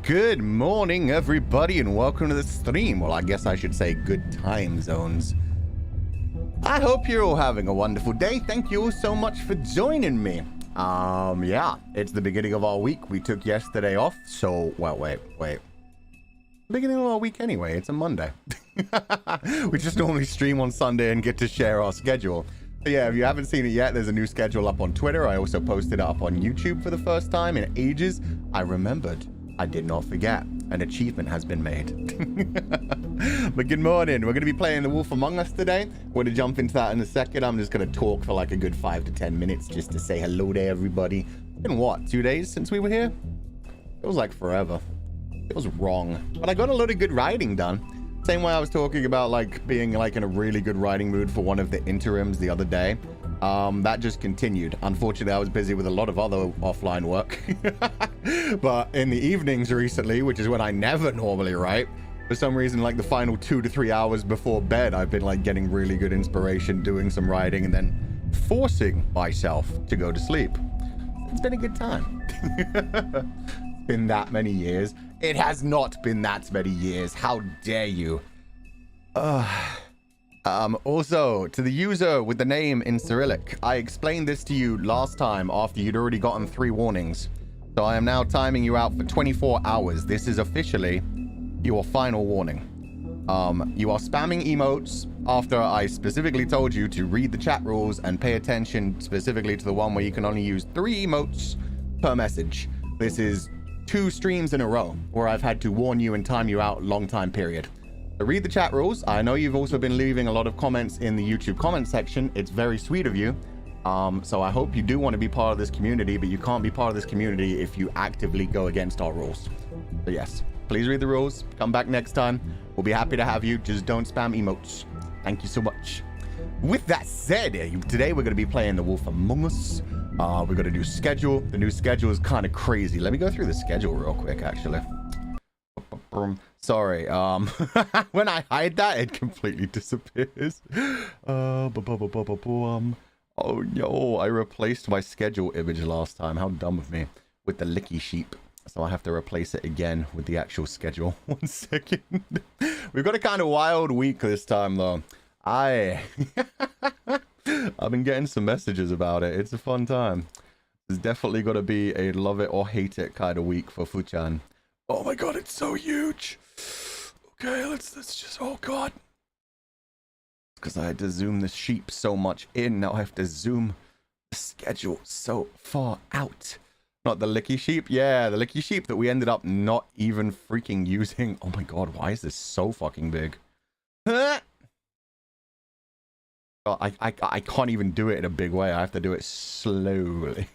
Good morning, everybody, and welcome to the stream. Well, I guess I should say good time zones. I hope you're all having a wonderful day. Thank you all so much for joining me. Yeah, it's the beginning of our week. We took yesterday off, so, well, wait. Beginning of our week anyway, it's a Monday. We just normally stream on Sunday and get to share our schedule. So yeah, if you haven't seen it yet, there's a new schedule up on Twitter. I also posted it up on YouTube for the first time in ages. I remembered. I did not forget. An achievement has been made. But good morning. We're going to be playing The Wolf Among Us today. We're going to jump into that in a second. I'm just going to talk for like a good 5 to 10 minutes just to say hello to everybody. It's been what, 2 days since we were here? It was like forever. It was wrong. But I got a lot of good writing done. Same way I was talking about like being like in a really good writing mood for one of the interims the other day. That just continued. Unfortunately, I was busy with a lot of other offline work. But in the evenings recently, which is when I never normally write, for some reason, like the final 2 to 3 hours before bed, I've been like getting really good inspiration, doing some writing, and then forcing myself to go to sleep. It's been a good time. Been that many years. It has not been that many years. How dare you? Also, to the user with the name in Cyrillic, I explained this to you last time after you'd already gotten 3 warnings. So I am now timing you out for 24 hours. This is officially your final warning. You are spamming emotes after I specifically told you to read the chat rules and pay attention specifically to the one where you can only use 3 emotes per message. This is 2 streams in a row where I've had to warn you and time you out long time period. So read the chat rules. I know you've also been leaving a lot of comments in the YouTube comment section. It's very sweet of you. So I hope you do want to be part of this community, but you can't be part of this community if you actively go against our rules. So yes, please read the rules. Come back next time. We'll be happy to have you. Just don't spam emotes. Thank you so much. With that said, today we're going to be playing The Wolf Among Us. We're going to do schedule. The new schedule is kind of crazy. Let me go through the schedule real quick, actually. Sorry, when I hide that, it completely disappears. Oh no, I replaced my schedule image last time. How dumb of me. With the licky sheep. So I have to replace it again with the actual schedule. 1 second. We've got a kind of wild week this time, though. I've been getting some messages about it. It's a fun time. There's definitely got to be a love it or hate it kind of week for Fuchan. Oh my god, it's so huge. Okay, let's just, oh god. Because I had to zoom the sheep so much in, now I have to zoom the schedule so far out. Not the licky sheep, yeah, the licky sheep that we ended up not even freaking using. Oh my god, why is this so fucking big? Oh, I can't even do it in a big way, I have to do it slowly.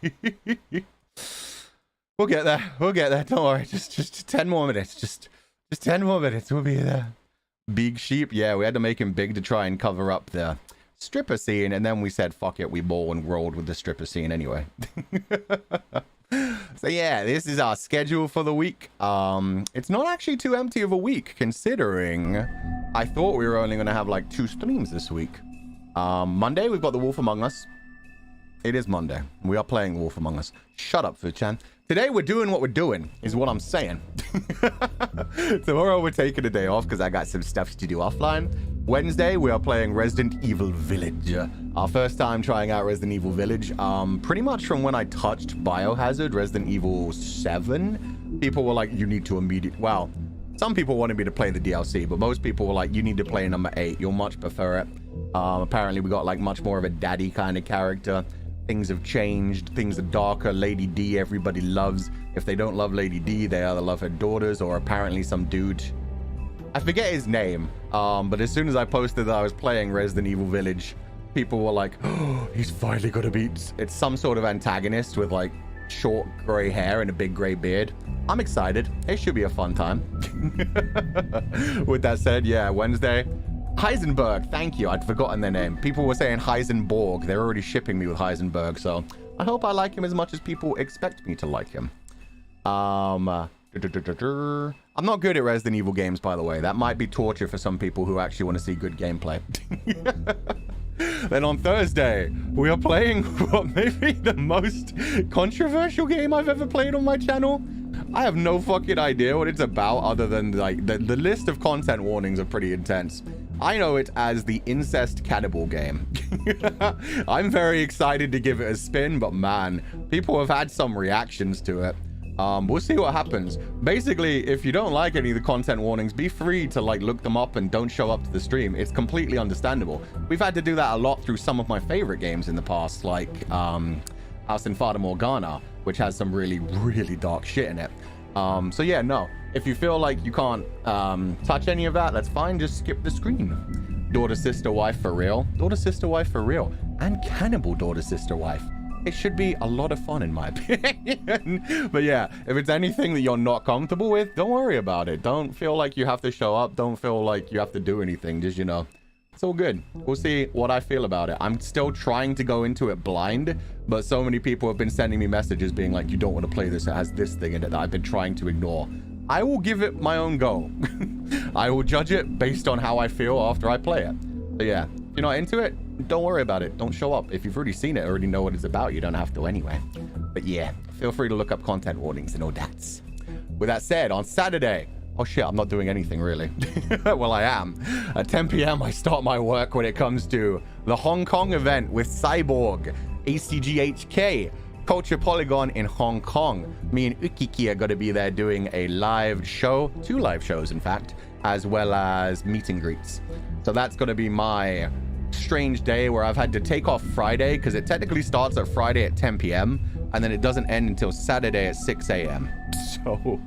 We'll get there, don't worry, just 10 more minutes, just 10 more minutes, we'll be there. Big sheep, yeah, we had to make him big to try and cover up the stripper scene, and then we said, fuck it, we ball and rolled with the stripper scene anyway. So yeah, this is our schedule for the week. It's not actually too empty of a week, considering I thought we were only going to have like 2 streams this week. Monday, we've got The Wolf Among Us. It is Monday. We are playing The Wolf Among Us. Shut up, Fuchan. Today we're doing what we're doing, is what I'm saying. Tomorrow we're taking a day off because I got some stuff to do offline. Wednesday, we are playing Resident Evil Village. Our first time trying out Resident Evil Village. Pretty much from when I touched Biohazard, Resident Evil 7, people were like, you need to immediately... Well, some people wanted me to play the DLC, but most people were like, you need to play number 8. You'll much prefer it. Apparently, we got like much more of a daddy kind of character. Things have changed. Things are darker. Lady D, everybody loves. If they don't love Lady D, they either love her daughters or apparently some dude. I forget his name. But as soon as I posted that I was playing Resident Evil Village, people were like, oh, he's finally gonna beat. It's some sort of antagonist with like short gray hair and a big gray beard. I'm excited. It should be a fun time. With that said, yeah, Wednesday. Heisenberg, thank you. I'd forgotten their name. People were saying Heisenborg. They're already shipping me with Heisenberg, so I hope I like him as much as people expect me to like him. I'm not good at Resident Evil games, by the way. That might be torture for some people who actually want to see good gameplay. Then on Thursday, we are playing what may be the most controversial game I've ever played on my channel. I have no fucking idea what it's about other than like the list of content warnings are pretty intense. I know it as the incest cannibal game. I'm very excited to give it a spin, but man, people have had some reactions to it. We'll see what happens. Basically, if you don't like any of the content warnings, be free to like look them up and don't show up to the stream. It's completely understandable. We've had to do that a lot through some of my favorite games in the past, like House and Fata Morgana, which has some really, really dark shit in it. So yeah, no, if you feel like you can't touch any of that, that's fine. Just skip the screen. Daughter, sister, wife for real. Daughter, sister, wife for real. And cannibal daughter, sister, wife. It should be a lot of fun in my opinion. But yeah, if it's anything that you're not comfortable with, don't worry about it. Don't feel like you have to show up. Don't feel like you have to do anything. Just, you know, it's all good. We'll see what I feel about it. I'm still trying to go into it blind, but so many people have been sending me messages being like, you don't want to play this. It has this thing in it that I've been trying to ignore. I will give it my own go. I will judge it based on how I feel after I play it. So yeah, if you're not into it, don't worry about it. Don't show up. If you've already seen it, already know what it's about, you don't have to anyway. But yeah, feel free to look up content warnings and all that. With that said, on Saturday, oh shit, I'm not doing anything really. Well, I am. At 10 p.m. I start my work when it comes to the Hong Kong event with Cyborg, ACGHK, Culture Polygon in Hong Kong. Me and Ukiki are going to be there doing a live show, 2 live shows in fact, as well as meet and greets. So that's going to be my strange day where I've had to take off Friday because it technically starts at Friday at 10 p.m. and then it doesn't end until Saturday at 6 a.m. So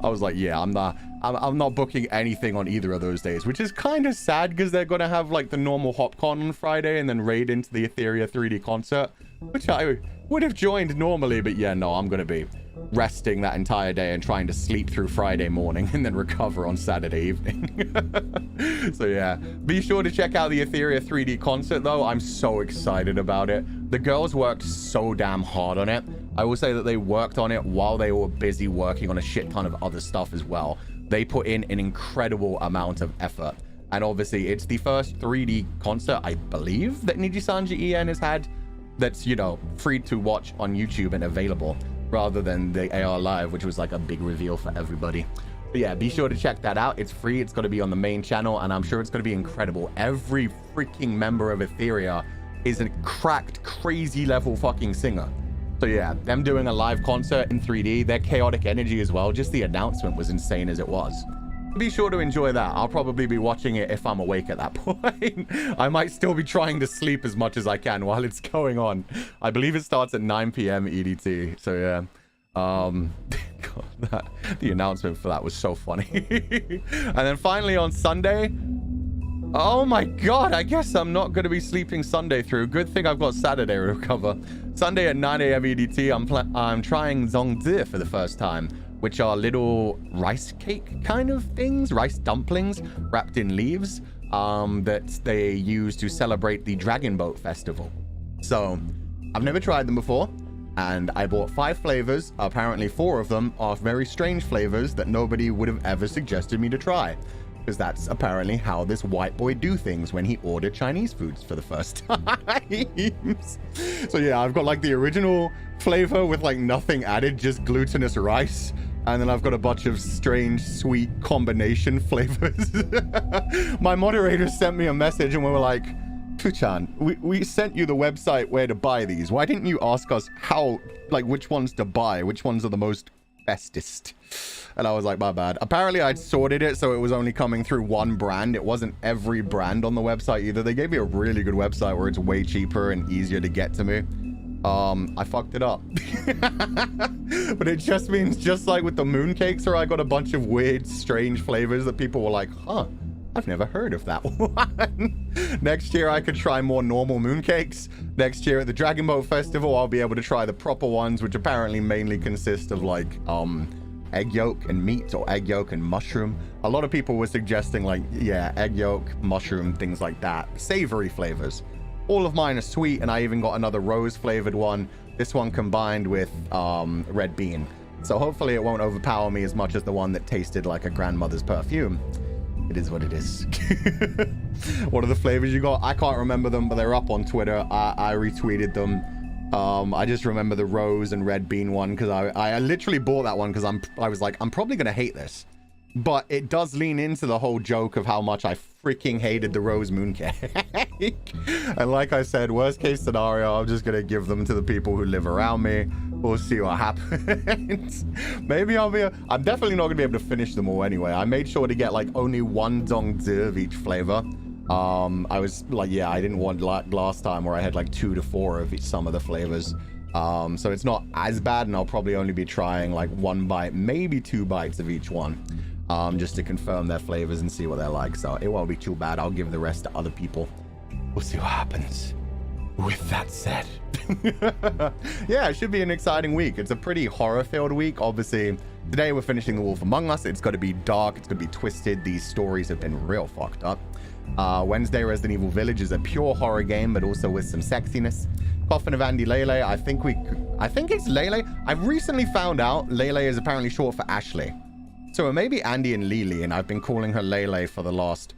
I was like, yeah, I'm not booking anything on either of those days, which is kind of sad because they're going to have like the normal HopCon on Friday and then raid into the Etheria 3D concert, which I would have joined normally. But yeah, no, I'm going to be resting that entire day and trying to sleep through Friday morning and then recover on Saturday evening. So yeah, be sure to check out the Etheria 3D concert though. I'm so excited about it. The girls worked so damn hard on it. I will say that they worked on it while they were busy working on a shit ton of other stuff as well. They put in an incredible amount of effort. And obviously it's the first 3D concert, I believe, that Nijisanji EN has had that's, you know, free to watch on YouTube and available, rather than the AR Live, which was like a big reveal for everybody. But yeah, be sure to check that out. It's free. It's going to be on the main channel, and I'm sure it's going to be incredible. Every freaking member of Etheria is a cracked, crazy level fucking singer. So yeah, them doing a live concert in 3D, their chaotic energy as well. Just the announcement was insane as it was. Be sure to enjoy that. I'll probably be watching it if I'm awake at that point. I might still be trying to sleep as much as I can while it's going on. I believe it starts at 9 p.m. EDT. So yeah. God, the announcement for that was so funny. And then finally on Sunday, oh my god, I guess I'm not going to be sleeping Sunday through. Good thing I've got Saturday to recover. Sunday at 9 a.m. EDT, I'm trying zongzi for the first time, which are little rice cake kind of things, rice dumplings wrapped in leaves that they use to celebrate the Dragon Boat Festival. So I've never tried them before, and I bought 5 flavors. Apparently 4 of them are very strange flavors that nobody would have ever suggested me to try, because that's apparently how this white boy do things when he ordered Chinese foods for the first time. So yeah, I've got like the original flavor with like nothing added, just glutinous rice. And then I've got a bunch of strange, sweet combination flavors. My moderator sent me a message and we were like, Fuchan, we sent you the website where to buy these. Why didn't you ask us how, like, which ones to buy? Which ones are the most bestest? And I was like, my bad. Apparently I'd sorted it so it was only coming through one brand. It wasn't every brand on the website either. They gave me a really good website where it's way cheaper and easier to get to me. I fucked it up. But it just means, just like with the mooncakes, where I got a bunch of weird, strange flavors that people were like, huh, I've never heard of that one. Next year, I could try more normal mooncakes. Next year at the Dragon Boat Festival, I'll be able to try the proper ones, which apparently mainly consist of like, egg yolk and meat, or egg yolk and mushroom. A lot of people were suggesting like, yeah, egg yolk, mushroom, things like that. Savory flavors. All of mine are sweet, and I even got another rose flavored one. This one combined with red bean. So hopefully it won't overpower me as much as the one that tasted like a grandmother's perfume. It is what it is. What are the flavors you got? I can't remember them, but they're up on Twitter. I retweeted them. I just remember the rose and red bean one because I literally bought that one because I was like, I'm probably gonna hate this, but it does lean into the whole joke of how much I freaking hated the rose mooncake. And like I said, worst case scenario, I'm just gonna give them to the people who live around me. We'll see what happens. Maybe I'm definitely not gonna be able to finish them all anyway. I made sure to get like only one dongzi of each flavor. I was like, yeah, I didn't want like last time where I had like 2 to 4 of some of the flavors. So it's not as bad, and I'll probably only be trying like 1 bite, maybe 2 bites of each one, just to confirm their flavors and see what they're like. So it won't be too bad. I'll give the rest to other people. We'll see what happens. With that said, yeah, it should be an exciting week. It's a pretty horror-filled week. Obviously, today we're finishing The Wolf Among Us. It's got to be dark. It's going to be twisted. These stories have been real fucked up. Wednesday, Resident Evil Village is a pure horror game, but also with some sexiness. Coffin of Andy Lele. I think it's Lele. I've recently found out Lele is apparently short for Ashley. So it may be Andy and Lily, and I've been calling her Lele for the last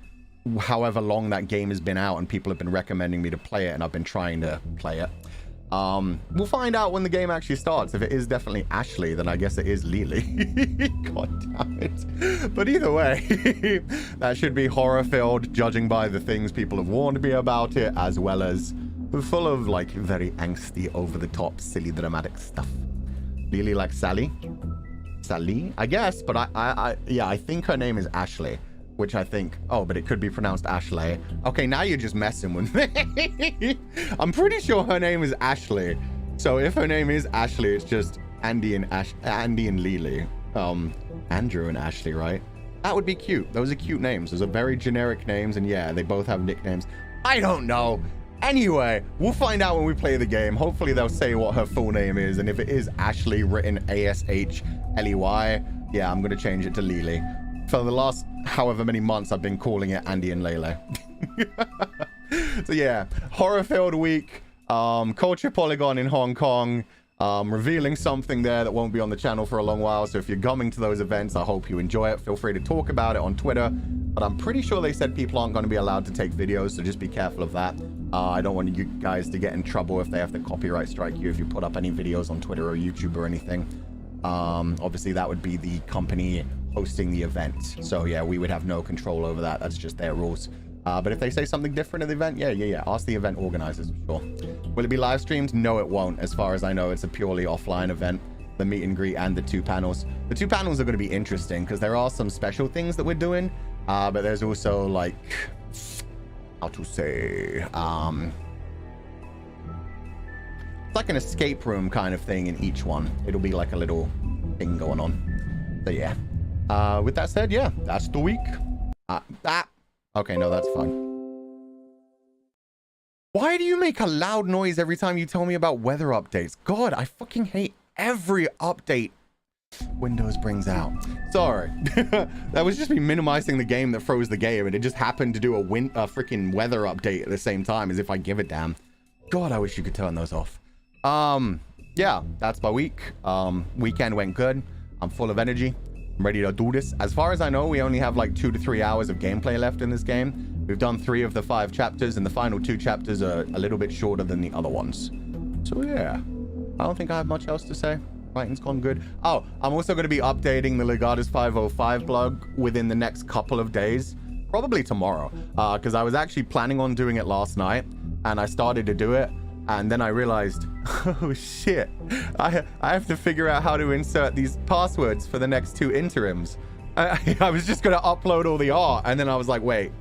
however long that game has been out, and people have been recommending me to play it, and I've been trying to play it. We'll find out when the game actually starts. If it is definitely Ashley, then I guess it is Lily. God damn it. But either way, that should be horror-filled, judging by the things people have warned me about it, as well as full of, like, very angsty, over-the-top, silly, dramatic stuff. Lily like Sally? Sally? I guess, but I think her name is Ashley. Which I think, oh, but it could be pronounced Ashley. Okay, now you're just messing with me. I'm pretty sure her name is Ashley. So if her name is Ashley, it's just Andy and Lily. Andrew and Ashley, right? That would be cute. Those are cute names. Those are very generic names, and yeah, they both have nicknames. I don't know. Anyway, we'll find out when we play the game. Hopefully they'll say what her full name is, and if it is Ashley, written A-S-H-L-E-Y, yeah, I'm gonna change it to Lily. For the last however many months, I've been calling it Andy and Lele. So yeah, horror-filled week. Culture Polygon in Hong Kong. Revealing something there that won't be on the channel for a long while. So if you're coming to those events, I hope you enjoy it. Feel free to talk about it on Twitter. But I'm pretty sure they said people aren't going to be allowed to take videos, so just be careful of that. I don't want you guys to get in trouble if they have to copyright strike you if you put up any videos on Twitter or YouTube or anything. Obviously, that would be the company hosting the event. So yeah, we would have no control over that. That's just their rules. But if they say something different at the event, yeah. Ask the event organizers for sure. Will it be live streamed? No, it won't. As far as I know, it's a purely offline event. The meet and greet and the 2 panels. The 2 panels are going to be interesting because there are some special things that we're doing. But there's also like, how to say, it's like an escape room kind of thing in each one. It'll be like a little thing going on. So yeah. With that said, yeah, that's the week. Okay, no, that's fine. Why do you make a loud noise every time you tell me about weather updates? God, I fucking hate every update Windows brings out. Sorry. That was just me minimizing the game that froze the game, and it just happened to do a freaking weather update at the same time, as if I give a damn. God, I wish you could turn those off. Yeah, that's my week. Weekend went good. I'm full of energy. I'm ready to do this. As far as I know, we only have like 2 to 3 hours of gameplay left in this game. We've done 3 of the 5 chapters, and the final 2 chapters are a little bit shorter than the other ones. So yeah, I don't think I have much else to say. Writing's gone good. Oh, I'm also going to be updating the Legatus 505 blog within the next couple of days. Probably tomorrow. Because I was actually planning on doing it last night, and I started to do it. And then I realized, oh shit, I have to figure out how to insert these passwords for the next 2 interims. I was just going to upload all the art, and then I was like, wait,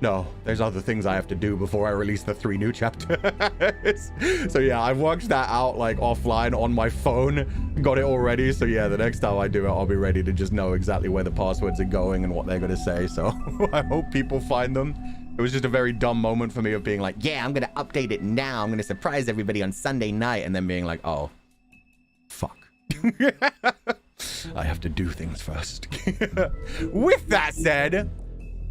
no, there's other things I have to do before I release the 3 new chapters. So yeah, I've worked that out like offline on my phone, got it all ready. So yeah, the next time I do it, I'll be ready to just know exactly where the passwords are going and what they're going to say. So I hope people find them. It was just a very dumb moment for me of being like, yeah, I'm going to update it now. I'm going to surprise everybody on Sunday night. And then being like, oh, fuck. I have to do things first. With that said,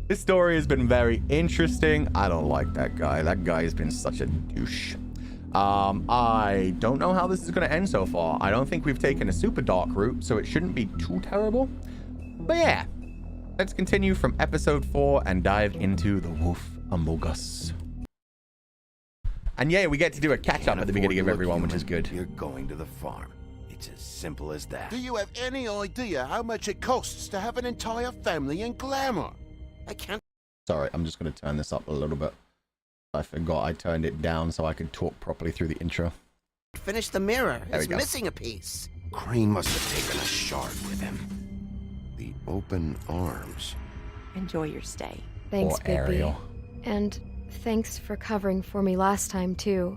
this story has been very interesting. I don't like that guy. That guy has been such a douche. I don't know how this is going to end so far. I don't think we've taken a super dark route, so it shouldn't be too terrible. But yeah. Let's continue from episode 4 and dive into The Wolf Among Us. And yeah, we get to do a catch-up at the beginning of every one, which is good. You're going to the farm. It's as simple as that. Do you have any idea how much it costs to have an entire family in glamour? I can't... Sorry, I'm just going to turn this up a little bit. I forgot I turned it down so I could talk properly through the intro. finish the mirror. There It's we go. missing a piece. Crane must have taken a shard with him. The open arms. Enjoy your stay. Thanks, Or Bigby. Ariel. And thanks for covering for me last time, too.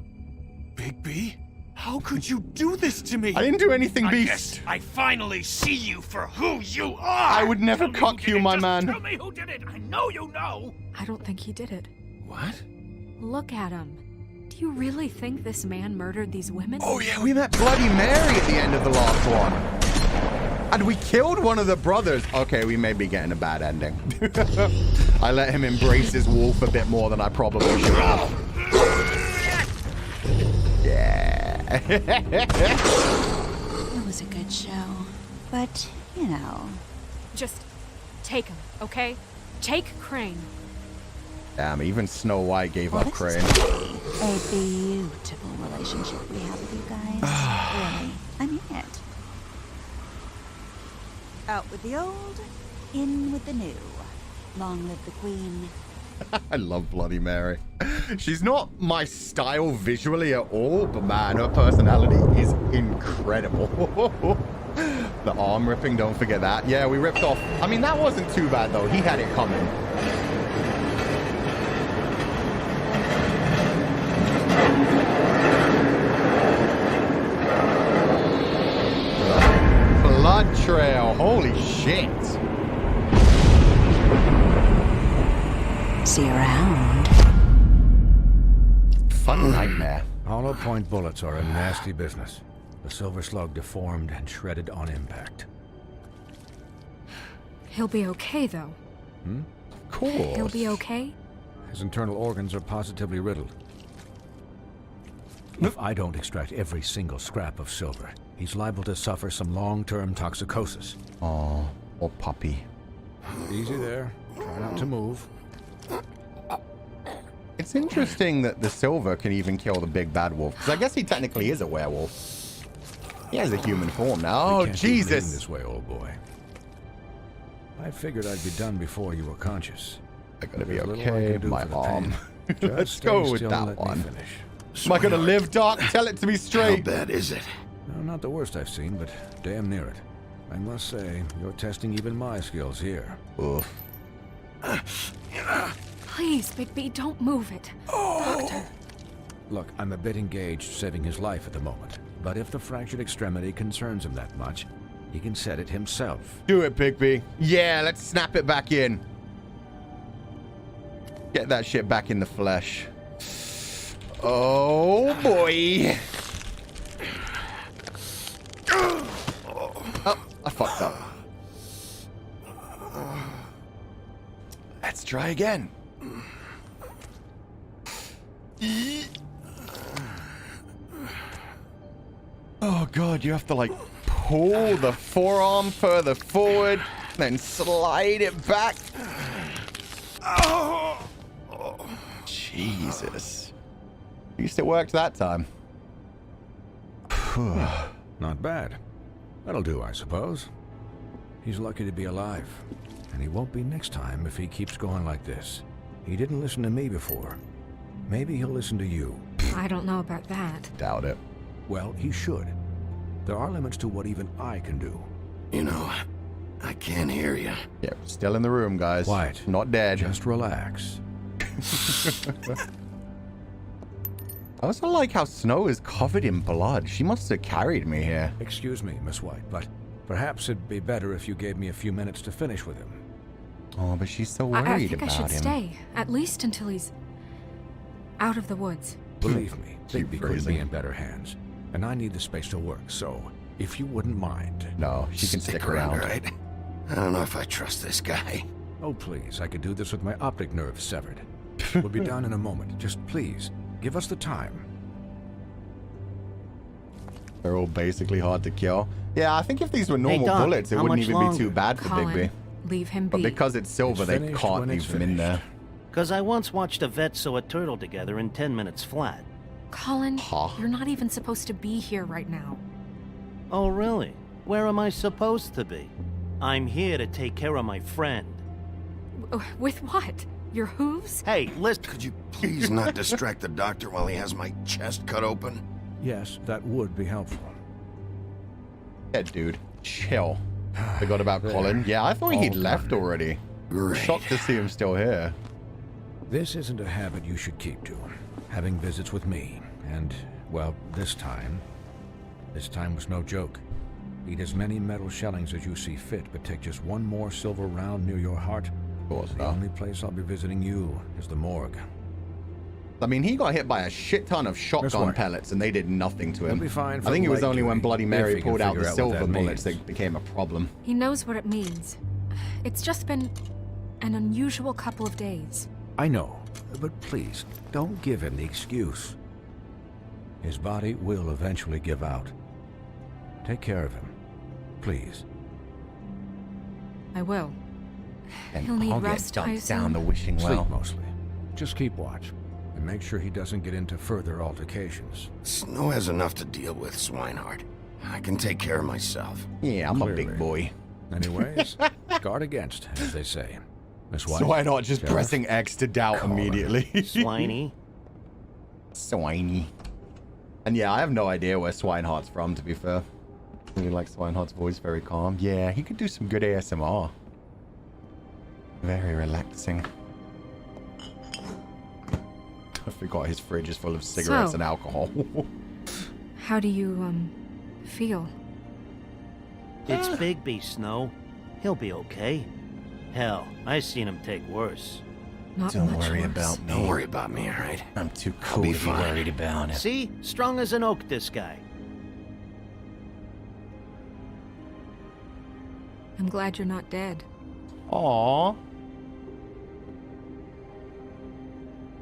Bigby? How could you do this to me? I didn't do anything, I Beast. guess I finally see you for who you are! I would never Tell me cock who did you, it. my Just man. Tell me who did it! I know you know! I don't think he did it. What? Look at him. Do you really think this man murdered these women? Oh yeah, we met Bloody Mary at the end of the last one. And we killed one of the brothers. Okay, we may be getting a bad ending. I let him embrace his wolf a bit more than I probably should have. Yeah. It was a good show. But, you know. Just take him, okay? Take Crane. Damn, even Snow White gave up This is Crane. a beautiful relationship we have with you guys. Really. I mean it. Out with the old, in with the new. Long live the queen. I love Bloody Mary. She's not my style visually at all, but man, her personality is incredible. The arm ripping, don't forget that. Yeah, we ripped off. I mean, that wasn't too bad, though. He had it coming. Blood trail. Holy shit. See you around. Fun nightmare. Hollow point bullets are a nasty business. The silver slug deformed and shredded on impact. He'll be okay, though. Of course. He'll be okay? His internal organs are positively riddled. If I don't extract every single scrap of silver, he's liable to suffer some long-term toxicosis. Oh, or puppy. Easy there. Try not to move. It's interesting that the silver can even kill the big bad wolf, because I guess he technically is a werewolf. He has a human form now. We Oh, can't keep living Jesus. this way, old boy. I figured I'd be done before you were conscious. I gotta be There's little I okay. can do My for the arm. pain. Just Let's stay go still with and that let me one. finish. Am I gonna live, Doc? Tell it to me How straight. bad is it? No, not the worst I've seen, but damn near it. I must say, you're testing even my skills here. Oof. Please, Bigby, don't move it. Doctor. Look, I'm a bit engaged saving his life at the moment, but if the fractured extremity concerns him that much, he can set it himself. Do it, Bigby. Yeah, let's snap it back in. Get that shit back in the flesh. Oh, boy. Oh, I fucked up. Let's try again. Oh, God, you have to, like, pull the forearm further forward, then slide it back. Jesus. At least it worked that time. Not bad. That'll do, I suppose. He's lucky to be alive, and he won't be next time if he keeps going like this. He didn't listen to me before. Maybe he'll listen to you. I don't know about that. Doubt it. Well, he should. There are limits to what even I can do. You know, I can't hear you. Yeah, still in the room, guys. Quiet. Not dead. Just relax. I also like how Snow is covered in blood. She must have carried me here. Excuse me, Miss White, but perhaps it'd be better if you gave me a few minutes to finish with him. Oh, but she's so worried I think about I should him. stay, at least until he's out of the woods. Believe me, Keep Bigby could phrasing. be in better hands, and I need the space to work, so if you wouldn't mind. No, she can stick around. right? I don't know if I trust this guy. Oh, please, I could do this with my optic nerve severed. We'll be down in a moment. Just please, give us the time. They're all basically hard to kill. Yeah, I think if these were normal Doc, bullets, it how wouldn't much even be longer? too bad for Colin, Bigby. leave him But be. because it's silver, It's they finished can't when leave it's him in there. finished. Because I once watched a vet sew a turtle together in 10 minutes flat. Colin, Huh? you're not even supposed to be here right now. Oh, really? Where am I supposed to be? I'm here to take care of my friend. With what? Your hooves? Hey, listen. Could you please not distract the doctor while he has my chest cut open? Yes, that would be helpful. Yeah, dude. Chill. Forgot about Colin. Yeah, I thought he'd left already. Great. Shocked to see him still here. This isn't a habit you should keep to. Having visits with me. And, well, this time was no joke. Eat as many metal shellings as you see fit, but take just one more silver round near your heart. Of course, The only place I'll be visiting you is the morgue. I mean, he got hit by a shit ton of This shotgun way. pellets, and they did nothing to him. He'll be fine for I think it was light only when duty, Bloody if Mary he can pulled out the figure out what silver that bullets means. that became a problem. He knows what it means. It's just been an unusual couple of days. I know, but please, don't give him the excuse. His body will eventually give out. Take care of him, please. I will. And He'll need I'll get rest, I dumped down assume? the wishing well. Sleep mostly. Just keep watch, and make sure he doesn't get into further altercations. Snow has enough to deal with, Swinehart. I can take care of myself. Yeah, I'm a Clearly. big boy. Anyways, guard against, as they say. Miss White? So why not just Sheriff? pressing X to doubt Colin. immediately? Swiney. Swiney. And yeah, I have no idea where Swineheart's from, to be fair. I really like Swineheart's voice, very calm. Yeah, he could do some good ASMR. Very relaxing. I forgot his fridge is full of cigarettes So- and alcohol. How do you, feel? It's Bigby, Snow. He'll be okay. Hell, I seen him take worse. Not Don't much worry worse. about me. Don't worry about me, all right? I'm too I'll cool be to be fine. worried about it. See? Strong as an oak, this guy. I'm glad you're not dead. Aww.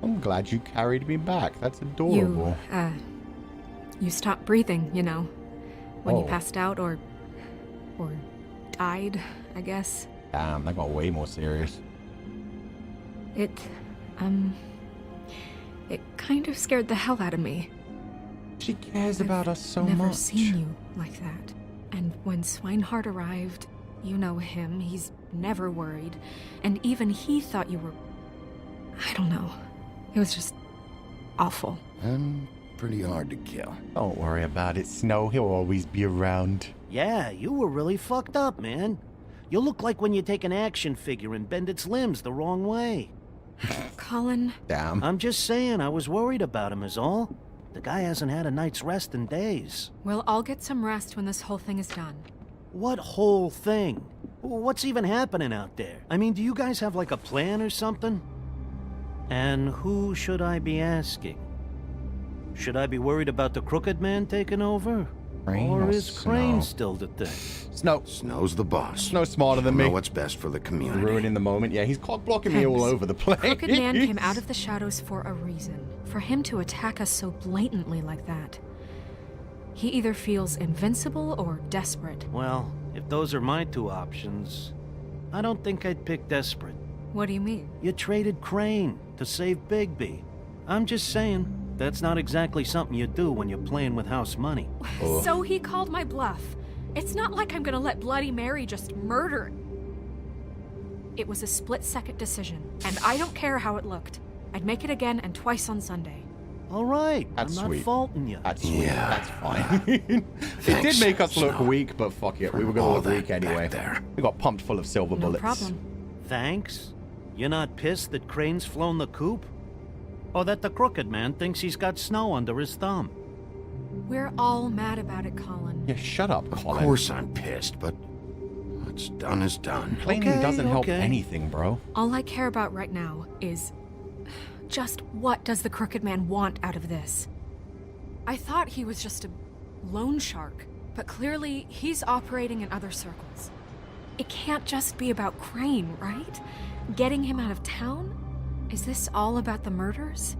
I'm glad you carried me back. That's adorable. You stopped breathing, you know, when you Oh. passed out or died, I guess. Damn, that got way more serious. It kind of scared the hell out of me. She cares about us so Never much. seen you like that. And when Swinehart arrived, you know him, he's never worried. And even he thought you were... I don't know. It was just awful. I'm pretty hard to kill. Don't worry about it, Snow. He'll always be around. Yeah, you were really fucked up, man. You look like when you take an action figure and bend its limbs the wrong way. Colin, Damn. I'm just saying, I was worried about him is all. The guy hasn't had a night's rest in days. we'll all get some rest when this whole thing is done. What whole thing? What's even happening out there? I mean, do you guys have like a plan or something? And who should I be asking? Should I be worried about the Crooked Man taking over? Crane or or is Crane Snow? still the thing? Snow. Snow's the boss. Snow's smarter than He'll me. know what's best for the community. Ruining the moment. Yeah, he's cock blocking me all Thanks. over the place. Crooked Man came out of the shadows for a reason. For him to attack us so blatantly like that. He either feels invincible or desperate. Well, if those are my two options, I don't think I'd pick desperate. What do you mean? You traded Crane to save Bigby. I'm just saying, that's not exactly something you do when you're playing with house money. So he called my bluff. It's not like I'm gonna let Bloody Mary just murder. It was a split-second decision, and I don't care how it looked. I'd make it again and twice on Sunday. All right, That's I'm not sweet. faulting you. That's sweet. Yeah. That's fine. It did Thanks, make us look Snow. weak, but fuck it. For We were gonna all look that weak anyway. back there. We got pumped full of silver No bullets. problem. Thanks? You're not pissed that Crane's flown the coop? Or that the Crooked Man thinks he's got Snow under his thumb? We're all mad about it, Colin. Yeah, shut up, Of Colin. course I'm pissed, but what's done is done. Complaining Okay, doesn't help okay. anything, bro. All I care about right now is just what does the Crooked Man want out of this? I thought he was just a loan shark, but clearly he's operating in other circles. It can't just be about Crane, right? Getting him out of town? Is this all about the murders?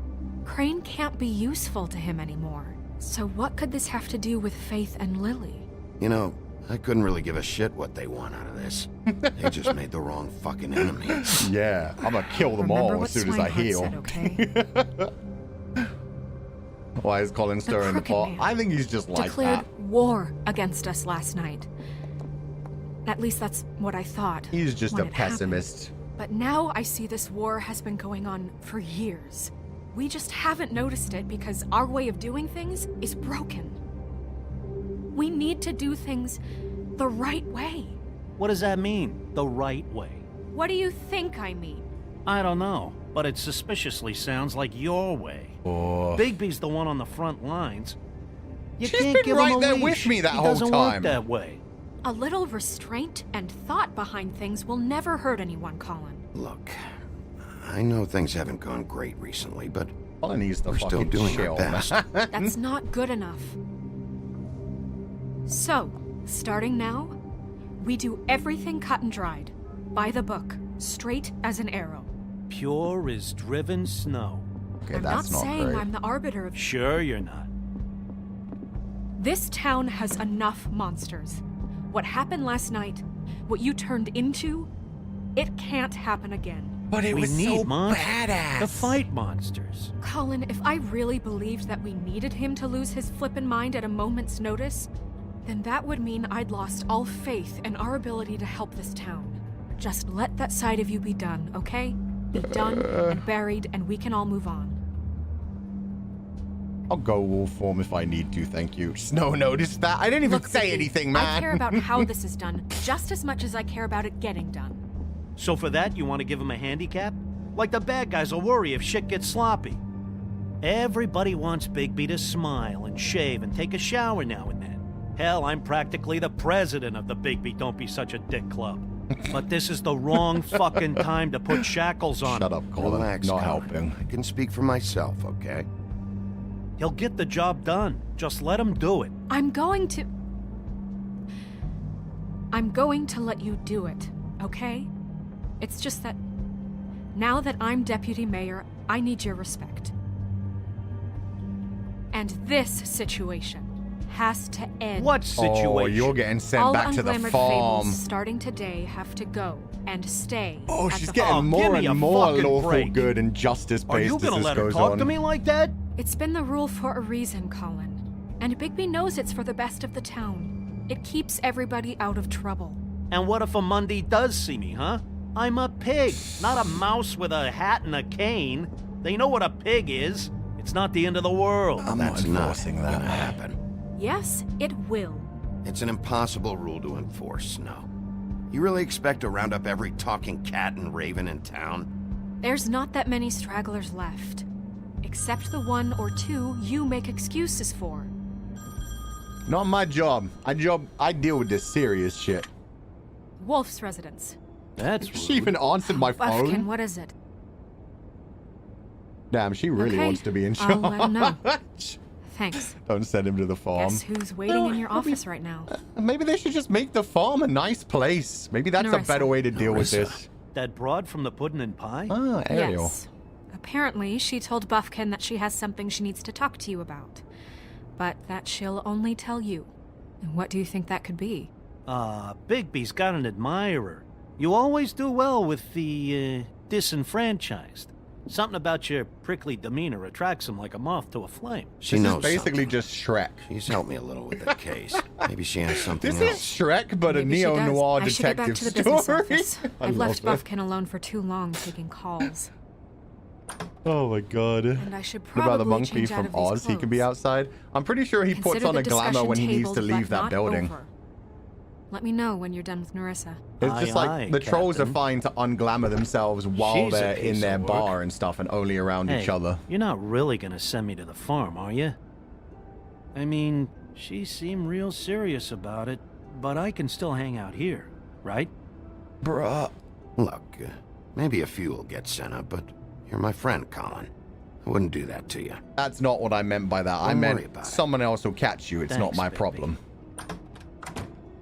Crane can't be useful to him anymore. So what could this have to do with Faith and Lily? You know, I couldn't really give a shit what they want out of this. They just made the wrong fucking enemy. Yeah, I'm gonna kill them Remember all what as soon as I Swinehart heal. said, okay? Why is Colin stirring the Crooked pot? Man I think he's just like declared that. war against us last night. At least that's what I thought. He's just a when it happened. pessimist. But now I see this war has been going on for years. We just haven't noticed it because our way of doing things is broken. We need to do things the right way. What does that mean, the right way? What do you think I mean? I don't know, but it suspiciously sounds like your way. Oh. Bigby's the one on the front lines. You She's can't been give right him a there leash. with me that He whole doesn't time. work that way. A little restraint and thought behind things will never hurt anyone, Colin. Look, I know things haven't gone great recently, but Colin needs to we're still fucking doing chill, our best. man. That's not good enough. So, starting now, we do everything cut and dried, by the book, straight as an arrow. Pure as driven snow. Okay, I'm not that's not saying great. I'm the arbiter of... Sure you're not. This town has enough monsters. What happened last night, what you turned into, it can't happen again. But it We was need so monsters badass. to fight monsters. Colin, if I really believed that we needed him to lose his flippin' mind at a moment's notice, then that would mean I'd lost all faith in our ability to help this town. Just let that side of you be done, okay? Be done and buried, and we can all move on. I'll go wolf form if I need to, thank you. Snow noticed that. I didn't even Look, say Vicky, anything, man. I care about how this is done just as much as I care about it getting done. So for that, you want to give him a handicap? Like the bad guys will worry if shit gets sloppy. Everybody wants Bigby to smile and shave and take a shower now and then. Hell, I'm practically the president of the Bigby Don't Be Such a Dick Club. But this is the wrong fucking time to put shackles on Shut him. up, Colin. Relax, Not Colin. helping. I can speak for myself, okay? He'll get the job done. Just let him do it. I'm going to let you do it, okay? It's just that now that I'm deputy mayor, I need your respect. And this situation has to end. What situation? Oh, you're getting sent All back to the unglamored farm. fables starting today have to go and stay. Oh, at she's the getting farm. more give me a and more fucking lawful break. good and justice-based Are you as gonna this let her goes talk on. to me like that? It's been the rule for a reason, Colin. And Bigby knows it's for the best of the town. It keeps everybody out of trouble. And what if a Monday does see me, huh? I'm a pig, not a mouse with a hat and a cane. They know what a pig is. It's not the end of the world. I'm not That's not enforcing that. gonna happen. Yes, it will. It's an impossible rule to enforce, Snow. You really expect to round up every talking cat and raven in town? There's not that many stragglers left. Except the one or two you make excuses for. Not my job. I deal with this serious shit. Wolf's residence. That's She rude. even answered my Buffkin, phone. what is it? Damn, she really Okay, wants to be in I'll let him know. charge. Thanks. Don't send him to the farm. Guess who's waiting in your office right now? Maybe they should just make the farm a nice place. Maybe that's a Narissa. better way to deal with Narissa. this. That broad from the puddin' and pie? Ah, Ariel. Yes. Apparently, she told Buffkin that she has something she needs to talk to you about. But that she'll only tell you. And what do you think that could be? Bigby's got an admirer. You always do well with the, disenfranchised. Something about your prickly demeanor attracts him like a moth to a flame. She This knows is basically something. just Shrek. She's helped me a little with the case. Maybe she has something This else. is Shrek, but Maybe a she does. neo-noir I should get back detective to the business story. office. I I've love left it. Buffkin alone for too long taking calls. Oh my god. And I should What probably about the monkey change out from of these Oz? He can be clothes. outside. I'm pretty sure he puts Consider on the a glamour discussion when he needs to tabled, leave but that not building. over. Let me know when you're done with Narissa. It's Aye, just like aye, the trolls are Captain. fine to unglamour themselves while She's a they're in piece their of work. bar and stuff and only around each Hey, other. you're not really gonna send me to the farm, are you? I mean, she seemed real serious about it, but I can still hang out here, right? Bruh. Look, maybe a few will get sent up, but you're my friend, Colin. I wouldn't do that to you. That's not what I meant by that. I Don't worry meant about it. someone else will catch you. It's not Thanks, my baby. problem.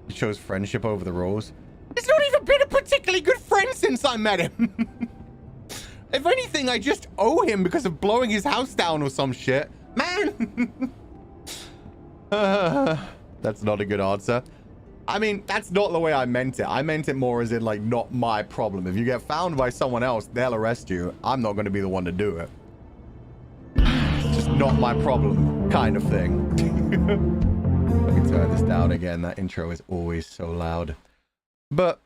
He chose friendship over the rules. He's not even been a particularly good friend since I met him. If anything, I just owe him because of blowing his house down or some shit. Man! That's not a good answer. I mean, that's not the way I meant it. I meant it more as in, like, not my problem. If you get found by someone else, they'll arrest you. I'm not going to be the one to do it. Just not my problem kind of thing. Let me turn this down again. That intro is always so loud. But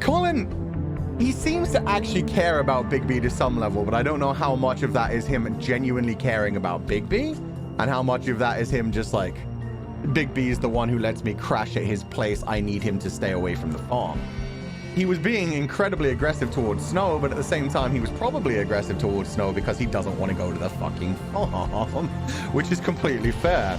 Colin, he seems to actually care about Bigby to some level, but I don't know how much of that is him genuinely caring about Bigby and how much of that is him just like, Bigby is the one who lets me crash at his place. I need him to stay away from the farm. He was being incredibly aggressive towards Snow, but at the same time, he was probably aggressive towards Snow because he doesn't want to go to the fucking farm, which is completely fair.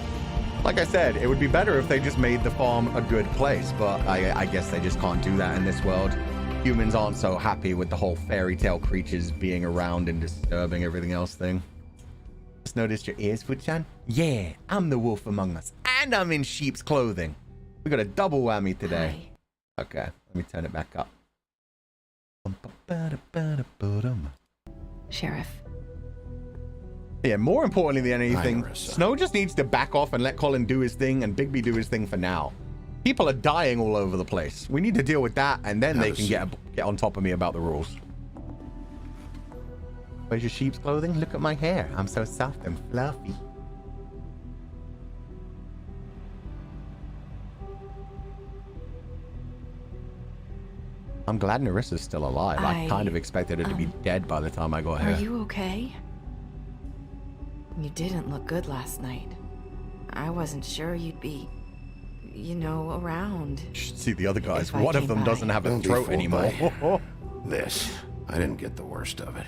Like I said, it would be better if they just made the farm a good place, but I guess they just can't do that in this world. Humans aren't so happy with the whole fairy tale creatures being around and disturbing everything else thing. Just noticed your ears, Fuchan? Yeah, I'm the wolf among us, and I'm in sheep's clothing. We got a double whammy today. Hi. Okay, let me turn it back up. Sheriff. Yeah, more importantly than anything, Snow just needs to back off and let Colin do his thing and Bigby do his thing for now. People are dying all over the place. We need to deal with that, and then they can get on top of me about the rules. Where's your sheep's clothing? Look at my hair. I'm so soft and fluffy. I'm glad Nerissa's still alive. I kind of expected her to be dead by the time I got her. Are you okay? You didn't look good last night. I wasn't sure you'd be, you know, around. You should see the other guys. One of them doesn't have a throat anymore. This. I didn't get the worst of it.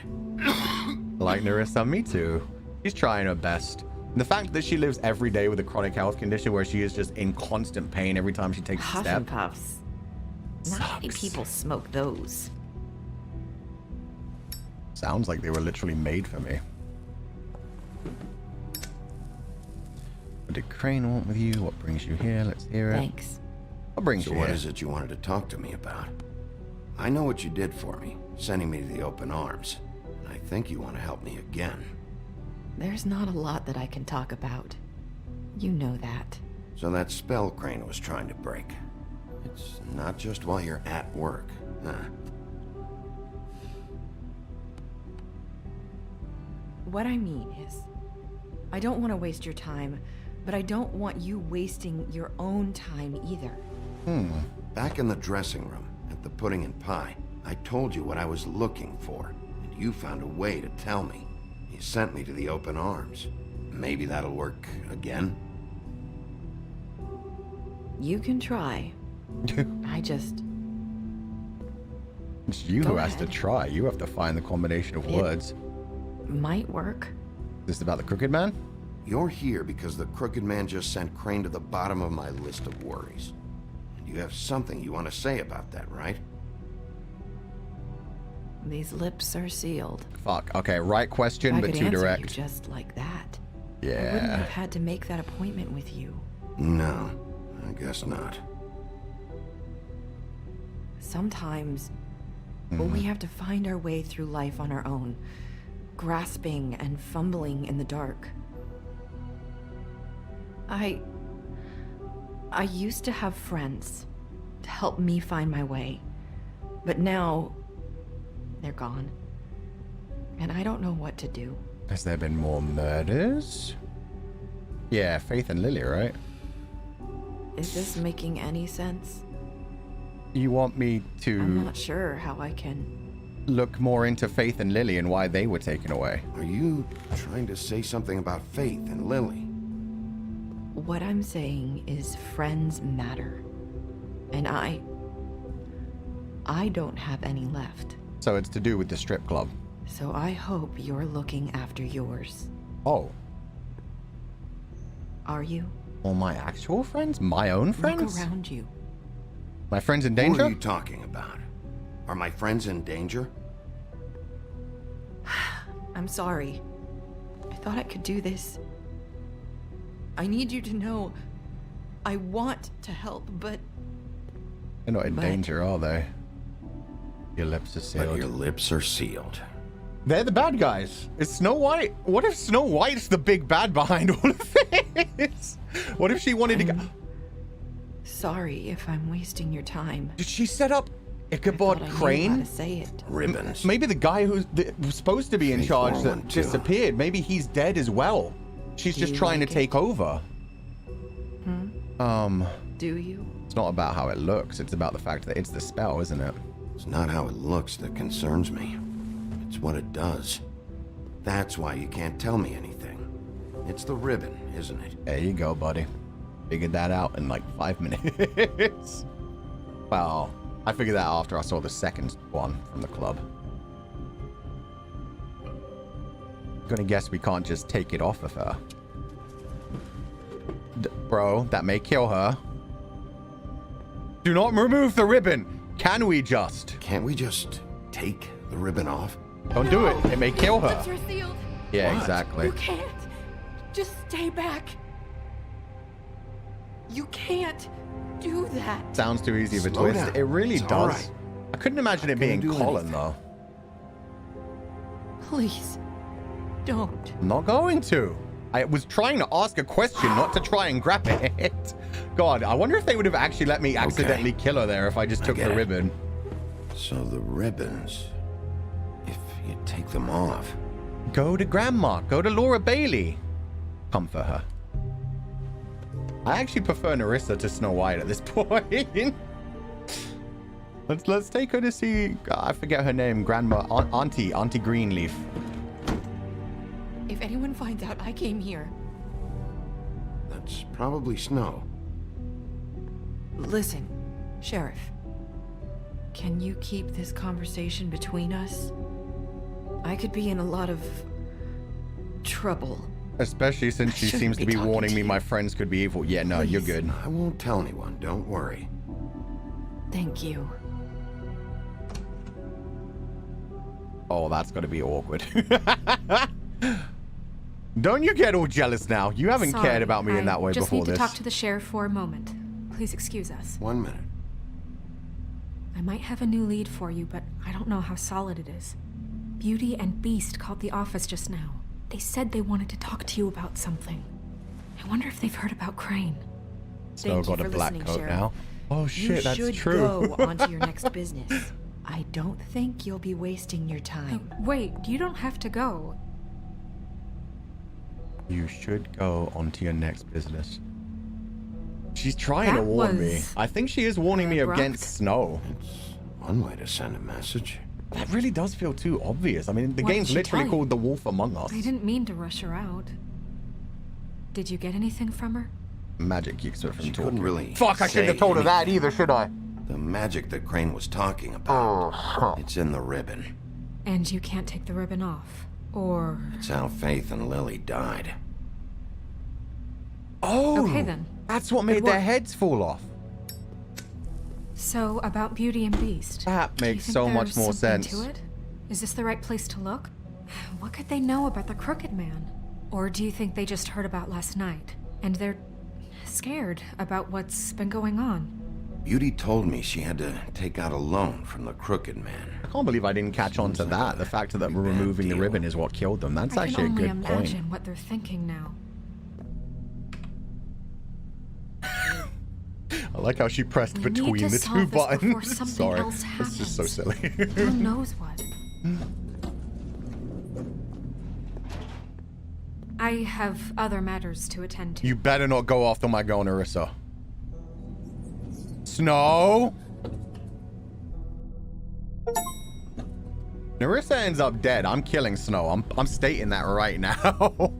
Like Nerissa, me too. She's trying her best. And the fact that she lives every day with a chronic health condition where she is just in constant pain every time she takes a Huff step. and puffs. Not many people smoke those. Sounds like they were literally made for me. What did Crane want with you? What brings you here? Let's hear it. Thanks. What brings you here? So what is it you wanted to talk to me about? I know what you did for me, sending me to the open arms. And I think you want to help me again. There's not a lot that I can talk about. You know that. So that spell Crane was trying to break. It's not just while you're at work, huh? What I mean is, I don't want to waste your time, but I don't want you wasting your own time either. Back in the dressing room, at the pudding and pie, I told you what I was looking for, and you found a way to tell me. You sent me to the open arms. Maybe that'll work again? You can try. I just... It's you who has to try. You have to find the combination of words. Might work. Is this about the Crooked Man? You're here because the Crooked Man just sent Crane to the bottom of my list of worries. And you have something you want to say about that, right? These lips are sealed. Fuck. Okay, right question, I but could too answer direct. You just like that. Yeah. I wouldn't have had to make that appointment with you. No, I guess not. Sometimes we have to find our way through life on our own, grasping and fumbling in the dark. I used to have friends to help me find my way, but now they're gone, and I don't know what to do. Has there been more murders? Yeah, Faith and Lily, right? Is this making any sense? You want me to I'm not sure how I can... look more into Faith and Lily and why they were taken away? Are you trying to say something about Faith and Lily? What I'm saying is friends matter. And I don't have any left. So it's to do with the strip club. So I hope you're looking after yours. Oh. Are you? Well, my actual friends? My own friends? Look around you. My friends in danger? What are you talking about? Are my friends in danger? I'm sorry. I thought I could do this. I need you to know I want to help, but... They're not in danger, are they? Your lips are sealed. But your lips are sealed. They're the bad guys. It's Snow White. What if Snow White's the big bad behind all of this? What if she wanted to go... Sorry if I'm wasting your time. Did she set up Ichabod Crane? Say it. Ribbons. Maybe the guy who was supposed to be in Think charge more that one, too. disappeared. Maybe he's dead as well. She's Do just you trying like to take over. Do you? It's not about how it looks. It's about the fact that it's the spell, isn't it? It's not how it looks that concerns me. It's what it does. That's why you can't tell me anything. It's the ribbon, isn't it? There you go, buddy. Figured that out in like 5 minutes. Well, I figured that out after I saw the second one from the club. Gonna guess we can't just take it off of her. Bro, that may kill her. Do not remove the ribbon. Can we just? Can't we just take the ribbon off? Don't do it. It may kill her. Lips are sealed. Yeah, What? exactly. You can't. Just stay back. You can't do that. Sounds too easy of a Slow twist. down. It really It's all does. right. I couldn't imagine it Not gonna being do Colin, anything. though. Please, don't. I'm not going to. I was trying to ask a question, not to try and grab it. God, I wonder if they would have actually let me accidentally kill her there if I just took get the it. ribbon. So the ribbons, if you take them off, Go to Grandma. Go to Laura Bailey. Comfort her. I actually prefer Nerissa to Snow White at this point. Let's take her to see. I forget her name. Grandma, Auntie Greenleaf. If anyone finds out I came here, that's probably Snow. listen, Sheriff. Can you keep this conversation between us? I could be in a lot of trouble. Especially since she shouldn't seems to be be talking warning to me you. my friends could be evil. Yeah, no, you're Please. good. I won't tell anyone, don't worry. Thank you. Oh, that's got to be awkward. Don't you get all jealous now? You haven't Sorry, cared about me in that way I just before need to this. talk to the sheriff for a moment. Please excuse us. 1 minute. I might have a new lead for you, but I don't know how solid it is. Beauty and Beast called the office just now. They said they wanted to talk to you about something. I wonder if they've heard about Crane. Snow Thank you got a for black listening, coat Sheriff. now. Oh You shit, that's should true. go on to your next business. I don't think you'll be wasting your time. Wait, you don't have to go. You should go on to your next business. She's trying to That warn me. was I think she is warning me abrupt. against Snow. It's one way to send a message. That really does feel too obvious. I mean, the What game's did she literally tell you? called The Wolf Among Us. I didn't mean to rush her out. Did you get anything from her? Magic keeps her She from couldn't talking. really Fuck, I shouldn't have say told her that anything. either, should I? The magic that Crane was talking about. It's in the ribbon. And you can't take the ribbon off. Or... It's how Faith and Lily died. Oh! Okay, then. That's what made It their worked. heads fall off. So, about Beauty and Beast. That Do you makes think so much there's more something sense. to it? Is this the right place to look? What could they know about the Crooked Man? Or do you think they just heard about last night, and they're scared about what's been going on? Beauty told me she had to take out a loan from the Crooked Man. I can't believe I didn't catch on to Seems like that. a The fact that pretty removing bad the deal. ribbon is what killed them. That's I actually a can only good imagine point. what they're thinking now. I like how she pressed We need between to the solve two this before buttons. something Sorry, else it's just so silly. Who knows what? I have other matters to attend to. You better not go after my girl, Nerissa. Snow? Nerissa ends up dead. I'm killing Snow. I'm stating that right now.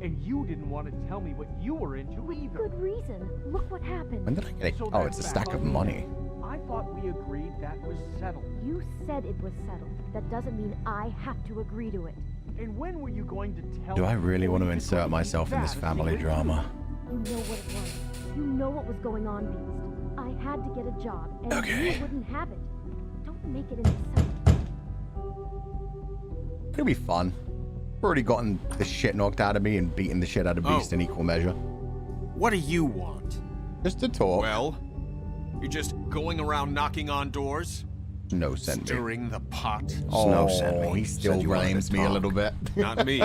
And you didn't want to tell me what you were into either. Good reason. Look what happened. When did I get it? So Oh, that's it's a that. stack of money. I thought we agreed that was settled. You said it was settled. That doesn't mean I have to agree to it. And when were you going to tell Do I me really before want to you insert could myself in this that family secret? drama? You know what it was. You know what was going on, Beast. I had to get a job, and Okay. you wouldn't have it. Don't make it into something. It'll be fun. I've already gotten the shit knocked out of me and beaten the shit out of Beast in equal measure. What do you want? Just to talk. Well, you're just going around knocking on doors? Snow sent me. Stirring the pot? Snow sent me. He still Said you wanted to blames me a talk. little bit. Not me.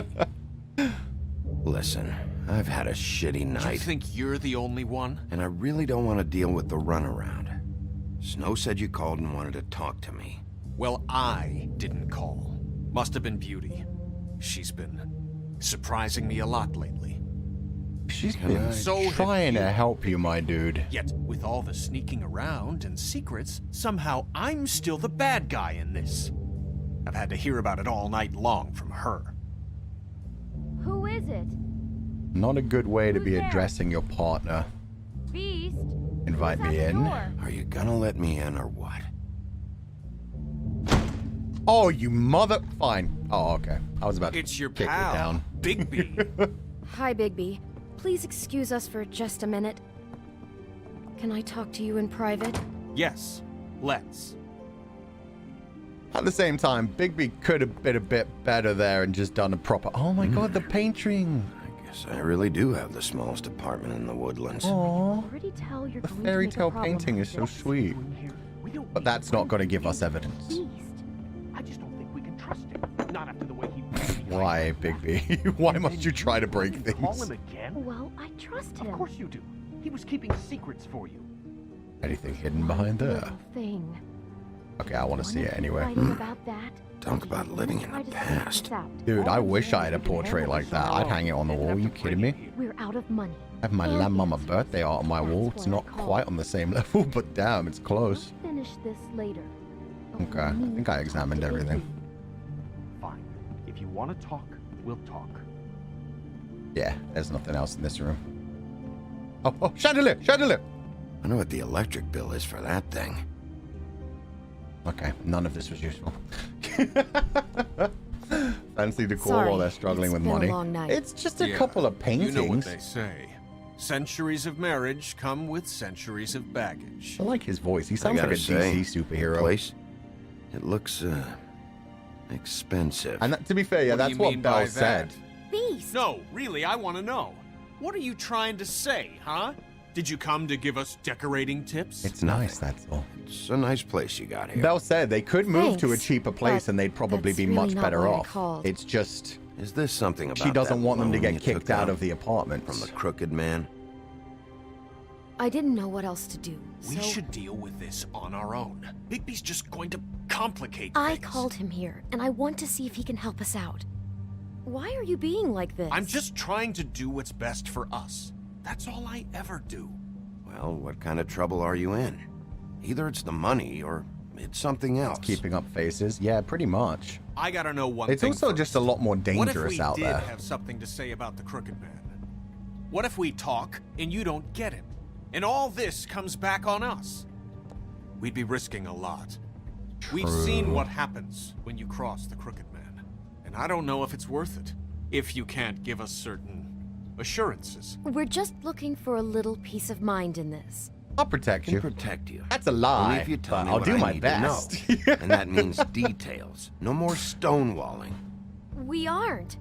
Listen, I've had a shitty You night, think you're the only one? and I really don't want to deal with the runaround. Snow said you called and wanted to talk to me. Well, I didn't call. Must have been Beauty. She's been surprising me a lot lately. She's been trying to help you, my dude. Yet, with all the sneaking around and secrets, somehow I'm still the bad guy in this. I've had to hear about it all night long from her. Who is it? Not a good way to be addressing your partner. Beast? Invite me in. Are you gonna let me in or what? Oh, you mother... Fine. Oh, okay. I was about to It's your kick pal, you down. Bigby. Hi, Bigby. Please excuse us for just a minute. Can I talk to you in private? Yes, let's. At the same time, Bigby could have been a bit better there and just done a proper... Oh my god, the painting. I guess I really do have the smallest apartment in the woodlands. Aww. Already tell you're The going Fairytale to make a problem painting is so of this. sweet. But that's not going to give us evidence. Beast. I just don't think we can trust him. Not after the way he... Why, Bigby? Why must you try to break Call things? him again? Well, I trust him. Of course you do. He was keeping secrets for you. Anything hidden behind there? Little thing. Okay, I want to see it anyway. Fighting about that? Talk about living in Try the to sort past. this out. Dude, I wish I had a portrait like that. I'd hang it on the wall. Are you kidding me? We're out of money. I have my And Lamb Mama answers. birthday art on my wall. That's It's what I not call quite it. on the same level, but damn, it's close. We'll finish this later. But we Okay, I need think I to examined talk to everything. Bigby. Fine. If you want to talk, we'll talk. Yeah, there's nothing else in this room. Oh, chandelier, chandelier! I know what the electric bill is for that thing. Okay, none of this was useful. Fancy decor Sorry, while they're struggling it's with been a money. long night. It's just a Yeah, couple of paintings. You know what they say. Centuries of marriage come with centuries of baggage. I like his voice. He sounds like gotta a say, DC superhero. Place? It looks, expensive. And that, to be fair, yeah, What do that's you what mean by Belle said. that? Beast. No, really, I want to know. What are you trying to say, huh? Did you come to give us decorating tips? It's nice, that's all. It's a nice place you got here. Belle said they could move to a Thanks, cheaper place but and they'd probably that's be really much not better why I off. called. It's just Is this something about she doesn't that want them to loan get you kicked took out of the apartment. from the crooked man? I didn't know what else to do, We so should deal with this on our own. Bigby's just going to complicate I things. called him here, and I want to see if he can help us out. Why are you being like this? I'm just trying to do what's best for us. That's all I ever do. Well, what kind of trouble are you in? Either it's the money or it's something else. Keeping up faces. Yeah, pretty much. I gotta know one It's thing also first. just a lot more What dangerous if we out did there. have something to say about the Crooked Man? What if we talk and you don't get him? And all this comes back on us? We'd be risking a lot. We've seen what happens when you cross the Crooked Man. And I don't know if it's worth it. If you can't give us certain assurances. We're just looking for a little peace of mind in this. I'll protect I you. can protect you. That's a Only lie, if you tell but me I'll what do I my need to know. best. And that means details. No more stonewalling. We aren't.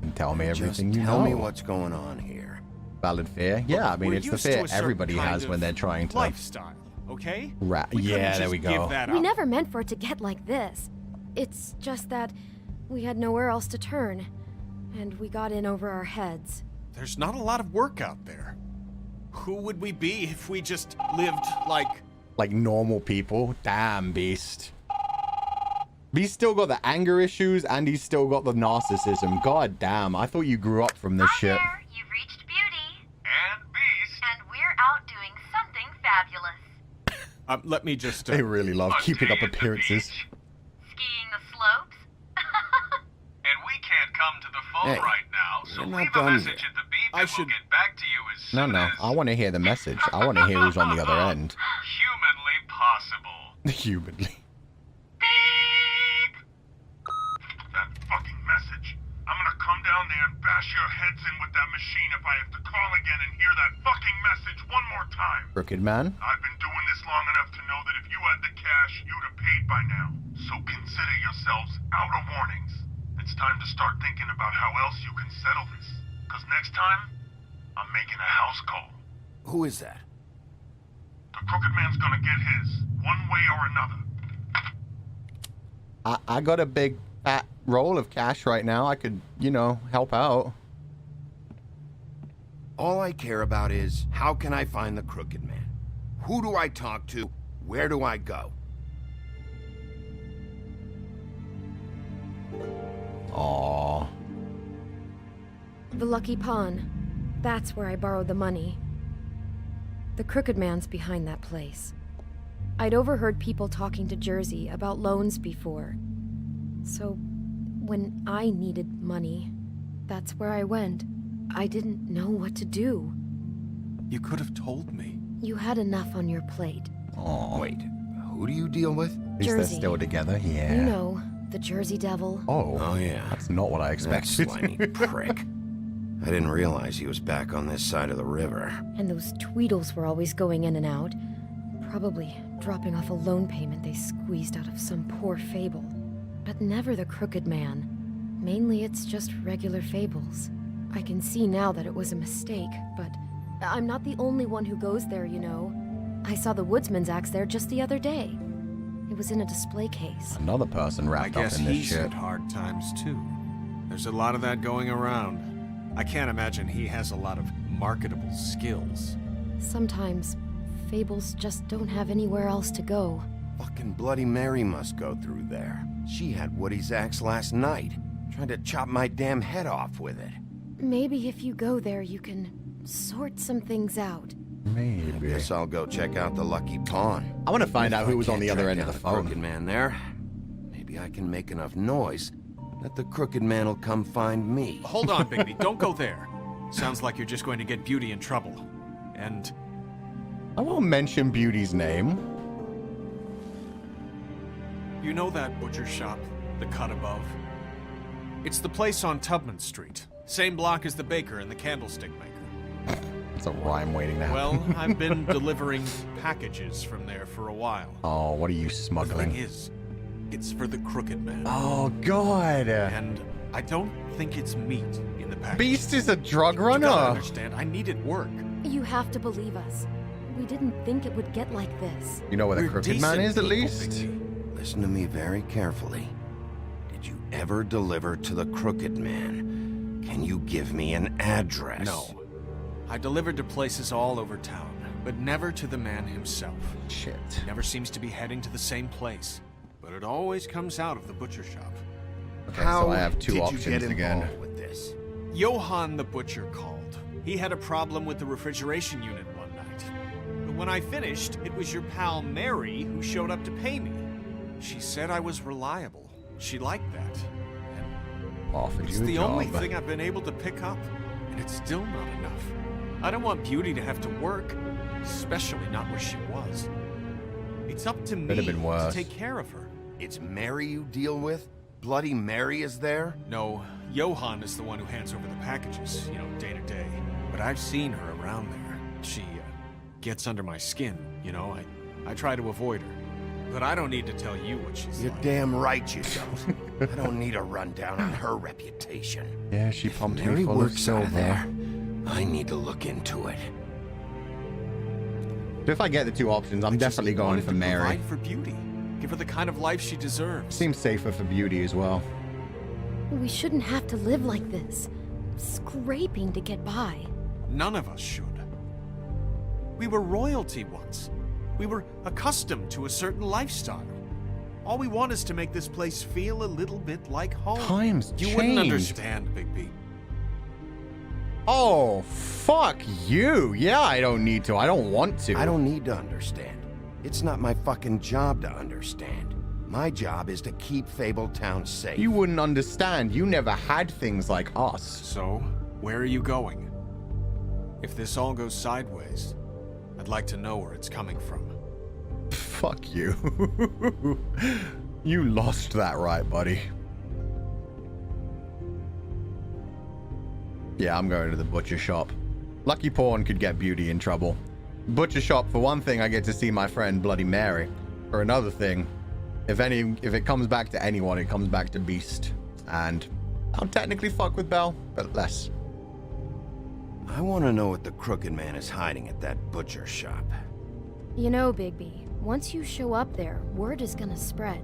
And tell me everything Just you tell know. me what's going on here. Valid fear. Yeah, I mean, We're it's the used to fear a certain everybody kind has when of they're trying to... lifestyle, okay? Yeah, We couldn't there just we give go. that We up. never meant for it to get like this. It's just that we had nowhere else to turn, and we got in over our heads. There's not a lot of work out there. Who would we be if we just lived like normal people. Damn, Beast. Beast still got the anger issues, and he's still got the narcissism. God damn, I thought you grew up from this shit. There, you've reached Beauty. And Beast. And we're out doing something fabulous. let me just They really love keeping up appearances. Skiing the slopes. And we can't come to the phone Hey, right now, so we're not leave a done message yet. at the beep I and should- we'll get back to you as No, soon no, as I want to hear the message. I want to hear who's on the other end. humanly possible. Humanly. Beep! That fucking message. I'm gonna come down there and bash your heads in with that machine if I have to call again and hear that fucking message one more time. Crooked Man. I've been doing this long enough to know that if you had the cash, you'd have paid by now. So consider yourselves out of warnings. It's time to start thinking about how else you can settle this. Because next time, I'm making a house call. Who is that? The Crooked Man's gonna get his, one way or another. I got a big fat roll of cash right now. I could, you know, help out. All I care about is, how can I find the Crooked Man? Who do I talk to? Where do I go? Aww. The Lucky Pawn. That's where I borrowed the money. The Crooked Man's behind that place. I'd overheard people talking to Jersey about loans before. So, when I needed money, that's where I went. I didn't know what to do. You could have told me. You had enough on your plate. Aww. Wait, who do you deal with? At least they're Jersey. still together, yeah. You know, the Jersey Devil. Oh, yeah. That's not what I That expected. slimy prick. I didn't realize he was back on this side of the river. And those Tweedles were always going in and out. Probably dropping off a loan payment they squeezed out of some poor fable. But never the Crooked Man. Mainly it's just regular fables. I can see now that it was a mistake, but I'm not the only one who goes there, you know. I saw the Woodsman's axe there just the other day. It was in a display case. Another person I wrapped up guess in this he's shit. had hard times too. There's a lot of that going around. I can't imagine he has a lot of marketable skills. Sometimes, fables just don't have anywhere else to go. Fucking Bloody Mary must go through there. She had Woody's axe last night. Tried to chop my damn head off with it. Maybe if you go there, you can sort some things out. Maybe. Guess I'll go check out the Lucky Pawn. I want to find If out I who was on can't the other track end of down the phone. Crooked Man there. Maybe I can make enough noise that the Crooked Man will come find me. Hold on, Bigby. Don't go there. Sounds like you're just going to get Beauty in trouble. And I won't mention Beauty's name. you know that butcher shop, the cut above? It's the place on Tubman Street. Same block as the baker and the candlestick maker. It's a rhyme waiting to happen. Well, I've been delivering packages from there for a while. Oh, what are you The smuggling? thing is, it's for the Crooked Man. Oh, God. And I don't think it's meat in the package. Beast is a drug You gotta runner. understand, I needed work. You have to believe us. We didn't think it would get like this. You know where the We're Crooked Man decent is, at people, least? Bigby. Listen to me very carefully. Did you ever deliver to the Crooked Man? Can you give me an address? No. I delivered to places all over town, but never to the man himself. Shit. Never seems to be heading to the same place, but it always comes out of the butcher shop. Okay, How so I have two did options you get again. involved with this? Johann the butcher called. He had a problem with the refrigeration unit one night. But when I finished, it was your pal Mary who showed up to pay me. She said I was reliable. She liked that. And Offered it's you a the job. only thing I've been able to pick up, and it's still not enough. I don't want Beauty to have to work, especially not where she was. It's up to me Could have been to worse. take care of her. It's Mary you deal with? Bloody Mary is there? No, Johann is the one who hands over the packages, day to day. But I've seen her around there. She gets under my skin, I try to avoid her. But I don't need to tell you what she's You're like. damn right you don't. I don't need a rundown on her reputation. Yeah, she pumped Mary me full of works out of silver. there. I need to look into it. If I get the two options, I'm I just definitely going wanted for to Mary. Provide for Beauty. Give her the kind of life she deserves. Seems safer for Beauty as well. We shouldn't have to live like this. Scraping to get by. None of us should. We were royalty once. We were accustomed to a certain lifestyle. All we want is to make this place feel a little bit like home. Times You wouldn't changed. understand, Bigby. Oh, fuck you. Yeah, I don't need to. I don't want to. I don't need to understand. It's not my fucking job to understand. My job is to keep Fabletown safe. You wouldn't understand. You never had things like us. So, where are you going? If this all goes sideways, I'd like to know where it's coming from. Fuck you. You lost that right, buddy. Yeah, I'm going to the butcher shop. Lucky Pawn could get Beauty in trouble. Butcher shop, for one thing, I get to see my friend Bloody Mary. For another thing, if it comes back to anyone, it comes back to Beast. And I'll technically fuck with Belle, but less. I want to know what the Crooked Man is hiding at that butcher shop. You know, Bigby, once you show up there, word is gonna spread.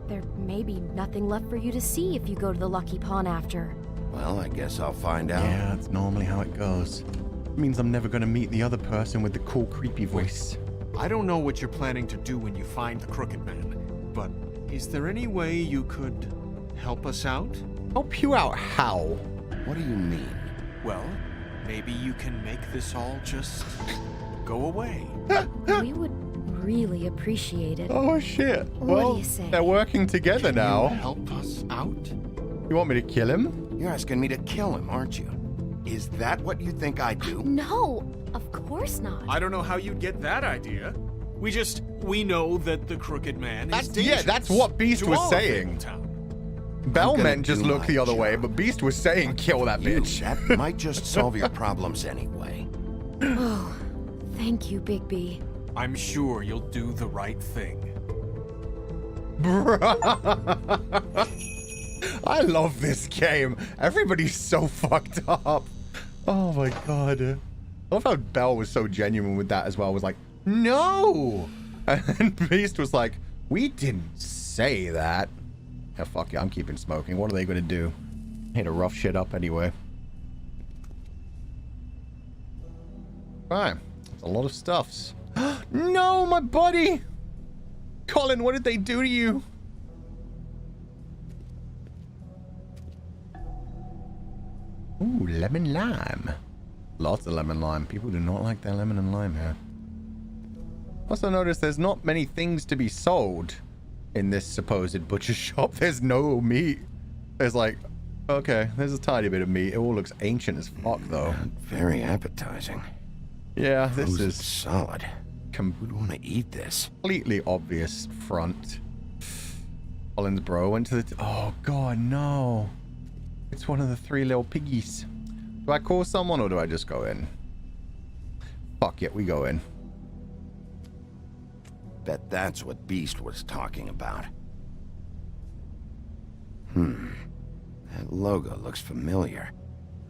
There may be nothing left for you to see if you go to the Lucky Pawn after. Well, I guess I'll find out. Yeah, that's normally how it goes. It means I'm never going to meet the other person with the cool, creepy voice. I don't know what you're planning to do when you find the Crooked Man, but is there any way you could help us out? Help you out how? What do you mean? Well, maybe you can make this all just go away. We would really appreciate it. Oh shit. What Well, do you say? they're working together Can now. you help us out? You want me to kill him? You're asking me to kill him, aren't you? Is that what you think I do? No, of course not. I don't know how you'd get that idea. We know that the Crooked Man is dangerous. That's what Beast to was all of saying. Fabletown. Bell gonna meant just do look my the other way, job. but Beast was saying kill that You, bitch. that might just solve your problems anyway. Oh, thank you, Bigby. I'm sure you'll do the right thing. I love this game. Everybody's so fucked up. Oh my god. I love how Bell was so genuine with that as well. Was like, no! And Beast was like, we didn't say that. Yeah, fuck yeah, I'm keeping smoking. What are they gonna do? Here to rough shit up anyway. Right. That's a lot of stuffs. No, my buddy! Colin, what did they do to you? Ooh, lemon lime. Lots of lemon lime. People do not like their lemon and lime here. Also notice there's not many things to be sold in this supposed butcher shop. There's no meat. There's like, okay, there's a tiny bit of meat. It all looks ancient as fuck though. Very appetizing. Yeah, this Frozen is solid. Who'd want to eat this? completely obvious front. Colin's bro went to the... oh god, no. It's one of the three little piggies. Do I call someone or do I just go in? Fuck it, we go in. Bet that's what Beast was talking about. That logo looks familiar.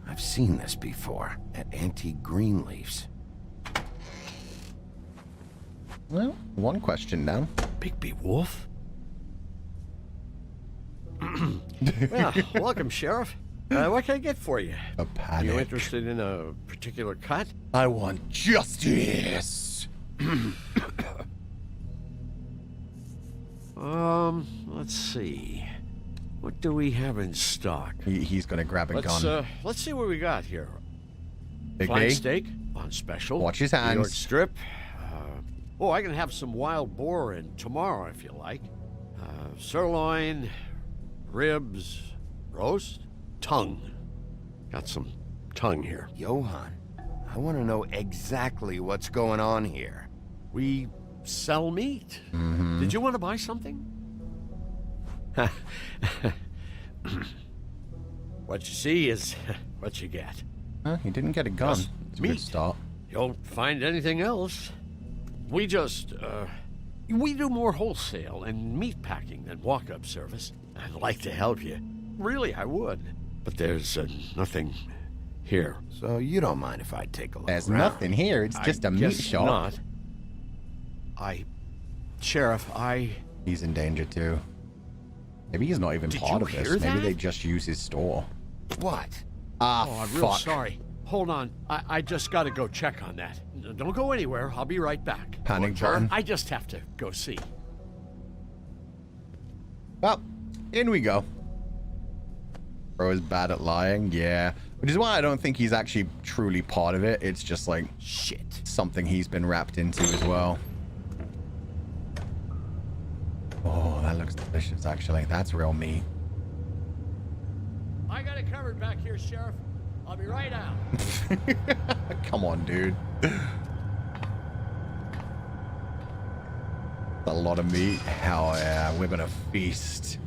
I've seen this before at Antique Greenleaf's. Well, one question down. Bigby Wolf? Well, welcome, Sheriff. What can I get for you? A panic. You interested in a particular cut? I want justice. Let's see. What do we have in stock? He's gonna grab a gun. Let's see what we got here. Big Flank B? steak on special. Watch his New York hands. strip. I can have some wild boar in tomorrow if you like. Sirloin, ribs, roast, tongue. Got some tongue here. Johan, I want to know exactly what's going on here. We sell meat. Did you want to buy something? What you see is what you get. Huh, he didn't get a gun. Just It's a good meat. start. You don't find anything else. We just, we do more wholesale and meat packing than walk-up service. I'd like to help you. Really, I would. But there's nothing here. So you don't mind if I take a look There's around? nothing here. It's just a meat guess shop. not. Sheriff, He's in danger too. Maybe he's not even Did part you of this. hear Maybe that? they just use his store. What? Ah, Oh, I'm fuck. real sorry. Hold on. I just gotta go check on that. Don't go anywhere. I'll be right back. Panic button. I just have to go see. Well, in we go. Bro is bad at lying, yeah. Which is why I don't think he's actually truly part of it. It's just like Shit. something he's been wrapped into as well. Oh, that looks delicious, actually. That's real meat. I got it covered back here, Sheriff. I'll be right out. Come on, dude. A lot of meat. Hell yeah, we're gonna feast.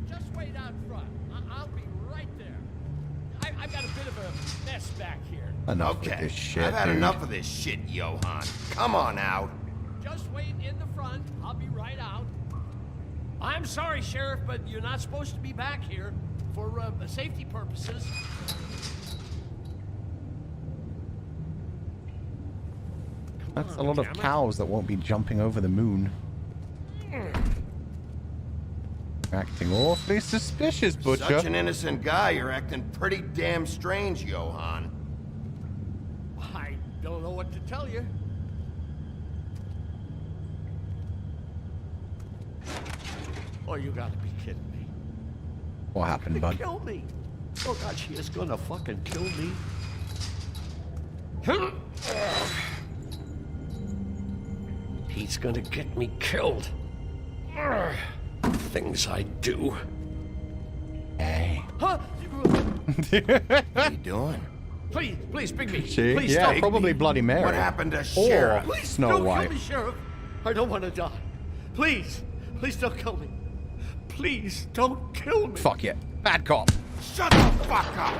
Just wait out front. I'll be right there. I've got a bit of a mess back here. Enough Okay, with this shit, I've had dude. enough of this shit, Johan. Come on out. Just wait in the front. I'll be right out. I'm sorry, Sheriff, but you're not supposed to be back here for safety purposes. That's a lot of cows that won't be jumping over the moon. Acting awfully suspicious, Butcher. Such an innocent guy, you're acting pretty damn strange, Johan. I don't know what to tell you. Oh, you gotta be kidding me. What happened, bud? Kill me. Oh God, she is gonna fucking kill me. He's gonna get me killed. Things I do. Hey. Huh? What are you doing? Please, Bigby. See? Please Yeah, stop. probably Bloody Mary. What happened to Or Sheriff? Please Snow don't White. kill me, Sheriff. I don't want to die. Please don't kill me. Please don't kill me. Fuck it. Bad cop. Shut the fuck up!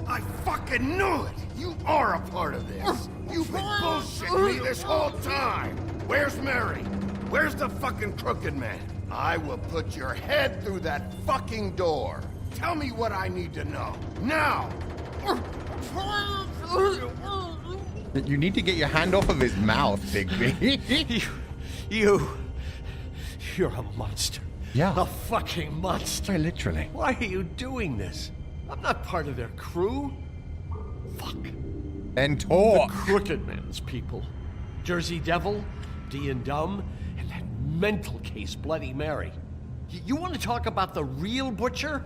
I fucking knew it! You are a part of this! You've been bullshitting me this whole time! Where's Mary? Where's the fucking crooked man? I will put your head through that fucking door! Tell me what I need to know, now! You need to get your hand off of his mouth, Bigby. You're a monster. Yeah. A fucking monster. Literally. Why are you doing this? I'm not part of their crew. Fuck. And talk. The Crooked Man's people. Jersey Devil, D and Dumb, and that mental case, Bloody Mary. You want to talk about the real butcher?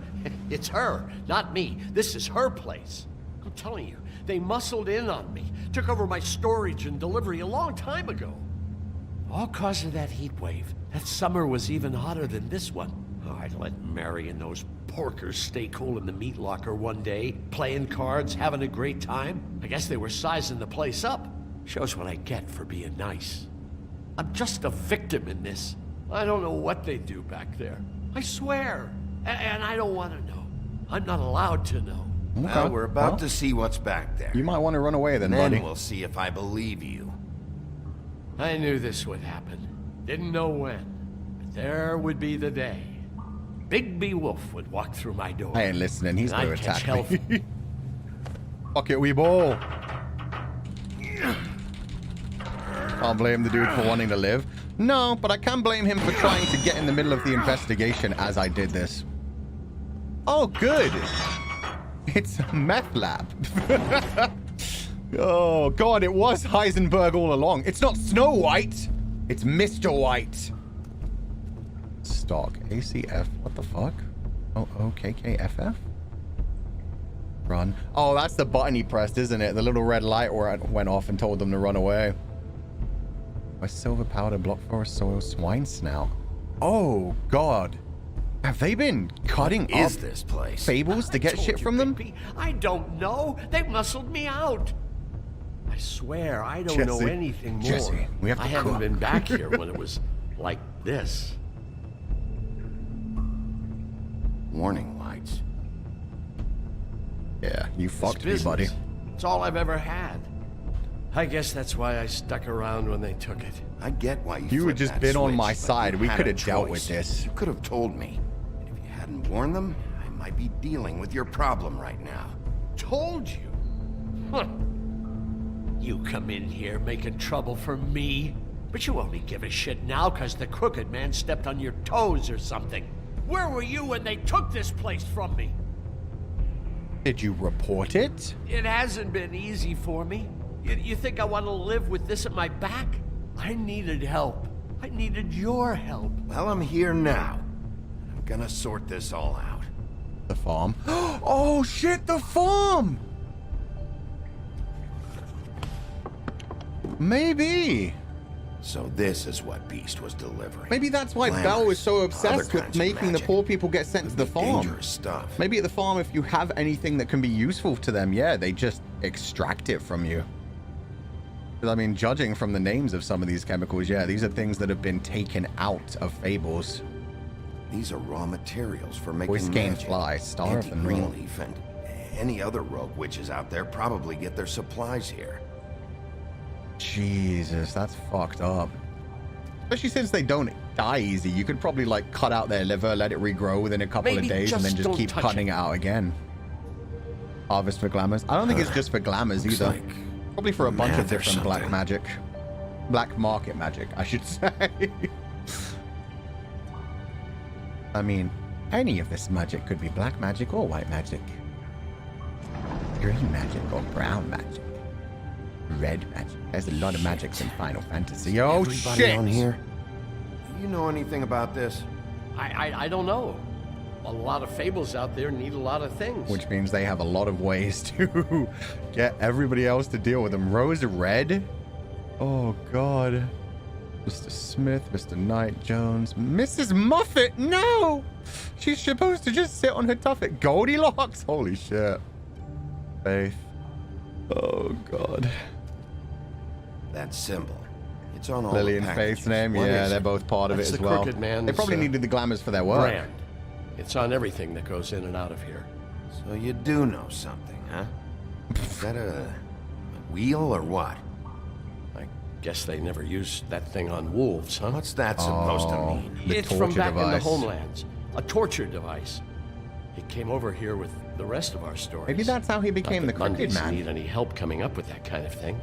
It's her, not me. This is her place. I'm telling you, they muscled in on me, took over my storage and delivery a long time ago. All cause of that heat wave. That summer was even hotter than this one. Oh, I let Mary and those porkers stay cool in the meat locker one day, playing cards, having a great time. I guess they were sizing the place up. Shows what I get for being nice. I'm just a victim in this. I don't know what they do back there. I swear. And I don't want to know. I'm not allowed to know. Okay. Well, we're about to see what's back there. You might want to run away then, Then buddy. we'll see if I believe you. I knew this would happen. Didn't know when. But there would be the day. Bigby Wolf would walk through my door. I ain't listening. He's and going I'd to catch attack hell me. Fuck it, we ball. Can't blame the dude for wanting to live. No, but I can blame him for trying to get in the middle of the investigation as I did this. Oh, good. It's a meth lab. Oh, God, it was Heisenberg all along. It's not Snow White. It's Mr. White. Stock. ACF. What the fuck? Oh, OKKFF? Run. Oh, that's the button he pressed, isn't it? The little red light where it went off and told them to run away. A silver powder block for a soil swine snout. Oh, God. Have they been cutting What up is this place? fables to get shit from them? Bigby, I don't know. They muscled me out. I swear, I don't know Jesse. anything more. Jesse, we have to I haven't cook. been back here when it was like this. Warning lights. Yeah, you It's fucked me, business. buddy. It's all I've ever had. I guess that's why I stuck around when they took it. I get why You flipped had just that been on switch, my but side. you We had could a have dealt with choice. this. You could have told me. And if you hadn't warned them, I might be dealing with your problem right now. Told you. Huh. You come in here making trouble for me, but you only give a shit now because the Crooked Man stepped on your toes or something. Where were you when they took this place from me? Did you report it? It hasn't been easy for me. You think I want to live with this at my back? I needed help. I needed your help. Well, I'm here now. I'm gonna sort this all out. The farm. Oh, shit, the farm! Maybe. So this is what Beast was delivering. Maybe that's why Glamours, Belle was so other obsessed with kinds of making the magic. poor people get sent to the farm. Dangerous stuff. Maybe at the farm, if you have anything that can be useful to them, yeah, they just extract it from you. 'Cause, I mean, judging from the names of some of these chemicals, yeah, these are things that have been taken out of fables. These are raw materials for making Voice Game magic. Fly, Star of Auntie the North. Greenleaf and any other rogue witches out there probably get their supplies here. Jesus, that's fucked up. Especially since they don't die easy. You could probably, like, cut out their liver, let it regrow within a couple Maybe of days, and then just just don't keep touch cutting it out again. Harvest for glamours. I don't think it's just for glamours Looks either. like Probably for a bunch of math or different black something. magic. Black market magic, I should say. I mean, Any of this magic could be black magic or white magic. Green magic or brown magic. Red magic. There's a lot of magics in Final Fantasy. Oh, Everybody shit! on here? Do you know anything about this? I don't know. A lot of fables out there need a lot of things. Which means they have a lot of ways to get everybody else to deal with them. Rose Red? Oh, God. Mr. Smith, Mr. Knight Jones, Mrs. Muffet, no! She's supposed to just sit on her tuffet. Goldilocks? Holy shit. Faith. Oh, God. That symbol. It's on all Lily the and packages. Faith's name? What Yeah, is they're it? both part of That's it as the well. Crooked Man's, They probably needed the glamours for their work. Brand. It's on everything that goes in and out of here. So you do know something, huh? Is that a wheel or what? I guess they never used that thing on wolves, huh? What's that supposed to mean? The It's from torture back in the device. homelands. A torture device. It came over here with the rest of our stories. Maybe that's how he became Not the that Crooked Mondays Man. need any help coming up with that kind of thing.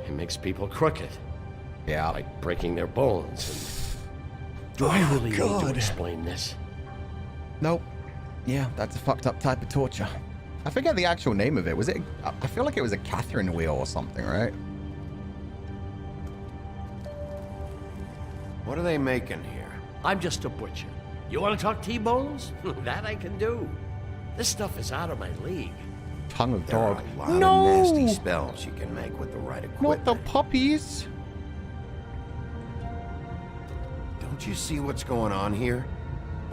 It makes people crooked. Yeah. Like breaking their bones. And... Do I really need to explain this? Nope. Yeah, that's a fucked up type of torture. I forget the actual name of it. Was it? I feel like it was a Catherine wheel or something, right? What are they making here? I'm just a butcher. You want to talk T-bones? That I can do. This stuff is out of my league. Tongue of There are dog. a lot of nasty spells you can make with the right equipment. Not the puppies. Don't you see what's going on here?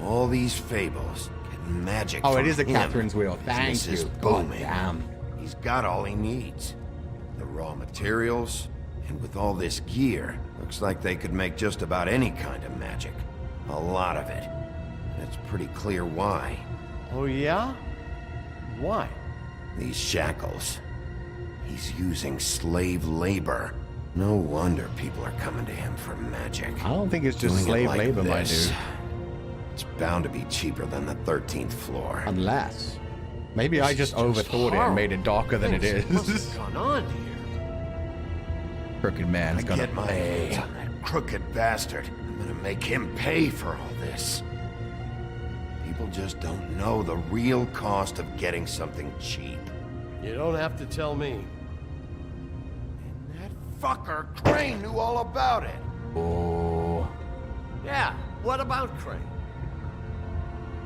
All these fables getting magic. Oh, it from is a him. Catherine's wheel. Thank Business is you. God booming. damn. He's got all he needs. The raw materials, and with all this gear, looks like they could make just about any kind of magic. A lot of it. And it's pretty clear why. Oh, yeah? Why? These shackles. He's using slave labor. No wonder people are coming to him for magic. I don't think it's just Doing it slave like labor, my this, dude. It's bound to be cheaper than the 13th floor. Unless. Maybe I just overthought it and made it darker than it is. What's going on here? Crooked Man's I gonna get my hands on that crooked bastard. I'm gonna make him pay for all this. People just don't know the real cost of getting something cheap. You don't have to tell me. That fucker Crane knew all about it. Oh. Yeah, what about Crane?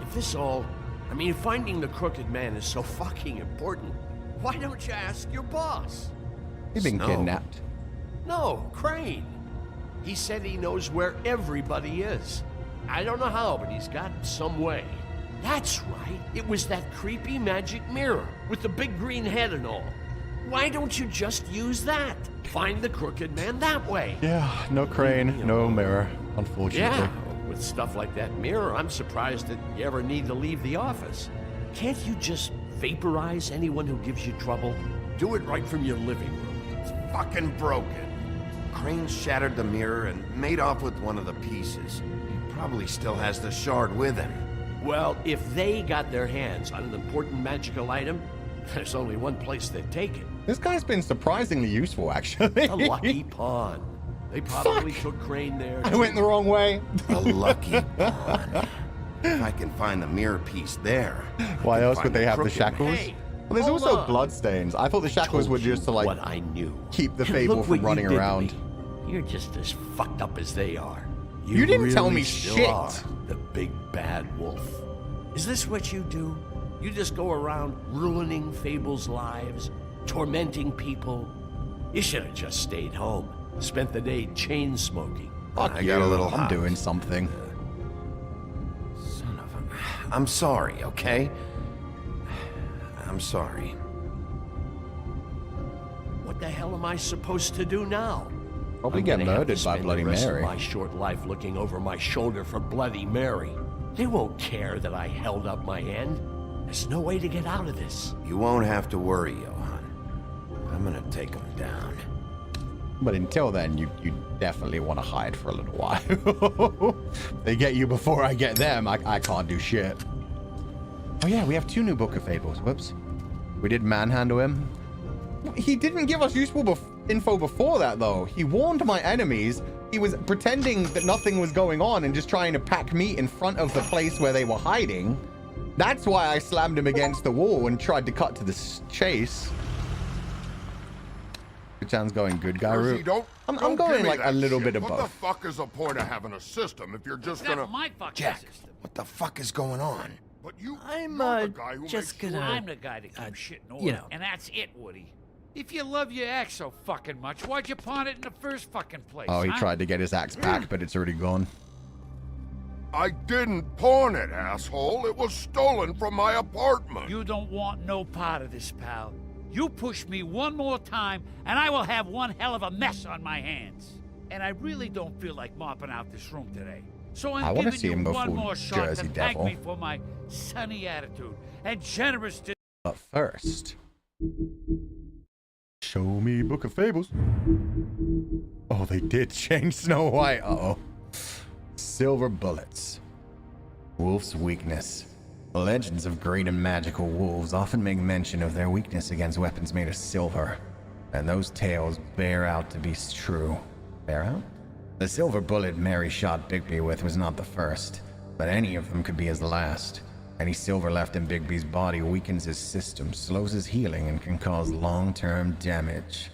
If this all... I mean, finding the Crooked Man is so fucking important, why don't you ask your boss? You've been Snow. kidnapped. No, Crane. He said he knows where everybody is. I don't know how, but he's got some way. That's right. It was that creepy magic mirror with the big green head and all. Why don't you just use that? Find the Crooked Man that way. Yeah, no crane, no mirror, unfortunately. Yeah, with stuff like that mirror, I'm surprised that you ever need to leave the office. Can't you just vaporize anyone who gives you trouble? Do it right from your living room. It's fucking broken. Crane shattered the mirror and made off with one of the pieces. He probably still has the shard with him. Well, if they got their hands on an important magical item, there's only one place they'd take it. This guy's been surprisingly useful, actually. A lucky pawn. They probably took Crane there. I went the wrong way. A lucky pawn. If I can find the mirror piece there. Why else would find they the have the Crooked shackles? Hey, Well, there's hold also on. bloodstains. I thought the shackles were just to, like, what I knew. keep the And fable look from what you running did to around. me. You're just as fucked up as they are. You didn't tell really me still shit. Are the big bad wolf. Is this what you do? You just go around ruining Fable's lives, tormenting people? You should have just stayed home, spent the day chain smoking. Fuck I you. got a little I'm hot. doing something. Son of a... I'm sorry, okay? I'm sorry. What the hell am I supposed to do now? Probably I'm get gonna have to murdered by spend Bloody the rest Mary. Of my short life looking over my shoulder for Bloody Mary. They won't care that I held up my end. There's no way to get out of this. You won't have to worry, Johan. I'm gonna take him down. But until then, you definitely want to hide for a little while. They get you before I get them. I can't do shit. Oh yeah, we have 2 new Book of Fables. Whoops. We did manhandle him. He didn't give us useful info before that, though. He warned my enemies. He was pretending that nothing was going on and just trying to pack meat in front of the place where they were hiding. That's why I slammed him against the wall and tried to cut to the chase. Good going good guy route. I'm going like a little bit of both. What the fuck is the point of having a system if you're just gonna... my fucking Jack, system. what the fuck is going on? But you, I'm you're the guy who just makes gonna... sure- I'm the guy that keeps shit in order. you know. And that's it, Woody. If you love your axe so fucking much, why'd you pawn it in the first fucking place? Oh, he huh? tried to get his axe back, but it's already gone. I didn't pawn it, asshole. It was stolen from my apartment. You don't want no part of this, pal. You push me one more time, and I will have one hell of a mess on my hands. And I really don't feel like mopping out this room today. So I I'm wanna giving see you him go one full more shot Jersey to thank Devil. me for my sunny attitude and generous... But first, show me Book of Fables. Oh, they did change Snow White. Uh-oh. Silver bullets. Wolf's weakness. The legends of great and magical wolves often make mention of their weakness against weapons made of silver, and those tales bear out to be true. Bear out? The silver bullet Mary shot Bigby with was not the first, but any of them could be his last. Any silver left in Bigby's body weakens his system, slows his healing, and can cause long-term damage.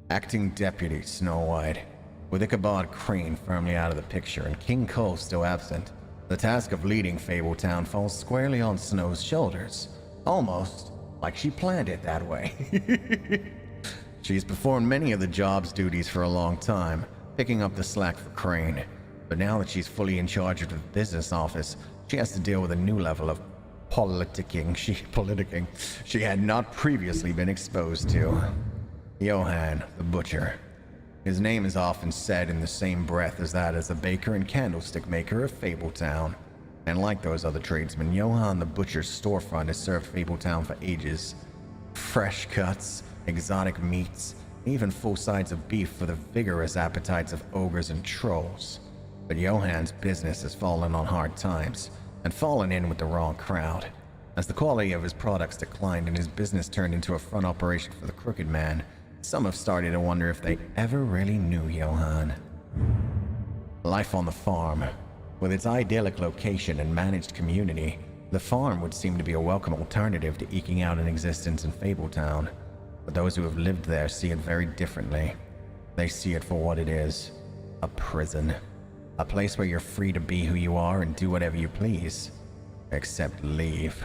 Acting Deputy Snow White. With Ichabod Crane firmly out of the picture and King Cole still absent, the task of leading Fabletown falls squarely on Snow's shoulders, almost like she planned it that way. She's performed many of the job's duties for a long time, picking up the slack for Crane, but now that she's fully in charge of the business office, she has to deal with a new level of politicking she had not previously been exposed to. Johann, the butcher. His name is often said in the same breath as that as the baker and candlestick maker of Fabletown. And like those other tradesmen, Johann the butcher's storefront has served Fabletown for ages. Fresh cuts, exotic meats, even full sides of beef for the vigorous appetites of ogres and trolls. But Johann's business has fallen on hard times, and fallen in with the wrong crowd. As the quality of his products declined and his business turned into a front operation for the Crooked Man, some have started to wonder if they ever really knew Johann. Life on the farm. With its idyllic location and managed community, the farm would seem to be a welcome alternative to eking out an existence in Fabletown. But those who have lived there see it very differently. They see it for what it is. A prison. A place where you're free to be who you are and do whatever you please. Except leave.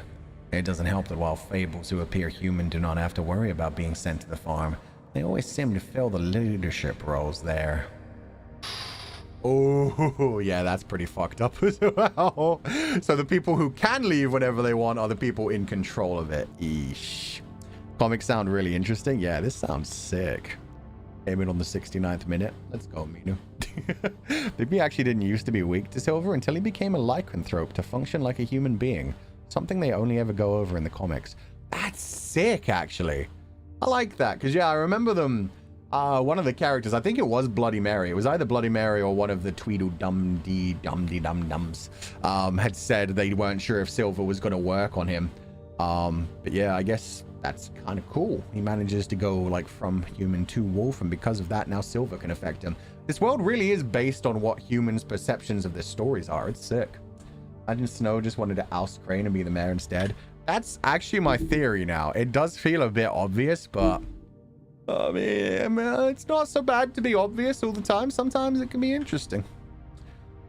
It doesn't help that while fables who appear human do not have to worry about being sent to the farm, they always seem to fill the leadership roles there. Oh, yeah, that's pretty fucked up as well. So the people who can leave whenever they want are the people in control of it. Eesh. Comics sound really interesting. Yeah, this sounds sick. Came in on the 69th minute. Let's go, Minu. Bigby actually didn't used to be weak to silver until he became a lycanthrope to function like a human being. Something they only ever go over in the comics. That's sick, actually. I like that, because, yeah, I remember them. One of the characters, I think it was Bloody Mary. It was either Bloody Mary or one of the Tweedledum-dee-dum-dee-dum-dums had said they weren't sure if silver was going to work on him. But yeah, I guess that's kind of cool. He manages to go like from human to wolf, and because of that, now silver can affect him. This world really is based on what humans' perceptions of their stories are. It's sick. Imagine Snow just wanted to oust Crane and be the mayor instead. That's actually my theory now. It does feel a bit obvious, but I mean, it's not so bad to be obvious all the time. Sometimes it can be interesting.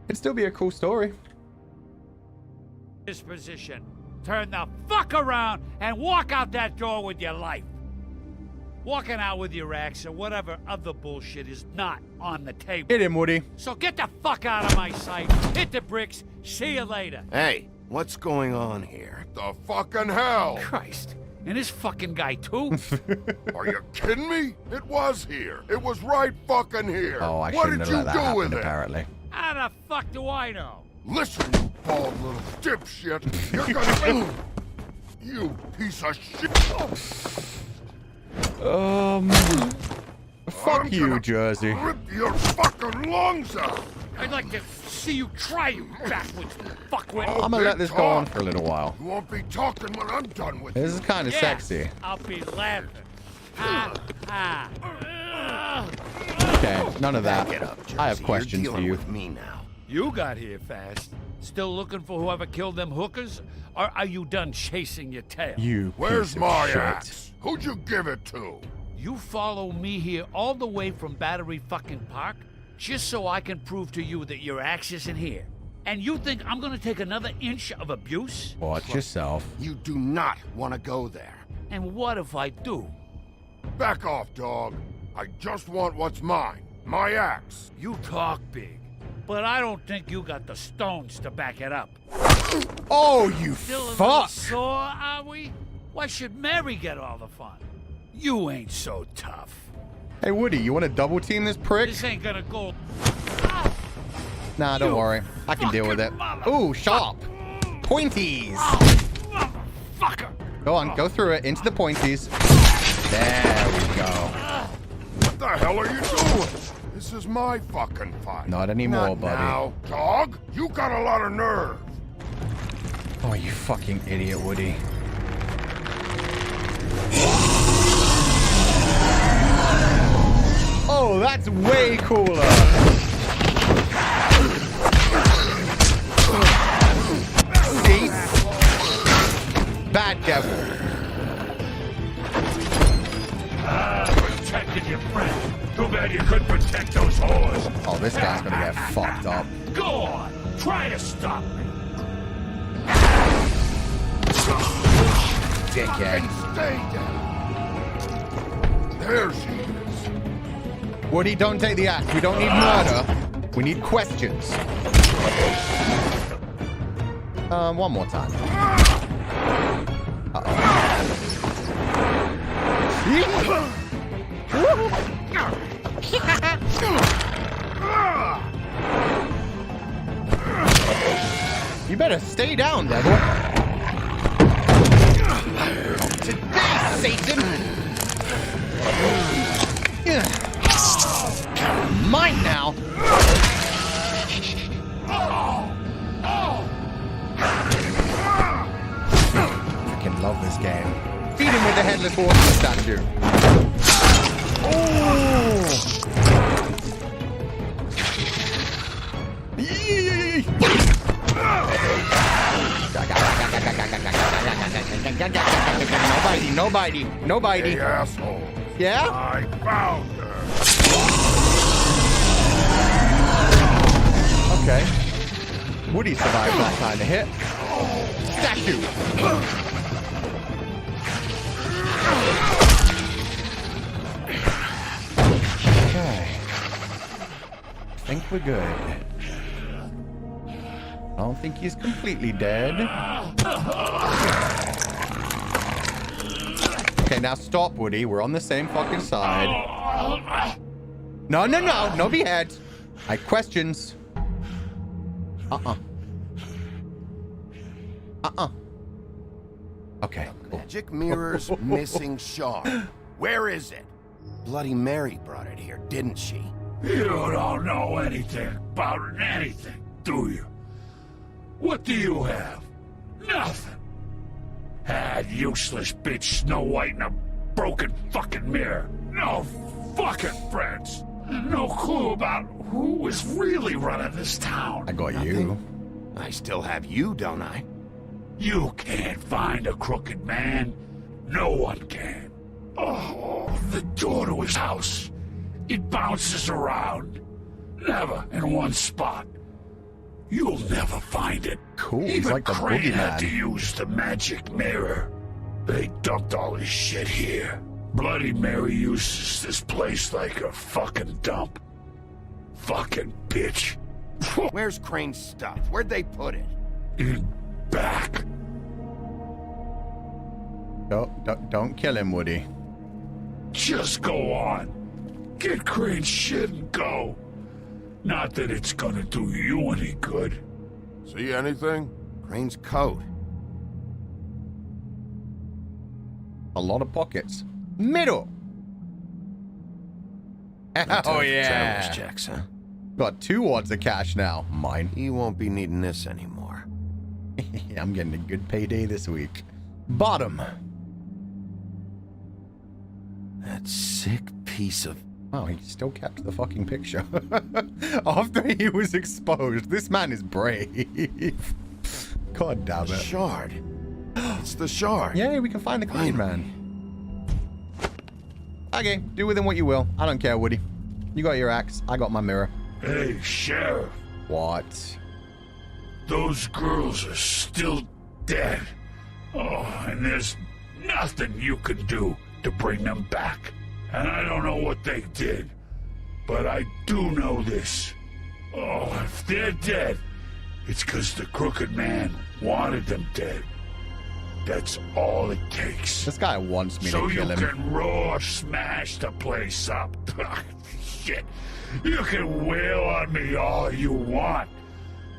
It'd still be a cool story. This position. Turn the fuck around and walk out that door with your life. Walking out with your axe or whatever other bullshit is not on the table. Hit him, Woody. So get the fuck out of my sight. Hit the bricks. See you later. Hey, what's going on here? The fucking hell! Christ. And this fucking guy, too? Are you kidding me? It was here. It was right fucking here. Oh, I what shouldn't did have let you that do happen, with it? apparently. How the fuck do I know? Listen, you bald little dipshit. You're gonna... You piece of shit. Fuck you, Jersey. Rip your fucking lungs out. I'd like to see you try, you backwoods fuckwit. I'm gonna let this go on for a little while. You won't be talking when I'm done with This is kind of sexy. I'll be laughing. Okay, none of that. Back it up, I have Jersey. questions You're for dealing you. with me now. You got here fast. Still looking for whoever killed them hookers? Or are you done chasing your tail? You Where's piece of my shit. axe? Who'd you give it to? You follow me here all the way from Battery fucking Park just so I can prove to you that your axe isn't here. And you think I'm gonna take another inch of abuse? Watch yourself. You do not want to go there. And what if I do? Back off, dog. I just want what's mine. My axe. You talk big, but I don't think you got the stones to back it up. Oh, you Still a little fuck! sore, are we? Why should Mary get all the fun? You ain't so tough. Hey, Woody, you want to double team this prick? This ain't gonna go. Nah, don't You worry. I can deal with it. Ooh, sharp. Pointies. Fucker. Go on, go through it into the pointies. There we go. What the hell are you doing? This is my fucking fight. Not anymore, Not buddy. now. Dog, you got a lot of nerve. Oh, you fucking idiot, Woody. Oh, that's way cooler. See? Bad devil. Protected your friend. Too bad you couldn't protect those whores. Oh, this guy's gonna get fucked up. Go on. Try to stop me. Dickhead. Stay down. There she is. Woody, don't take the axe. We don't need murder. We need questions. One more time. You better stay down, devil. Today, Satan! Mine now! Freaking love this game. Feed him with the headless horseman statue. Oh! No bitey. Hey, asshole. Yeah? I found her. Okay. Woody survived that kind of hit. Statue. Okay. I think we're good. I don't think he's completely dead. Okay, now stop, Woody. We're on the same fucking side. No, no, no. No beheads. I have questions. Okay, cool. Magic mirror's missing shard. Where is it? Bloody Mary brought it here, didn't she? You don't know anything about anything, do you? What do you have? Nothing. Had useless bitch Snow White in a broken fucking mirror. No fucking friends. No clue about who was really running this town. I got you. I still have you, don't I? You can't find a crooked man. No one can. Oh, the door to his house. It bounces around. Never in one spot. You'll never find it. Cool, he's Even like the Crane had boogeyman. to use the magic mirror. They dumped all his shit here. Bloody Mary uses this place like a fucking dump. Fucking bitch. Where's Crane's stuff? Where'd they put it? In back. Don't kill him, Woody. Just go on. Get Crane's shit and go. Not that it's gonna do you any good. See anything? Crane's coat. A lot of pockets. Middle. Oh yeah. Traveler's checks, huh? Got 2 wads of cash now. Mine. You won't be needing this anymore. I'm getting a good payday this week. Bottom. That sick piece of... Oh, he still kept the fucking picture. After he was exposed. This man is brave. God damn it. Shard. It's the shard. Yeah, we can find the Crooked Man. Okay, do with him what you will. I don't care, Woody. You got your axe. I got my mirror. Hey, Sheriff. What? Those girls are still dead. Oh, and there's nothing you can do to bring them back. And I don't know what they did, but I do know this. Oh, if they're dead, it's because the Crooked Man wanted them dead. That's all it takes. This guy wants me to kill him. So you can raw smash the place up. Shit. You can wail on me all you want,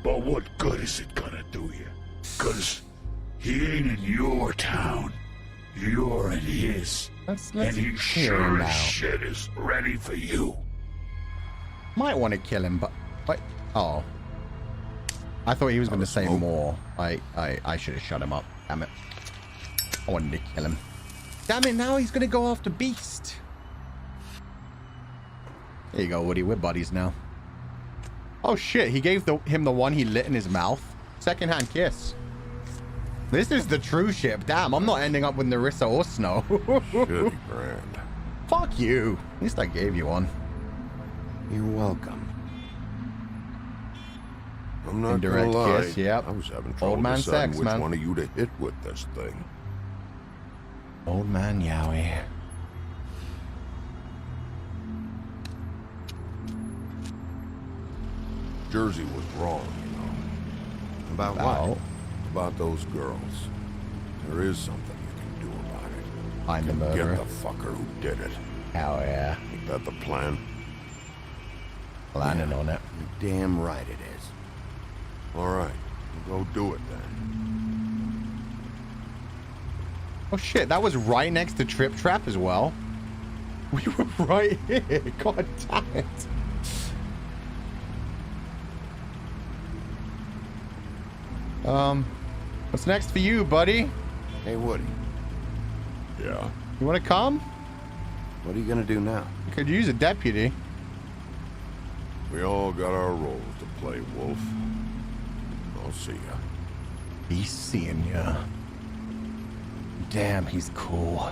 but what good is it gonna do you? Because he ain't in your town. You're in his. Let's and he hear him sure now. as shit is ready for you. Might want to kill him, but... Oh. I thought he was going to say more. I should have shut him up. Damn it. I wanted to kill him. Damn it, now he's going to go after Beast. There you go, Woody. We're buddies now. Oh, shit. He gave him the one he lit in his mouth. Secondhand kiss. This is the true ship. Damn, I'm not ending up with Nerissa or Snow. Shitty brand. Fuck you. At least I gave you one. You're welcome. I'm not Indirect gonna lie. kiss, yep. I was having trouble Old man deciding sex, which man. one of you to hit with this thing. Old man Yowie. Jersey was wrong, you know. About what? About those girls. There is something you can do about it. Find the Get murderer. the fucker who did it. Hell yeah. Ain't that the plan? Landing on it. You're damn right it is. All right, go do it then. Oh shit, that was right next to Trip Trap as well. We were right here. God damn it. What's next for you, buddy? Hey, Woody. Yeah. You want to come? What are you gonna do now? You could use a deputy. We all got our roles to play, Wolf. I'll see ya. He's seeing ya. Damn, he's cool.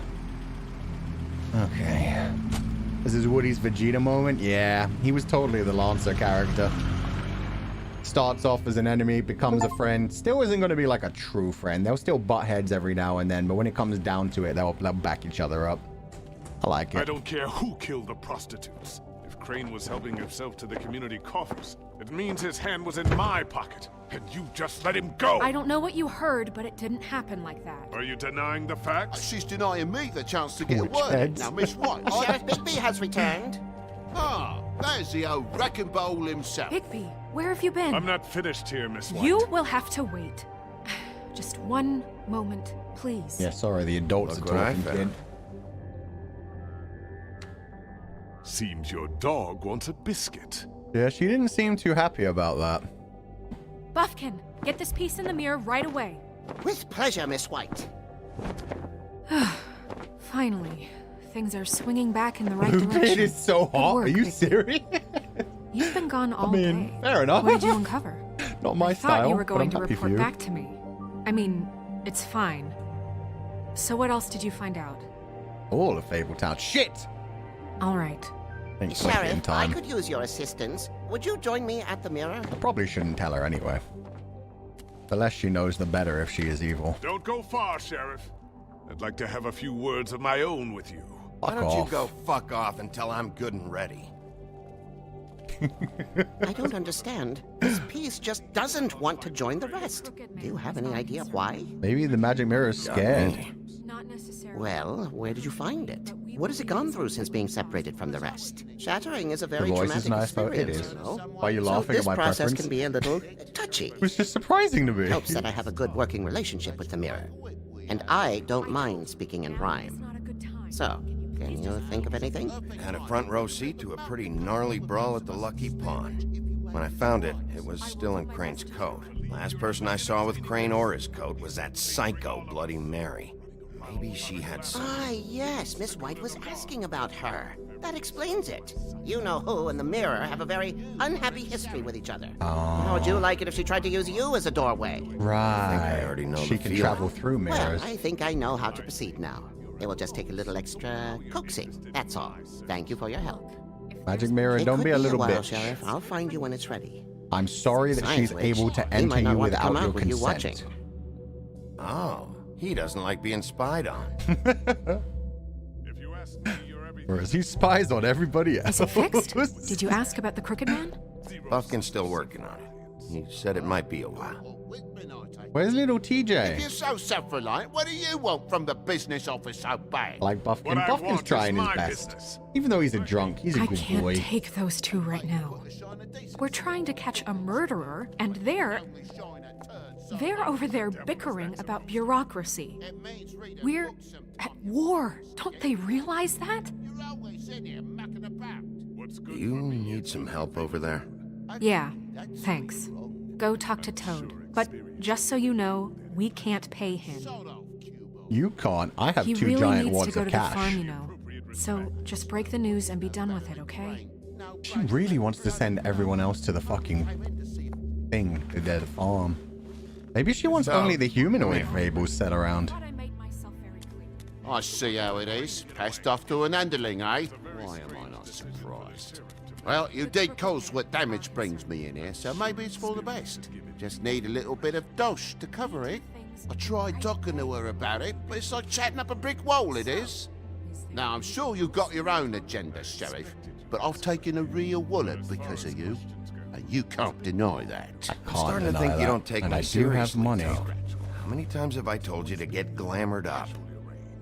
Okay. This is Woody's Vegeta moment? Yeah, he was totally the Lancer character. Starts off as an enemy, becomes a friend. Still isn't going to be like a true friend. They'll still butt heads every now and then, but when it comes down to it, they'll back each other up. I like it. I don't care who killed the prostitutes. If Crane was helping himself to the community coffers, it means his hand was in my pocket, and you just let him go! I don't know what you heard, but it didn't happen like that. Are you denying the facts? She's denying me the chance to get a Which word in. heads? Now, Miss White. Sheriff Bigby has returned. Ah, there's the old wrecking bowl himself. Bigby, where have you been? I'm not finished here, Miss White. You will have to wait. Just one moment, please. Yeah, sorry, the adults Look are what I talking, kid. found. Seems your dog wants a biscuit. Yeah, she didn't seem too happy about that. Buffkin, get this piece in the mirror right away. With pleasure, Miss White. Finally, things are swinging back in the right Blue direction. Pit is so Good hot. work, Are you Bigby. serious? You've been gone all mean, day. fair enough. What did you uncover? Not my I style. thought you were but going I'm to happy for report you. back to me. I mean, it's fine. So what else did you find out? All of Fabletown. Shit! All right. Thanks for getting Sheriff, I time. could use your assistance. Would you join me at the mirror? I probably shouldn't tell her anyway. The less she knows, the better if she is evil. Don't go far, Sheriff. I'd like to have a few words of my own with you. Why Fuck don't off. you go fuck off until I'm good and ready? I don't understand. This piece just doesn't want to join the rest. Do you have any idea why? Maybe the magic mirror is scared. Not necessarily. Well, where did you find it? What has it gone through since being separated from the rest? Shattering is a very The voice traumatic is nice, though. It experience, is. you know? Why are you So laughing this at my process preference? can be a little touchy. It was just surprising to me. Helps that I have a good working relationship with the mirror. And I don't mind speaking in It's rhyme. not a good time. So, can you think of anything? Had a front row seat to a pretty gnarly brawl at the Lucky Pond. When I found it, it was still in Crane's coat. Last person I saw with Crane or his coat was that psycho Bloody Mary. Maybe she had some... Ah, yes, Miss White was asking about her. That explains it. You know who and the mirror have a very unhappy history with each other. How would you like it if she tried to use you as a doorway? Right. I already know she the can feeling. travel through mirrors. Well, I think I know how to proceed now. It will just take a little extra coaxing, that's all. Thank you for your help. Magic mirror, It don't could be a little while, bitch. Sheriff. I'll find you when it's ready. I'm sorry that Besides she's which, able to he enter might not you want to come without out your with you consent. watching. Oh, he doesn't like being spied on. Whereas he spies on everybody else. Is it fixed? Did you ask about the Crooked Man? Buffkin's still working on it. He said it might be a while. Where's little If TJ? you're so self-reliant, what do you want from the business office so bad? Like Buffkin. What I Buffkin's want is trying his my best. business. Even though he's a drunk, he's a I good can't boy. take those two right now. We're trying to catch a murderer, and they're over there bickering about bureaucracy. We're at war. Don't they realize that? Do you need some help over there? Yeah, thanks. Go talk to Toad. But just so you know, we can't pay him. You can't. I have He two really giant needs wads to go of to the cash. farm, you know. So just break the news and be done with it, okay? She really wants to send everyone else to the fucking thing, to the farm. Maybe she wants only the humanoid fables set around. I see how it is. Passed off to an underling, eh? Why am I not surprised? Well, you did cause what damage brings me in here, so maybe it's for the best. Just need a little bit of dosh to cover it. I tried talking to her about it, but it's like chatting up a brick wall, it is. Now, I'm sure you've got your own agenda, Sheriff, but I've taken a real wallet because of you, and you can't deny that. I'm starting to think you don't take and me I do seriously, have money. Toad. How many times have I told you to get glamored up?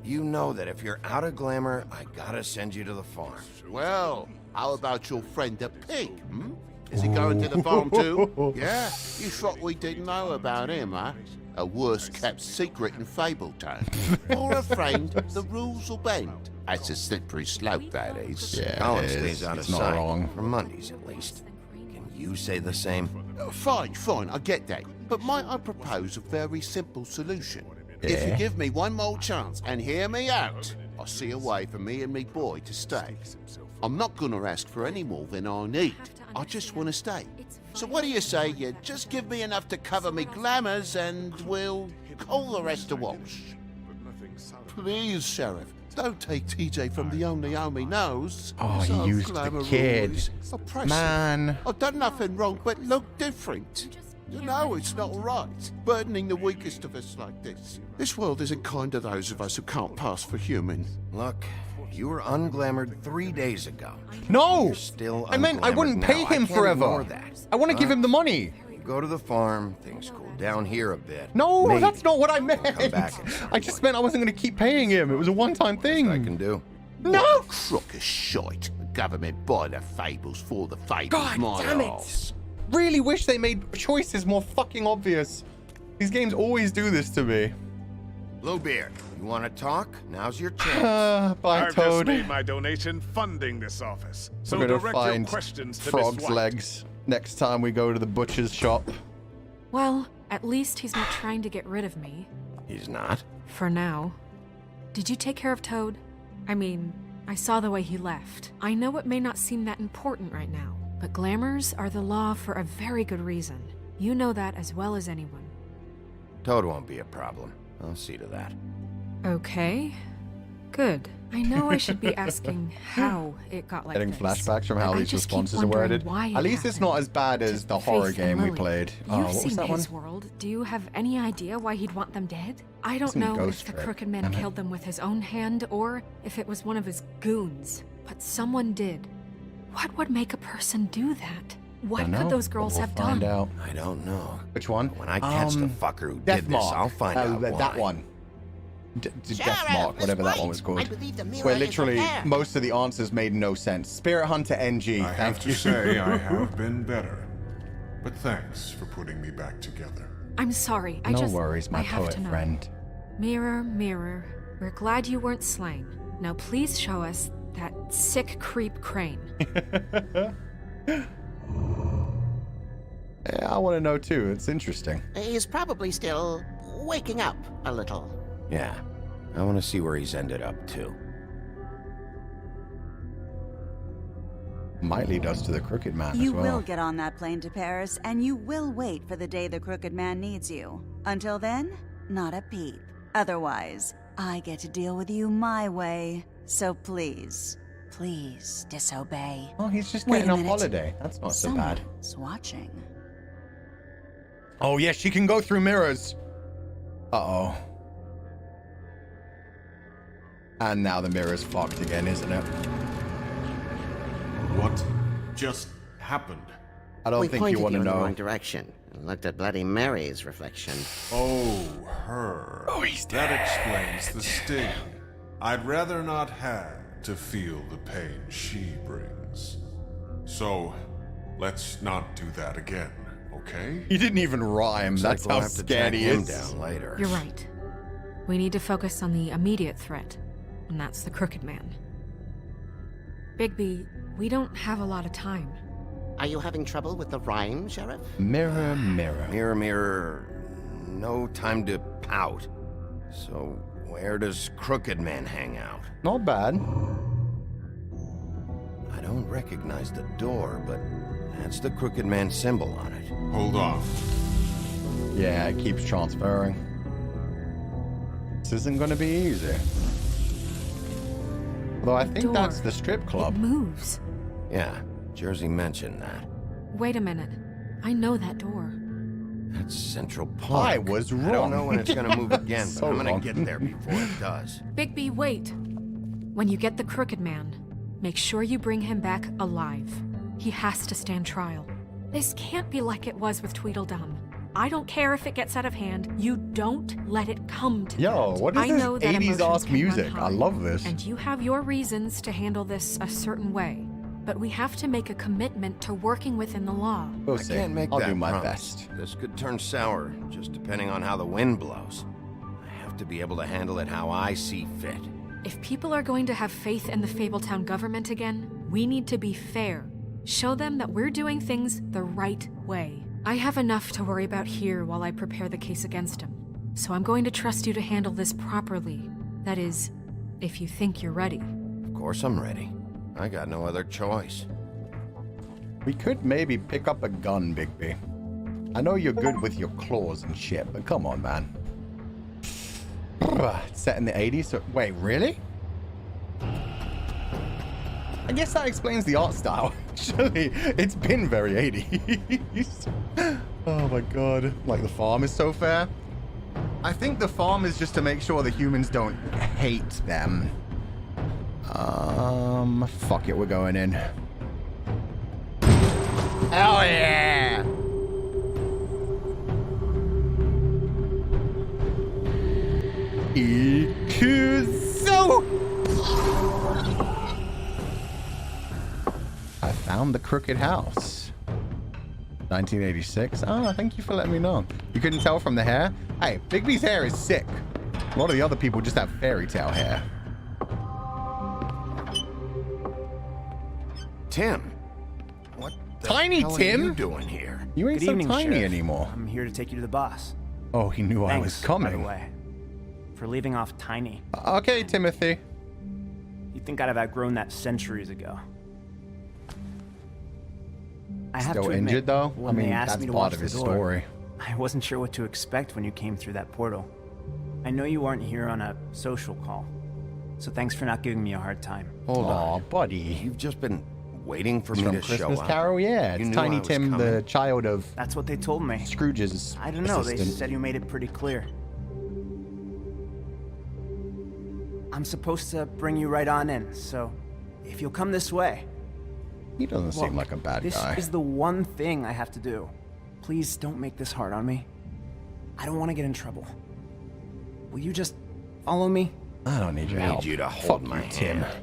You know that if you're out of glamour, I gotta send you to the farm. Well, how about your friend the pig, hmm? Is he going to the farm too? Yeah? You thought we didn't know about him, huh? A worst-kept secret in Fairytale. For a friend, the rules will bend. That's a slippery slope, that is. Yeah, Colin it stays is. out It's of not sight. wrong. For Mondays, at least. Can you say the same? Fine, I get that. But might I propose a very simple solution? If you Yeah. give me one more chance and hear me out, I'll see a way for me and me boy to stay. I'm not gonna ask for any more than I need. I just want to stay. So what do you say you just give me enough to cover me glamours and we'll call the rest a wash? Please, Sheriff, don't take TJ from the only home he knows. Oh, he So used the glamorous, kid. oppressive. Man. I've done nothing wrong but look different. You know it's not right, burdening the weakest of us like this. This world isn't kind to those of us who can't pass for human. Look, you were unglamored 3 days ago. No! You're still I meant I unglamored wouldn't now. pay I him can't forever. ignore that. I want to give him the money. You go to the farm, things cool down here a bit. No, Maybe that's not what I meant. come back and I just meant I wasn't going to keep paying him. It was a one-time thing. I can do. No! What a crook of shite. The government buy the fables for the fables, God my damn it. arse. Really wish they made choices more fucking obvious. These games always do this to me. Bluebeard, you want to talk? Now's your chance. Bye, I've just Toad. made my donation funding this office. So We're gonna direct your find questions to frog's Miss White. legs next time we go to the butcher's shop. Well, at least he's not trying to get rid of me. He's not? For now. Did you take care of Toad? I mean, I saw the way he left. I know it may not seem that important right now, but glamours are the law for a very good reason. You know that as well as anyone. Toad won't be a problem. I'll see to that. Okay. Good. I know I should be asking how it got like Getting this. flashbacks from how but I these just keep responses are wondering worded. why it At least it's happened. not as bad as the horror Faith and game we Lily, played. You've Oh, what was seen that one? his world. Do you have any idea why he'd want them dead? I don't Some know ghost if the trip. Crooked Man Damn it. killed them with his own hand or if it was one of his goons. But someone did. What would make a person do that? What Don't know, could those but girls we'll have find done? out. I don't know. Which one? When I catch the fucker who Death did this, Mark. I'll find out why. That one. Death Sheriff, Mark, whatever Miss that one was White, called. I believe the mirror Where is literally there. most of the answers made no sense. Spirit Hunter NG. I have to say I have been better. But thanks for putting me back together. I'm sorry. I No just worries, my I have poet to know. friend. Mirror, mirror, we're glad you weren't slain. Now please show us that sick creep Crane. Yeah, I want to know too. It's interesting. He's probably still waking up a little. Yeah, I want to see where he's ended up, too. Might lead us to the Crooked Man You as well. will get on that plane to Paris, and you will wait for the day the Crooked Man needs you. Until then, not a peep. Otherwise, I get to deal with you my way. So please, please disobey. Oh, he's just Wait getting a on minute. holiday. That's not so bad. Someone's watching. Oh, yes, she can go through mirrors. Uh-oh. And now the mirror's fucked again, isn't it? What just happened? I don't we think you pointed want to in the know. wrong direction and looked at Bloody Mary's reflection. Oh, her. Oh, he's That explains the sting. I'd rather not have to feel the pain she brings. So, let's not do that again, okay? He didn't even rhyme. That's we'll how have to scared track he him is. down later. You're right. We need to focus on the immediate threat, and that's the Crooked Man. Bigby, we don't have a lot of time. Are you having trouble with the rhyme, Sheriff? Mirror, mirror. Mirror, mirror, no time to pout. So, where does Crooked Man hang out? Not bad. I don't recognize the door, but that's the Crooked Man symbol on it. Hold on. Yeah, it keeps transferring. This isn't going to be easy. Although I think Door. that's the strip club. It moves. Yeah, Jersey mentioned that. Wait a minute. I know that door. That's Central Park. I was wrong. I don't know when it's gonna move again, So but I'm gonna wrong. get there before it does. Bigby, wait. When you get the Crooked Man, make sure you bring him back alive. He has to stand trial. This can't be like it was with Tweedledum. I don't care if it gets out of hand. You don't let it come to Yo, that. what is I this know that 80s emotions ass can music? run I high, love this. And you have your reasons to handle this a certain way. But we have to make a commitment to working within the law. We'll I see. can't make I'll that do my promise. best. This could turn sour, just depending on how the wind blows. I have to be able to handle it how I see fit. If people are going to have faith in the Fabletown government again, we need to be fair. Show them that we're doing things the right way. I have enough to worry about here while I prepare the case against him. So I'm going to trust you to handle this properly. That is, if you think you're ready. Of course I'm ready. I got no other choice. We could maybe pick up a gun, Bigby. I know you're good with your claws and shit, but come on, man. It's set in the 80s, so... Wait, really? I guess that explains the art style. Actually, it's been very 80s. Oh my god. Like, the farm is so fair. I think the farm is just to make sure the humans don't hate them. Fuck it, we're going in. Hell yeah! Ikuzo! I found the crooked house. 1986. Oh, thank you for letting me know. You couldn't tell from the hair? Hey, Bigby's hair is sick. A lot of the other people just have Fairytale hair. Tim, what the Tiny hell Tim? are you doing here? You ain't Good so evening, tiny Sheriff. anymore. I'm here to take you to the boss. Oh, he knew I was Thanks, coming. by the way, for leaving off Tiny. Okay, Timothy. You'd think I'd have outgrown that centuries ago. I have Still to admit, injured, though? when I mean, they asked that's me to part watch of the his door, story. I wasn't sure what to expect when you came through that portal. I know you aren't here on a social call, so thanks for not giving me a hard time. Hold Aw, on. buddy. You've just been waiting for It's me from to show Christmas up. Carol? Yeah, You it's knew Tiny I was Tim, coming. the child of That's what they told me. Scrooge's I don't know, assistant. they said you made it pretty clear. I'm supposed to bring you right on in, so if you'll come this way. He doesn't seem like a bad this guy. is the one thing I have to do. Please don't make this hard on me. I don't want to get in trouble. Will you just follow me? I don't need your I help. need you to hold Fuck my you, Tim. hand.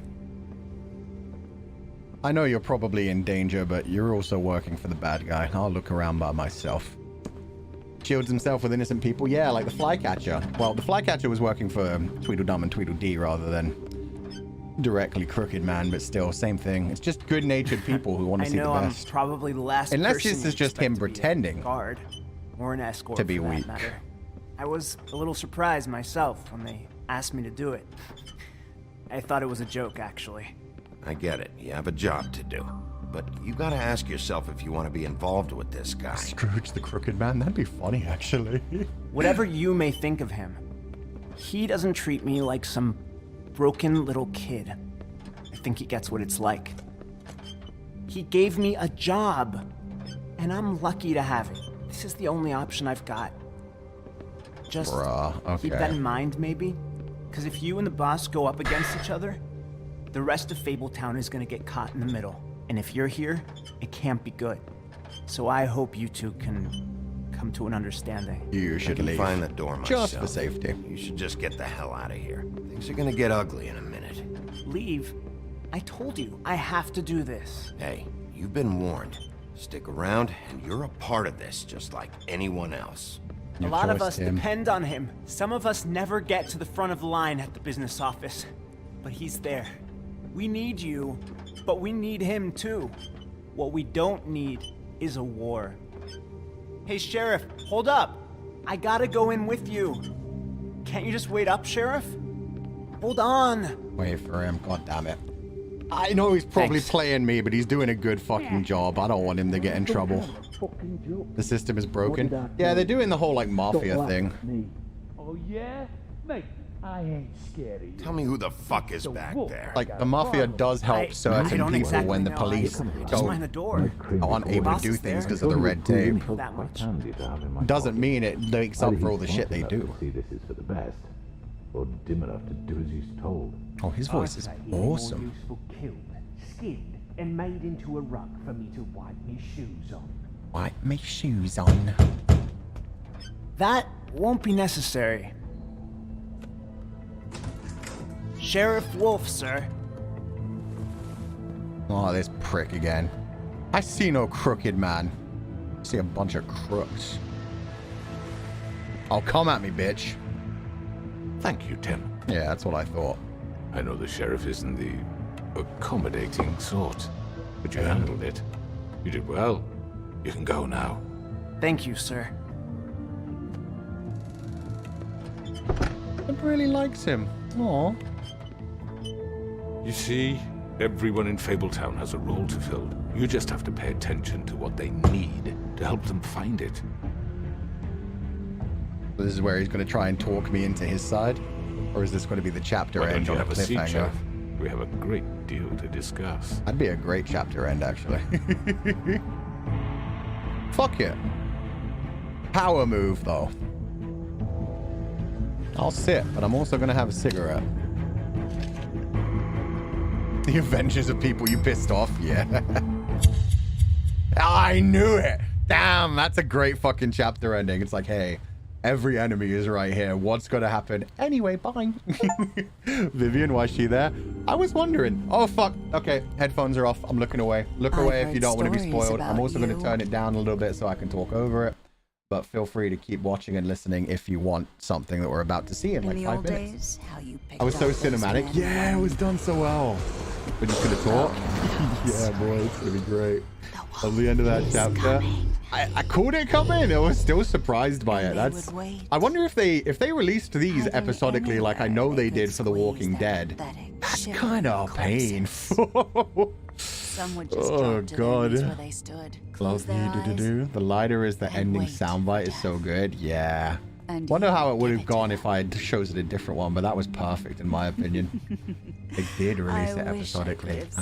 I know you're probably in danger, but you're also working for the bad guy. I'll look around by myself. Shields himself with innocent people. Yeah, like the Flycatcher. Well, the Flycatcher was working for Tweedledum and Tweedledee rather than directly Crooked Man, but still, same thing. It's just good-natured people who want to I see the know I'm best. probably the last Unless person this is you'd just expect him to be a pretending guard or an escort to be for that weak. matter. I was a little surprised myself when they asked me to do it. I thought it was a joke, actually. I get it. You have a job to do. But you gotta ask yourself if you want to be involved with this guy. Scrooge the Crooked Man? That'd be funny, actually. Whatever you may think of him, he doesn't treat me like some broken little kid. I think he gets what it's like. He gave me a job, and I'm lucky to have it. This is the only option I've got. Just keep that in mind, maybe? Because if you and the boss go up against each other, the rest of Fabletown is going to get caught in the middle. And if you're here, it can't be good. So I hope you two can come to an understanding. You should leave. Find the door myself. Just for safety. You should just get the hell out of here. Things are gonna get ugly in a minute. Leave? I told you, I have to do this. Hey, you've been warned. Stick around, and you're a part of this, just like anyone else. A lot of us depend on him. Some of us never get to the front of the line at the business office. But he's there. We need you, but we need him too. What we don't need is a war. Hey, Sheriff, hold up. I gotta go in with you. Can't you just wait up, Sheriff? Hold on. Wait for him, god damn it. I know he's probably playing me, but he's doing a good fucking job. I don't want him to get in trouble. The system is broken. Yeah, they're doing the whole, like, mafia thing. Oh, yeah? Mate, I ain't scared of you. Tell me who the fuck is back there. Like, the mafia does help certain people when the police aren't able to do things because of the red tape. Doesn't mean it makes up for all the shit they do. This is for the best, or dim enough to do as he's told. Oh, his voice is awesome. Killed, skinned, and made into a rug for me to wipe me shoes on. Wipe me shoes on. That won't be necessary. Sheriff Wolf, sir. Oh, this prick again. I see no crooked man. I see a bunch of crooks. Oh, come at me, bitch. Thank you, Tim. Yeah, that's what I thought. I know the sheriff isn't the accommodating sort, but you handled it. You did well. You can go now. Thank you, sir. It really likes him. Aww. You see, everyone in Fabletown has a role to fill. You just have to pay attention to what they need to help them find it. This is where he's going to try and talk me into his side? Or is this going to be the chapter end on a cliffhanger? We have a great deal to discuss. That'd be a great chapter end, actually. Fuck it. Power move, though. I'll sit, but I'm also going to have a cigarette. The Avengers of people you pissed off? Yeah. I knew it! Damn, that's a great fucking chapter ending. It's like, hey, every enemy is right here. What's gonna happen? Anyway, bye. Vivian, why is she there? I was wondering. Oh, fuck. Okay, headphones are off. I'm looking away. Look away if you don't want to be spoiled. I'm also going to turn it down a little bit so I can talk over it. But feel free to keep watching and listening if you want something that we're about to see in like 5 minutes. I was so cinematic. Yeah, it was done so well. We're just going to talk. Yeah, boy, it's going to be great. At the end of that chapter. I called it coming. I was still surprised by it. I wonder if they released these episodically like I know they did for The Walking Dead. That's kind of painful. Oh god. Love you. The lighter is the ending soundbite is so good. Yeah. Wonder how it would have gone if I had chosen a different one, but that was perfect in my opinion. They did release it episodically. It's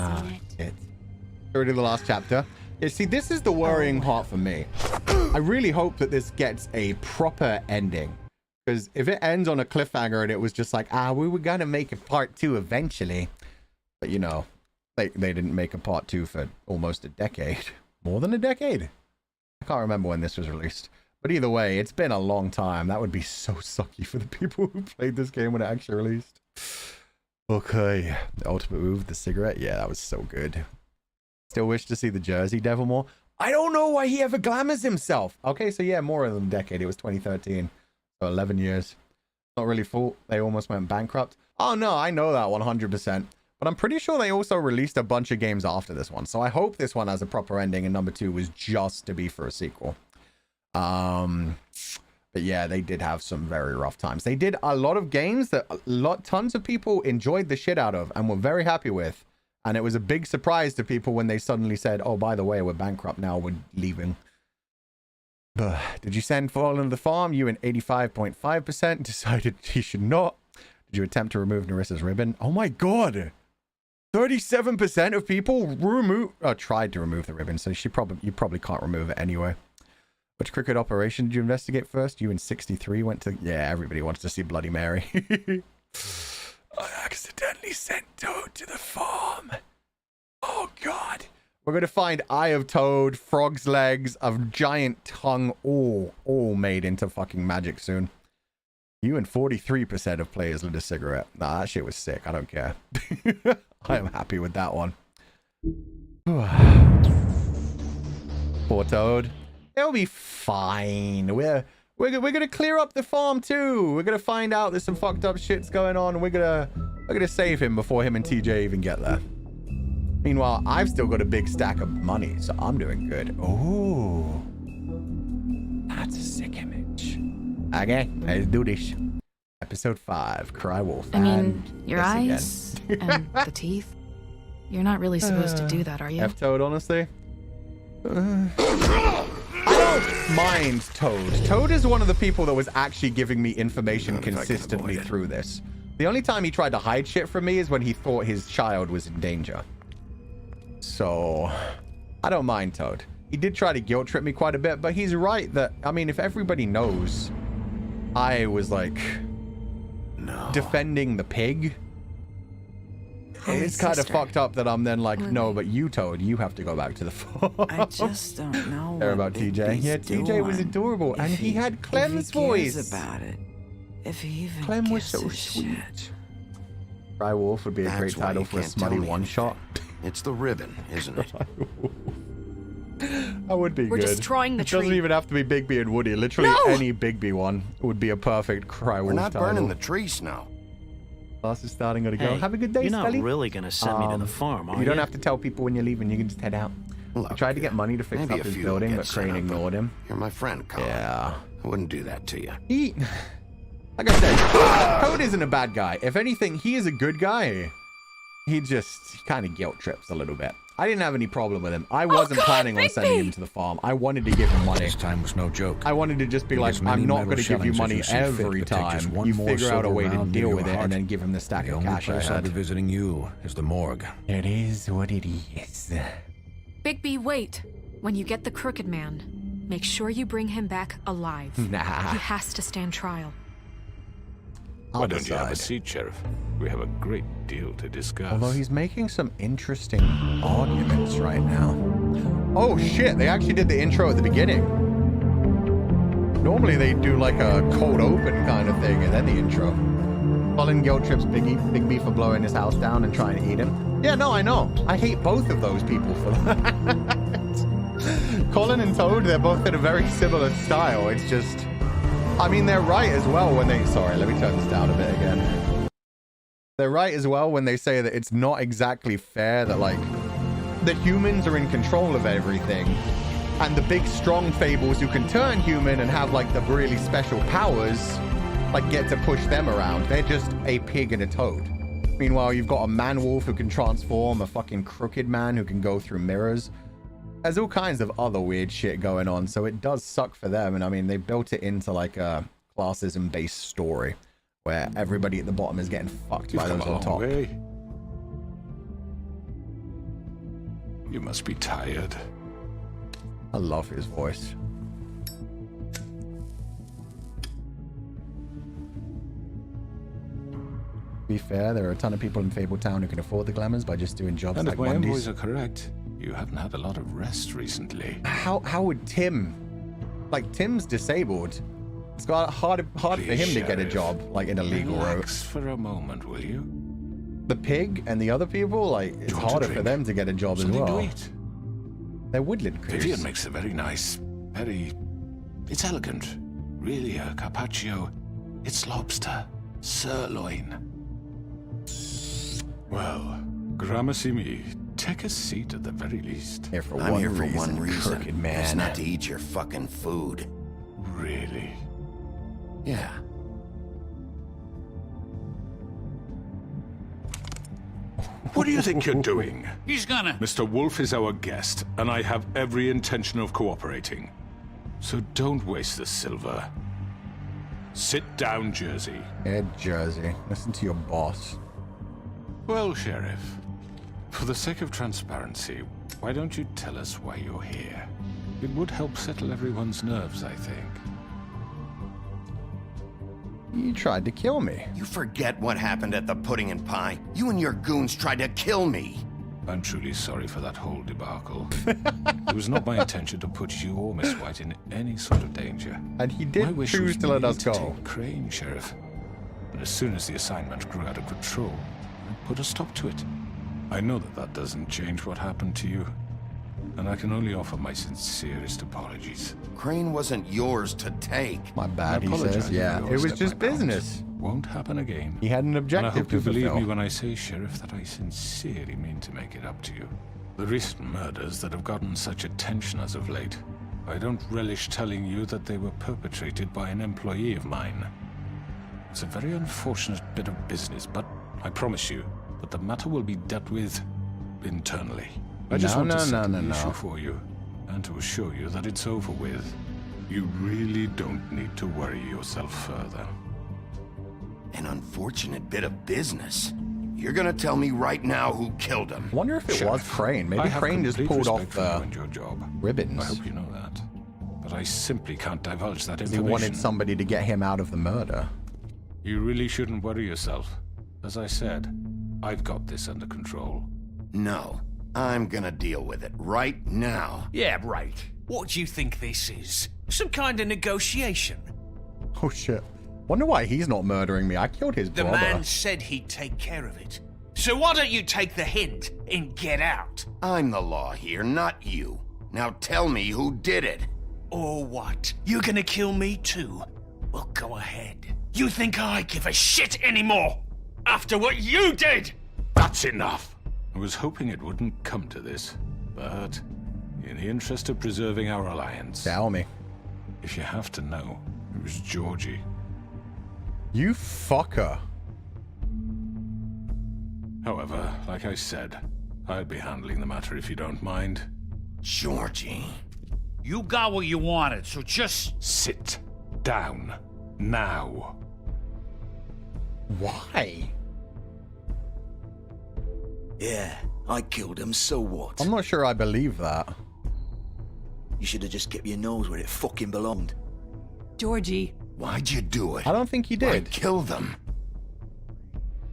already the last chapter. Yeah, see, this is the worrying part for me. I really hope that this gets a proper ending. Because if it ends on a cliffhanger and it was just like, we were going to make a part 2 eventually. But, you know, they didn't make a part 2 for almost a decade. More than a decade. I can't remember when this was released. But either way, it's been a long time. That would be so sucky for the people who played this game when it actually released. Okay. The ultimate move, the cigarette. Yeah, that was so good. Still wish to see the Jersey Devil more. I don't know why he ever glamours himself. Okay, so yeah, more than a decade. It was 2013. So 11 years. Not really full. They almost went bankrupt. Oh no, I know that 100%. But I'm pretty sure they also released a bunch of games after this one. So I hope this one has a proper ending and number 2 was just to be for a sequel. But yeah, they did have some very rough times. They did a lot of games that tons of people enjoyed the shit out of and were very happy with. And it was a big surprise to people when they suddenly said, oh, by the way, we're bankrupt now, we're leaving. Did you send Fallen to the farm? You and 85.5% decided he should not. Did you attempt to remove Nerissa's ribbon? Oh my god! 37% of people tried to remove the ribbon, so you probably can't remove it anyway. Which cricket operation did you investigate first? You and 63 went to... Yeah, everybody wants to see Bloody Mary. I accidentally sent Toad to the farm. Oh god. We're going to find Eye of Toad, frog's legs, a giant tongue, all made into fucking magic soon. You and 43% of players lit a cigarette. Nah, that shit was sick. I don't care. I am happy with that one. Poor Toad. It'll be fine. We're gonna clear up the farm too. We're gonna find out there's some fucked up shit's going on. We're gonna save him before him and TJ even get there. Meanwhile, I've still got a big stack of money, so I'm doing good. Oh, that's a sick image. Okay, let's do this. Episode 5, Cry Wolf. I mean, your eyes and the teeth. You're not really supposed to do that, are you? F-Toad, honestly. I don't mind Toad. Toad is one of the people that was actually giving me information consistently through this. The only time he tried to hide shit from me is when he thought his child was in danger. So, I don't mind Toad. He did try to guilt trip me quite a bit, but he's right that, I mean, if everybody knows I was like defending the pig, it's kind of fucked up that I'm then like, no, but you, Toad, you have to go back to the farm. I just don't know. Care about TJ. Yeah, TJ was adorable, and he had Clem's voice. About it. If he even Clem was so sweet. Cry Wolf would be a great title for a smutty one-shot. It's the ribbon, isn't it? That would be good. We're destroying the tree. It doesn't even have to be Bigby and Woody. Literally any Bigby one would be a perfect Cry Wolf We're not title. burning the tree, Snow. Class is starting. Gotta go. Hey, Have a good day, you're not Scully. really gonna send me to the farm, are you? You don't have to tell people when you're leaving. You can just head out. Look, I tried to get money to fix up his building, but Crane ignored him. You're my friend, Colin. Yeah. I wouldn't do that to you. Like I said, Toad isn't a bad guy. If anything, he is a good guy. He kind of guilt trips a little bit. I didn't have any problem with him. I wasn't planning on sending him to the farm. I wanted to give him money. This time was no joke. I wanted to just be like, I'm not going to give you money every time. You figure out a way to deal with it and then give him the stack of cash I had. The only place I'll be visiting you is the morgue. It is what it is. Bigby, wait. When you get the Crooked Man, make sure you bring him back alive. Nah. He has to stand trial. Why don't you have a seat, Sheriff? We have a great deal to discuss. Although he's making some interesting arguments right now. Oh shit, they actually did the intro at the beginning. Normally they do like a cold open kind of thing and then the intro. Colin guilt trips Bigby for blowing his house down and trying to eat him. Yeah, no, I know. I hate both of those people for that. Colin and Toad, they're both in a very similar style. It's just... I mean, they're right as well when they... Sorry, let me turn this down a bit again. They're right as well when they say that it's not exactly fair that, like, the humans are in control of everything. And the big, strong fables who can turn human and have, like, the really special powers, like, get to push them around. They're just a pig and a toad. Meanwhile, you've got a man-wolf who can transform, a fucking crooked man who can go through mirrors. There's all kinds of other weird shit going on, so it does suck for them. And I mean, they built it into like a classism-based story where everybody at the bottom is getting fucked by those on top. You must be tired. I love his voice. To be fair, there are a ton of people in Fabletown who can afford the glamours by just doing jobs And like if my Wendy's. envoys are correct, you haven't had a lot of rest recently. How would Tim... Like, Tim's disabled. It's got hard for him to get a job, like, in a legal route. Relax for a moment, will you? The pig and the other people, like, it's harder for them to get a job as well. Something to eat. They're woodland creatures. Vivian makes a very nice, it's elegant. Really a carpaccio. It's lobster. Sirloin. Well, gramercy me. Take a seat at the very least. I'm here for one reason. Crooked man. It's not to eat your fucking food. Really? Yeah. What do you think you're doing? He's gonna... Mr. Wolf is our guest, and I have every intention of cooperating. So don't waste the silver. Sit down, Jersey. Yeah, Jersey. Listen to your boss. Well, Sheriff, for the sake of transparency, why don't you tell us why you're here? It would help settle everyone's nerves, I think. You tried to kill me. You forget what happened at the Pudding and Pie. You and your goons tried to kill me. I'm truly sorry for that whole debacle. It was not my intention to put you or Miss White in any sort of danger. And he did My wish choose was to let merely us go. take Crane, Sheriff. But as soon as the assignment grew out of control, I put a stop to it. I know that that doesn't change what happened to you, and I can only offer my sincerest apologies. Crane wasn't yours to take. My bad, I he apologize says. if Yeah, you it was overstepped just my bounds. business. Won't happen again. He had an And I objective hope to you believe me fulfill. when I say, Sheriff, that I sincerely mean to make it up to you. The recent murders that have gotten such attention as of late, I don't relish telling you that they were perpetrated by an employee of mine. It's a very unfortunate bit of business, but I promise you that the matter will be dealt with internally. I just want to settle the issue for you, and to assure you that it's over with. You really don't need to worry yourself further. An unfortunate bit of business. You're gonna tell me right now who killed him. I wonder if it was Crane. Maybe Crane just pulled off the ribbons. I hope you know that. But I simply can't divulge that He information. wanted somebody to get him out of the murder. You really shouldn't worry yourself. As I said, I've got this under control. No, I'm gonna deal with it right now. Yeah, right. What do you think this is? Some kind of negotiation? Oh shit. Wonder why he's not murdering me. I killed his The brother. man said he'd take care of it. So why don't you take the hint and get out? I'm the law here, not you. Now tell me who did it. Or what? You're gonna kill me too? Well, go ahead. You think I give a shit anymore? After what you did? That's enough! I was hoping it wouldn't come to this, but in the interest of preserving our alliance... Tell me. If you have to know, it was Georgie. You fucker. However, like I said, I'll be handling the matter if you don't mind. Georgie. You got what you wanted, so just... Sit down. Now. Why? Yeah, I killed him, so what? I'm not sure I believe that. You should have just kept your nose where it fucking belonged. Georgie. Why'd you do it? I don't think he did. Why kill them?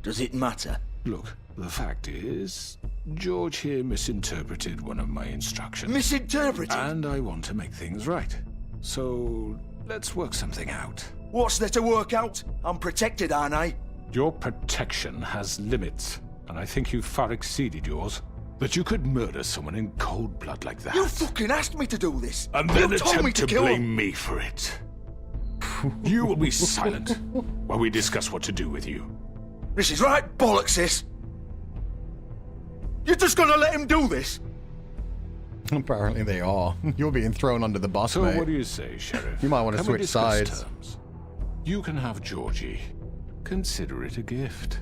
Does it matter? Look, the fact is, George here misinterpreted one of my instructions. Misinterpreted? And I want to make things right. So, let's work something out. What's there to work out? I'm protected, aren't I? Your protection has limits, and I think you've far exceeded yours. That you could murder someone in cold blood like that. You fucking asked me to do this. And then you told me attempt to to kill blame him. me for it. You will be silent while we discuss what to do with you. This is right bollocks, sis. You're just gonna let him do this? Apparently they are. You're being thrown under the bus, So mate. what do you say, Sheriff? You might want to Can we switch discuss sides. terms? You can have Georgie. Consider it a gift,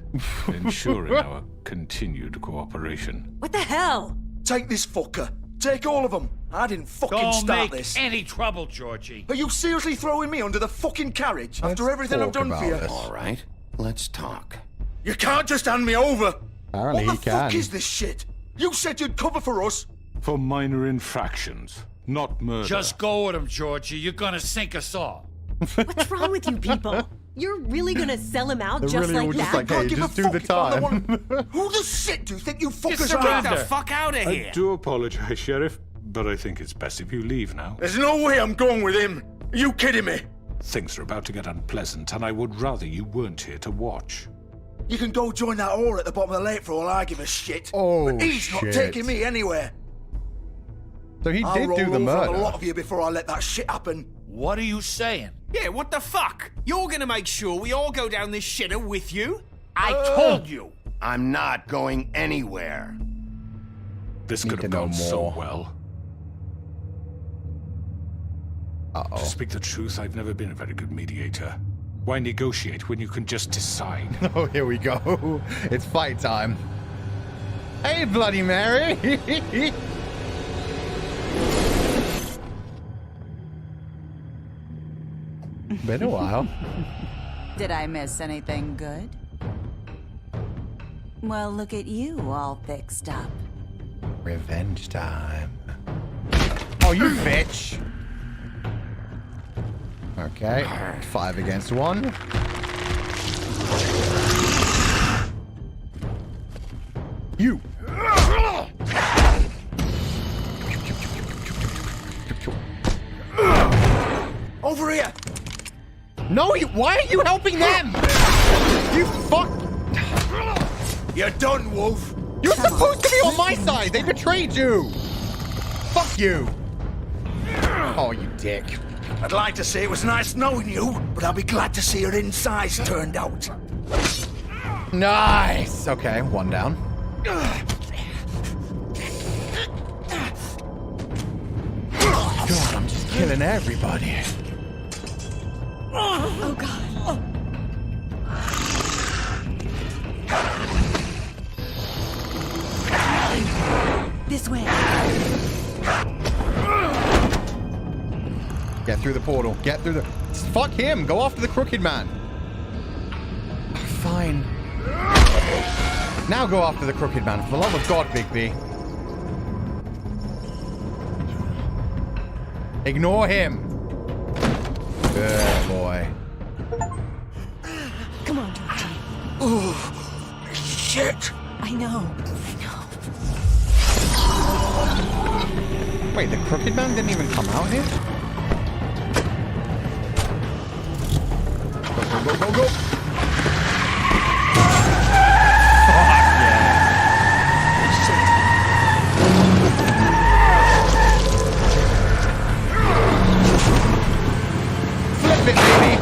ensuring our continued cooperation. What the hell? Take this fucker. Take all of them. I didn't fucking Don't start make this. any trouble, Georgie. Are you seriously throwing me under the fucking carriage after everything I've done for you? All right, let's talk. You can't just hand me over. Apparently What the he fuck can. is this shit? You said you'd cover for us. For minor infractions, not murder. Just go with him, Georgie. You're gonna sink us all. What's wrong with you people? You're really gonna sell him out They're just really all like just that? like, hey, just do the time. Who the shit do you think you fuckers Get are? the fuck out of here. I do apologize, Sheriff, but I think it's best if you leave now. There's no way I'm going with him. Are you kidding me? Things are about to get unpleasant, and I would rather you weren't here to watch. You can go join that whore at the bottom of the lake for all I give a shit. Oh, but he's not shit. taking me anywhere. So he I'll did roll do the over murder. on a lot of you before I let that shit happen. What are you saying? Yeah, what the fuck? You're gonna make sure we all go down this shitter with you? I told you. I'm not going anywhere. This Need could to have know gone so more. well. Uh-oh. To speak the truth, I've never been a very good mediator. Why negotiate when you can just decide? Oh, here we go. It's fight time. Hey, Bloody Mary! Been a while. Did I miss anything good? Well, look at you, all fixed up. Revenge time. Oh, you bitch! Okay, 5 against 1. You! Over here! No, why are you helping them? You fuck! You're done, Wolf! You're supposed to be on my side! They betrayed you! Fuck you! Oh, you dick. I'd like to say it was nice knowing you, but I'll be glad to see your insides turned out. Nice! Okay, 1 down. God, I'm just killing everybody. Oh, God. This way. Get through the portal. Get through the... Fuck him! Go after the crooked man. Fine. Now go after the crooked man. For the love of God, Big B. Ignore him. Good boy. Come on, Georgie. Oh, shit! I know. Wait, the crooked man didn't even come out here? Go, go, go, go! Flip it, baby!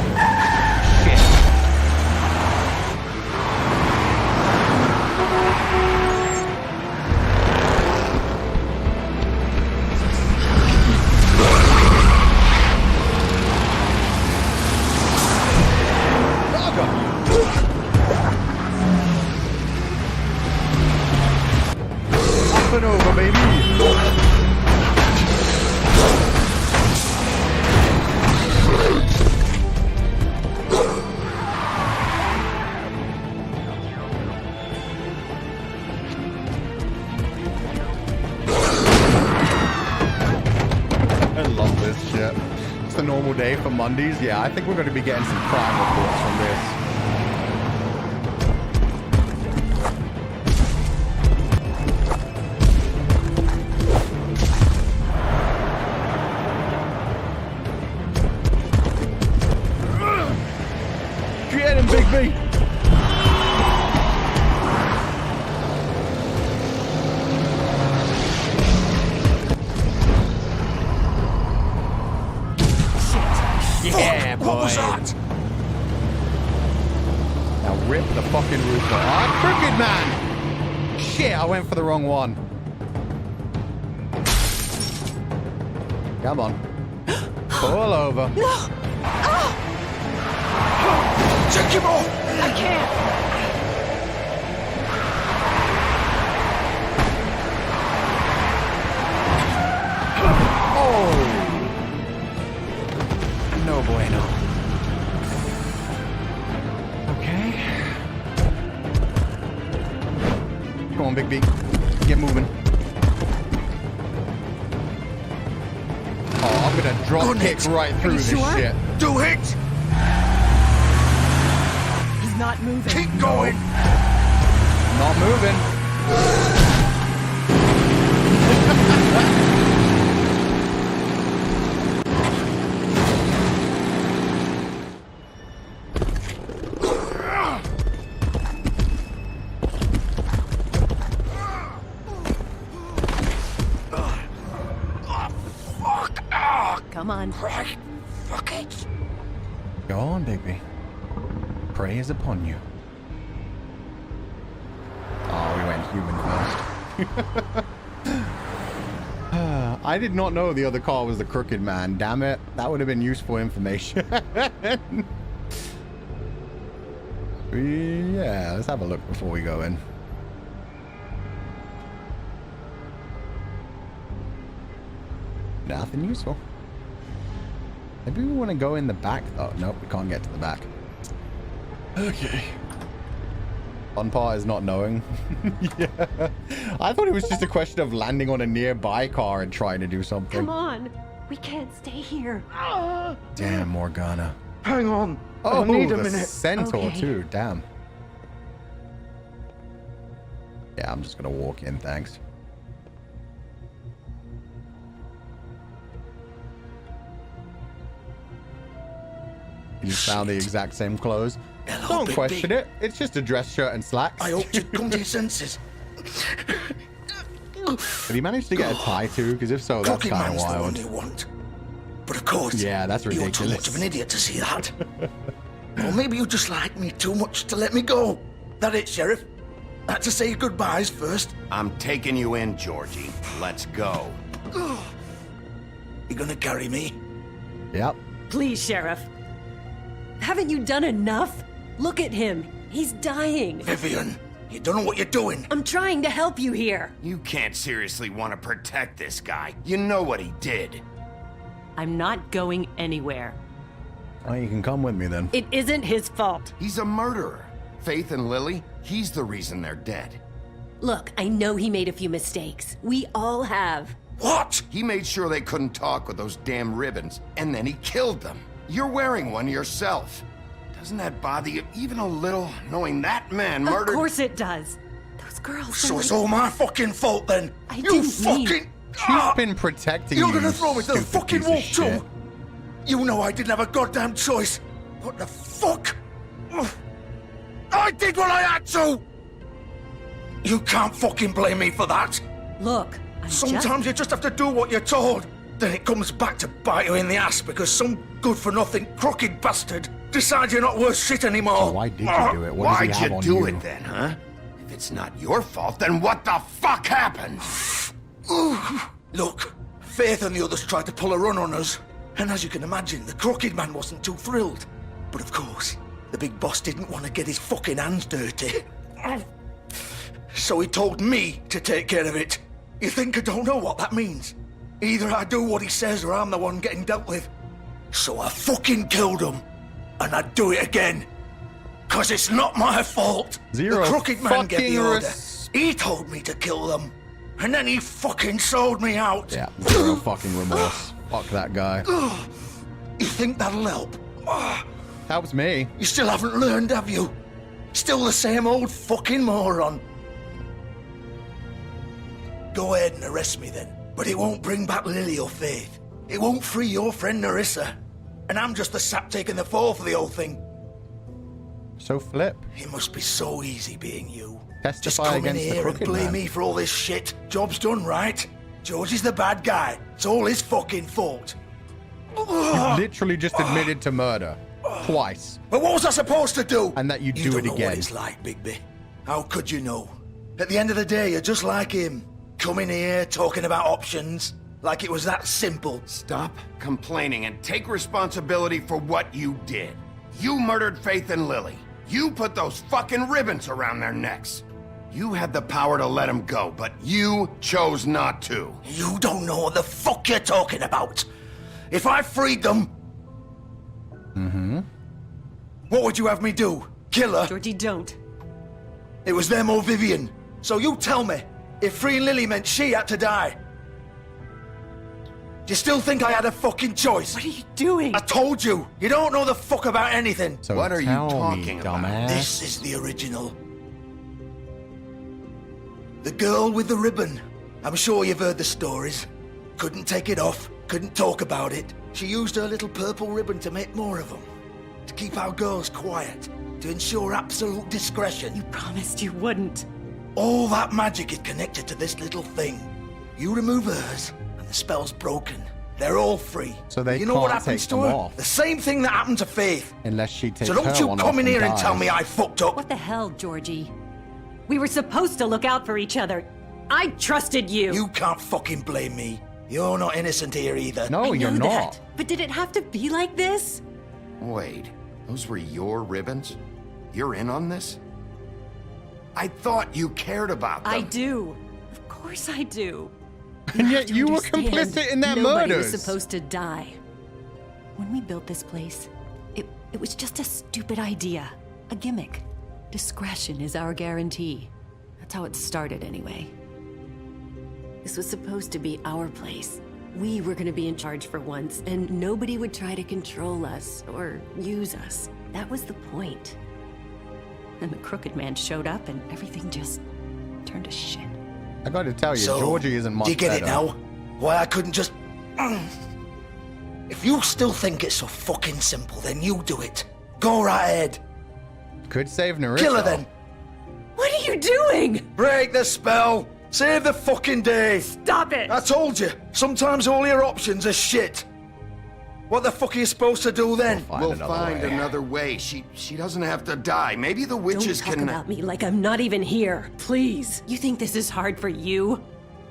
Up and over, baby! I love this shit. It's a normal day for Mondays. Yeah, I think we're going to be getting some crime reports from this. Get him, Big B! Yeah, boy. What was that? Now rip the fucking roof off. Ah, crooked man! Shit, I went for the wrong one. Come on. Pull over. No! Ah! Take him off! I can't! Oh! No bueno. Okay. Come on, Big B. Get moving. Oh, I'm gonna drop kick right through this shit. Do it! He's not moving. Keep going! Not moving. Come on. Right. Fuck it. Go on, baby. Prey is upon you. Oh, we went human first. I did not know the other car was the crooked man. Damn it. That would have been useful information. Yeah, let's have a look before we go in. Nothing useful. Maybe we want to go in the back though. Nope, we can't get to the back. Okay. Fun part is not knowing. Yeah. I thought it was just a question of landing on a nearby car and trying to do something. Come on. We can't stay here. Damn, Morgana. Hang on. Oh, I need a the minute. centaur Okay. too. Damn. Yeah, I'm just gonna walk in, thanks. You just found the exact same clothes. Hello, Don't question it. It's just a dress shirt and slacks. I hope you'd come to your senses. Have you managed to get a tie too? Because if so, that's Crooked kind of man's the one wild. you want. But of course, Yeah, that's you're too ridiculous. much of an idiot to see that. Or maybe you just like me too much to let me go. That it, Sheriff? Had to say goodbyes first. I'm taking you in, Georgie. Let's go. You gonna carry me? Yep. Please, Sheriff. Haven't you done enough? Look at him. He's dying. Vivian, you don't know what you're doing. I'm trying to help you here. You can't seriously want to protect this guy. You know what he did. I'm not going anywhere. Oh, you can come with me then. It isn't his fault. He's a murderer. Faith and Lily, he's the reason they're dead. Look, I know he made a few mistakes. We all have. What? He made sure they couldn't talk with those damn ribbons, and then he killed them. You're wearing one yourself. Doesn't that bother you even a little, knowing that man murdered... Of course it does. Those girls... So it's all my fucking fault then. I You didn't mean- fucking... She's been protecting you. You're gonna throw me to the stupid fucking piece of wolf shit. too? You know I didn't have a goddamn choice. What the fuck? I did what I had to! You can't fucking blame me for that. Look, Sometimes you just have to do what you're told. Then it comes back to bite you in the ass because some good-for-nothing crooked bastard decides you're not worth shit anymore. So why did you do it? What does he Why'd have you on do you? it then, huh? If it's not your fault, then what the fuck happened? Look, Faith and the others tried to pull a run on us. And as you can imagine, the crooked man wasn't too thrilled. But of course, the big boss didn't want to get his fucking hands dirty. So he told me to take care of it. You think I don't know what that means? Either I do what he says or I'm the one getting dealt with. So I fucking killed him. And I'd do it again. Cause it's not my fault. Zero the crooked man gave the order. res- He told me to kill them. And then he fucking sold me out. Yeah, zero fucking remorse. Fuck that guy. You think that'll help? Helps me. You still haven't learned, have you? Still the same old fucking moron. Go ahead and arrest me then. But it won't bring back Lily or Faith. It won't free your friend Narissa. And I'm just the sap taking the fall for the whole thing. So flip. It must be so easy being you. Just Testify come in against the here and crooked blame man. me for all this shit. Job's done, right? George is the bad guy. It's all his fucking fault. You literally just admitted to murder. Twice. But what was I supposed to do? And that you'd You do don't it know what again. it's like, Bigby. How could you know? At the end of the day, you're just like him. Coming here, talking about options. Like it was that simple. Stop complaining and take responsibility for what you did. You murdered Faith and Lily. You put those fucking ribbons around their necks. You had the power to let them go, but you chose not to. You don't know what the fuck you're talking about. If I freed them, Mm-hmm. what would you have me do? Kill her? Georgie, don't. It was them or Vivian. So you tell me, if freeing Lily meant she had to die, do you still think I had a fucking choice? What are you doing? I told you, you don't know the fuck about anything. So What are you tell talking me, about? dumbass. This is the original. The girl with the ribbon. I'm sure you've heard the stories. Couldn't take it off, couldn't talk about it. She used her little purple ribbon to make more of them. To keep our girls quiet. To ensure absolute discretion. You promised you wouldn't. All that magic is connected to this little thing. You remove hers, and the spell's broken. They're all free. So they You know what can't happens take to them her? off. The same thing that happened to Faith. Unless she takes So don't her you one come off in here and dies. tell me I fucked up. What the hell, Georgie? We were supposed to look out for each other. I trusted you. You can't fucking blame me. You're not innocent here either. No, I you're know not. that. But did it have to be like this? Wait, those were your ribbons? You're in on this? I thought you cared about them. I do. Of course I do. And yet you were Understand, complicit in their nobody murders. was supposed to die. When we built this place, it was just a stupid idea. A gimmick. Discretion is our guarantee. That's how it started anyway. This was supposed to be our place. We were going to be in charge for once, and nobody would try to control us or use us. That was the point. And the Crooked Man showed up, and everything just turned to shit. I gotta tell you, So, Georgie isn't much do you get better. it now? Why I couldn't just... If you still think it's so fucking simple, then you do it. Go right ahead. Could save Narissa. Kill her then. What are you doing? Break the spell. Save the fucking day. Stop it. I told you. Sometimes all your options are shit. What the fuck are you supposed to do then? We'll find another way. She doesn't have to die. Maybe the witches Don't talk can... about me like I'm not even here. Please. You think this is hard for you?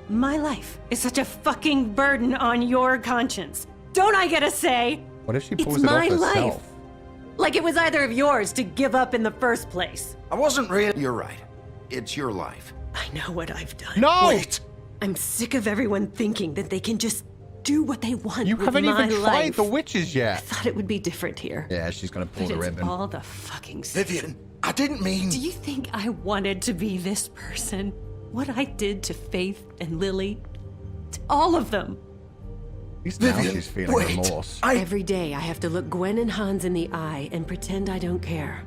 My life is such a fucking burden on your conscience. Don't I get a say? What if she It's pulls it my off life. herself? Like it was either of yours to give up in the first place. I wasn't really... You're right. It's your life. I know what I've done. No! Wait. I'm sick of everyone thinking that they can just do what they want You with haven't my even tried life. the witches I yet. thought it would be different here. Yeah, she's gonna pull But the it's ribbon. all the fucking Vivian, I didn't mean... Do you think I wanted to be this person? What I did to Faith and Lily? To all of them. At least now Vivian, she's feeling wait. remorse. Every day I have to look Gwen and Hans in the eye and pretend I don't care.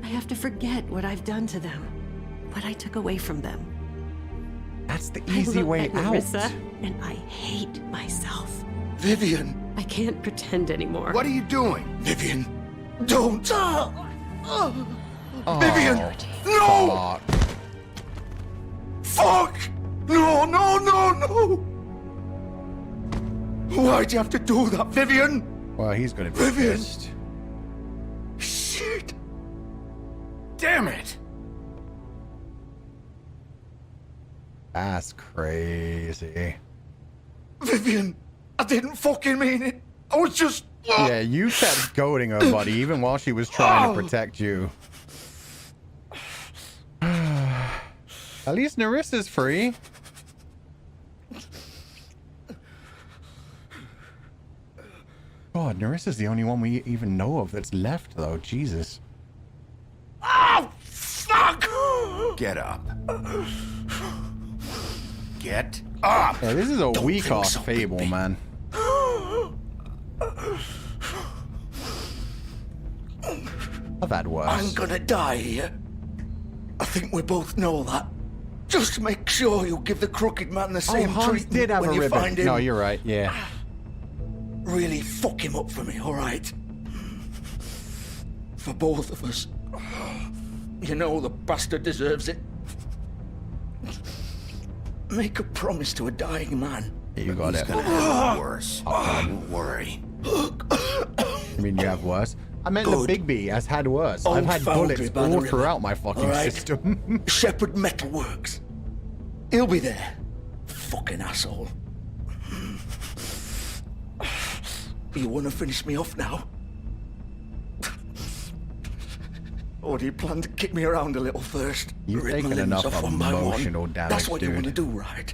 I have to forget what I've done to them. What I took away from them. That's the I easy look way at out. Marissa, and I hate myself. Vivian. I can't pretend anymore. What are you doing? Vivian, don't. Oh, Vivian, no! Fuck! No, no, no, no! Why'd you have to do that, Vivian? Well, he's gonna be Vivian. pissed. Shit! Damn it! That's crazy. Vivian, I didn't fucking mean it. I was just... Yeah, you kept goading her, buddy, even while she was trying to protect you. At least Narissa's free. God, Narissa's the only one we even know of that's left, though. Jesus. Oh, fuck! Get up. Get up! Yeah, this is a Don't weak think ass so, fable, man. I've had worse. I'm gonna die here. I think we both know that. Just make sure you give the Crooked Man the same Hans treatment did have when a you ribbon. find him. No, you're right. Yeah. Really fuck him up for me, all right? For both of us. You know the bastard deserves it. Make a promise to a dying man. You got He's it. gonna have it worse. Don't worry. I mean, you have worse. I meant Good. the Big B has had worse. Old I've had Foundry bullets by the all river. throughout my fucking All right. system. Shepherd Metalworks. He'll be there. Fucking asshole. You want to finish me off now? Or do you plan to kick me around a little first? You've Rip my taken limbs enough off one by one? emotional damage, That's what you dude. want to do, right?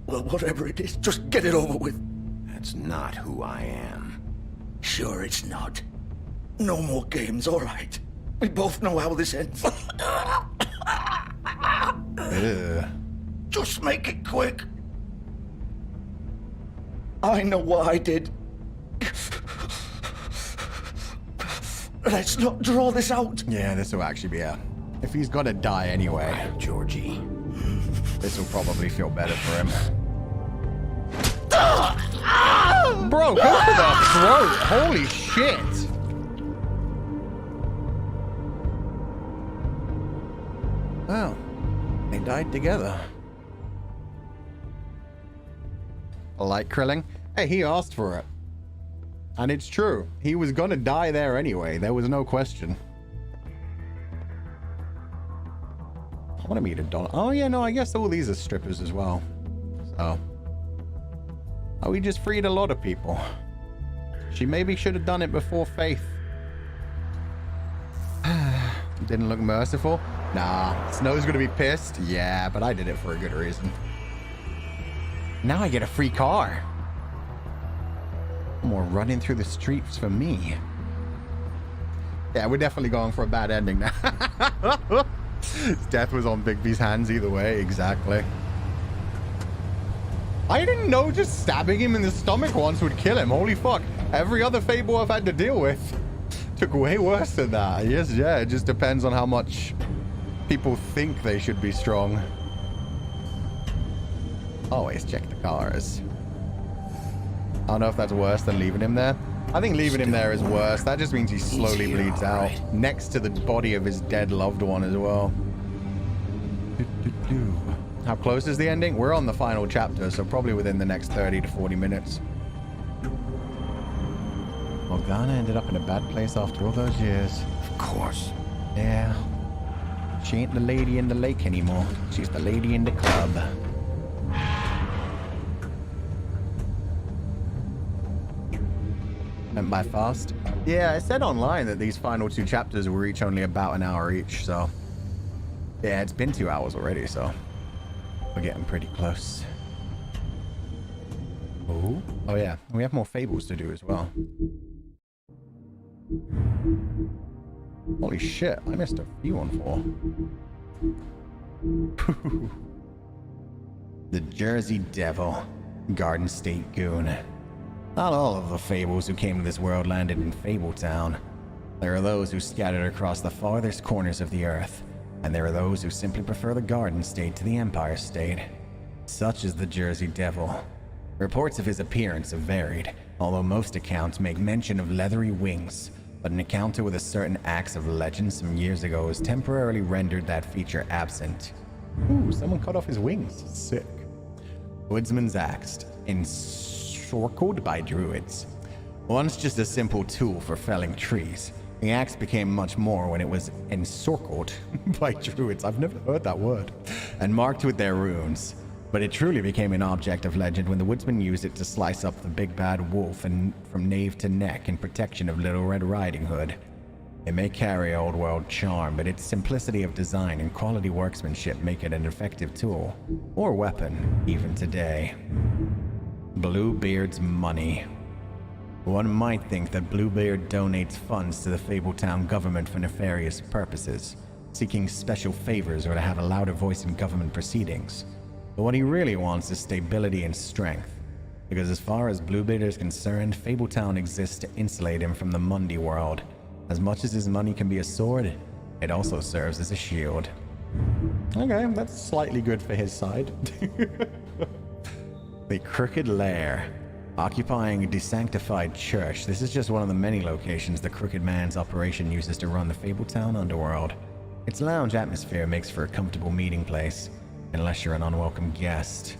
Well, whatever it is, just get it over with. That's not who I am. Sure it's not. No more games, all right. We both know how this ends. Ugh. Just make it quick. I know what I did. Let's not draw this out. Yeah, this will actually be a... If he's got to die anyway, Right, Georgie. this will probably feel better for him. Bro, go for the throat. Holy shit. Well, they died together. Like Krilling? Hey, he asked for it. And it's true. He was gonna die there anyway. There was no question. I want to meet a Donna. Oh, yeah, no, I guess all these are strippers as well. So. Oh, we just freed a lot of people. She maybe should have done it before Faith. Didn't look merciful. Nah, Snow's gonna be pissed. Yeah, but I did it for a good reason. Now I get a free car. More running through the streets for me. Yeah, we're definitely going for a bad ending now. His death was on Bigby's hands either way, exactly. I didn't know just stabbing him in the stomach once would kill him. Holy fuck. Every other Fable I've had to deal with took way worse than that. Yes, yeah, it just depends on how much people think they should be strong. Always check the cars. I don't know if that's worse than leaving him there. I think leaving him there is worse. That just means he slowly bleeds out next to the body of his dead loved one as well. How close is the ending? We're on the final chapter, so probably within the next 30 to 40 minutes. Morgana ended up in a bad place after all those years. Of course. Yeah. She ain't the lady in the lake anymore. She's the lady in the club. Went by fast. Yeah, it said online that these final 2 chapters were each only about an hour each, so... Yeah, it's been 2 hours already, so... We're getting pretty close. Oh, oh yeah, we have more fables to do as well. Holy shit, I missed a few on 4. The Jersey Devil, Garden State Goon. Not all of the fables who came to this world landed in Fabletown. There are those who scattered across the farthest corners of the earth, and there are those who simply prefer the Garden State to the Empire State. Such is the Jersey Devil. Reports of his appearance have varied, although most accounts make mention of leathery wings, but an encounter with a certain axe of legend some years ago has temporarily rendered that feature absent. Ooh, someone cut off his wings. Sick. Woodsman's axe, encircled by druids. Once just a simple tool for felling trees, the axe became much more when it was encircled by druids. I've never heard that word. And marked with their runes. But it truly became an object of legend when the woodsman used it to slice up the big bad wolf and from nape to neck in protection of Little Red Riding Hood. It may carry old world charm, but its simplicity of design and quality workmanship make it an effective tool, or weapon, even today. Bluebeard's money. One might think that Bluebeard donates funds to the Fabletown government for nefarious purposes, seeking special favors or to have a louder voice in government proceedings. But what he really wants is stability and strength, because as far as Bluebeard is concerned, Fabletown exists to insulate him from the Mundy world. As much as his money can be a sword, it also serves as a shield. Okay, that's slightly good for his side. The Crooked Lair. Occupying a desanctified church, this is just one of the many locations the Crooked Man's operation uses to run the Fabletown underworld. Its lounge atmosphere makes for a comfortable meeting place, unless you're an unwelcome guest.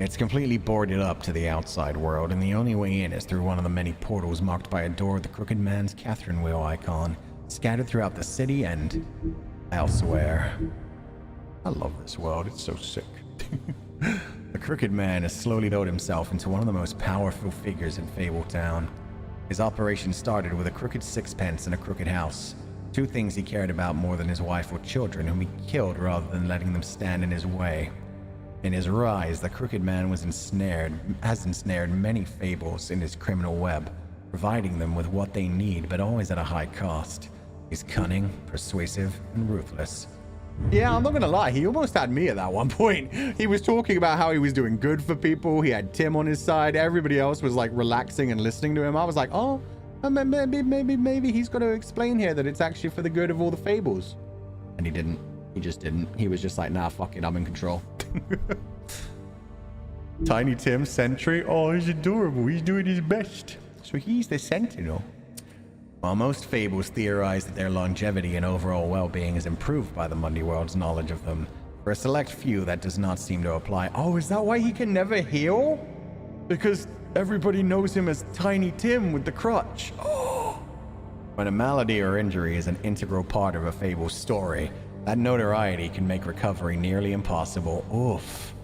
It's completely boarded up to the outside world, and the only way in is through one of the many portals marked by a door with the Crooked Man's Catherine wheel icon, scattered throughout the city and elsewhere. I love this world, it's so sick. The Crooked Man has slowly built himself into one of the most powerful figures in Fabletown. His operation started with a crooked sixpence and a crooked house. 2 things he cared about more than his wife or children, whom he killed rather than letting them stand in his way. In his rise, the Crooked Man has ensnared many fables in his criminal web, providing them with what they need, but always at a high cost. He's cunning, persuasive, and ruthless. Yeah, I'm not gonna lie, he almost had me at that one point. He was talking about how he was doing good for people, he had Tim on his side, everybody else was like relaxing and listening to him. I was like, oh, maybe he's got to explain here that it's actually for the good of all the fables. And he didn't. He just didn't. He was just like, nah, fuck it, I'm in control. Tiny Tim Sentry. Oh, he's adorable. He's doing his best. So he's the Sentinel. While most fables theorize that their longevity and overall well-being is improved by the Mundy World's knowledge of them, for a select few that does not seem to apply. Oh, is that why he can never heal? Because everybody knows him as Tiny Tim with the crutch. Oh. When a malady or injury is an integral part of a fable's story, that notoriety can make recovery nearly impossible. Oof.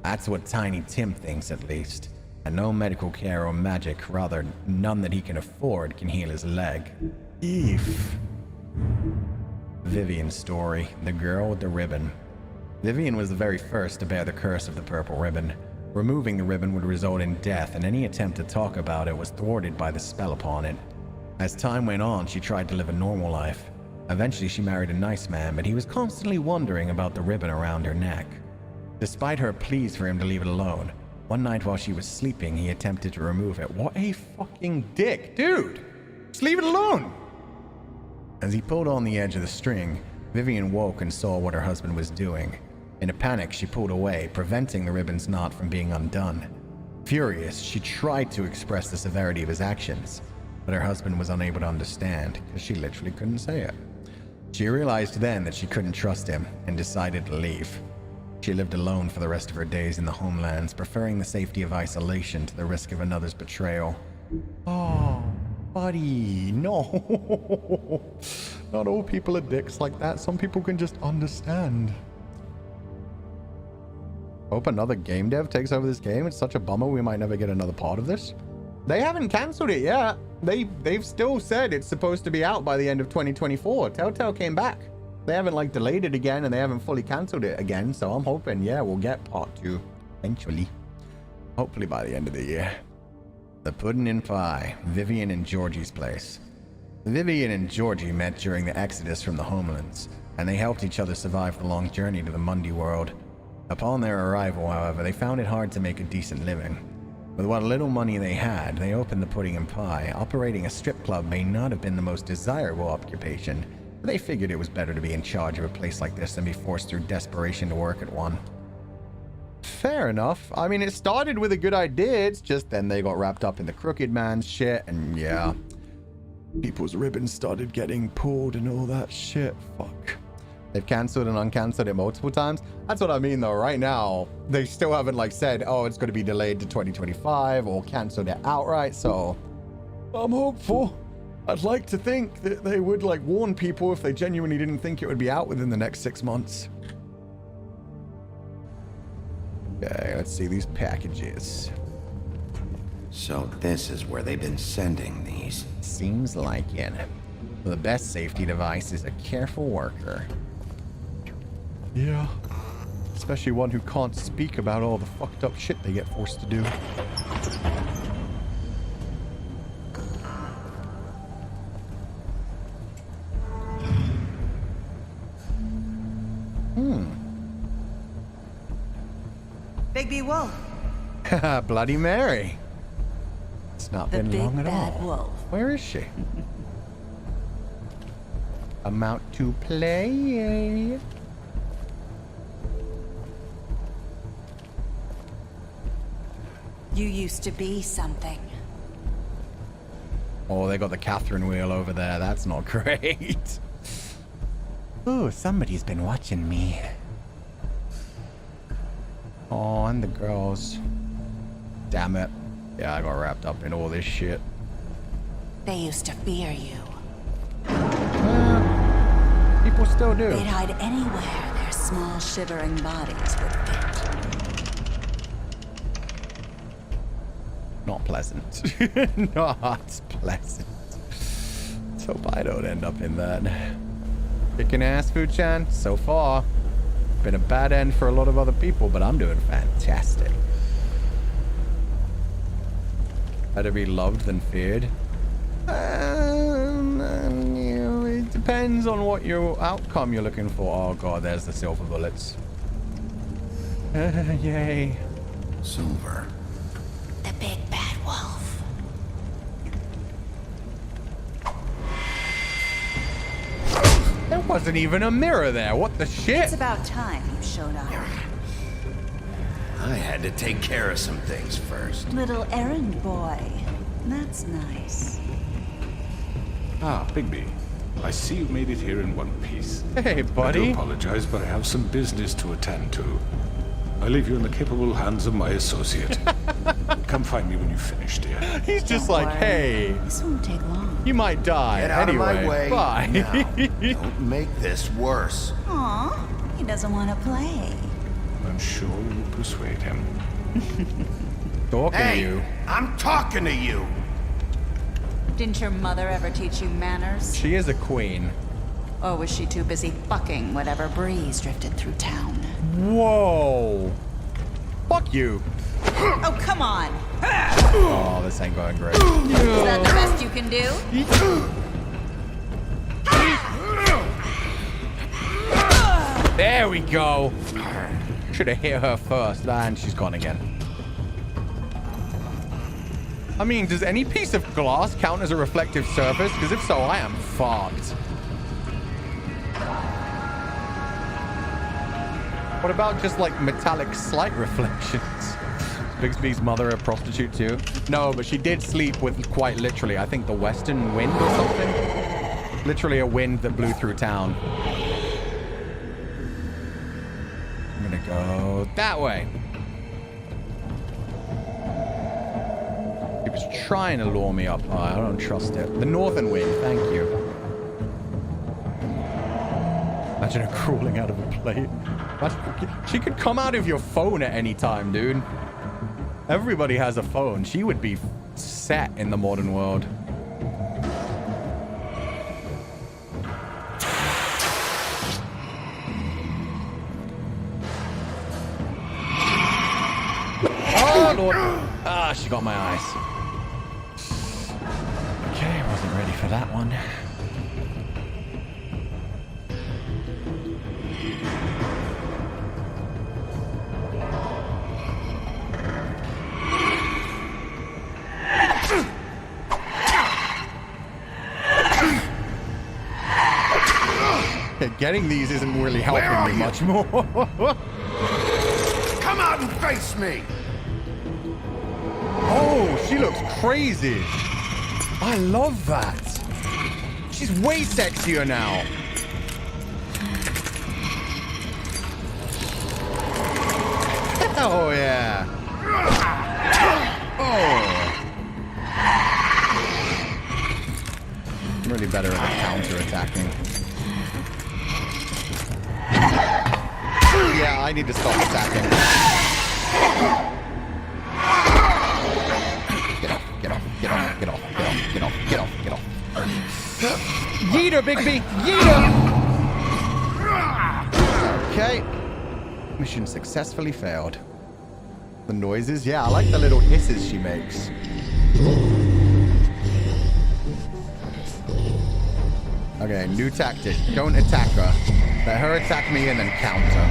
That's what Tiny Tim thinks, at least. And no medical care or magic, rather none that he can afford, can heal his leg. Eef. Vivian's story, the girl with the ribbon. Vivian was the very first to bear the curse of the purple ribbon. Removing the ribbon would result in death, and any attempt to talk about it was thwarted by the spell upon it. As time went on, she tried to live a normal life. Eventually, she married a nice man, but he was constantly wondering about the ribbon around her neck. Despite her pleas for him to leave it alone, one night while she was sleeping, he attempted to remove it. What a fucking dick, dude! Just leave it alone! As he pulled on the edge of the string, Vivian woke and saw what her husband was doing. In a panic, she pulled away, preventing the ribbon's knot from being undone. Furious, she tried to express the severity of his actions, but her husband was unable to understand, because she literally couldn't say it. She realized then that she couldn't trust him, and decided to leave. She lived alone for the rest of her days in the homelands, preferring the safety of isolation to the risk of another's betrayal. Oh, buddy, no. Not all people are dicks like that. Some people can just understand. Hope another game dev takes over this game. It's such a bummer we might never get another part of this. They haven't cancelled it yet. They've still said it's supposed to be out by the end of 2024. Telltale came back. They haven't like delayed it again, and they haven't fully cancelled it again. So I'm hoping, yeah, we'll get part 2 eventually. Hopefully by the end of the year. The Puddin' and Pie, Vivian and Georgie's place. Vivian and Georgie met during the exodus from the homelands, and they helped each other survive the long journey to the Mundy world. Upon their arrival, however, they found it hard to make a decent living. With what little money they had, they opened the Pudding and Pie. Operating a strip club may not have been the most desirable occupation, but they figured it was better to be in charge of a place like this than be forced through desperation to work at one. Fair enough. I mean, it started with a good idea, it's just then they got wrapped up in the Crooked Man's shit, and yeah. People's ribbons started getting pulled and all that shit. Fuck. They've cancelled and uncancelled it multiple times. That's what I mean, though. Right now, they still haven't, like, said, oh, it's going to be delayed to 2025 or cancelled it outright, so I'm hopeful. I'd like to think that they would, like, warn people if they genuinely didn't think it would be out within the next 6 months. Okay, let's see these packages. So this is where they've been sending these. Seems like it. The best safety device is a careful worker. Yeah. Especially one who can't speak about all the fucked up shit they get forced to do. Bigby Wolf. Bloody Mary. It's not been long at all. The big bad wolf. Where is she? Amount to play. You used to be something. Oh, they got the Catherine wheel over there. That's not great. Oh, somebody's been watching me. Oh, and the girls. Damn it. Yeah, I got wrapped up in all this shit. They used to fear you. People still do. They'd hide anywhere their small, shivering bodies would fit. Not pleasant. Not pleasant. Let's hope I don't end up in that. Kicking ass, Fu-chan. So far. Been a bad end for a lot of other people, but I'm doing fantastic. Better be loved than feared. It depends on what your outcome you're looking for. Oh god, there's the silver bullets. Yay. Silver. The big bad wolf. There wasn't even a mirror there. What the shit? It's about time you showed up. I had to take care of some things first. Little errand boy. That's nice. Ah, Bigby. I see you made it here in one piece. Hey, buddy. I do apologize, but I have some business to attend to. I leave you in the capable hands of my associate. Come find me when you finish, dear. He's just like, hey. This won't take long. You might die. Get out anyway, of my way. Bye. Now, don't make this worse. Aw, he doesn't want to play. I'm sure you'll persuade him. Talking to you. I'm talking to you. Didn't your mother ever teach you manners? She is a queen. Or was she too busy fucking whatever breeze drifted through town? Whoa. Fuck you. Oh, come on! Oh, this ain't going great. Is that the best you can do? There we go. Should have hit her first. And she's gone again. I mean, does any piece of glass count as a reflective surface? Because if so, I am fucked. What about just like metallic slight reflections? Bixby's mother a prostitute too? No, but she did sleep with quite literally, I think the western wind or something. Literally a wind that blew through town. I'm gonna go that way. He was trying to lure me up. Oh, I don't trust it. The northern wind, thank you. Imagine her crawling out of a plate. She could come out of your phone at any time, dude. Everybody has a phone. She would be set in the modern world. Oh, Lord. Ah, she got my eyes. Okay, I wasn't ready for that one. Getting these isn't really helping me much more. Come out and face me! Oh, she looks crazy. I love that. She's way sexier now. Oh, yeah. Oh. I'm really better at counter-attacking. Yeah, I need to stop attacking. Get off, get off, get off, get off, get off, get off, get off, get off. Yeet her, Bigby! Yeet her! Okay. Mission successfully failed. The noises? Yeah, I like the little hisses she makes. Okay, new tactic. Don't attack her. Let her attack me and then counter.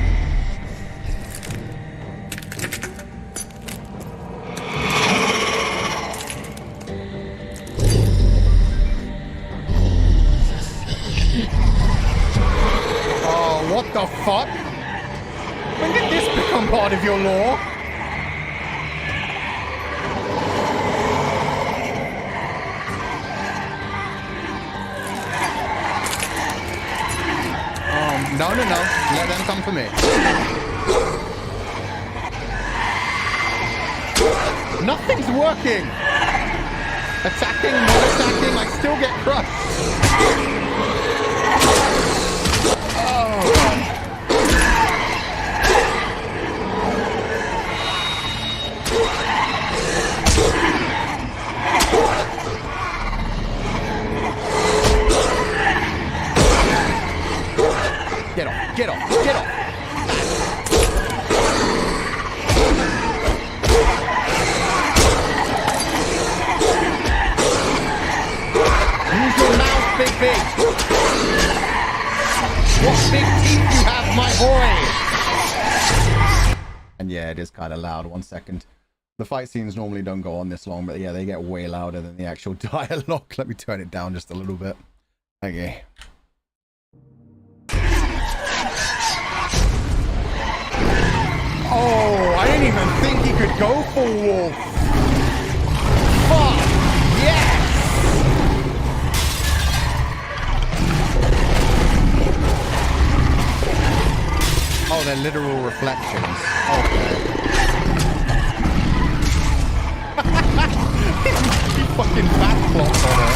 Oh, what the fuck? When did this become part of your lore? No, no, no. Let them come for me. Nothing's working. Attacking, not attacking. I still get crushed. Oh. Get off, get off, get off. Use your mouth, Big Big. What big teeth you have, my boy? And yeah, it is kind of loud. 1 second. The fight scenes normally don't go on this long, but yeah, they get way louder than the actual dialogue. Let me turn it down just a little bit. Okay. Oh, I didn't even think he could go for wolf. Fuck, yes! Oh, they're literal reflections. Okay. He fucking backflopped on her.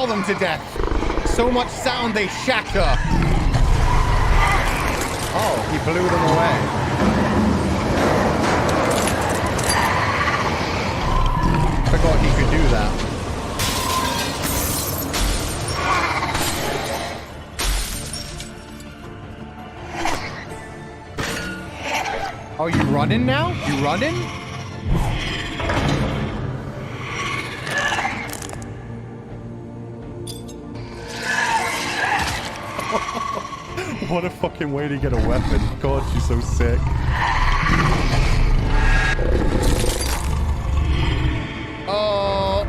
claw them to death. So much sound they shatter. Oh, he blew them away. Forgot he could do that. Oh, you running now? You running? What a fucking way to get a weapon. God, she's so sick. Oh.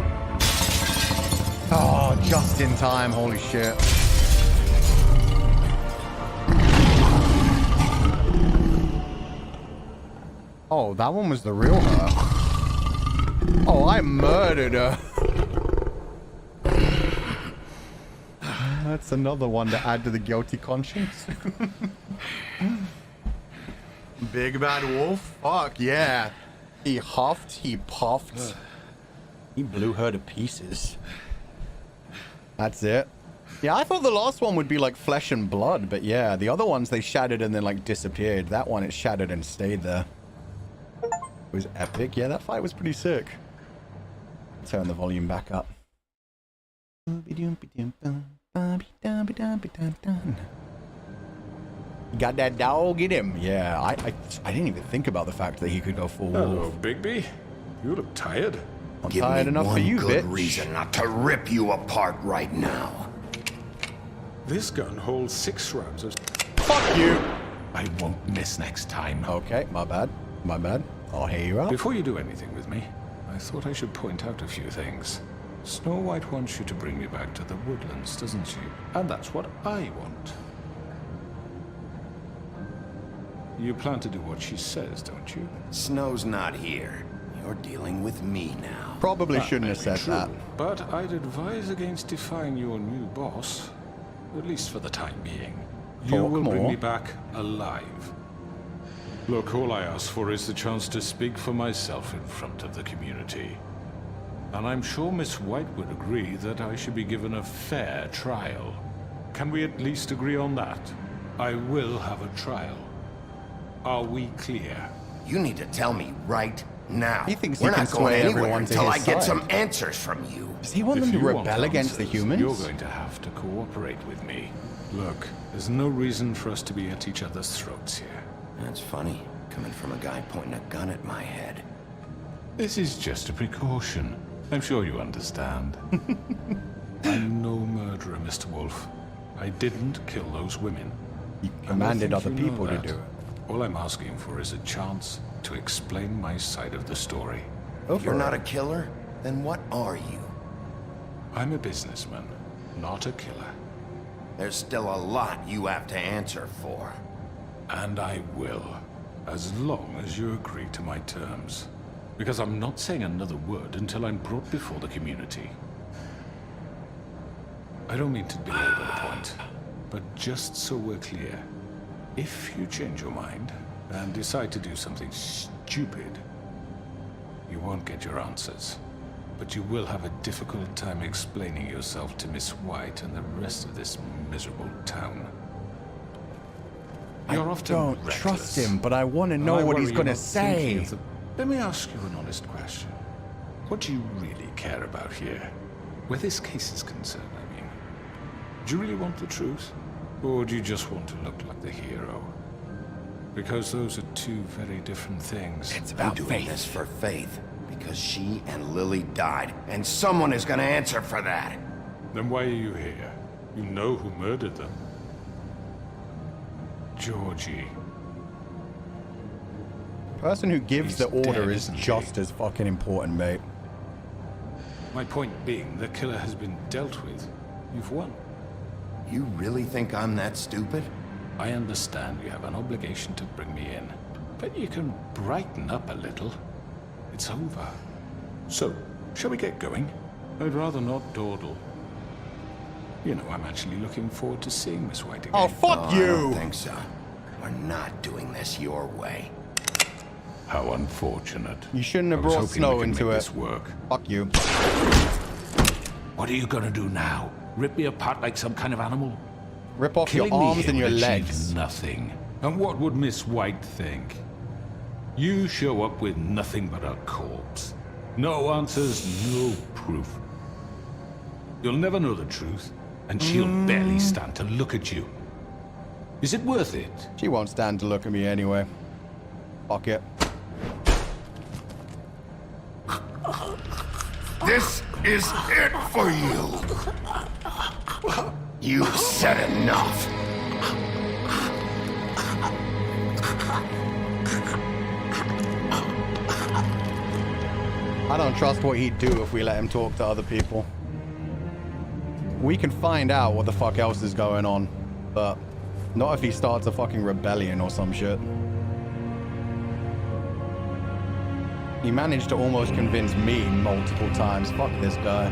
Oh, just in time. Holy shit. Oh, that one was the real her. Oh, I murdered her. That's another one to add to the guilty conscience. Big bad wolf? Fuck yeah. He huffed, he puffed. He blew her to pieces. That's it. Yeah, I thought the last one would be like flesh and blood, but yeah, the other ones they shattered and then like disappeared. That one it shattered and stayed there. It was epic. Yeah, that fight was pretty sick. Turn the volume back up. You got that dog in him. Yeah, I didn't even think about the fact that he could go full wolf. Hello, Bigby. You look tired. I'm tired enough for you, bitch. Give me one good reason not to rip you apart right now. This gun holds 6 rounds of... Fuck you! I won't miss next time. Okay, my bad. My bad. I'll hear you out. Before you do anything with me, I thought I should point out a few things. Snow White wants you to bring me back to the woodlands, doesn't she? And that's what I want. You plan to do what she says, don't you? Snow's not here. You're dealing with me now. Probably shouldn't have said that. But I'd advise against defying your new boss, at least for the time being. You will bring me back alive. Look, all I ask for is the chance to speak for myself in front of the community. And I'm sure Miss White would agree that I should be given a fair trial. Can we at least agree on that? I will have a trial. Are we clear? You need to tell me right now. He thinks we're he can not going sway anywhere everyone to until his I get side. some answers from you. Does he want them to rebel against the humans? You're going to have to cooperate with me. Look, there's no reason for us to be at each other's throats here. That's funny, coming from a guy pointing a gun at my head. This is just a precaution. I'm sure you understand. I'm no murderer, Mr. Wolf. I didn't kill those women. You commanded other people to do it. All I'm asking for is a chance to explain my side of the story. If you're not a killer, then what are you? I'm a businessman, not a killer. There's still a lot you have to answer for. And I will, as long as you agree to my terms. Because I'm not saying another word until I'm brought before the community. I don't mean to belabor the point, but just so we're clear, if you change your mind and decide to do something stupid, you won't get your answers. But you will have a difficult time explaining yourself to Miss White and the rest of this miserable town. You're often don't reckless. trust him, but I want to know what he's going to say. Let me ask you an honest question. What do you really care about here? Where this case is concerned, I mean. Do you really want the truth? Or do you just want to look like the hero? Because those are two very different things. It's about doing this for Faith. Because she and Lily died. And someone is going to answer for that. Then why are you here? You know who murdered them. Georgie. The person who gives the order is just as fucking important, mate. My point being, the killer has been dealt with. You've won. You really think I'm that stupid? I understand you have an obligation to bring me in. But you can brighten up a little. It's over. So, shall we get going? I'd rather not dawdle. You know, I'm actually looking forward to seeing Miss White again. Oh, fuck you! I don't think so. We're not doing this your way. How unfortunate. You shouldn't have brought Snow into it. Work. Fuck you. What are you gonna do now? Rip me apart like some kind of animal? Rip off Killing your me arms here and your would achieve legs. nothing. And what would Miss White think? You show up with nothing but a corpse. No answers, no proof. You'll never know the truth, and she'll barely stand to look at you. Is it worth it? She won't stand to look at me anyway. Fuck it. This is it for you. You've said enough. I don't trust what he'd do if we let him talk to other people. We can find out what the fuck else is going on, but not if he starts a fucking rebellion or some shit. He managed to almost convince me multiple times. Fuck this guy.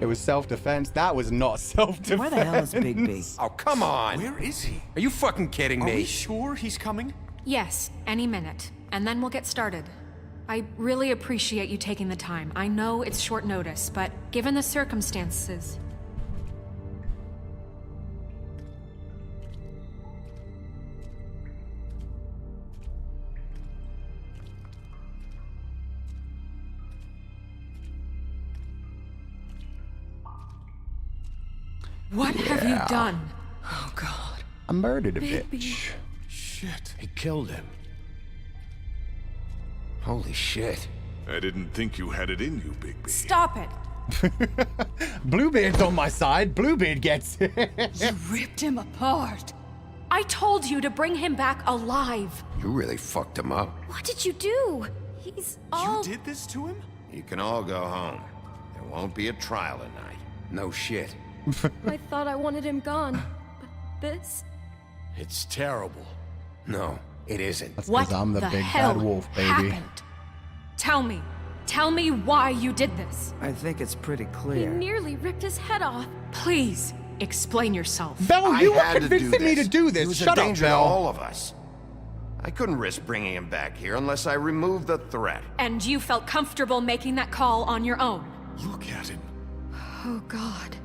It was self-defense. That was not self-defense. Where the hell is Big B? Oh, come on. Where is he? Are you fucking kidding me? Are we sure he's coming? Yes, any minute. And then we'll get started. I really appreciate you taking the time. I know it's short notice, but given the circumstances... What have you done? Oh, God. I murdered a Baby. bitch. Shit. He killed him. Holy shit. I didn't think you had it in you, Bigby. Stop it! Bluebeard's on my side. Bluebeard gets it. You ripped him apart. I told you to bring him back alive. You really fucked him up. What did you do? He's all... You did this to him? You can all go home. There won't be a trial tonight. No shit. I thought I wanted him gone. But this... It's terrible. No, it isn't. That's What because I'm the the big hell bad wolf, baby. happened? Tell me. Tell me why you did this. I think it's pretty He clear. nearly ripped his head off. Please, explain yourself. Belle, you were I had to do convincing me to this. do He this. was Shut a up, danger to Belle. all of us. I couldn't risk bringing him back here unless I removed the threat. And you felt comfortable making that call on your own. Look at him. Oh, God.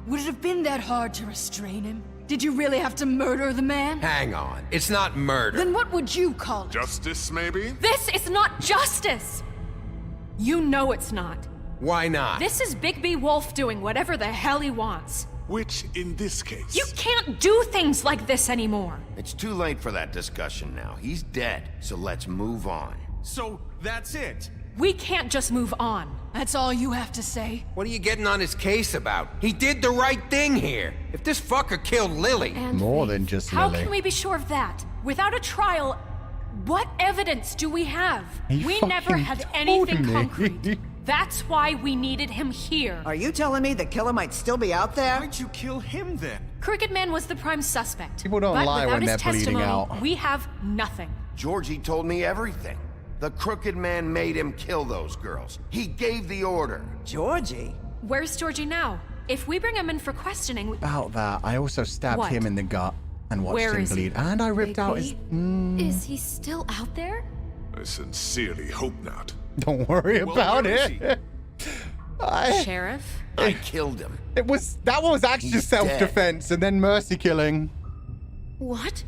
Would it have been that hard to restrain him? Did you really have to murder the man? Hang on. It's not murder. Then what would you call it? Justice, maybe? This is not justice! You know it's not. Why not? This is Big B Wolf doing whatever the hell he wants. Which, in this case... You can't do things like this anymore. It's too late for that discussion now. He's dead, so let's move on. So, that's it? We can't just move on. That's all you have to say? What are you getting on his case about? He did the right thing here. If this fucker killed Lily... More than just How Lily. can we be sure of that? Without a trial, what evidence do we have? He We fucking never had told anything me. concrete. That's why we needed him here. Are you telling me the killer might still be out there? Why'd you kill him then? Crooked Man was the prime suspect. People don't but lie without when his they're bleeding testimony, out. we have nothing. Georgie told me everything. The Crooked Man made him kill those girls. He gave the order. Georgie? Where's Georgie now? If we bring him in for questioning... About that, I also stabbed What? him in the gut and watched Where him is he? bleed. And I ripped out his... Is he still out there? I sincerely hope not. Don't worry about where is it. Sheriff? I killed him. That was actually He's self-defense and then mercy killing. What?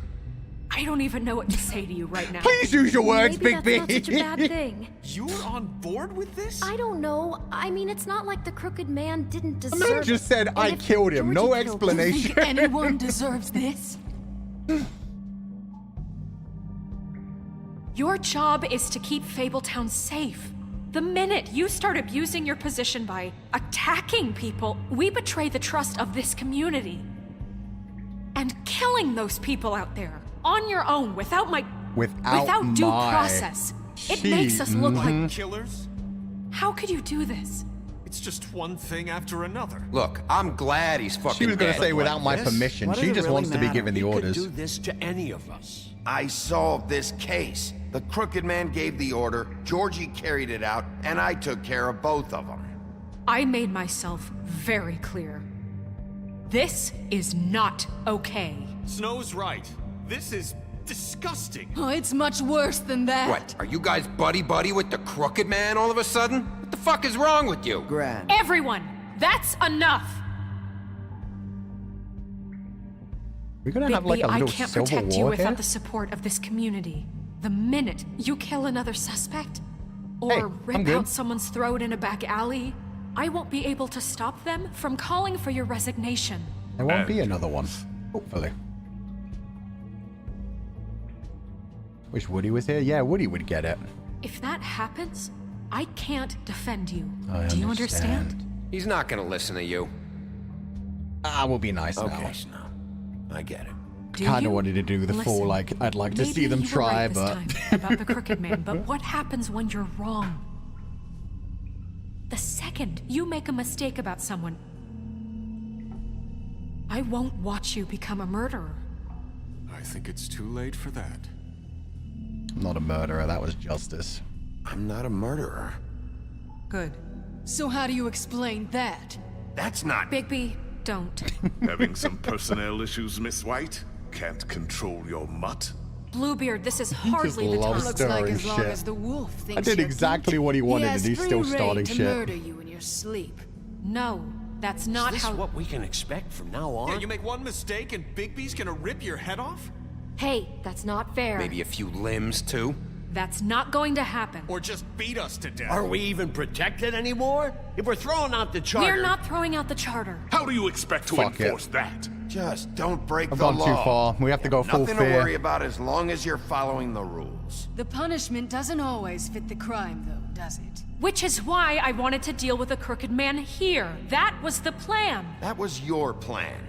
I don't even know what to say to you right now. Please use your words, Maybe Big B. that's not such a bad thing. You're on board with this? I don't know. I mean, it's not like the Crooked Man didn't The deserve... man just said, And I if killed him. No Georgie killed him, explanation. Think anyone deserves this? Your job is to keep Fabletown safe. The minute you start abusing your position by attacking people, we betray the trust of this community. And killing those people out there, on your own, without Without due my process. It she- makes us look like... Killers? How could you do this? It's just one thing after another. Look, I'm glad he's fucking She was going dead. to say without my This? permission. What does She it just really wants to be matter? given the He orders. could do this to any of us. I solved this case. The Crooked Man gave the order, Georgie carried it out, and I took care of both of them. I made myself very clear. This is not okay. Snow's right. This is Disgusting. Oh, it's much worse than that. What, are you guys buddy-buddy with the Crooked Man all of a sudden? What the fuck is wrong with you? Gran. Everyone, that's enough. We're gonna have like a I little can't civil protect you war without here? the support of this community. The minute you kill another suspect, or Hey, I'm rip good. out someone's throat in a back alley, I won't be able to stop them from calling for your resignation. There won't be another one, hopefully. Wish Woody was here. Yeah, Woody would get it. If that happens, I can't defend you. I Do you understand? He's not gonna listen to you. I will be nice Okay, now. Snow. I get it. Do Kind you? of wanted to do the full, Listen, like, I'd like to maybe see them you were try, right this but... time about the Crooked Man, but what happens when you're wrong? The second you make a mistake about someone, I won't watch you become a murderer. I think it's too late for that. I'm not a murderer, that was justice. I'm not a murderer. Good. So how do you explain that? That's not... Bigby, don't. Having some personnel issues, Miss White? Can't control your mutt? Bluebeard, this is hardly the time. Looks like as long as the wolf thinks I did you're exactly cute, what he wanted, has and he's free still rein starting to shit. murder you in your sleep. No, that's not Is this how. what we can expect from now on? Yeah, you make one mistake and Bigby's gonna rip your head off? Hey, that's not fair. Maybe a few limbs, too? That's not going to happen. Or just beat us to death? Are we even protected anymore? If we're throwing out the charter... We're not throwing out the charter. How do you expect to Fuck enforce it. that? Just don't break I've the gone law. too far. We have to go full Nothing to fear. worry about as long as you're following the rules. The punishment doesn't always fit the crime, though, does it? Which is why I wanted to deal with the Crooked Man here. That was the plan. That was your plan.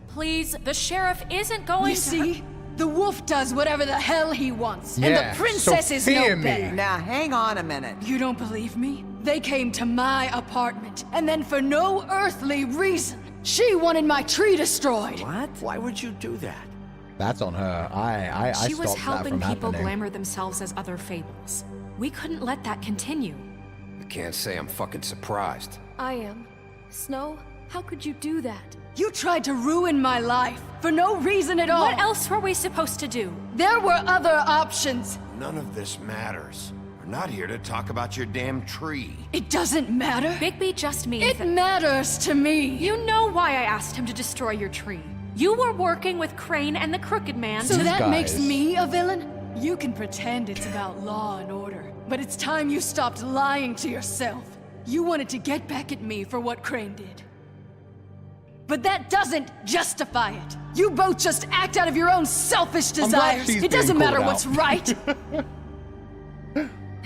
Please, the sheriff isn't going You to... see? The wolf does whatever the hell he wants, Yeah, and the princess so is fear no me. better. Now, hang on a minute. You don't believe me? They came to my apartment, and then for no earthly reason, she wanted my tree destroyed. What? Why would you do that? That's on her. I She was stopped that helping from people happening. glamour themselves as other fables. We couldn't let that continue. I can't say I'm fucking surprised. I am. Snow, how could you do that? You tried to ruin my life, for no reason at all. What else were we supposed to do? There were other options. None of this matters. We're not here to talk about your damn tree. It doesn't matter. Bigby just means It that... matters to me. You know why I asked him to destroy your tree. You were working with Crane and the Crooked Man. So that guys. makes me a villain? You can pretend it's about law and order, but it's time you stopped lying to yourself. You wanted to get back at me for what Crane did. But that doesn't justify it. You both just act out of your own selfish glad desires. she's It doesn't being matter called what's out. right.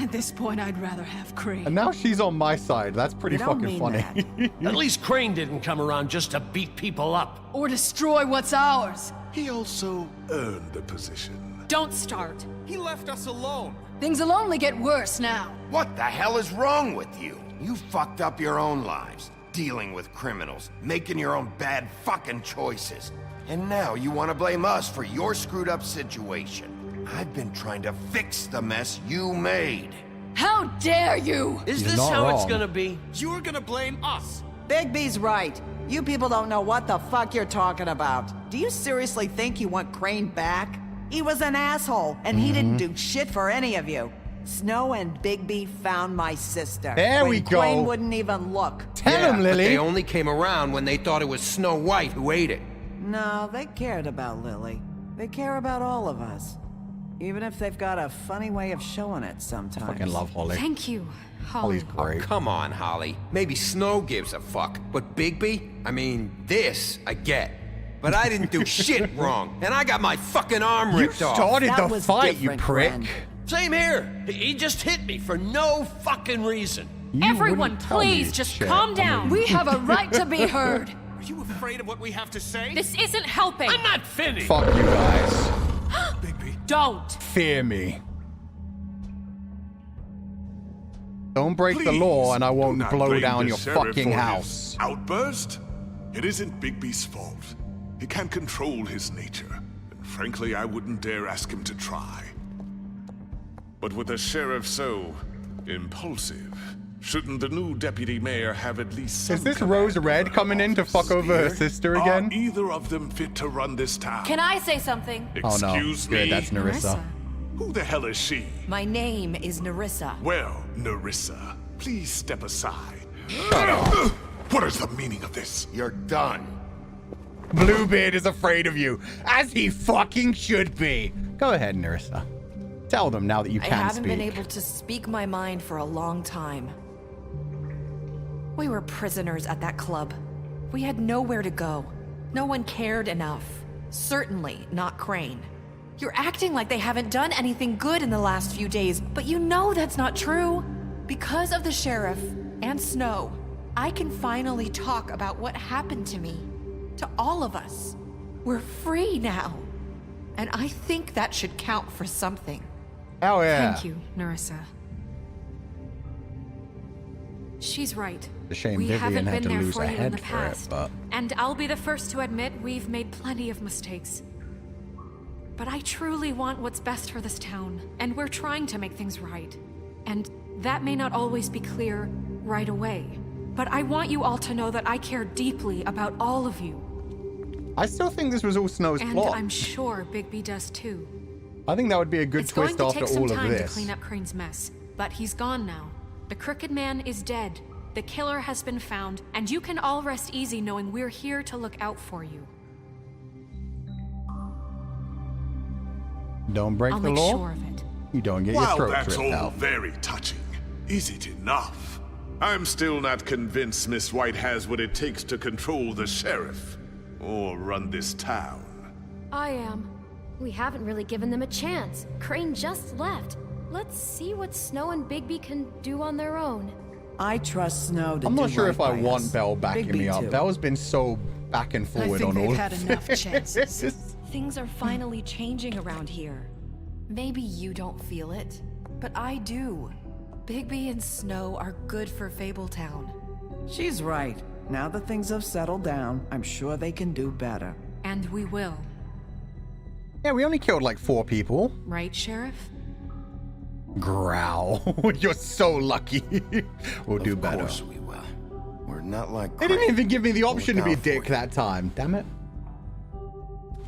At this point, I'd rather have Crane. And now she's on my side. That's pretty You don't fucking mean funny. At least Crane didn't come around just to beat people up. Or destroy what's ours. He also earned the position. Don't start. He left us alone. Things will only get worse now. What the hell is wrong with you? You fucked up your own lives, dealing with criminals, making your own bad fucking choices. And now you want to blame us for your screwed up situation. I've been trying to fix the mess you made. How dare you? Is You're this not how it's wrong. gonna be? You're gonna blame us. Bigby's right. You people don't know what the fuck you're talking about. Do you seriously think you want Crane back? He was an asshole, and he didn't do shit for any of you. Snow and Bigby found my sister. There when we go. Crane wouldn't even look. Tell him, But Lily. they only came around when they thought it was Snow White who ate it. No, they cared about Lily. They care about all of us. Even if they've got a funny way of showing it sometimes. Fucking love Holly. Thank you, Holly's Holly. great. Come on, Holly. Maybe Snow gives a fuck, but Bigby? I mean, this I get. But I didn't do shit wrong, and I got my fucking arm You ripped off. started That the was fight, you different, prick. friend. Same here. He just hit me for no fucking reason. You Everyone, wouldn't tell me please, just shit. calm down. We have a right to be heard. Are you afraid of what we have to say? This isn't helping. I'm not finished. Fuck you guys. Bigby. Don't. Fear me. Don't break the law and I do won't not blow blame down the your sheriff fucking for house. his outburst? It isn't Bigby's fault. He can't control his nature, and frankly, I wouldn't dare ask him to try. But with a sheriff so impulsive, Shouldn't the new deputy mayor have at least some Is this Rose Red coming in to fuck over her sister again? Are either of them fit to run this town? Can I say something? Excuse me? Good, that's Nerissa. Who the hell is she? My name is Nerissa. Well, Nerissa, please step aside. Shut up. What is the meaning of this? You're done. Bluebeard is afraid of you, as he fucking should be. Go ahead, Nerissa. Tell them now that you I can haven't speak. been able to speak my mind for a long time. We were prisoners at that club. We had nowhere to go. No one cared enough. Certainly not Crane. You're acting like they haven't done anything good in the last few days, but you know that's not true. Because of the sheriff and Snow, I can finally talk about what happened to me. To all of us. We're free now. And I think that should count for something. Oh yeah. Thank you, Nerissa. She's right. It's a shame we Vivian haven't had been to there lose for a you in head the for past. it, but... And I'll be the first to admit we've made plenty of mistakes. But I truly want what's best for this town, and we're trying to make things right. And that may not always be clear right away. But I want you all to know that I care deeply about all of you. I still think this was all Snow's And plot. I'm sure Bigby does too. I think that would be a good It's going twist to after take some all of time to this. clean up Crane's mess, but he's gone now. The Crooked Man is dead. The killer has been found, and you can all rest easy knowing we're here to look out for you. Don't break I'll the make law. sure of it. You don't get your While throat that's ripped all out. very touching, is it enough? I'm still not convinced Miss White has what it takes to control the sheriff or run this town. I am. We haven't really given them a chance. Crane just left. Let's see what Snow and Bigby can do on their own. I trust Snow to I'm do not sure right if I by want us. Belle backing Bigby me up. too. Belle's been so back and forward on all of this. Things are finally changing around here. Maybe you don't feel it, but I do. Bigby and Snow are good for Fabletown. She's right. Now that things have settled down, I'm sure they can do better. And we will. Yeah, we only killed like 4 people. Right, Sheriff? Growl. You're so lucky. We'll do better. Of course we will. We're not like They didn't Crane. even give me the option to be a Look out dick that time. Damn it.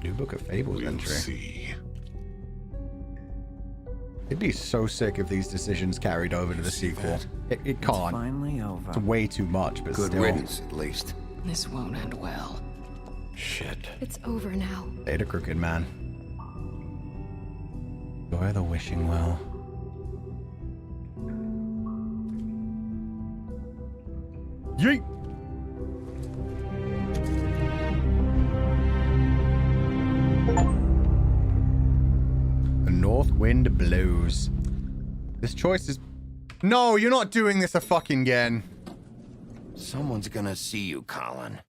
New Book of Fables entry. See. It'd be so sick if these decisions carried over to the sequel. It can't. Finally over. It's way too much, but Good still. riddance, at least. This won't end well. Shit. It's over now. Data Crooked Man. Enjoy the wishing well. Yeet! The north wind blows. This choice is... No, you're not doing this a fucking again. Someone's gonna see you, Colin.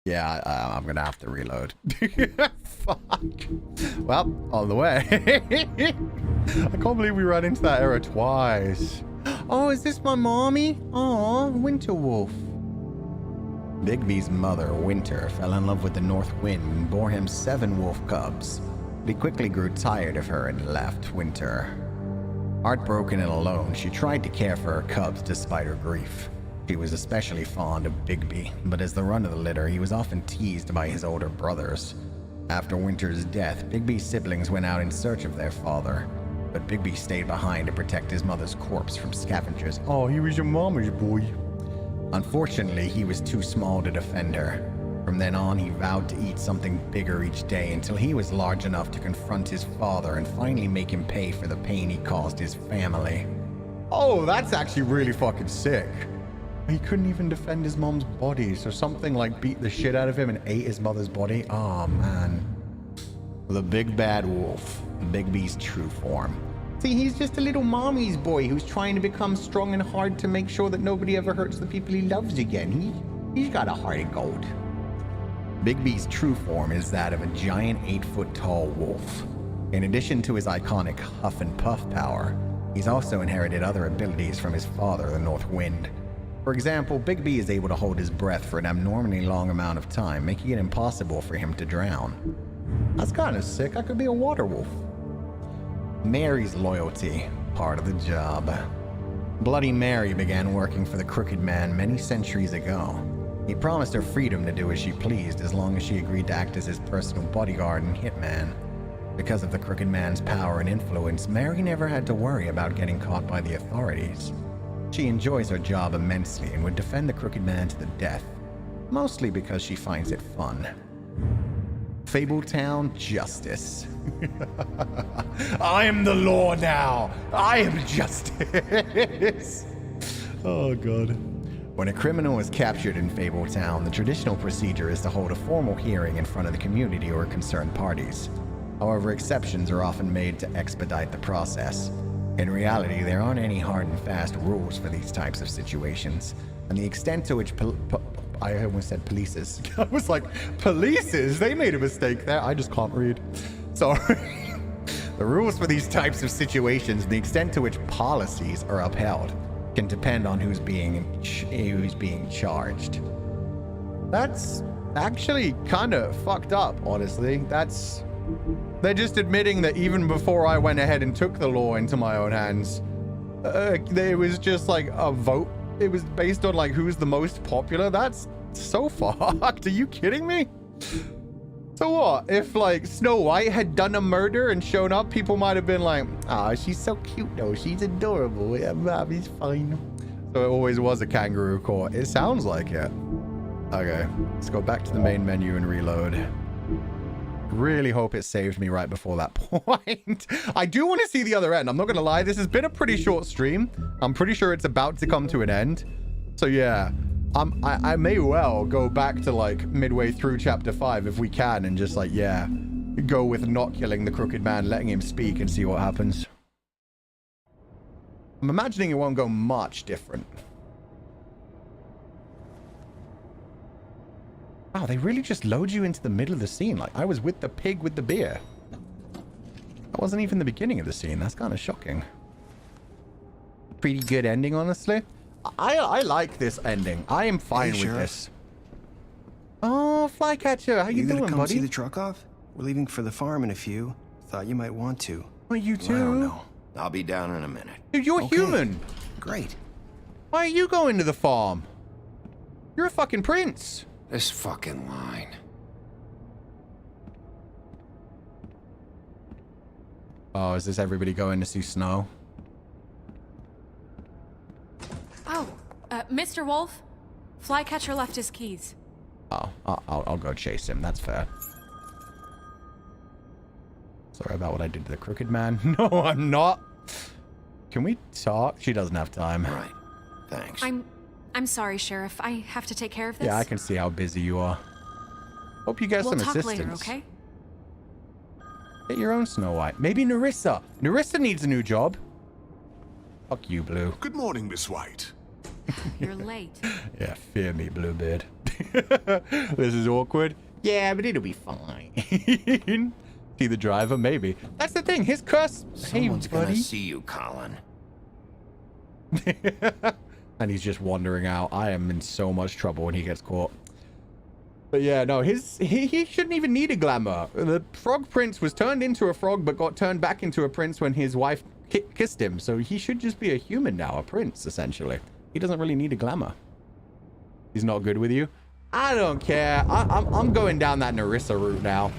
Yeah, I'm gonna have to reload. Fuck. Well, on the way. I can't believe we ran into that error twice. Oh, is this my mommy? Aw, Winterwolf. Bigby's mother, Winter, fell in love with the North Wind and bore him 7 wolf cubs. But he quickly grew tired of her and left Winter. Heartbroken and alone, she tried to care for her cubs despite her grief. She was especially fond of Bigby, but as the run of the litter, he was often teased by his older brothers. After Winter's death, Bigby's siblings went out in search of their father, but Bigby stayed behind to protect his mother's corpse from scavengers. Oh, he was your mama's boy. Unfortunately, he was too small to defend her. From then on, he vowed to eat something bigger each day until he was large enough to confront his father and finally make him pay for the pain he caused his family. Oh, that's actually really fucking sick. He couldn't even defend his mom's body, so something like beat the shit out of him and ate his mother's body. Oh, man. The big bad wolf, Bigby's true form. See, he's just a little mommy's boy who's trying to become strong and hard to make sure that nobody ever hurts the people he loves again. He's got a heart of gold. Bigby's true form is that of a giant 8-foot-tall wolf. In addition to his iconic huff and puff power, he's also inherited other abilities from his father, the North Wind. For example, Bigby is able to hold his breath for an abnormally long amount of time, making it impossible for him to drown. That's kind of sick. I could be a water wolf. Mary's loyalty, part of the job. Bloody Mary began working for the Crooked Man many centuries ago. He promised her freedom to do as she pleased as long as she agreed to act as his personal bodyguard and hitman. Because of the Crooked Man's power and influence, Mary never had to worry about getting caught by the authorities. She enjoys her job immensely and would defend the Crooked Man to the death, mostly because she finds it fun. Fabletown Justice. I am the law now. I am justice. Oh, God. When a criminal is captured in Fabletown, the traditional procedure is to hold a formal hearing in front of the community or concerned parties. However, exceptions are often made to expedite the process. In reality, there aren't any hard and fast rules for these types of situations, and the extent to which I almost said polices. I was like, polices? They made a mistake there. I just can't read. Sorry. The rules for these types of situations and the extent to which policies are upheld can depend on who's being charged. That's actually kind of fucked up, honestly. They're just admitting that even before I went ahead and took the law into my own hands, there was just like a vote. It was based on like who's the most popular. That's so fucked. Are you kidding me? So what? If like Snow White had done a murder and shown up, people might have been like, ah, she's so cute though. She's adorable. Yeah, Bobby's fine. So it always was a kangaroo court. It sounds like it. Okay, let's go back to the main menu and reload. Really hope it saved me right before that point. I do want to see the other end. I'm not going to lie. This has been a pretty short stream. I'm pretty sure it's about to come to an end. So yeah, I may well go back to like midway through chapter 5 if we can and just like, yeah, go with not killing the Crooked Man, letting him speak and see what happens. I'm imagining it won't go much different. Wow, they really just load you into the middle of the scene. Like, I was with the pig with the beer. That wasn't even the beginning of the scene. That's kind of shocking. Pretty good ending, honestly. I like this ending. I am fine with this. Oh, Flycatcher, how you doing, come buddy? See the truck off? We're leaving for the farm in a few. Thought you might want to. Well, you too? Well, I don't know. I'll be down in a minute. Dude, you're human. Great. Why are you going to the farm? You're a fucking prince. This fucking line. Oh, is this everybody going to see Snow? Oh, Mr. Wolf, Flycatcher left his keys. Oh, I'll go chase him. That's fair. Sorry about what I did to the Crooked Man. No, I'm not. Can we talk? She doesn't have time. Right. Thanks. I'm sorry, Sheriff. I have to take care of this. Yeah, I can see how busy you are. Hope you get some assistance. We'll talk later, okay? Get your own Snow White. Maybe Nerissa. Nerissa needs a new job. Fuck you, Blue. Good morning, Miss White. You're late. Yeah, fear me, Bluebeard. This is awkward. Yeah, but it'll be fine. See the driver? Maybe. That's the thing. His curse. Someone's hey, buddy. gonna see you, Colin. And he's just wandering out. I am in so much trouble when he gets caught. But yeah, no, he shouldn't even need a glamour. The frog prince was turned into a frog, but got turned back into a prince when his wife kissed him. So he should just be a human now, a prince, essentially. He doesn't really need a glamour. He's not good with you. I don't care. I'm going down that Nerissa route now.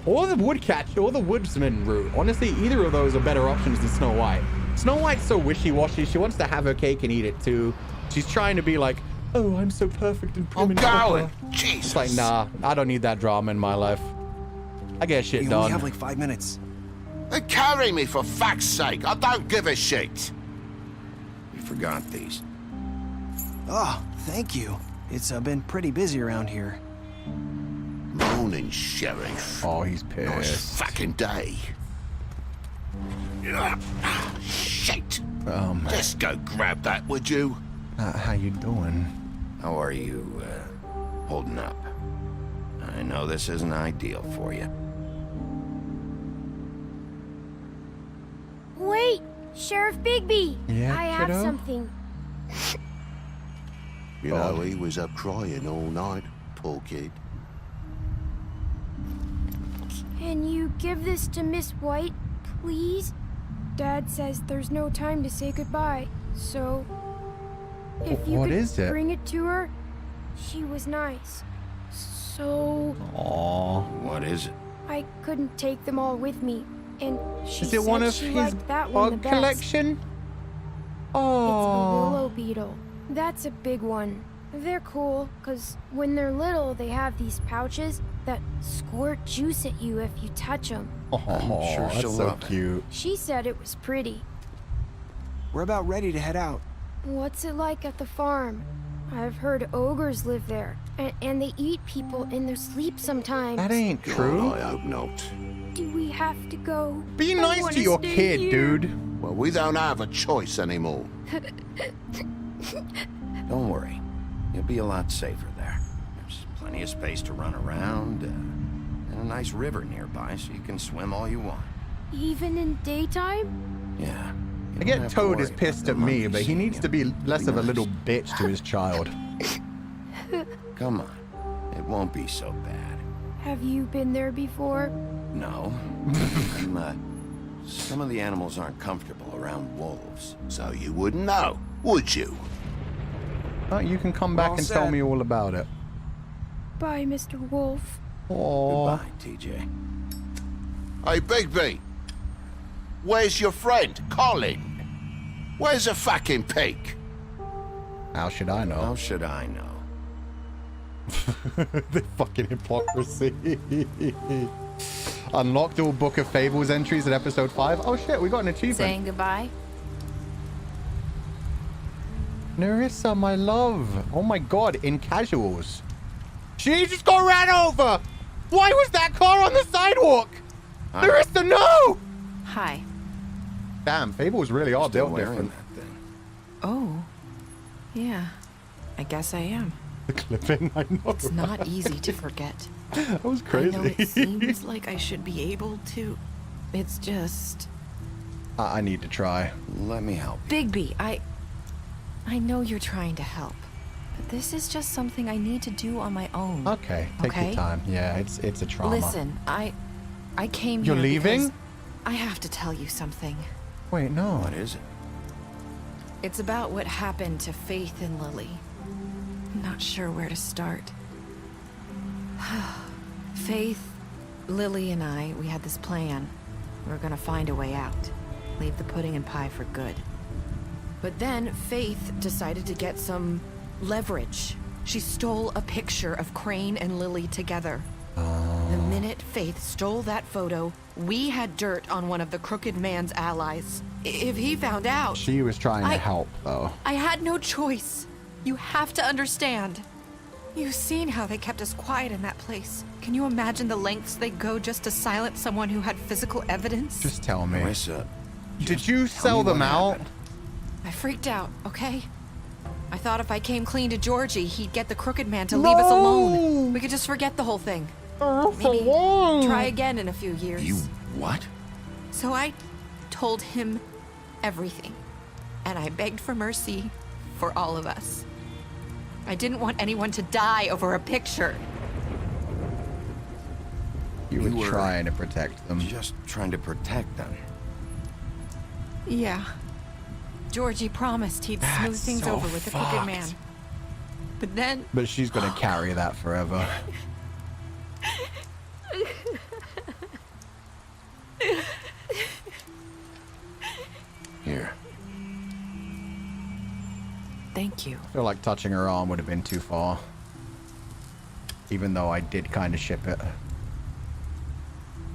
Or the woodcatcher, or the woodsman route. Honestly, either of those are better options than Snow White. Snow White's so wishy-washy. She wants to have her cake and eat it too. She's trying to be like, oh, I'm so perfect and prim and proper. Jesus. It's like, nah, I don't need that drama in my life. I get shit You done. only have like 5 minutes. Carry me, for fuck's sake. I don't give a shit. You forgot these. Oh, thank you. It's been pretty busy around here. Morning, Sheriff. Oh, he's pissed. Nice fucking day. Shit. Just go grab that, would you? How you doing? How are you, holding up? I know this isn't ideal for you. Wait, Sheriff Bigby. Yeah, I have kiddo? something. You know, he was up crying all night, poor kid. Can you give this to Miss White, please? Dad says there's no time to say goodbye, so... If you What could is it? bring it to her, she was nice. So... Aww. What is it? I couldn't take them all with me, and she Is it said one of she his liked that one the bug best. collection? It's a Oh. willow beetle. That's a big one. They're cool, because when they're little, they have these pouches that squirt juice at you if you touch them. Oh, sure that's she'll so love it. cute. She said it was pretty. We're about ready to head out. What's it like at the farm? I've heard ogres live there, and they eat people in their sleep sometimes. That ain't true. I hope not. Do we have to go? Be I nice wanna to your stay kid, here. dude. Well, we don't have a choice anymore. Don't worry. You'll be a lot safer there. There's plenty of space to run around, and a nice river nearby so you can swim all you want. Even in daytime? Yeah. I get Toad is pissed at me, but he needs to be less of a little bitch to his child. Come on. It won't be so bad. Have you been there before? No. Some of the animals aren't comfortable around wolves. So you wouldn't know, would you? Oh, you can come back All and set. tell me all about it. Bye, Mr. Wolf. Aww. Goodbye, TJ. Hey, Bigby. Where's your friend, Colin? Where's the fucking pig? How should I know? How should I know? The fucking hypocrisy. Unlocked all Book of Fables entries in episode 5. Oh shit, we got an achievement. Saying goodbye? Nerissa, my love. Oh my god, in casuals. She just got ran over! Why was that car on the sidewalk? Nerissa, no! Hi. Damn, Fables really are Still built wearing different. that thing. Oh. Yeah. I guess I am. The clipping, I know. It's not easy to forget. That was I crazy. know it seems like I should be able to. It's just... I need to try. Let me help. Bigby, I know you're trying to help, but this is just something I need to do on my own. Okay, take your time. Yeah, it's a trauma. Listen, I came You're here leaving? because I have to tell you something. Wait, no. What is it? It's about what happened to Faith and Lily. I'm not sure where to start. Faith, Lily, and I, we had this plan. We were gonna find a way out. Leave the pudding and pie for good. But then Faith decided to get some leverage. She stole a picture of Crane and Lily together. The minute Faith stole that photo, we had dirt on one of the Crooked Man's allies. If he found out... She was trying to help, though. I had no choice. You have to understand. You've seen how they kept us quiet in that place. Can you imagine the lengths they go just to silence someone who had physical evidence? Just tell me. Marissa, Did you sell them out? I freaked out, okay? I thought if I came clean to Georgie, he'd get the Crooked Man to leave us alone. We could just forget the whole thing. Maybe try again in a few years. You what? So I told him everything. And I begged for mercy for all of us. I didn't want anyone to die over a picture. You were trying to protect them. Just trying to protect them. Yeah. Georgie promised he'd smooth things so over with the Crooked Man. fucked. But then... But she's gonna carry that forever. Here. Thank you. I feel like touching her arm would have been too far. Even though I did kind of ship it.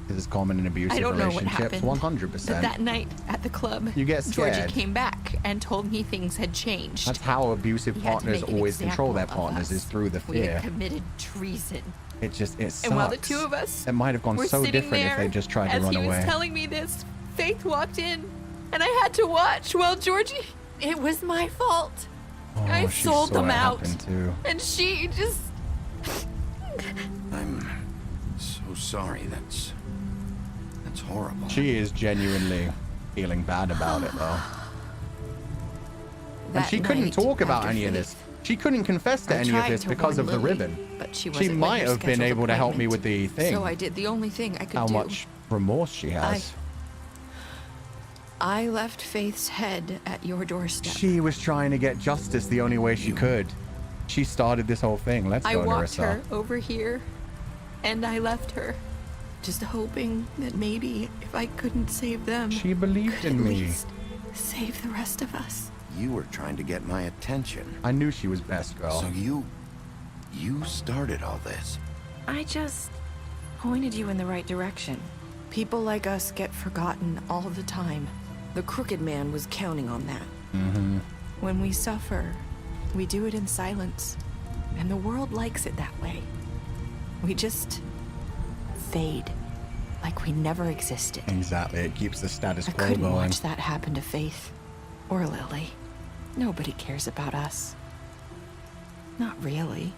This is common in abusive I don't know what relationships. happened. 100%. But that night at the club, You get Georgie scared. came back and told me things had changed. That's how abusive He had to partners make an always control their example of partners, us. is through the We had fear. committed treason. It sucks. And while the two of us It might have gone were so sitting different if there they just tried to as run he was away. telling me this, Faith walked in, and I had to watch while Georgie... It was my fault. Oh, I she sold saw them it out. happen too. And she just... I'm so sorry. That's horrible. She is genuinely feeling bad about it, though. And That she couldn't night, talk about after any of Faith this She couldn't confess to any of this because of the ribbon. But she might have been able to help me with the thing. So I did the only thing I could How do. much remorse she has. I left Faith's head at your doorstep. She was trying to get justice the only way she could. She started this whole thing. Let's I go, walked Nerissa. her over here, and I left her, just hoping that maybe if I couldn't save them, she believed in at me. least save the rest of us. You were trying to get my attention. I knew she was best, girl. So you started all this. I just pointed you in the right direction. People like us get forgotten all the time. The Crooked Man was counting on that. Mm-hmm. When we suffer, we do it in silence. And the world likes it that way. We just fade, like we never existed. Exactly, it keeps the status I quo couldn't going. watch that happen to Faith. Or Lily. Nobody cares about us. Not really.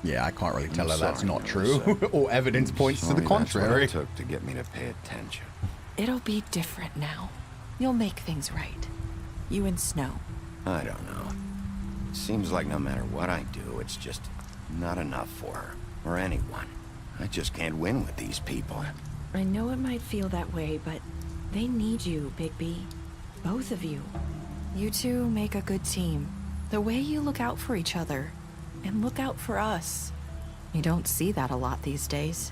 Yeah, I can't really tell her that's sorry, not true. All evidence points to the Sorry, that's what contrary. it took to get me to pay attention. It'll be different now. You'll make things right. You and Snow. I don't know. It seems like no matter what I do, it's just not enough for her, or anyone. I just can't win with these people. I know it might feel that way, but they need you, Bigby. Both of you. You two make a good team. The way you look out for each other, and look out for us. You don't see that a lot these days.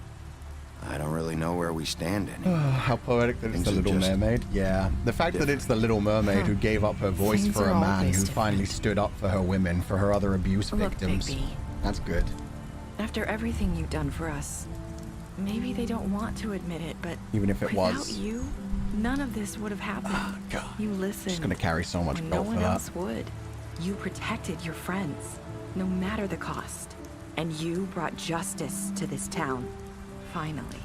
I don't really know where we stand anymore. How poetic that it's Things the are Little just Mermaid. Yeah, the fact that it's the Little Mermaid who gave up her voice Things for are a man always who finally stood up for her women, for her other abuse Look, victims. Bigby. That's good. After everything you've done for us, maybe they don't want to admit it, but Even if it without was. you, none of this would have happened. You listened. She's gonna carry so much when guilt no for one that. else would. You protected your friends, no matter the cost. And you brought justice to this town. Finally.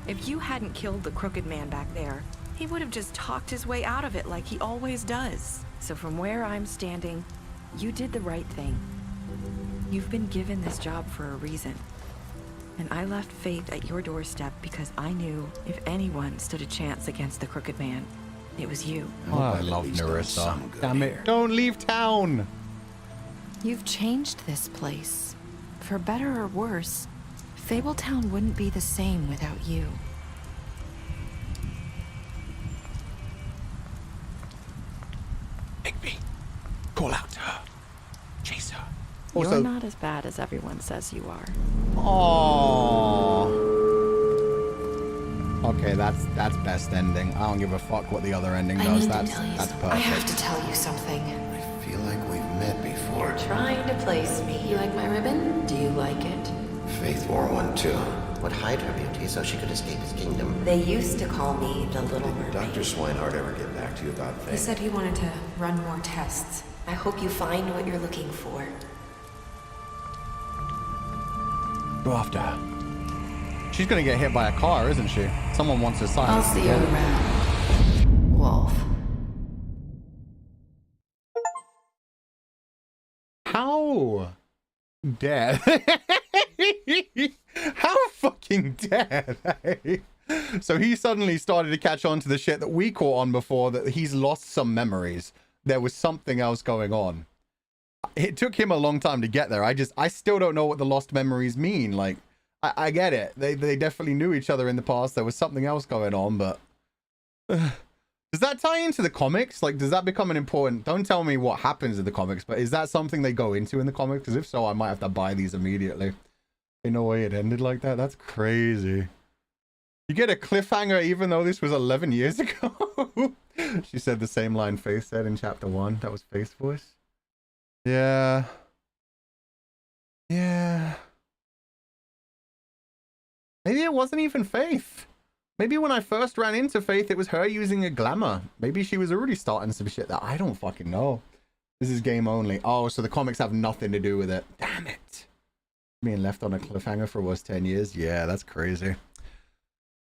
If you hadn't killed the Crooked Man back there, he would have just talked his way out of it like he always does. So from where I'm standing, you did the right thing. You've been given this job for a reason. And I left Faith at your doorstep because I knew if anyone stood a chance against the Crooked Man, it was you. Oh, I love Nerissa. Damn it. Don't leave town! You've changed this place. For better or worse, Fabletown wouldn't be the same without you. Bigby, call out to her. Chase her. You're not as bad as everyone says you are. Aww. Okay, that's best ending. I don't give a fuck what the other ending does. That's perfect. I have to tell you something. I feel like we've met before. You're trying to place me. You like my ribbon? Do you like it? Faith wore one too. Would hide her beauty so she could escape his kingdom. They used to call me the Little Did Mermaid. Dr. Swinehart ever get back to you about Faith? He said he wanted to run more tests. I hope you find what you're looking for. Go after her. She's gonna get hit by a car, isn't she? Someone wants to silence I'll see the you bullet. around, Wolf. How dare? How fucking dare they? So he suddenly started to catch on to the shit that we caught on before, that he's lost some memories. There was something else going on. It took him a long time to get there. I still don't know what the lost memories mean. Like, I get it. They definitely knew each other in the past. There was something else going on, but does that tie into the comics? Like, does that become an important... Don't tell me what happens in the comics, but is that something they go into in the comics? Because if so, I might have to buy these immediately. In a way it ended like that? That's crazy. You get a cliffhanger even though this was 11 years ago? She said the same line Faith said in chapter 1. That was Faith's voice. Yeah. Yeah. Maybe it wasn't even Faith. Maybe when I first ran into Faith, it was her using a glamour. Maybe she was already starting some shit that I don't fucking know. This is game only. Oh, so the comics have nothing to do with it. Damn it. Being left on a cliffhanger for almost 10 years. Yeah, that's crazy.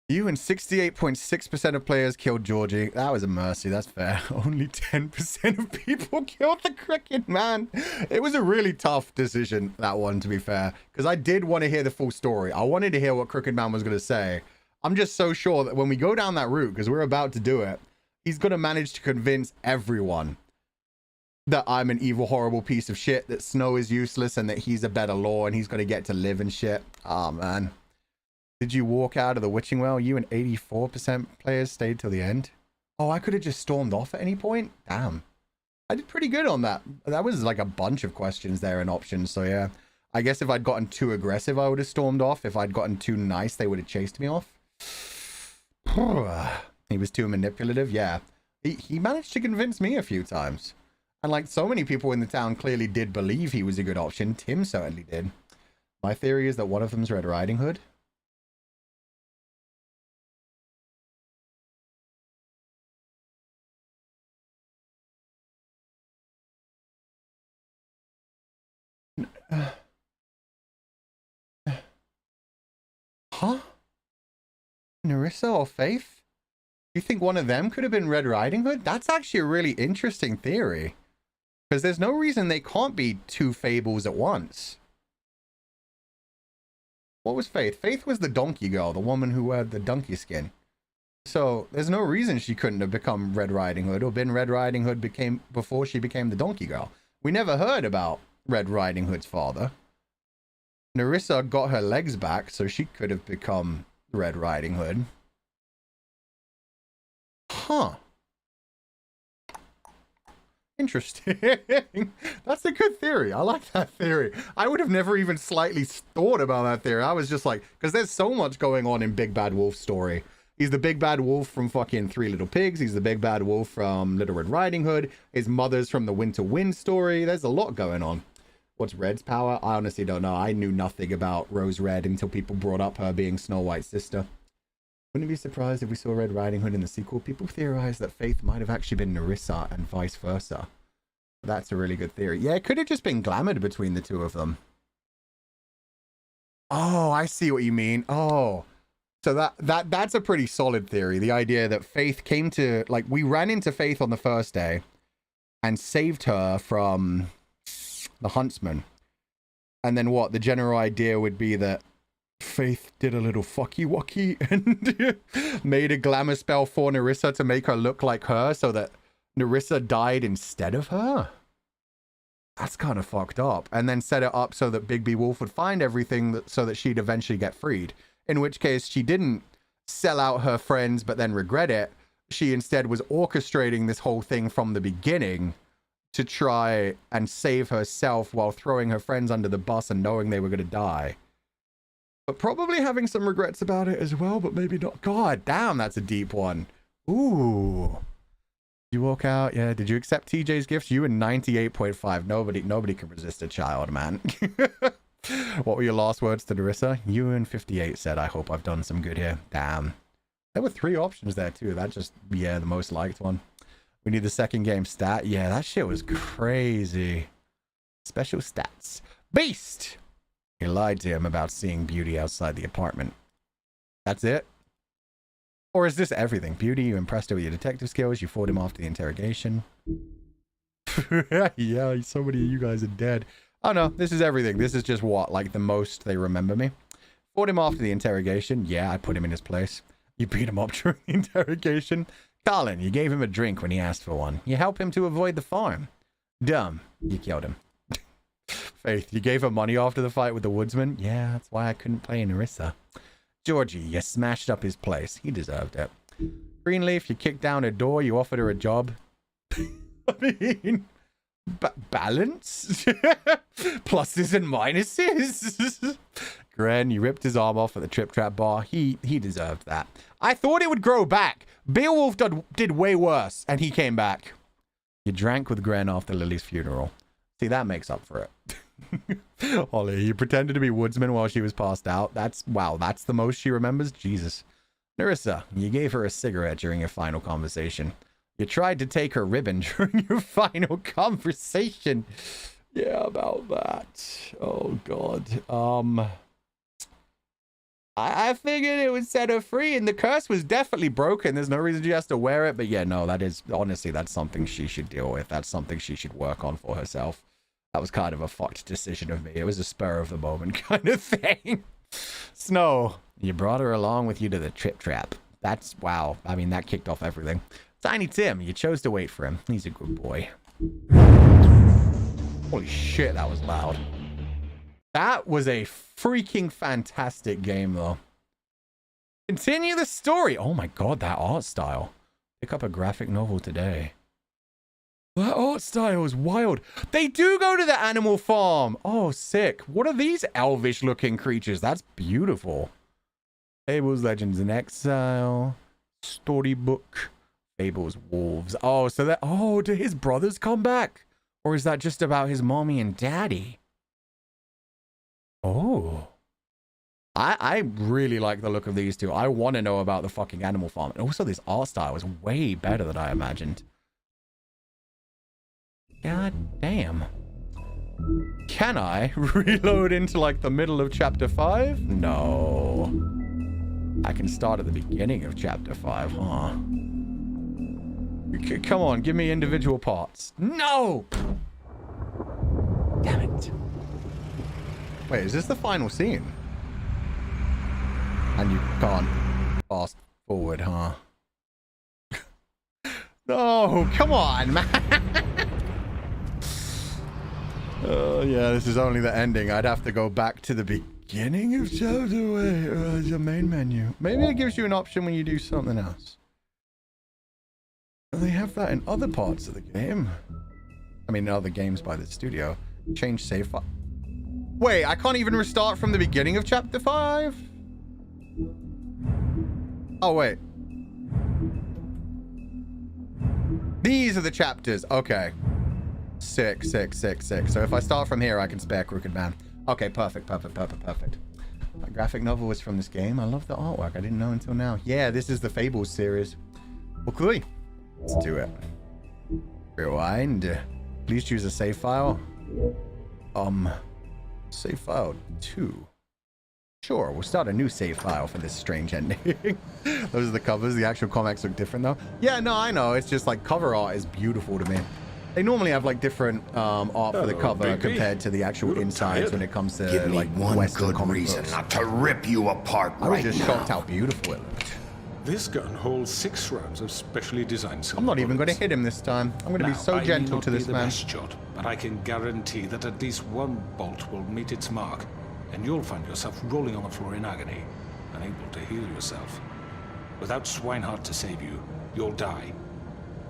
You and 68.6% of players killed Georgie. That was a mercy. That's fair. Only 10% of people killed the Crooked Man. It was a really tough decision, that one, to be fair. Because I did want to hear the full story. I wanted to hear what Crooked Man was going to say. I'm just so sure that when we go down that route, because we're about to do it, he's going to manage to convince everyone. that I'm an evil, horrible piece of shit, that Snow is useless, and that he's a better law and he's going to get to live and shit. Oh, man. Did you walk out of the witching well? You and 84% players stayed till the end. Oh, I could have just stormed off at any point? Damn. I did pretty good on that. That was like a bunch of questions there and options, so yeah. I guess if I'd gotten too aggressive, I would have stormed off. If I'd gotten too nice, they would have chased me off. He was too manipulative, yeah. He managed to convince me a few times. And like so many people in the town clearly did believe he was a good option. Tim certainly did. My theory is that one of them's Red Riding Hood. Huh? Nerissa or Faith? You think one of them could have been Red Riding Hood? That's actually a really interesting theory. Because there's no reason they can't be two fables at once. What was Faith? Faith was the donkey girl, the woman who had the donkey skin. So there's no reason she couldn't have become Red Riding Hood or been Red Riding Hood before she became the donkey girl. We never heard about Red Riding Hood's father. Nerissa got her legs back, so she could have become Red Riding Hood. Huh. Interesting. That's a good theory. I like that theory. I would have never even slightly thought about that theory. I was just like, because there's so much going on in Big Bad Wolf's story. He's the big bad wolf from fucking Three Little Pigs. He's the big bad wolf from Little Red Riding Hood. His mother's from the Winter Wind story. There's a lot going on. What's Red's power? I honestly don't know. I knew nothing about Rose Red until people brought up her being Snow White's sister. Wouldn't be surprised if we saw Red Riding Hood in the sequel. People theorize that Faith might have actually been Nerissa and vice versa. That's a really good theory. Yeah, it could have just been glamored between the two of them. Oh, I see what you mean. Oh, so that's a pretty solid theory. The idea that Faith came to, like, we ran into Faith on the first day and saved her from the huntsman. And then what? The general idea would be that Faith did a little fucky-wucky and made a glamour spell for Nerissa to make her look like her so that Nerissa died instead of her. That's kind of fucked up. And then set it up so that Bigby Wolf would find everything so that she'd eventually get freed. In which case she didn't sell out her friends but then regret it. She instead was orchestrating this whole thing from the beginning to try and save herself while throwing her friends under the bus and knowing they were going to die. But probably having some regrets about it as well, but maybe not. God damn, that's a deep one. Ooh. Did you walk out? Yeah. Did you accept TJ's gifts? You and 98.5. Nobody can resist a child, man. What were your last words to Nerissa? You and 58 said, I hope I've done some good here. Damn. There were 3 options there too. That just, yeah, the most liked one. We need the second game stat. Yeah, that shit was crazy. Special stats. Beast! He lied to him about seeing Beauty outside the apartment. That's it? Or is this everything? Beauty, you impressed her with your detective skills. You fought him after the interrogation. Yeah, so many of you guys are dead. Oh no, this is everything. This is just what? Like the most they remember me? Fought him after the interrogation. Yeah, I put him in his place. You beat him up during the interrogation. Colin, you gave him a drink when he asked for one. You helped him to avoid the farm. Dumb, you killed him. Faith, you gave her money after the fight with the woodsman? Yeah, that's why I couldn't play Nerissa. Georgie, you smashed up his place. He deserved it. Greenleaf, you kicked down her door. You offered her a job. I mean, balance? Pluses and minuses? Gren, you ripped his arm off at the Trip Trap bar. He deserved that. I thought it would grow back. Beowulf did way worse, and he came back. You drank with Gren after Lily's funeral. See, that makes up for it. Holly, you pretended to be woodsman while she was passed out. Wow, that's the most she remembers? Jesus. Nerissa, you gave her a cigarette during your final conversation. You tried to take her ribbon during your final conversation. Yeah, about that. Oh, God. I figured it would set her free, and the curse was definitely broken. There's no reason she has to wear it, but yeah, no, that is, honestly, that's something she should deal with. That's something she should work on for herself. That was kind of a fucked decision of me. It was a spur of the moment kind of thing. Snow, you brought her along with you to the Trip Trap. That's, wow. I mean, that kicked off everything. Tiny Tim, you chose to wait for him. He's a good boy. Holy shit, that was loud. That was a freaking fantastic game, though. Continue the story. Oh my god, that art style. Pick up a graphic novel today. That art style is wild. They do go to the animal farm. Oh, sick. What are these elvish-looking creatures? That's beautiful. Fables, Legends in Exile. Storybook. Fables, Wolves. Oh, so that... Oh, do his brothers come back? Or is that just about his mommy and daddy? Oh. I really like the look of these two. I want to know about the fucking Animal Farm. And also this art style is way better than I imagined. God damn. Can I reload into like the middle of chapter 5? No. I can start at the beginning of chapter 5, huh? Come on, give me individual parts. No! Damn it. Wait, is this the final scene? And you can't fast forward, huh? No, come on, man. Oh, yeah, this is only the ending. I'd have to go back to the beginning of chapter 8. The main menu. Maybe it gives you an option when you do something else. They have that in other parts of the game. I mean, in other games by the studio. Change save file. Wait, I can't even restart from the beginning of chapter 5? Oh, wait. These are the chapters. Okay. Sick. So if I start from here, I can spare Crooked Man. Okay, perfect. My graphic novel was from this game. I love the artwork. I didn't know until now. Yeah, this is the Fables series. Okay. Let's do it. Rewind. Please choose a save file. Save file 2. Sure, we'll start a new save file for this strange ending. Those are the covers. The actual comics look different, though. Yeah, no, I know. It's just like cover art is beautiful to me. They normally have like different art for the cover compared to the actual insides when it comes to Give me like one Western good comic reason books. not to rip you apart I was right just now. shocked how beautiful it looked. This gun holds 6 rounds of specially designed silver I'm not even going to bullets. hit him this time. I'm going to be so I gentle may not to be this the man. best shot, but I can guarantee that at least one bolt will meet its mark, and you'll find yourself rolling on the floor in agony, unable to heal yourself. Without Swinehart to save you, you'll die.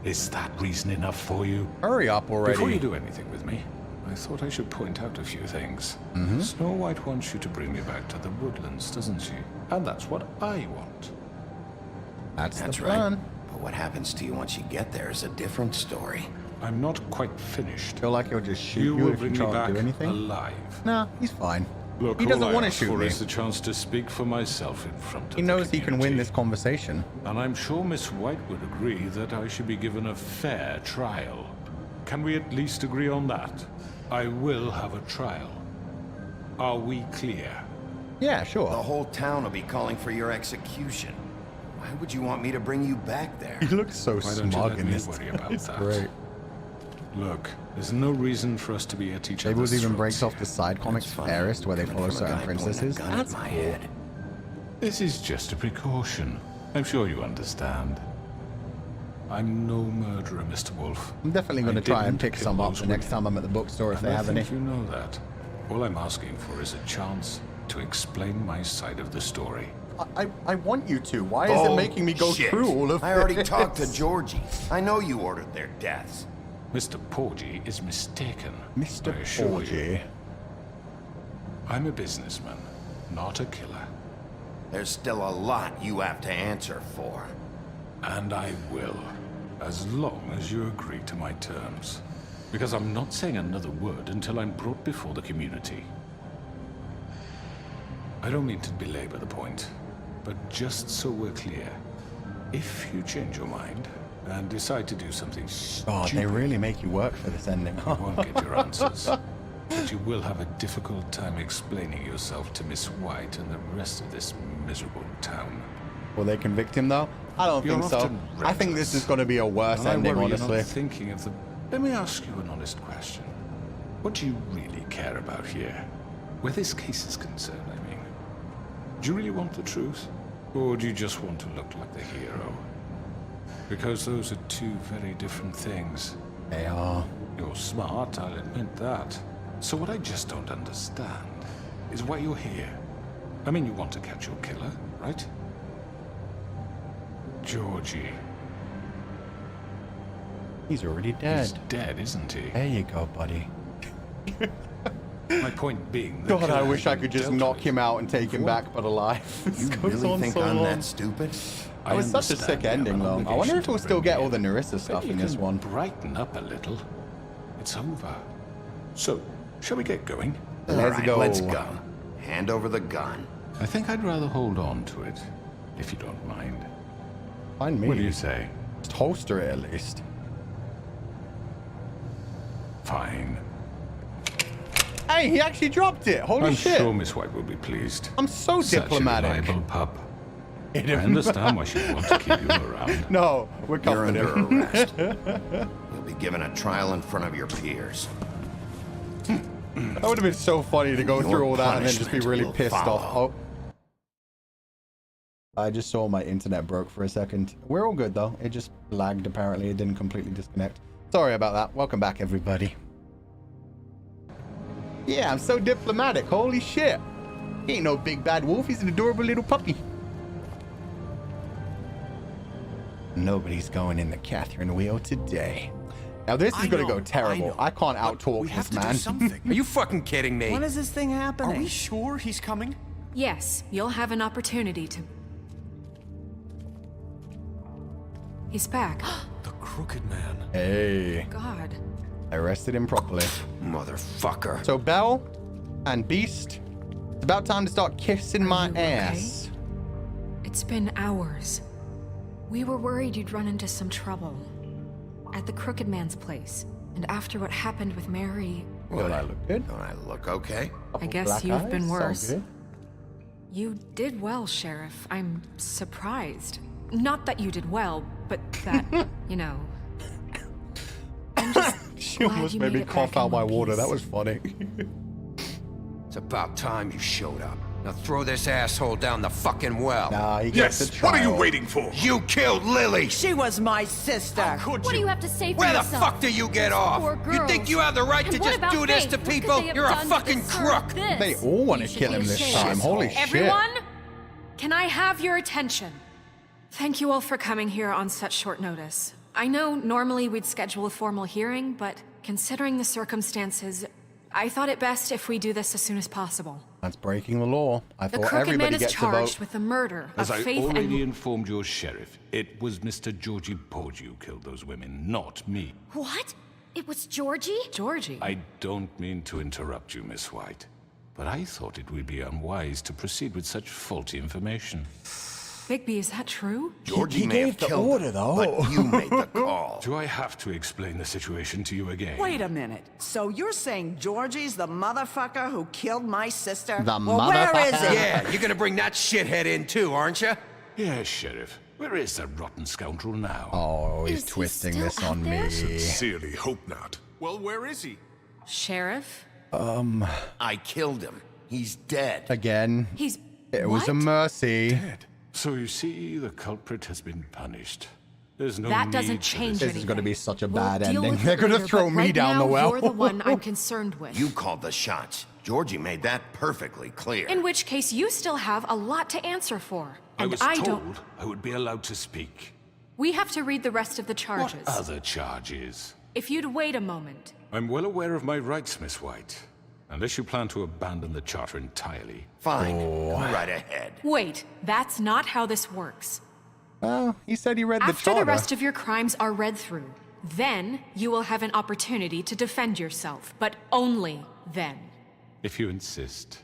Is that reason enough for you? Hurry up already. Before you do anything with me, I thought I should point out a few things. Snow White wants you to bring me back to the woodlands, doesn't she? And that's what I want. That's the right. plan. But what happens to you once you get there is a different story. I'm not quite finished. Feel like he'll just shoot You you will if you bring me try to back do anything? alive. Nah, he's fine. Look, He doesn't all I want to ask shoot for me. is the chance to speak for myself in front of He knows he can win this conversation. And I'm sure Miss White would agree that I should be given a fair trial. Can we at least agree on that? I will have a trial. Are we clear? Yeah, sure. The whole town will be calling for your execution. Why would you want me to bring you back there? He looks so Why don't you smug let in me this. worry about It's that? great. Look, there's no reason for us to be at each Fables other's even throats breaks off here. the side comics Fairest where they follow certain princesses. That's my cool. head. This is just a precaution. I'm sure you understand. I'm no murderer, Mr. Wolf. I'm definitely going to I try and didn't pick kill some up those the next women. time I'm at the bookstore if And they I have any. think you know that. All I'm asking for is a chance to explain my side of the story. I want you to. Why is it making me go shit. through all of I already this? talked to Georgie. I know you ordered their deaths. Mr. Porgy is mistaken. Mr. I assure you. Porgy. I'm a businessman, not a killer. There's still a lot you have to answer for. And I will, as long as you agree to my terms. Because I'm not saying another word until I'm brought before the community. I don't mean to belabor the point, but just so we're clear, if you change your mind and decide to do something God, they stupid, really make you work for this ending. you won't get your answers. But you will have a difficult time explaining yourself to Miss White and the rest of this miserable town. Will they convict him though? I don't You're think so. often I think this is going to be a worse And I ending, worry you're honestly. not thinking of the... Let me ask you an honest question. What do you really care about here? Where this case is concerned, I mean. Do you really want the truth? Or do you just want to look like the hero? Because those are two very different things. They are. You're smart, I'll admit that. So what I just don't understand is why you're here. I mean, you want to catch your killer, right? Georgie. He's already dead. He's dead, isn't he? There you go, buddy. My point being... God, I wish I could just knock him out and take him back, but alive. You really think I'm that stupid? It was such a sick ending, though. I wonder if we'll still get all the Nerissa stuff in this one. Brighten up a little. It's over. So, shall we get going? Let's go. Hand over the gun. I think I'd rather hold on to it, if you don't mind. Fine me. What do you say? Just holster it at least. Fine. Hey, he actually dropped it. Holy shit. I'm sure Miss White will be pleased. I'm so diplomatic. Such a reliable pup. I understand why she'd want to keep you around. No, we're cuffing You're him. under arrest. You'll be given a trial in front of your peers. That would have been so funny to go through all that and then just be really pissed off. Oh. I just saw my internet broke for a second. We're all good though. It just lagged apparently. It didn't completely disconnect. Sorry about that. Welcome back, everybody. Yeah, I'm so diplomatic. Holy shit. He ain't no big bad wolf. He's an adorable little puppy. Nobody's going in the Catherine wheel today. Now this is going to go terrible. I can't out-talk this man. Are you fucking kidding me? When is this thing happening? Are we sure he's coming? Yes, you'll have an opportunity to... He's back. The Crooked Man. Hey. God. I arrested him properly. Motherfucker. So Belle and Beast, it's about time to start kissing my ass. It's been hours. We were worried you'd run into some trouble. At the Crooked Man's place. And after what happened with Mary... Don't I look good? Don't I look okay? I guess you've been worse. Good. You did well, Sheriff. I'm surprised. Not that you did well, but that, you know... I'm just She almost made me cough out my water. That was funny. It's about time you showed up. Now throw this asshole down the fucking well. Nah, he gets the trial. What are you waiting for? You killed Lily! She was my sister. What do you have to say for Where the yourself? fuck do you get off? Poor You girls. think you have the right And to what just about do this Faith? to What could people? they have You're a done to fucking deserve crook! this? They all want to You kill should him be this ashamed. time. Holy shit. Everyone, can I have your attention? Thank you all for coming here on such short notice. I know normally we'd schedule a formal hearing, but considering the circumstances, I thought it best if we do this as soon as possible. That's breaking the law. I The thought Crooked everybody Man is gets to vote. charged with the murder As of I Faith already and... informed your sheriff, it was Mr. Georgie Porgy who killed those women, not me. What? It was Georgie? Georgie? I don't mean to interrupt you, Miss White, but I thought it would be unwise to proceed with such faulty information. Bigby, is that true? Georgie may have killed her, but you made the call. Do I have to explain the situation to you again? Wait a minute. So you're saying Georgie's the motherfucker who killed my sister? The well, where is he? Yeah, you're gonna bring that shithead in too, aren't you? Yes, Sheriff. Where is that rotten scoundrel now? Oh, he's Is he twisting still this out on there? me. Sincerely hope not. Well, where is he? Sheriff? I killed him. He's dead. Again. He's... It was a What? mercy. Dead. So you see, the culprit has been punished. There's no That need doesn't for change This anything. is going to be such a We'll bad deal ending. with They're it going to later, throw but me right down now, the well. You're the one I'm concerned with. You called the shots. Georgie made that perfectly clear. In which case, you still have a lot to answer for. I And was I told don't... I would be allowed to speak. We have to read the rest of the charges. What other charges? If you'd wait a moment. I'm well aware of my rights, Miss White. Unless you plan to abandon the charter entirely. Fine. Go right ahead. Wait, that's not how this works. Well, he said he read the After charter. the rest of your crimes are read through, then you will have an opportunity to defend yourself, but only then. If you insist.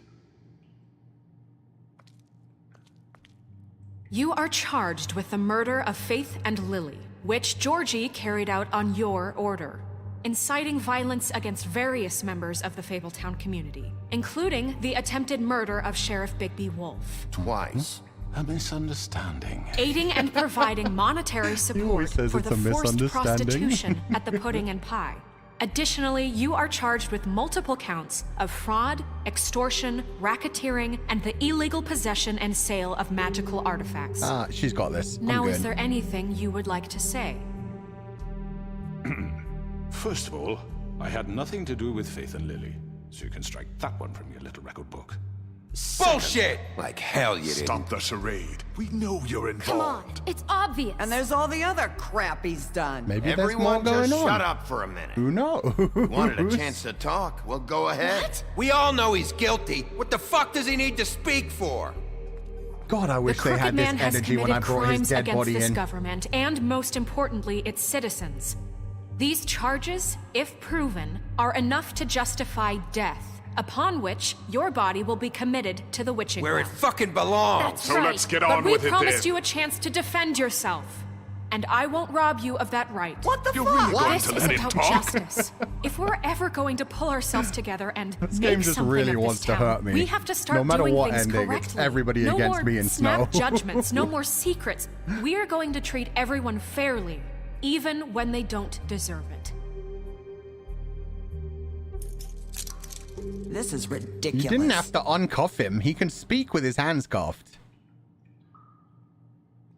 You are charged with the murder of Faith and Lily, which Georgie carried out on your order, inciting violence against various members of the Fabletown community, including the attempted murder of Sheriff Bigby Wolf. Twice. A misunderstanding. Aiding and providing monetary support says for it's the a forced misunderstanding. prostitution at the Pudding and Pie. Additionally, you are charged with multiple counts of fraud, extortion, racketeering, and the illegal possession and sale of magical artifacts. She's got this. Now, I'm is good. there anything you would like to say? First of all, I had nothing to do with Faith and Lily, so you can strike that one from your little record book. Bullshit! Like hell you didn't. Stop the charade. We know you're involved. Come on, it's obvious. And there's all the other crap he's done. Maybe Everyone there's more just going on. shut up for a minute. Who knows? Wanted a chance to talk? Well, go ahead. What? We all know he's guilty. What the fuck does he need to speak for? God, I The wish they Crooked had this Man has energy when I committed brought his crimes dead against body this in. government, and most importantly, its citizens. These charges, if proven, are enough to justify death, upon which your body will be committed to the witching Where it well. fucking belongs. That's So right. let's get on but with we it promised then. you a chance to defend yourself. And I won't rob you of that right. What the You're fuck? really going This to is let him about talk? justice. If we're ever going to pull ourselves together and This make game just something really of this wants to town, hurt me. we have to start No matter doing what things ending, it's correctly. everybody no against more me and snap Snow. judgments, no more secrets. We are going to treat everyone fairly, even when they don't deserve it. This is You ridiculous. didn't have to uncuff him. He can speak with his hands cuffed.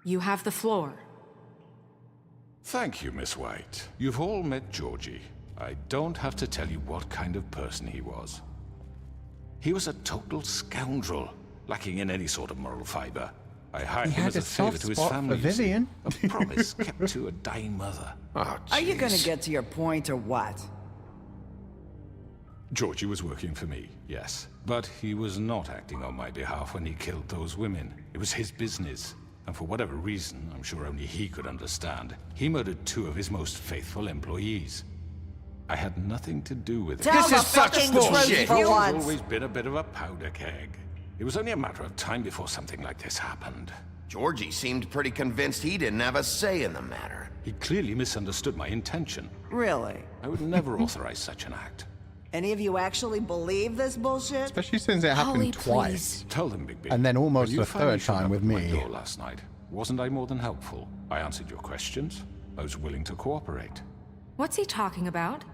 You have the floor. Thank you, Miss White. You've all met Georgie. I don't have to tell you what kind of person he was. He was a total scoundrel, lacking in any sort of moral fiber. I hired He him had as a a favor soft to his spot family. for you see. Vivian. A promise kept to a dying mother. Oh, Are you gonna jeez. get to your point or what? Georgie was working for me, yes. But he was not acting on my behalf when he killed those women. It was his business. And for whatever reason, I'm sure only he could understand, he murdered 2 of his most faithful employees. I had nothing to do with it. Tell This the is such fucking bullshit. truth for He's once. always been a bit of a powder keg. It was only a matter of time before something like this happened. Georgie seemed pretty convinced he didn't have a say in the matter. He clearly misunderstood my intention. Really? I would never authorize such an act. Any of you actually believe this bullshit? Especially since it happened Holly, twice. Tell them, Bigby. And then almost when you a finally third showed time up with at my me. door last night, wasn't I more than helpful? I answered your questions. I was willing to cooperate. What's he talking about?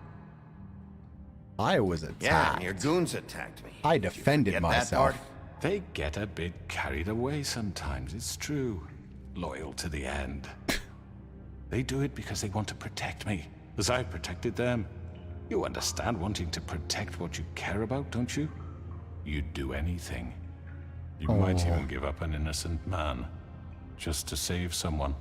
I was attacked. Yeah, and your goons attacked me. I Did you defended forget that myself. part? They get a bit carried away sometimes, it's true. Loyal to the end. They do it because they want to protect me, as I protected them. You understand wanting to protect what you care about, don't you? You'd do anything. You might even give up an innocent man, just to save someone.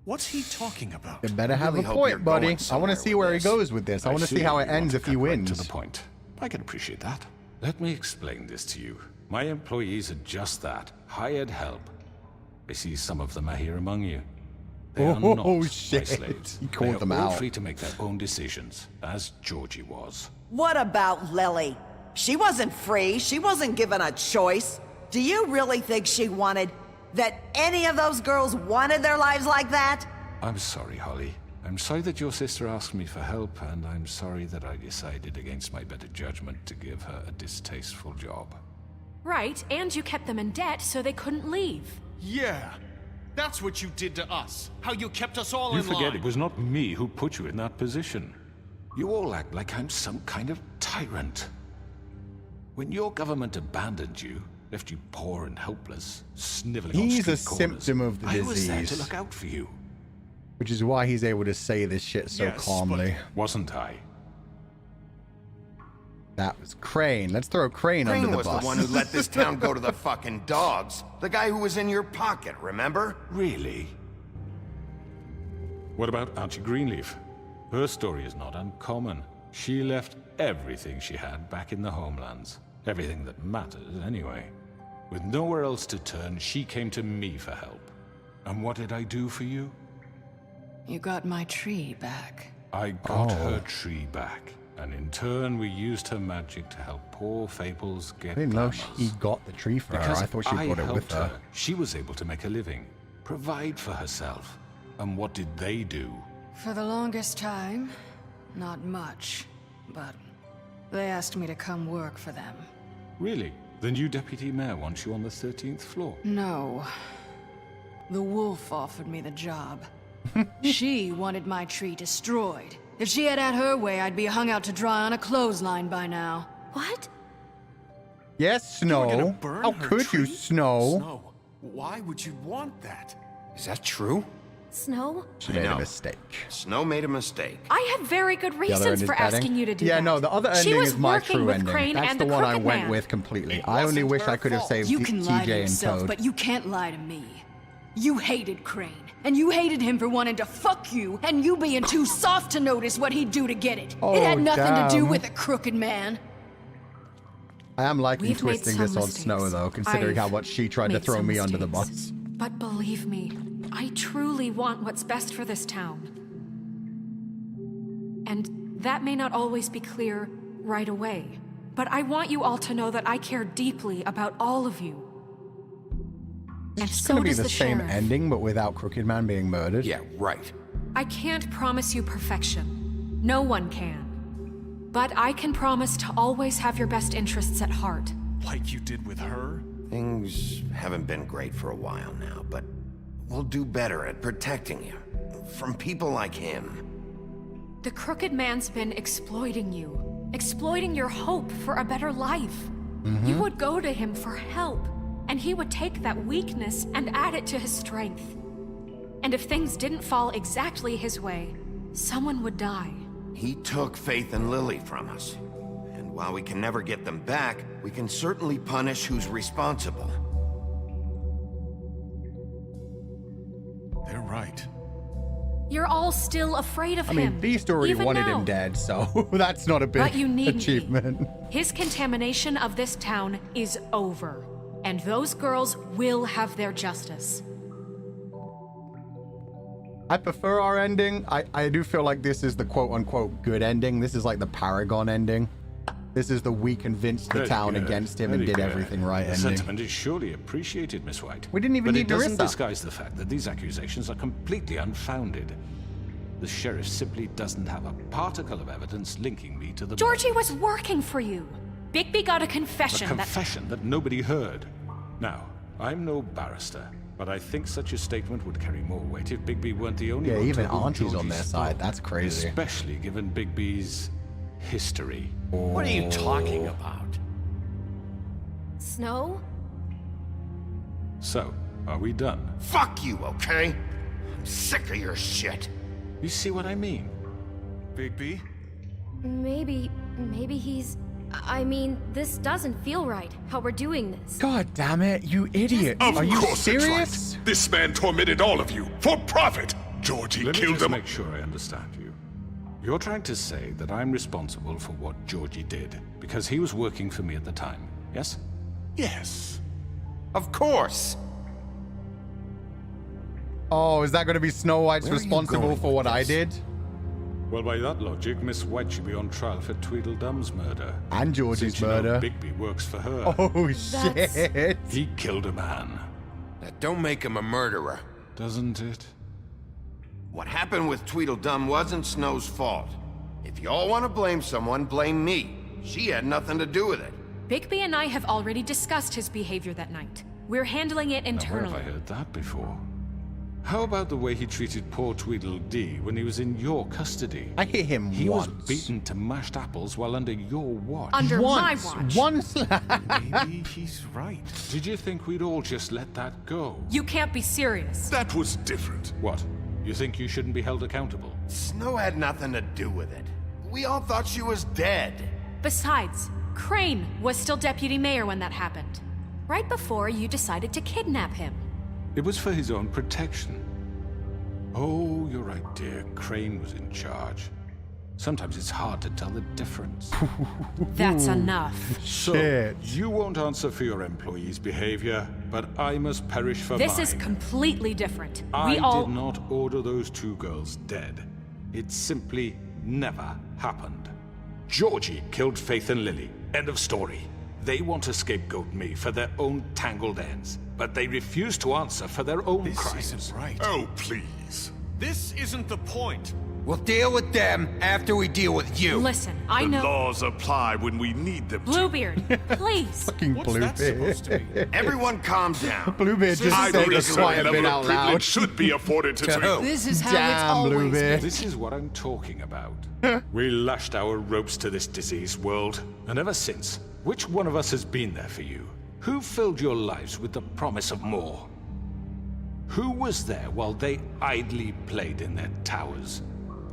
What's he talking about? You better have really a hope you're point, buddy. going I want to somewhere see with where he this. goes with this. I want to see how it you want ends to if he cut right wins. to the point. I can appreciate that. Let me explain this to you. My employees are just that, hired help. I see some of them are here among you. They are not my shit. slaves. He called they are them all out. free to make their own decisions, as Georgie was. What about Lily? She wasn't free. She wasn't given a choice. Do you really think she wanted... that any of those girls wanted their lives like that? I'm sorry, Holly. I'm sorry that your sister asked me for help, and I'm sorry that I decided against my better judgment to give her a distasteful job. Right, and you kept them in debt so they couldn't leave. Yeah, that's what you did to us. How you kept us all You in forget line. it was not me who put you in that position. You all act like I'm some kind of tyrant. When your government abandoned you, left you poor and helpless, sniveling on He's street a corners, symptom of the I was there to disease. look out for you. Which is why he's able to say this shit so Yes, calmly. but wasn't I? That was Crane. Let's throw Crane under Crane the was bus. the one who let this town go to the fucking dogs. The guy who was in your pocket, remember? Really? What about Auntie Greenleaf? Her story is not uncommon. She left everything she had back in the homelands. Everything that matters, anyway. With nowhere else to turn, she came to me for help. And what did I do for you? You got my tree back. I got her tree back. And in turn, we used her magic to help poor Fables get I didn't know glamours. he got the tree for her. Because I thought she got it with helped her. She was able to make a living, provide for herself. And what did they do? For the longest time, not much. But they asked me to come work for them. Really? The new deputy mayor wants you on the 13th floor. No. The wolf offered me the job. She wanted my tree destroyed. If she had her way, I'd be hung out to dry on a clothesline by now. What? Yes, You were gonna Snow. burn How her could you, tree? Snow? Snow, why would you want that? Is that true? Snow? She made a mistake. Snow made a mistake. I had very good The other reasons ending's for bad asking ending? you to do Yeah, that. no, the other She ending was is my working true with ending. Crane That's and the the one I Crooked went Man. with completely. I only wish I could have saved You can lie to TJ and yourself, Toad. but you can't lie to me. You hated Crane, and you hated him for wanting to fuck you, and you being too soft to notice what he'd do to get it. Oh, it had nothing to do damn. with a crooked man. I am liking We've made twisting some this on mistakes. Snow, though, considering how much she tried to made throw some me under the mistakes. bus. But believe me, I truly want what's best for this town. And that may not always be clear right away. But I want you all to know that I care deeply about all of you. And It's so gonna be does the the same sheriff. ending, but without Crooked Man being murdered. Yeah, right. I can't promise you perfection. No one can. But I can promise to always have your best interests at heart. Like you did with her? Things haven't been great for a while now, but we'll do better at protecting you. From people like him. The Crooked Man's been exploiting you. Exploiting your hope for a better life. You would go to him for help, and he would take that weakness and add it to his strength. And if things didn't fall exactly his way, someone would die. He took Faith and Lily from us. And while we can never get them back, we can certainly punish who's responsible. They're right. You're all still afraid of I him. mean, Beast already even wanted now. him dead, so that's not a big But you need me. achievement. His contamination of this town is over, and those girls will have their justice. I prefer our ending. I do feel like this is the quote-unquote good ending. This is like the Paragon ending. This is the we convinced the Very town good, against him and very did good. everything right The ending. sentiment is surely appreciated, Miss White. We didn't even but need it doesn't Marissa. disguise the fact that these accusations are completely unfounded. The sheriff simply doesn't have a particle of evidence linking me to the Georgie murders. was working for you. Bigby got a confession A confession that nobody heard. Now, I'm no barrister, but I think such a statement would carry more weight if Bigby weren't the only Yeah, one even to whom Auntie's on Georgie their spoke, side. That's crazy. Especially given Bigby's history. What are you talking about? Snow? So, are we done? Fuck you, okay? I'm sick of your shit. You see what I mean? Bigby? Maybe he's... I mean, this doesn't feel right, how we're doing this. God damn it, you idiot. Of Are you course it's serious? right. This man tormented all of you for profit. Georgie Let me killed just them. make sure I understand you. You're trying to say that I'm responsible for what Georgie did because he was working for me at the time, yes? Yes. Of course. Oh, is that going to be Snow White's Where are you responsible going for with what I this? did? Well, by that logic, Miss White should be on trial for Tweedledum's murder. And Georgie's Since you know murder. Bigby works for her. Oh, shit. He killed a man. That don't make him a murderer. Doesn't it? What happened with Tweedledum wasn't Snow's fault. If you all want to blame someone, blame me. She had nothing to do with it. Bigby and I have already discussed his behavior that night. We're handling it Now, where internally. have I heard that before? How about the way he treated poor Tweedledee when he was in your custody? I hit him He once. was beaten to mashed apples while under your watch. Under Once. my watch. One slap. Maybe he's right. Did you think we'd all just let that go? You can't be serious. That was different. What? You think you shouldn't be held accountable? Snow had nothing to do with it. We all thought she was dead. Besides, Crane was still deputy mayor when that happened. Right before you decided to kidnap him. It was for his own protection. Oh, you're right, dear. Crane was in charge. Sometimes it's hard to tell the difference. That's enough. So, Shit. you won't answer for your employees' behavior, but I must perish for This mine. is completely different. I We all... did not order those two girls dead. It simply never happened. Georgie killed Faith and Lily. End of story. They want to scapegoat me for their own tangled ends, but they refuse to answer for their own This crimes. isn't right. Oh, please. This isn't the point. We'll deal with them after we deal with you. Listen, I The know... laws apply when we need them to. Bluebeard, please. Fucking What's that supposed to Bluebeard. Everyone calm down. Bluebeard just I said believe it quite a level bit of out privilege loud. should be afforded to To who? This is how it's Damn, always Bluebeard. This is what I'm talking about. We lashed our ropes to this diseased world, and ever since, which one of us has been there for you? Who filled your lives with the promise of more? Who was there while they idly played in their towers,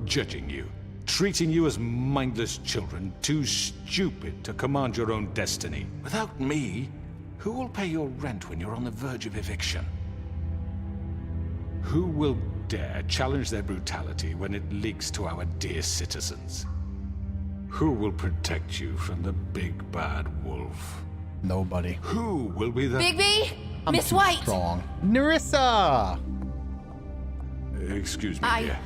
judging you, treating you as mindless children, too stupid to command your own destiny? Without me, who will pay your rent when you're on the verge of eviction? Who will dare challenge their brutality when it leaks to our dear citizens? Who will protect you from the big bad wolf? Nobody. Who will be the... Bigby! I'm Miss too White! strong. Nerissa! Excuse me, dear.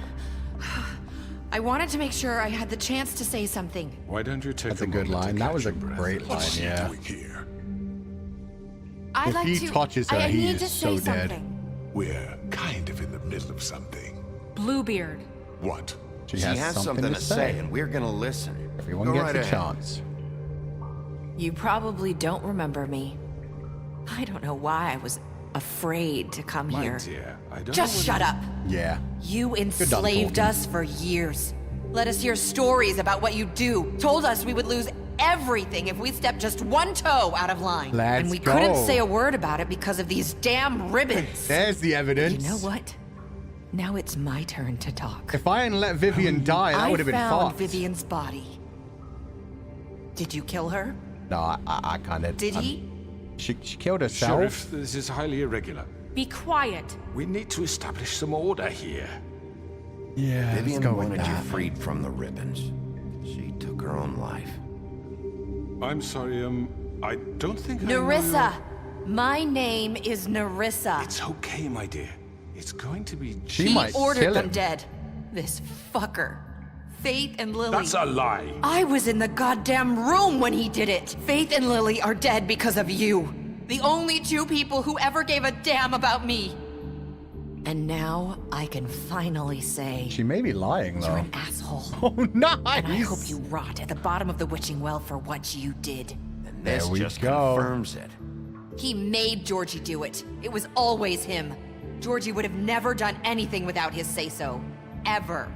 I wanted to make sure I had the chance to say something. Why don't you take That's a good line. That was a great line, yeah. I'd If like he to. touches her, I he need is to say so dead. something. We're kind of in the middle of something. Bluebeard. What? She has something to say, and we're gonna listen. Everyone Go gets right a ahead. chance. You probably don't remember me. I don't know why I was afraid to come My here. dear, I don't Just know shut up. Yeah. You done enslaved talking. us for years. Let us hear stories about what you do. Told us we would lose everything if we stepped just one toe out of line. Let's and we go. couldn't say a word about it because of these damn ribbons. There's the evidence. You know what? Now it's my turn to talk. If I hadn't let Vivian die, that would have been I found fucked. Vivian's body. Did you kill her? No, I kind of. Did he? She killed herself. Sheriff, this is highly irregular. Be quiet. We need to establish some order here. Yeah, let's Vivian go with wanted you that. freed from the ribbons. She took her own life. I'm sorry, I don't think I know Nerissa! My name is Nerissa. It's okay, my dear. It's going to be... He ordered them dead. This fucker. Faith and Lily. That's a lie. I was in the goddamn room when he did it. Faith and Lily are dead because of you. The only two people who ever gave a damn about me. And now I can finally say... She may be lying, though. You're an asshole. Oh, nice! And I hope you rot at the bottom of the witching well for what you did. And There this we just go. confirms it. He made Georgie do it. It was always him. Georgie would have never done anything without his say-so. Ever.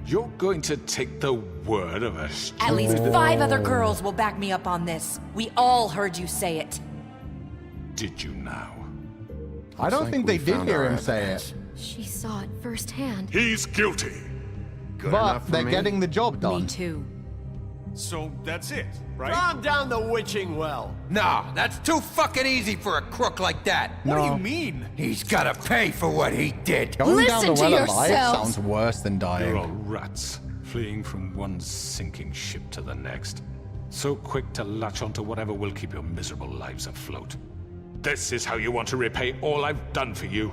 You're going to take the word of a... At least 5 other girls will back me up on this. We all heard you say it. Did you now? I don't like think we they did found hear our him say evidence. it. She saw it firsthand. He's guilty. Good But enough for they're me? getting the job done. Me too. So that's it, right? Calm down the witching well. No, that's too fucking easy for a crook like that. What do No. you mean? He's gotta pay for what he did. Going down the Listen to well alive yourselves. sounds worse than You're all dying. rats, fleeing from one sinking ship to the next. So quick to latch onto whatever will keep your miserable lives afloat. This is how you want to repay all I've done for you.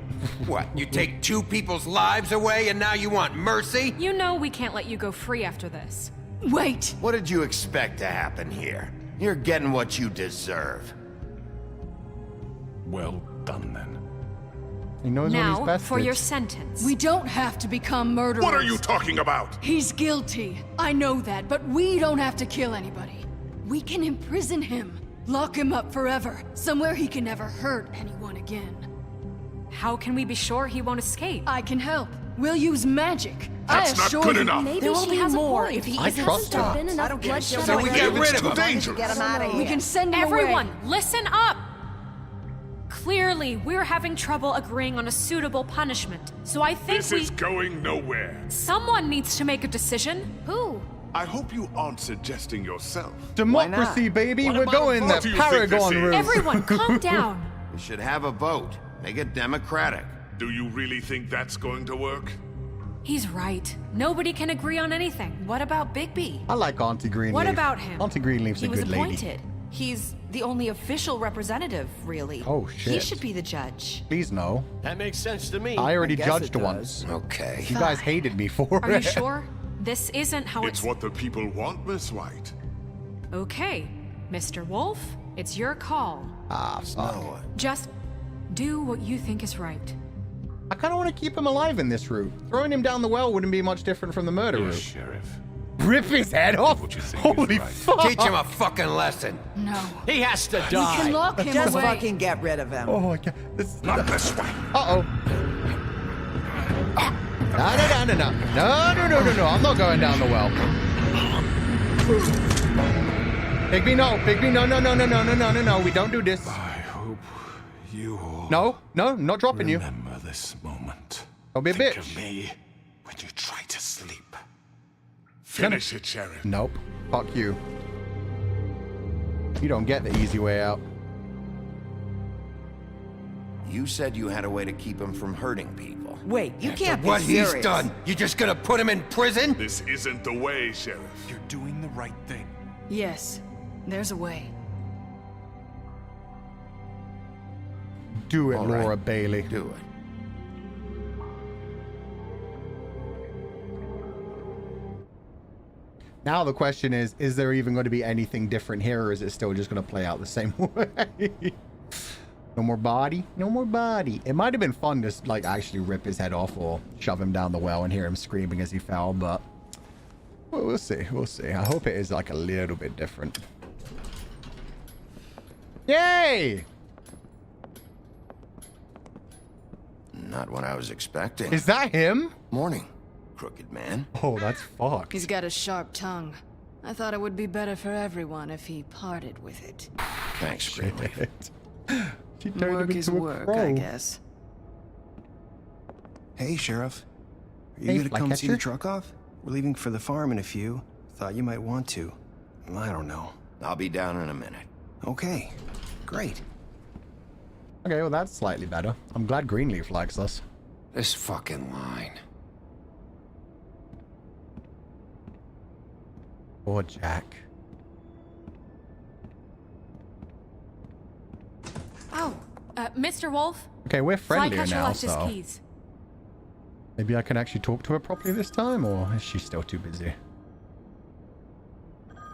What, you take 2 people's lives away and now you want mercy? You know we can't let you go free after this. Wait! What did you expect to happen here? You're getting what you deserve. Well done, then. He knows what Now, he's best for at. your sentence. We don't have to become murderers. What are you talking about? He's guilty. I know that, but we don't have to kill anybody. We can imprison him. Lock him up forever. Somewhere he can never hurt anyone again. How can we be sure he won't escape? I can help. We'll use magic. That's I not assure good you. enough. Maybe There will she be has more a point. if he I isn't trust her. There's been I enough don't get bloodshed it. So we already. get rid of him. Dangerous. Get him out of here. We can send him Everyone, away. listen up! Clearly, we're having trouble agreeing on a suitable punishment. So I think This is going nowhere. someone needs to make a decision. Who? I hope you aren't suggesting yourself. Democracy, baby. What We're about going a the vote? Do you think Paragon this is- route. Everyone, calm down. We should have a vote. Make it democratic. Do you really think that's going to work? He's right. Nobody can agree on anything. What about Bigby? I like Auntie Greenleaf. What about him? Auntie Greenleaf's He a was good lady. appointed. He's the only official representative, really. Oh, He shit. should be the judge. Please no. That makes sense to me. I already guess judged it does. once. Okay. You guys hated me for Are you it. sure? This isn't how It's what the people want, Miss White. Okay, Mr. Wolf, it's your call. Ah, fuck. No, Just do what you think is right. I kind of want to keep him alive in this route. Throwing him down the well wouldn't be much different from the murder Yes, route. Sheriff. Rip his head off? What you think Holy is right. fuck! Teach him a fucking lesson. No. He has to We die. can lock him Just away. fucking get rid of him. Oh my god. This... Not this way. Uh-oh. No. I'm not going down the well. Bigby, no. Bigby, no. We don't do this. I hope you all No, not dropping you. remember the this moment. Don't be a Think bitch. of me when you try to sleep. Finish it, Sheriff. Nope. Fuck you. You don't get the easy way out. You said you had a way to keep him from hurting people. Wait, you After can't be what serious. he's done, you just gonna put him in prison? This isn't the way, Sheriff. You're doing the right thing. Yes, there's a way. Do it, All right. Laura Bailey. Do it. Now the question is there even going to be anything different here, or is it still just going to play out the same way? No more body? No more body. It might have been fun to, like, actually rip his head off or shove him down the well and hear him screaming as he fell, but we'll see. We'll see. I hope it is, like, a little bit different. Yay! Not what I was expecting. Is that him? Morning, crooked man. Oh, that's fucked. He's got a sharp tongue. I thought it would be better for everyone if he parted with it. Thanks, Greenleaf. She turned Work him is into a work, crow. I guess. Hey, Sheriff. Are Hey, you gonna come see the Flycatcher? truck off? We're leaving for the farm in a few. Thought you might want to. I don't know. I'll be down in a minute. Okay. Great. Okay, well, that's slightly better. I'm glad Greenleaf likes us. This fucking line. Poor Jack. Oh, Mr. Wolf? Okay, we're friendlier Flycatcher now, left his so keys. maybe I can actually talk to her properly this time, or is she still too busy?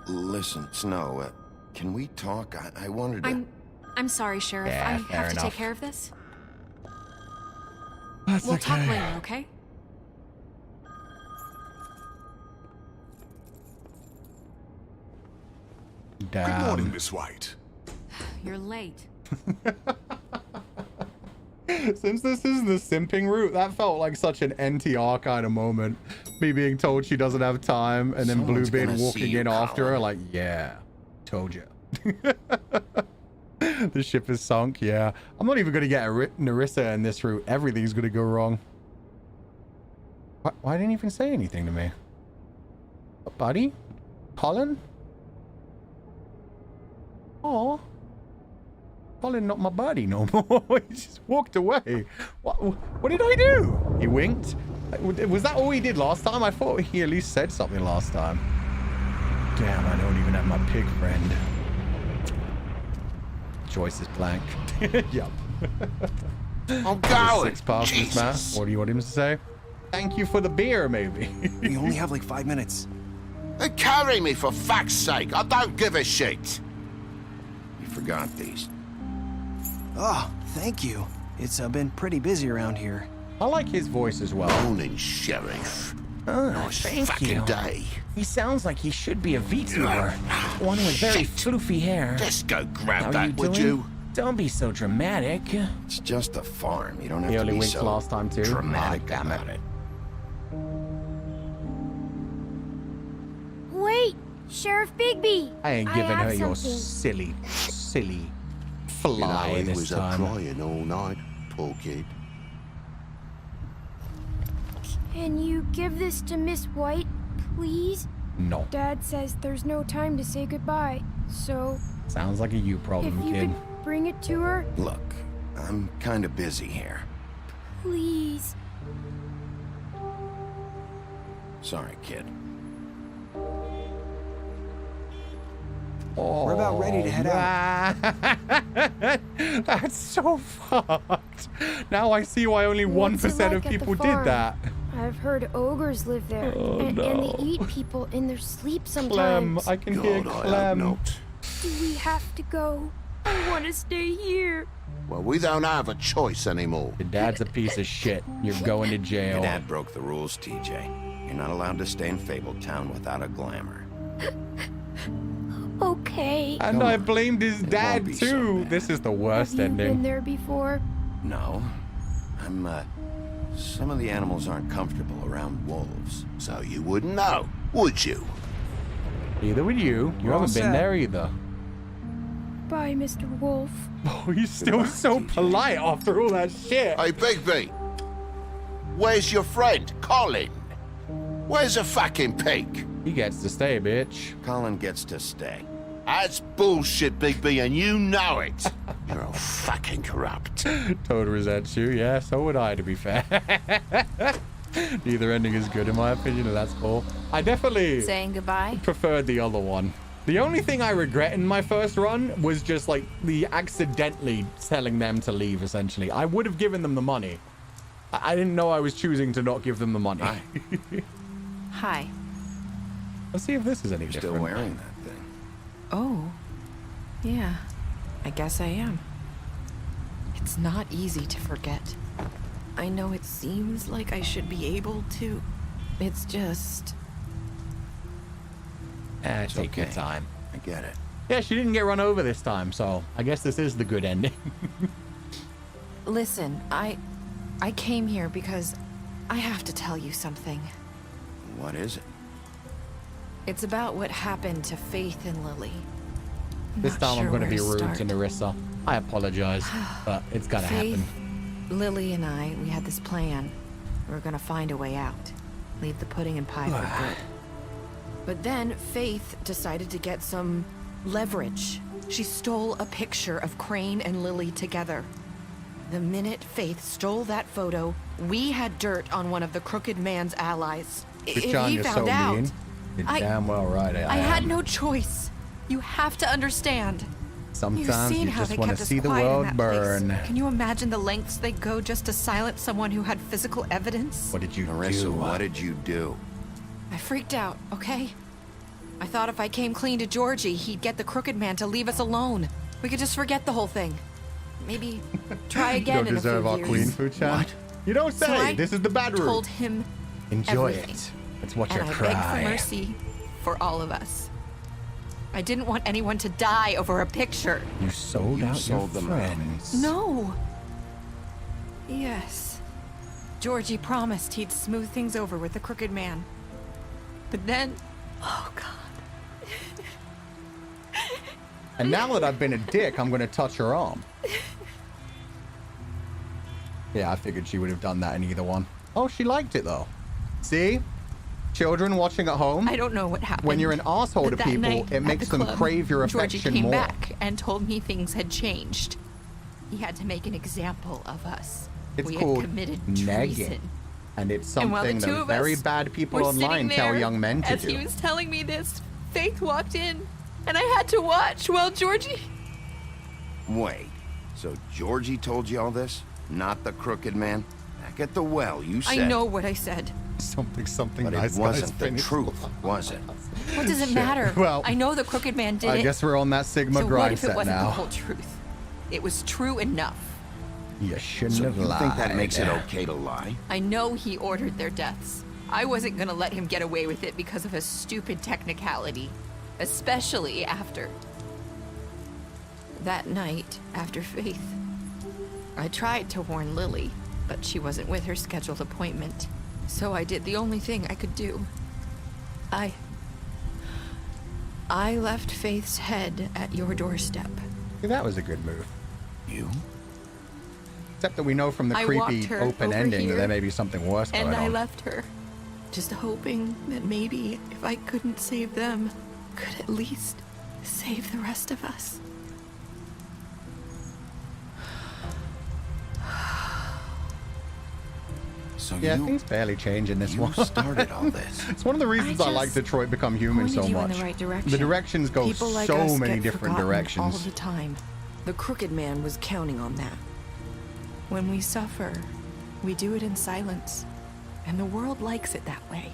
Listen, Snow, can we talk? I wanted to... I'm sorry, Sheriff. Yeah, I fair have to enough. take care of this. That's We'll talk okay. later, okay? Good morning, Miss White. You're late. Since this is the simping route, that felt like such an NTR kind of moment. Me being told she doesn't have time, and then Someone's Bluebeard gonna see walking you, in after her Colin. like, yeah, told you. The ship is sunk, yeah. I'm not even going to get Narissa in this route. Everything's going to go wrong. Why didn't you even say anything to me? Buddy? Colin? Oh, Colin, not my buddy no more. He just walked away. What did I do? He winked. Was that all he did last time? I thought he at least said something last time. Damn, I don't even have my pig friend. Joyce is blank. Yup. I'm going. 6 past this man. What do you want him to say? Thank you for the beer, maybe. We only have like 5 minutes. Carry me for fuck's sake. I don't give a shit. You forgot these. Oh, thank you. It's been pretty busy around here. I like his voice as well. Morning, Sheriff. Oh, Nice thank fucking you. day. He sounds like he should be a VTuber. One with very floofy hair. Just go grab How that, you would doing? you? Don't be so dramatic. It's just a farm. You don't have He to only be winked so last time too. dramatic Ah, damn about it. Wait! Sheriff Bigby! I ain't giving have her your something. silly fly he this was time. crying all night, poor kid. Can you give this to Miss White, please? No. Dad says there's no time to say goodbye, so Sounds like a you problem, if you kid. could bring it to her, Look, I'm kind of busy here. please. Sorry, kid. We're about ready to head out. That's so fucked. Now I see why only What's it 1% like of at the people did farm? that. I've heard ogres live there, Oh, and no. they eat people in their sleep Clem, sometimes. I can hear God, I hope Clem. not. Do we have to go? I want to stay here. Well, we don't have a choice anymore. Your dad's a piece of shit. You're going to Your jail. dad broke the rules, TJ. You're not allowed to stay in Fabletown without a glamour. Okay. And I blamed his It dad won't be so too. bad. This is the worst Have you been ending. there before? No. Some of the animals aren't comfortable around wolves. So you wouldn't know, would you? Either would you. You We're all haven't been set. there either. Bye, Mr. Wolf. Oh, he's still so polite after all that shit. Hey, Bigby, Where's your friend, Colin? Where's the fucking pig? He gets to stay, bitch. Colin gets to stay. That's bullshit, Bigby, and you know it. You're all fucking corrupt. Toad resents you. Yeah, so would I, to be fair. Neither ending is good, in my opinion, and that's cool. I definitely Saying goodbye? preferred the other one. The only thing I regret in my first run was just like the accidentally telling them to leave, essentially. I would have given them the money. I didn't know I was choosing to not give them the money. Hi. Let's see if this is any different. Still wearing that thing. Oh. Yeah. I guess I am. It's not easy to forget. I know it seems like I should be able to. It's just... Take your time. I get it. Yeah, she didn't get run over this time, so I guess this is the good ending. Listen, I came here because I have to tell you something. What is it? It's about what happened to Faith and Lily. This Not time I'm sure going to where be rude start. to Nerissa. I apologize, but it's got to happen. Lily and I, we had this plan. We were gonna find a way out. Leave the pudding and pie for good. But then Faith decided to get some leverage. She stole a picture of Crane and Lily together. The minute Faith stole that photo, we had dirt on one of the Crooked Man's allies. If he John, you're found so out, mean. You're damn well right. I had no choice. You have to understand. Sometimes You've seen you how just they want to kept us see the quiet in world that burn. place. Can you imagine the lengths they go just to silence someone who had physical evidence? What did you Marissa, do? what did you do? I freaked out, okay? I thought if I came clean to Georgie, he'd get the Crooked Man to leave us alone. We could just forget the whole thing. Maybe try You again don't in a few deserve our years. queen, Fuchan. What? You don't say. So I This is the bad route. told him Enjoy everything. it. Let's watch And her I cry. begged for mercy for all of us. I didn't want anyone to die over a picture. You sold out your sold them friends. No. Yes. Georgie promised he'd smooth things over with the Crooked Man. But then... Oh, God. And now that I've been a dick, I'm going to touch her arm. Yeah, I figured she would have done that in either one. Oh, she liked it, though. See? Children watching at home. I don't know what happened. When you're an asshole to but that people, night it at makes the them club, crave your Georgie affection came more. back and told me things had changed. He had to make an example of us. It's we called had committed negging. treason. And it's And while the something two that of very us bad people were online sitting tell there young men to as do. he was telling me this, Faith walked in, and I had to watch while Georgie... Wait, so Georgie told you all this? Not the Crooked Man? Back at the well, you said... I know what I said. Something But nice it wasn't guys the finished. truth, was it? What does it Shit. matter? Well, I know the Crooked Man did it. I guess we're on that Sigma so what grind if it set wasn't the now. whole truth? It was true enough. You shouldn't So have you lied. think that makes it okay to lie? I know he ordered their deaths. I wasn't gonna let him get away with it because of a stupid technicality. Especially after... That night, after Faith, I tried to warn Lily, but she wasn't with her scheduled appointment. So I did the only thing I could do. I left Faith's head at your doorstep. Yeah, that was a good move. You? Except that we know from the I walked creepy her open over ending that here, there may be something worse going And I on. left her, just hoping that maybe if I couldn't save them, could at least save the rest of us. So Yeah, you... things barely change in this you one. started all this. It's one of the reasons I, like Detroit Become Human so pointed you in much. the right direction. The directions go People like so us many get different forgotten directions. all the time. The Crooked Man was counting on that. When we suffer, we do it in silence. And the world likes it that way.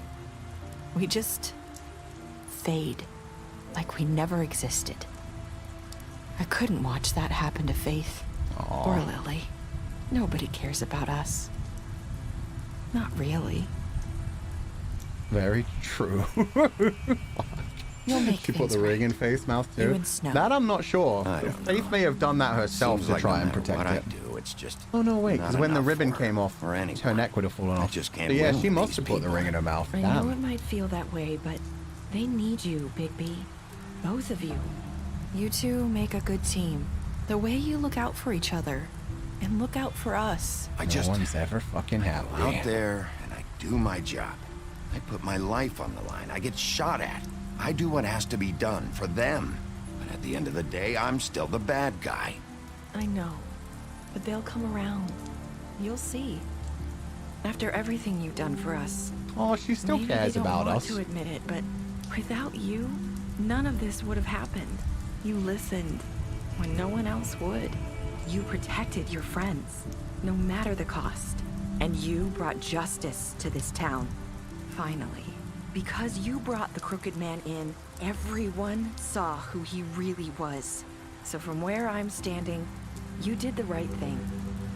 We just fade, like we never existed. I couldn't watch that happen to Faith. Or Lily. Nobody cares about us. Not really. Very true. You'll make She put the ring in Faith's mouth You too. and Snow. That I'm not sure. I don't Faith may have done that herself Seems to like try no and matter protect what it. I do, it's just... Oh no, wait, because not when the enough ribbon for came off, or anyone. her neck would have fallen off. just can't So yeah, win she with must these have put the people. ring in her mouth. I know Damn. it might feel that way, but they need you, Bigby. Both of you. You two make a good team. The way you look out for each other. And look out for us. No one's ever fucking happy. I'm out there and I do my job. I put my life on the line. I get shot at. I do what has to be done for them. But at the end of the day, I'm still the bad guy. I know, but they'll come around. You'll see. After everything you've done for us. Oh, she still maybe cares they don't about want us. to admit it, but without you, none of this would have happened. You listened when no one else would. You protected your friends, no matter the cost. And you brought justice to this town. Finally. Because you brought the Crooked Man in, everyone saw who he really was. So from where I'm standing, you did the right thing.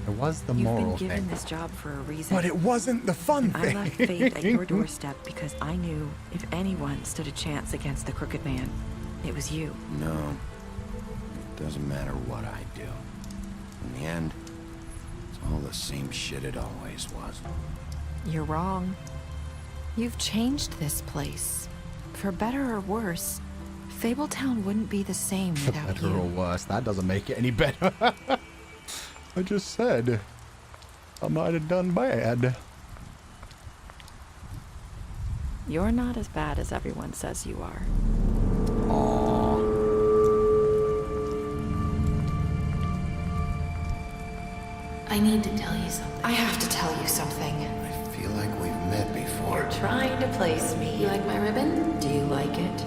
It was the You've moral been given thing. this job for a reason. But it wasn't the fun I thing. left fate at your doorstep because I knew if anyone stood a chance against the Crooked Man, it was you. No. It doesn't matter what I do. In the end, it's all the same shit it always was. You're wrong. You've changed this place. For better or worse, Fabletown wouldn't be the same without Better you. or worse, that doesn't make it any better. I just said I might have done bad. You're not as bad as everyone says you are. I need to tell you something. I have to tell you something. I feel like we've met before. You're trying to place me. You like my ribbon? Do you like it?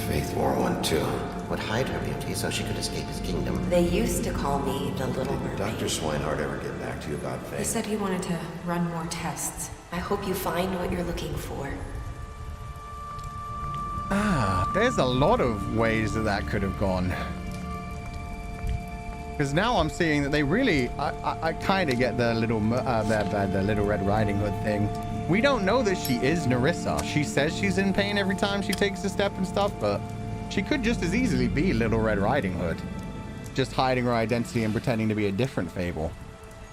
Faith wore one too. Would hide her beauty so she could escape his kingdom. They used to call me the Little Did Mermaid. Dr. Swinehart ever get back to you about Faith? He said he wanted to run more tests. I hope you find what you're looking for. Ah, there's a lot of ways that could have gone. Because now I'm seeing that they really, I kind of get the little Red Riding Hood thing. We don't know that she is Nerissa. She says she's in pain every time she takes a step and stuff, but she could just as easily be Little Red Riding Hood. Just hiding her identity and pretending to be a different fable.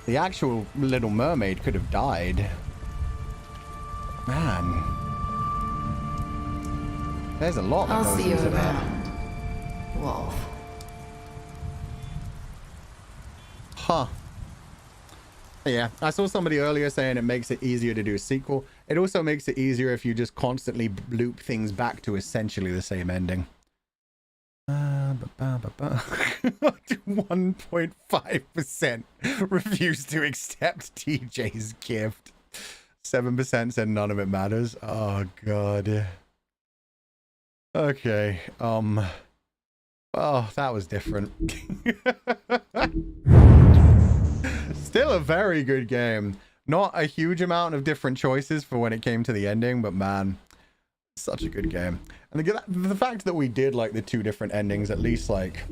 The actual Little Mermaid could have died. Man. There's a lot that I'll goes see you into that. around, Wolf. Huh. Yeah, I saw somebody earlier saying it makes it easier to do a sequel. It also makes it easier if you just constantly loop things back to essentially the same ending. 1.5% refused to accept TJ's gift. 7% said none of it matters. Oh, God. Okay, oh, that was different. Still a very good game. Not a huge amount of different choices for when it came to the ending, but man, such a good game. And the fact that we did like the two different endings at least like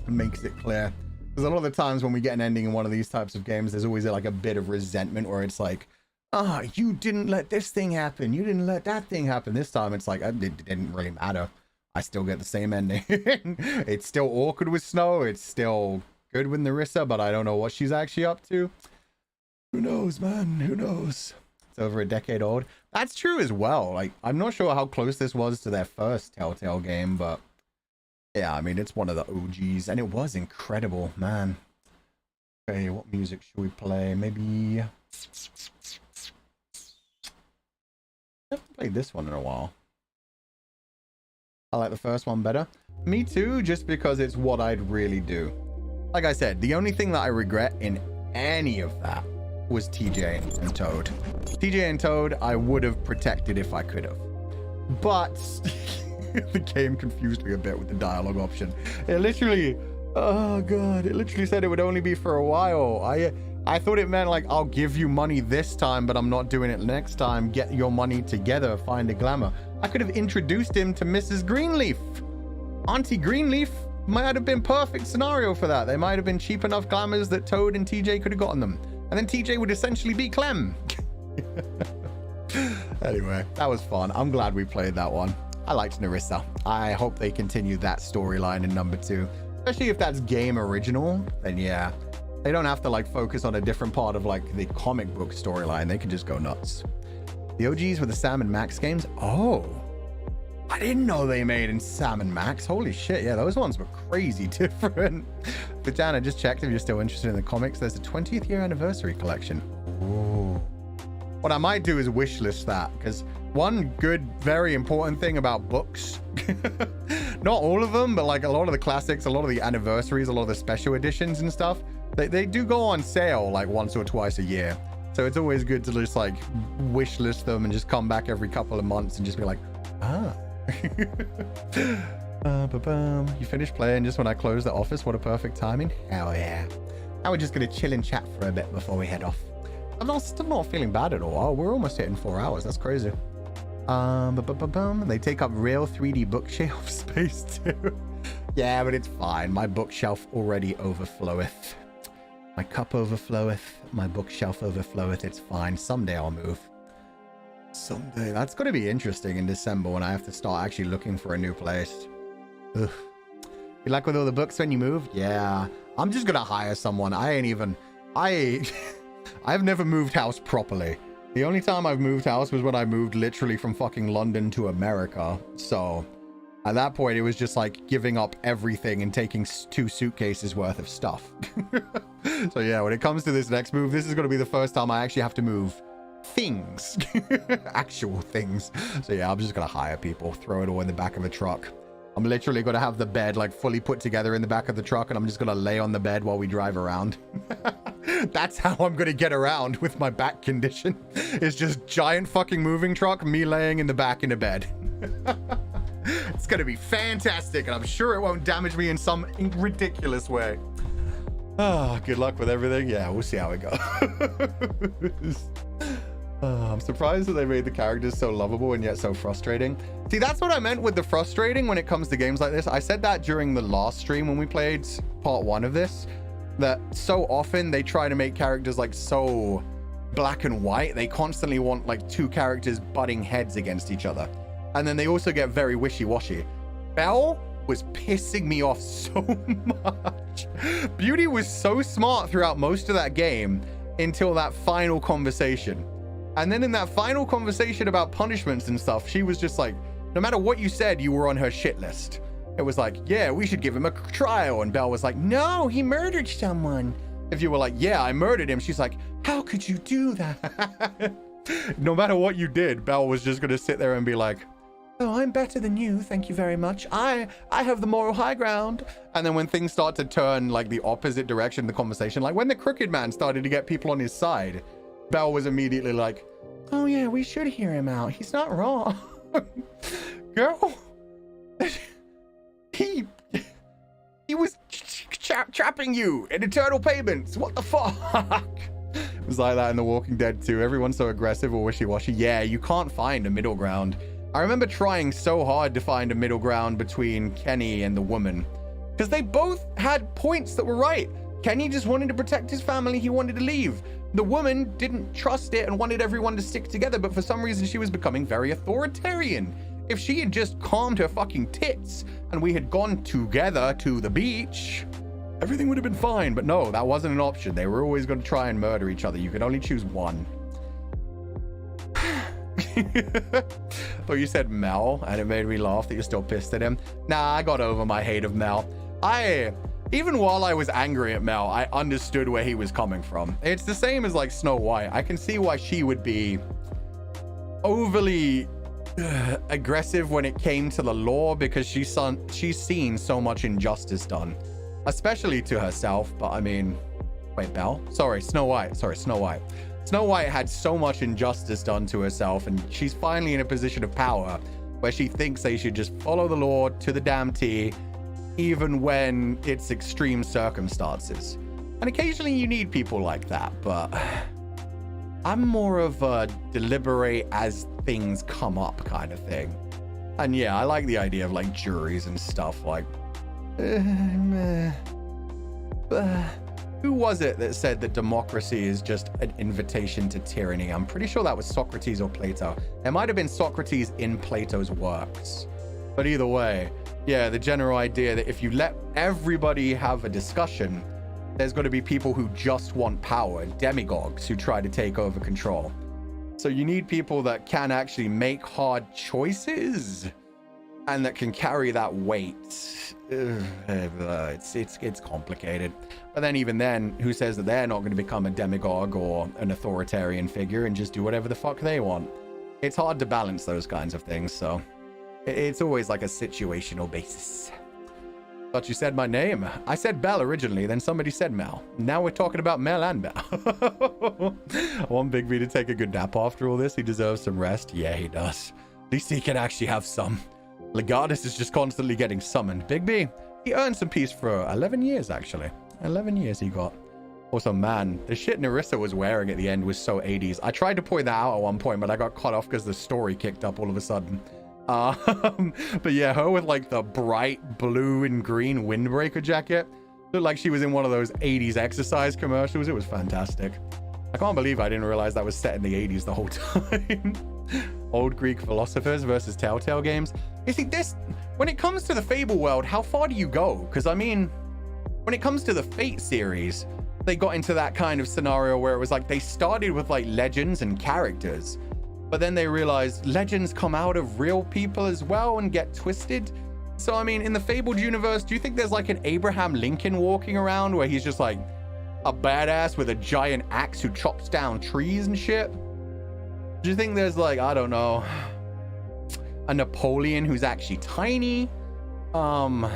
makes it clear. Because a lot of the times when we get an ending in one of these types of games, there's always like a bit of resentment where it's like, ah, you didn't let this thing happen. You didn't let that thing happen. This time it's like, it didn't really matter. I still get the same ending. It's still awkward with Snow. It's still good with Nerissa, but I don't know what she's actually up to. Who knows, man? Who knows? It's over a decade old. That's true as well. Like, I'm not sure how close this was to their first Telltale game, but yeah, I mean, it's one of the OGs, and it was incredible, man. Okay, what music should we play? Maybe... I haven't played this one in a while. I like the first one better. Me too, just because it's what I'd really do. Like I said, the only thing that I regret in any of that was TJ and Toad. TJ and Toad, I would have protected if I could have. But the game confused me a bit with the dialogue option. It literally, oh God, it literally said it would only be for a while. I thought it meant like, I'll give you money this time, but I'm not doing it next time. Get your money together, find a glamour. I could have introduced him to Mrs. Greenleaf. Auntie Greenleaf might have been perfect scenario for that. They might have been cheap enough glamours that Toad and TJ could have gotten them. And then TJ would essentially be Clem. Anyway, that was fun. I'm glad we played that one. I liked Nerissa. I hope they continue that storyline in number 2. Especially if that's game original, then yeah. They don't have to like focus on a different part of like the comic book storyline. They can just go nuts. The OGs were the Sam and Max games. Oh, I didn't know they made in Sam and Max. Holy shit, yeah, those ones were crazy different. But Dan, I just checked if you're still interested in the comics. There's a 20th year anniversary collection. Ooh. What I might do is wishlist that, because one good, very important thing about books, not all of them, but like a lot of the classics, a lot of the anniversaries, a lot of the special editions and stuff, they do go on sale like once or twice a year. So it's always good to just like wishlist them and just come back every couple of months and just be like, ah. You finished playing just when I closed the office. What a perfect timing. Hell yeah. Now we're just going to chill and chat for a bit before we head off. I'm still not feeling bad at all. Oh, we're almost hitting 4 hours. That's crazy. They take up real 3D bookshelf space too. Yeah, but it's fine. My bookshelf already overfloweth. My cup overfloweth. My bookshelf overfloweth. It's fine. Someday I'll move. Someday. That's going to be interesting in December when I have to start actually looking for a new place. Ugh. You like with all the books when you move? Yeah. I'm just going to hire someone. I've never moved house properly. The only time I've moved house was when I moved literally from fucking London to America. So at that point, it was just like giving up everything and taking 2 suitcases worth of stuff. So yeah, when it comes to this next move, this is going to be the first time I actually have to move things. Actual things. So yeah, I'm just going to hire people, throw it all in the back of a truck. I'm literally going to have the bed like fully put together in the back of the truck, and I'm just going to lay on the bed while we drive around. That's how I'm going to get around with my back condition. It's just giant fucking moving truck, me laying in the back in a bed. It's going to be fantastic, and I'm sure it won't damage me in some ridiculous way. Oh, good luck with everything. Yeah, we'll see how it goes. I'm surprised that they made the characters so lovable and yet so frustrating. See, that's what I meant with the frustrating when it comes to games like this. I said that during the last stream when we played part 1 of this, that so often they try to make characters like so black and white. They constantly want like 2 characters butting heads against each other. And then they also get very wishy-washy. Belle was pissing me off so much. Beauty was so smart throughout most of that game until that final conversation. And then in that final conversation about punishments and stuff, she was just like, no matter what you said, you were on her shit list. It was like, yeah, we should give him a trial. And Belle was like, no, he murdered someone. If you were like, yeah, I murdered him, she's like, how could you do that? No matter what you did, Belle was just going to sit there and be like, oh, I'm better than you. Thank you very much. I have the moral high ground. And then when things start to turn like the opposite direction, the conversation, like when the Crooked Man started to get people on his side, Belle was immediately like, oh yeah, we should hear him out. He's not wrong. Girl, he was trapping you in eternal payments. What the fuck? It was like that in The Walking Dead too. Everyone's so aggressive or wishy-washy. Yeah, you can't find a middle ground. I remember trying so hard to find a middle ground between Kenny and the woman, because they both had points that were right. Kenny just wanted to protect his family. He wanted to leave. The woman didn't trust it and wanted everyone to stick together, but for some reason she was becoming very authoritarian. If she had just calmed her fucking tits and we had gone together to the beach, everything would have been fine. But no, that wasn't an option. They were always going to try and murder each other. You could only choose one. But you said Mel, and it made me laugh that you're still pissed at him. Nah, I got over my hate of Mel. Even while I was angry at Mel, I understood where he was coming from. It's the same as like Snow White. I can see why she would be overly aggressive when it came to the law, because she's seen so much injustice done, especially to herself. But I mean, wait, Belle? Sorry, Snow White. Snow White had so much injustice done to herself, and she's finally in a position of power where she thinks they should just follow the law to the damn T, even when it's extreme circumstances. And occasionally you need people like that, but I'm more of a deliberate as things come up kind of thing. And yeah, I like the idea of like juries and stuff. Like, who was it that said that democracy is just an invitation to tyranny? I'm pretty sure that was Socrates or Plato. It might have been Socrates in Plato's works. But either way, yeah, the general idea that if you let everybody have a discussion, there's going to be people who just want power, demagogues who try to take over control. So you need people that can actually make hard choices and that can carry that weight. It's complicated. But then even then, who says that they're not going to become a demagogue or an authoritarian figure and just do whatever the fuck they want? It's hard to balance those kinds of things, so it's always like a situational basis. Thought you said my name. I said Belle originally, then somebody said Mel. Now we're talking about Mel and Belle. I want Bigby to take a good nap after all this. He deserves some rest. Yeah, he does. At least he can actually have some. Legatus is just constantly getting summoned. Bigby, he earned some peace for 11 years, actually. 11 years he got. Also, man, the shit Nerissa was wearing at the end was so 80s. I tried to point that out at one point, but I got cut off because the story kicked up all of a sudden. But yeah, her with like the bright blue and green windbreaker jacket looked like she was in one of those 80s exercise commercials. It was fantastic. I can't believe I didn't realize that was set in the 80s the whole time. Old Greek philosophers versus Telltale games. You see, this, when it comes to the Fable world, how far do you go? Because I mean, when it comes to the Fate series, they got into that kind of scenario where it was like they started with like legends and characters, but then they realized legends come out of real people as well and get twisted. So, I mean, in the Fabled universe, do you think there's like an Abraham Lincoln walking around where he's just like a badass with a giant axe who chops down trees and shit? Do you think there's like, I don't know, a Napoleon who's actually tiny? Oh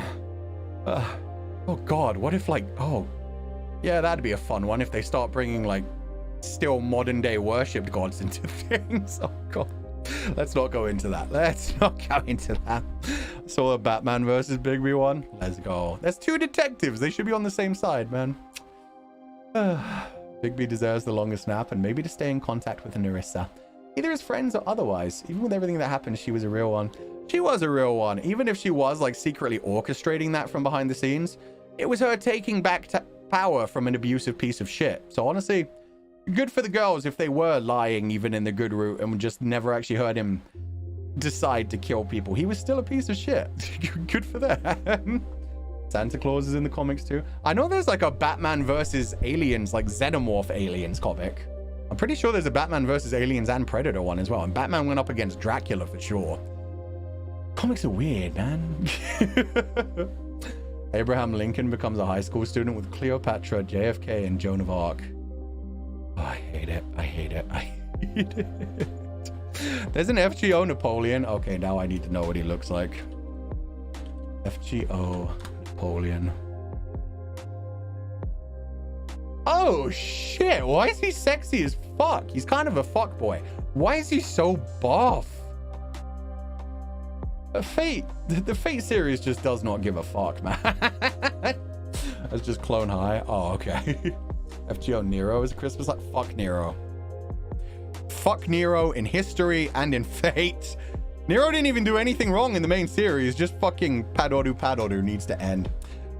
God, what if like, oh, yeah, that'd be a fun one if they start bringing like still modern day worshipped gods into things. Oh God, let's not go into that. Let's not go into that. So a Batman versus Bigby one. Let's go. There's two detectives. They should be on the same side, man. Bigby deserves the longest nap and maybe to stay in contact with Nerissa. Either as friends or otherwise. Even with everything that happened, she was a real one. She was a real one. Even if she was like secretly orchestrating that from behind the scenes, it was her taking back power from an abusive piece of shit. So honestly, good for the girls if they were lying even in the good route and just never actually heard him decide to kill people. He was still a piece of shit. Good for them. Santa Claus is in the comics too. I know there's like a Batman versus aliens, like Xenomorph aliens comic. I'm pretty sure there's a Batman versus aliens and Predator one as well. And Batman went up against Dracula for sure. Comics are weird, man. Abraham Lincoln becomes a high school student with Cleopatra, JFK, and Joan of Arc. Oh, I hate it. I hate it. I hate it. There's an FGO Napoleon. Okay, now I need to know what he looks like. FGO Napoleon. Oh, shit. Why is he sexy as fuck? He's kind of a fuck boy. Why is he so buff? The Fate series just does not give a fuck, man. That's just Clone High. Oh, okay. FGO Nero is a Christmas like fuck Nero. Fuck Nero in history and in Fate. Nero didn't even do anything wrong in the main series. Just fucking Padodu needs to end.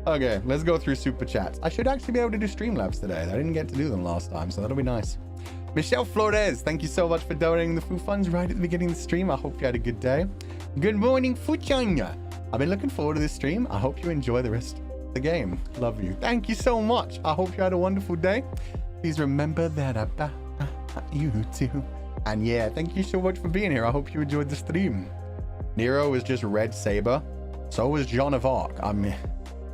Okay, let's go through super chats. I should actually be able to do Streamlabs today. I didn't get to do them last time, so that'll be nice. Michelle Flores, thank you so much for donating the food funds right at the beginning of the stream. I hope you had a good day. Good morning, Fuchanya. I've been looking forward to this stream. I hope you enjoy the rest of the game. Love you. Thank you so much. I hope you had a wonderful day. Please remember that about you too. And yeah, thank you so much for being here. I hope you enjoyed the stream. Nero was just Red Saber. So was Joan of Arc. I mean,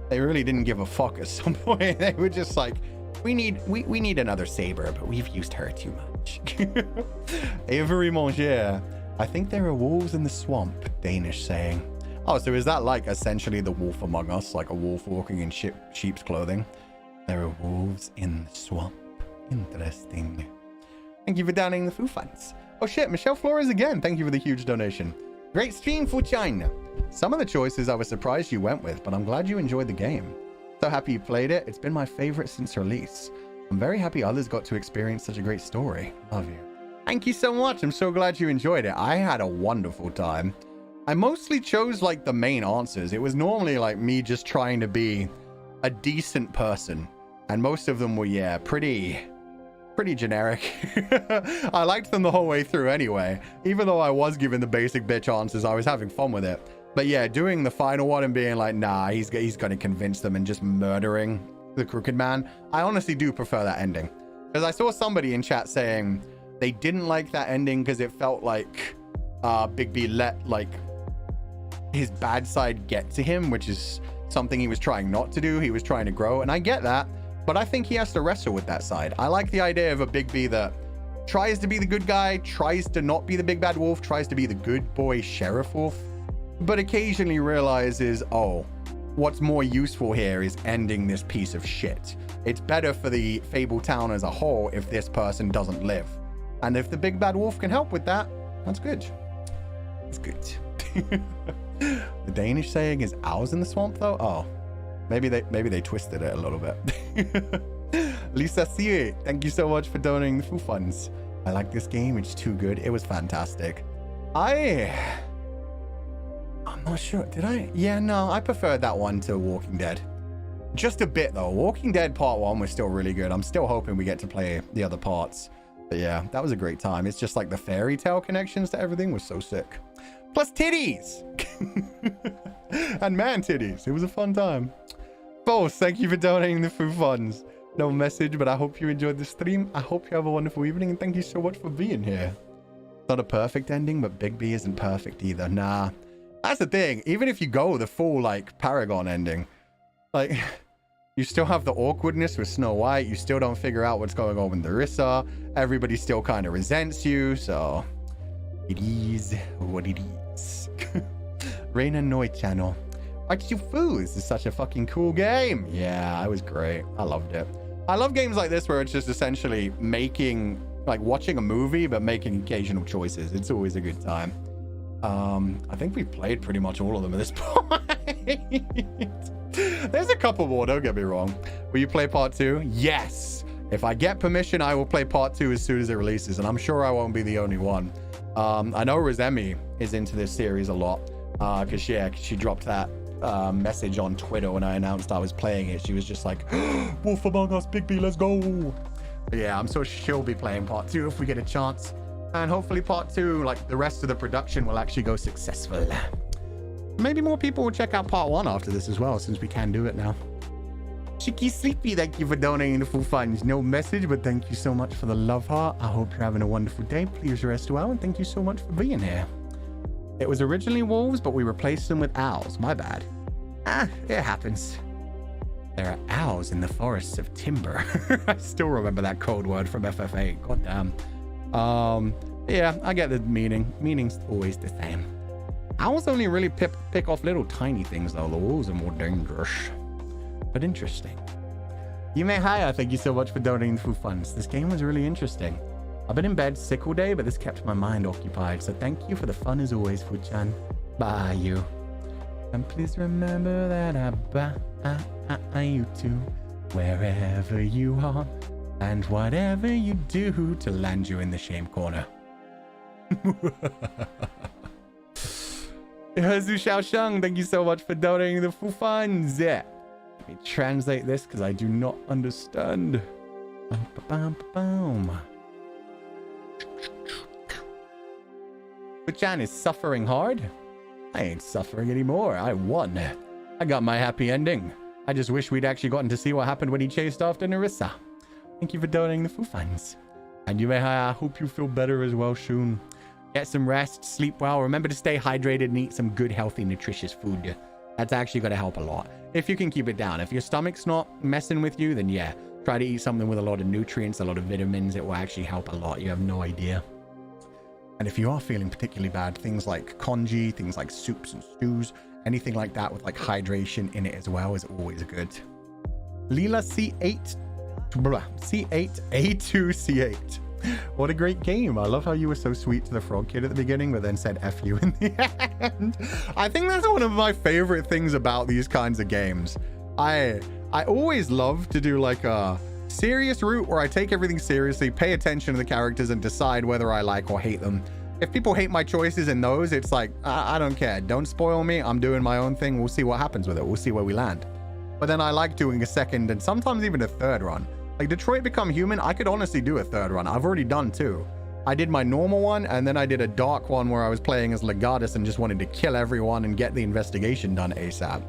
they really didn't give a fuck at some point. They were just like, we need another saber, but we've used her too much. Avery Manger. I think there are wolves in the swamp, Danish saying. Oh, so is that like essentially the wolf among us, like a wolf walking in sheep's clothing? There are wolves in the swamp. Interesting. Thank you for donating the food funds. Oh shit, Michelle Flores again. Thank you for the huge donation. Great stream, Fuchina. Some of the choices I was surprised you went with, but I'm glad you enjoyed the game. So happy you played it. It's been my favorite since release. I'm very happy others got to experience such a great story. Love you. Thank you so much. I'm so glad you enjoyed it. I had a wonderful time. I mostly chose like the main answers. It was normally like me just trying to be a decent person. And most of them were, yeah, pretty generic. I liked them the whole way through anyway. Even though I was given the basic bitch answers, I was having fun with it. But yeah, doing the final one and being like, nah, he's going to convince them and just murdering the Crooked Man. I honestly do prefer that ending. Because I saw somebody in chat saying they didn't like that ending because it felt like Bigby let like his bad side get to him, which is something he was trying not to do. He was trying to grow, and I get that, but I think he has to wrestle with that side. I like the idea of a Bigby that tries to be the good guy, tries to not be the big bad wolf, tries to be the good boy sheriff wolf, but occasionally realizes, oh, what's more useful here is ending this piece of shit. It's better for the Fable town as a whole if this person doesn't live. And if the big bad wolf can help with that, that's good. That's good. The Danish saying is owls in the swamp though? Oh, maybe they twisted it a little bit. Lisa C, thank you so much for donating the Foo Funds. I like this game, it's too good. It was fantastic. I'm not sure, did I? Yeah, no, I preferred that one to Walking Dead. Just a bit though. Walking Dead Part 1 was still really good. I'm still hoping we get to play the other parts. But yeah, that was a great time. It's just like the Fairytale connections to everything was so sick. Plus titties! And man titties. It was a fun time. Both, thank you for donating the Foo Funds. No message, but I hope you enjoyed the stream. I hope you have a wonderful evening, and thank you so much for being here. Not a perfect ending, but Bigby isn't perfect either. Nah. That's the thing. Even if you go the full, like, Paragon ending, like, you still have the awkwardness with Snow White. You still don't figure out what's going on with Narissa. Everybody still kind of resents you, so it is what it is. Reina Noi channel. Watch You Fools is such a fucking cool game. Yeah, it was great. I loved it. I love games like this where it's just essentially making, like watching a movie, but making occasional choices. It's always a good time. I think we've played pretty much all of them at this point. There's a couple more, don't get me wrong. Will you play part 2? Yes. If I get permission, I will play part 2 as soon as it releases, and I'm sure I won't be the only one. I know Rosemi is into this series a lot, because she dropped that message on Twitter when I announced I was playing it. She was just like, Wolf Among Us, Bigby, let's go. But yeah, I'm sure she'll be playing part 2 if we get a chance. And hopefully part 2, like the rest of the production, will actually go successful. Maybe more people will check out part 1 after this as well, since we can do it now. Chicky Sleepy, thank you for donating the Full Funds. No message, but thank you so much for the love heart. I hope you're having a wonderful day. Please rest well, and thank you so much for being here. It was originally wolves, but we replaced them with owls. My bad. It happens. There are owls in the forests of timber. I still remember that code word from FF8. God damn. Yeah, I get the meaning. Meaning's always the same. Owls only really pick off little tiny things, though. The wolves are more dangerous. But interesting. Yume Haya, thank you so much for donating the Foo Funds. This game was really interesting. I've been in bed sick all day, but this kept my mind occupied. So thank you for the fun as always, Fu-chan. Bye, you. And please remember that I you too, wherever you are, and whatever you do to land you in the shame corner. Hezu Xiaosheng, thank you so much for donating the Foo Funds. Yeah. Let me translate this because I do not understand. Fu-chan is suffering hard? I ain't suffering anymore. I won. I got my happy ending. I just wish we'd actually gotten to see what happened when he chased after Narissa. Thank you for donating the Foo Funds. And I hope you feel better as well soon. Get some rest, sleep well. Remember to stay hydrated and eat some good, healthy, nutritious food. That's actually going to help a lot. If you can keep it down. If your stomach's not messing with you, then yeah. Try to eat something with a lot of nutrients, a lot of vitamins. It will actually help a lot. You have no idea. And if you are feeling particularly bad, things like congee, things like soups and stews, anything like that with like hydration in it as well is always good. Leela C8A2C8. What a great game. I love how you were so sweet to the frog kid at the beginning, but then said F you in the end. I think that's one of my favorite things about these kinds of games. I always love to do like a serious route where I take everything seriously, pay attention to the characters, and decide whether I like or hate them. If people hate my choices in those, it's like, I don't care. Don't spoil me. I'm doing my own thing. We'll see what happens with it. We'll see where we land. But then I like doing a second and sometimes even a third run. Like Detroit Become Human, I could honestly do a third run. I've already done 2. I did my normal one, and then I did a dark one where I was playing as Legatus and just wanted to kill everyone and get the investigation done ASAP.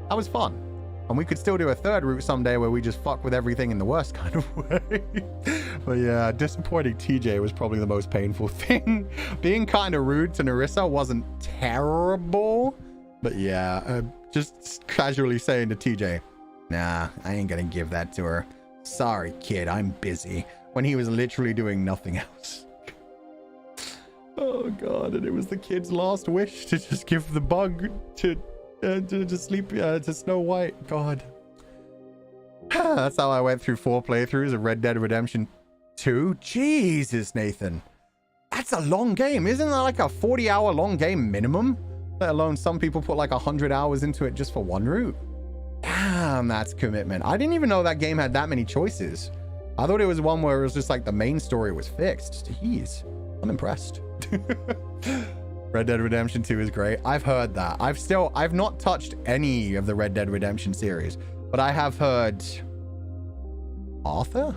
That was fun. And we could still do a third route someday where we just fuck with everything in the worst kind of way. But yeah, disappointing TJ was probably the most painful thing. Being kind of rude to Narissa wasn't terrible, But yeah, just casually saying to TJ, nah, I ain't gonna give that to her. Sorry, kid, I'm busy. When he was literally doing nothing else. Oh god, and it was the kid's last wish to just give the bug to Snow White. God. That's how I went through 4 playthroughs of Red Dead Redemption 2. Jesus, Nathan. That's a long game. Isn't that like a 40-hour long game minimum? Let alone some people put like 100 hours into it just for one route. Damn, that's commitment. I didn't even know that game had that many choices. I thought it was one where it was just like the main story was fixed. Jeez, I'm impressed. Red Dead Redemption 2 is great. I've heard that. I've not touched any of the Red Dead Redemption series, but I have heard Arthur?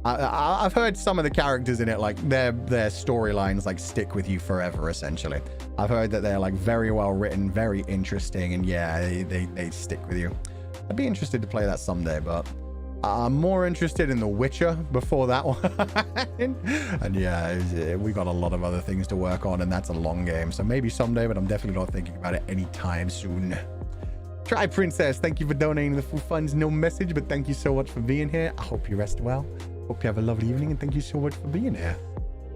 I've heard some of the characters in it, like their storylines like stick with you forever, essentially. I've heard that they're like very well written, very interesting, and yeah, they stick with you. I'd be interested to play that someday, but I'm more interested in The Witcher before that one. And yeah, we got a lot of other things to work on, and that's a long game, so maybe someday, but I'm definitely not thinking about it anytime soon. Try Princess, thank you for donating the full funds. No message, but thank you so much for being here. I hope you rest well. Hope you have a lovely evening, and thank you so much for being here.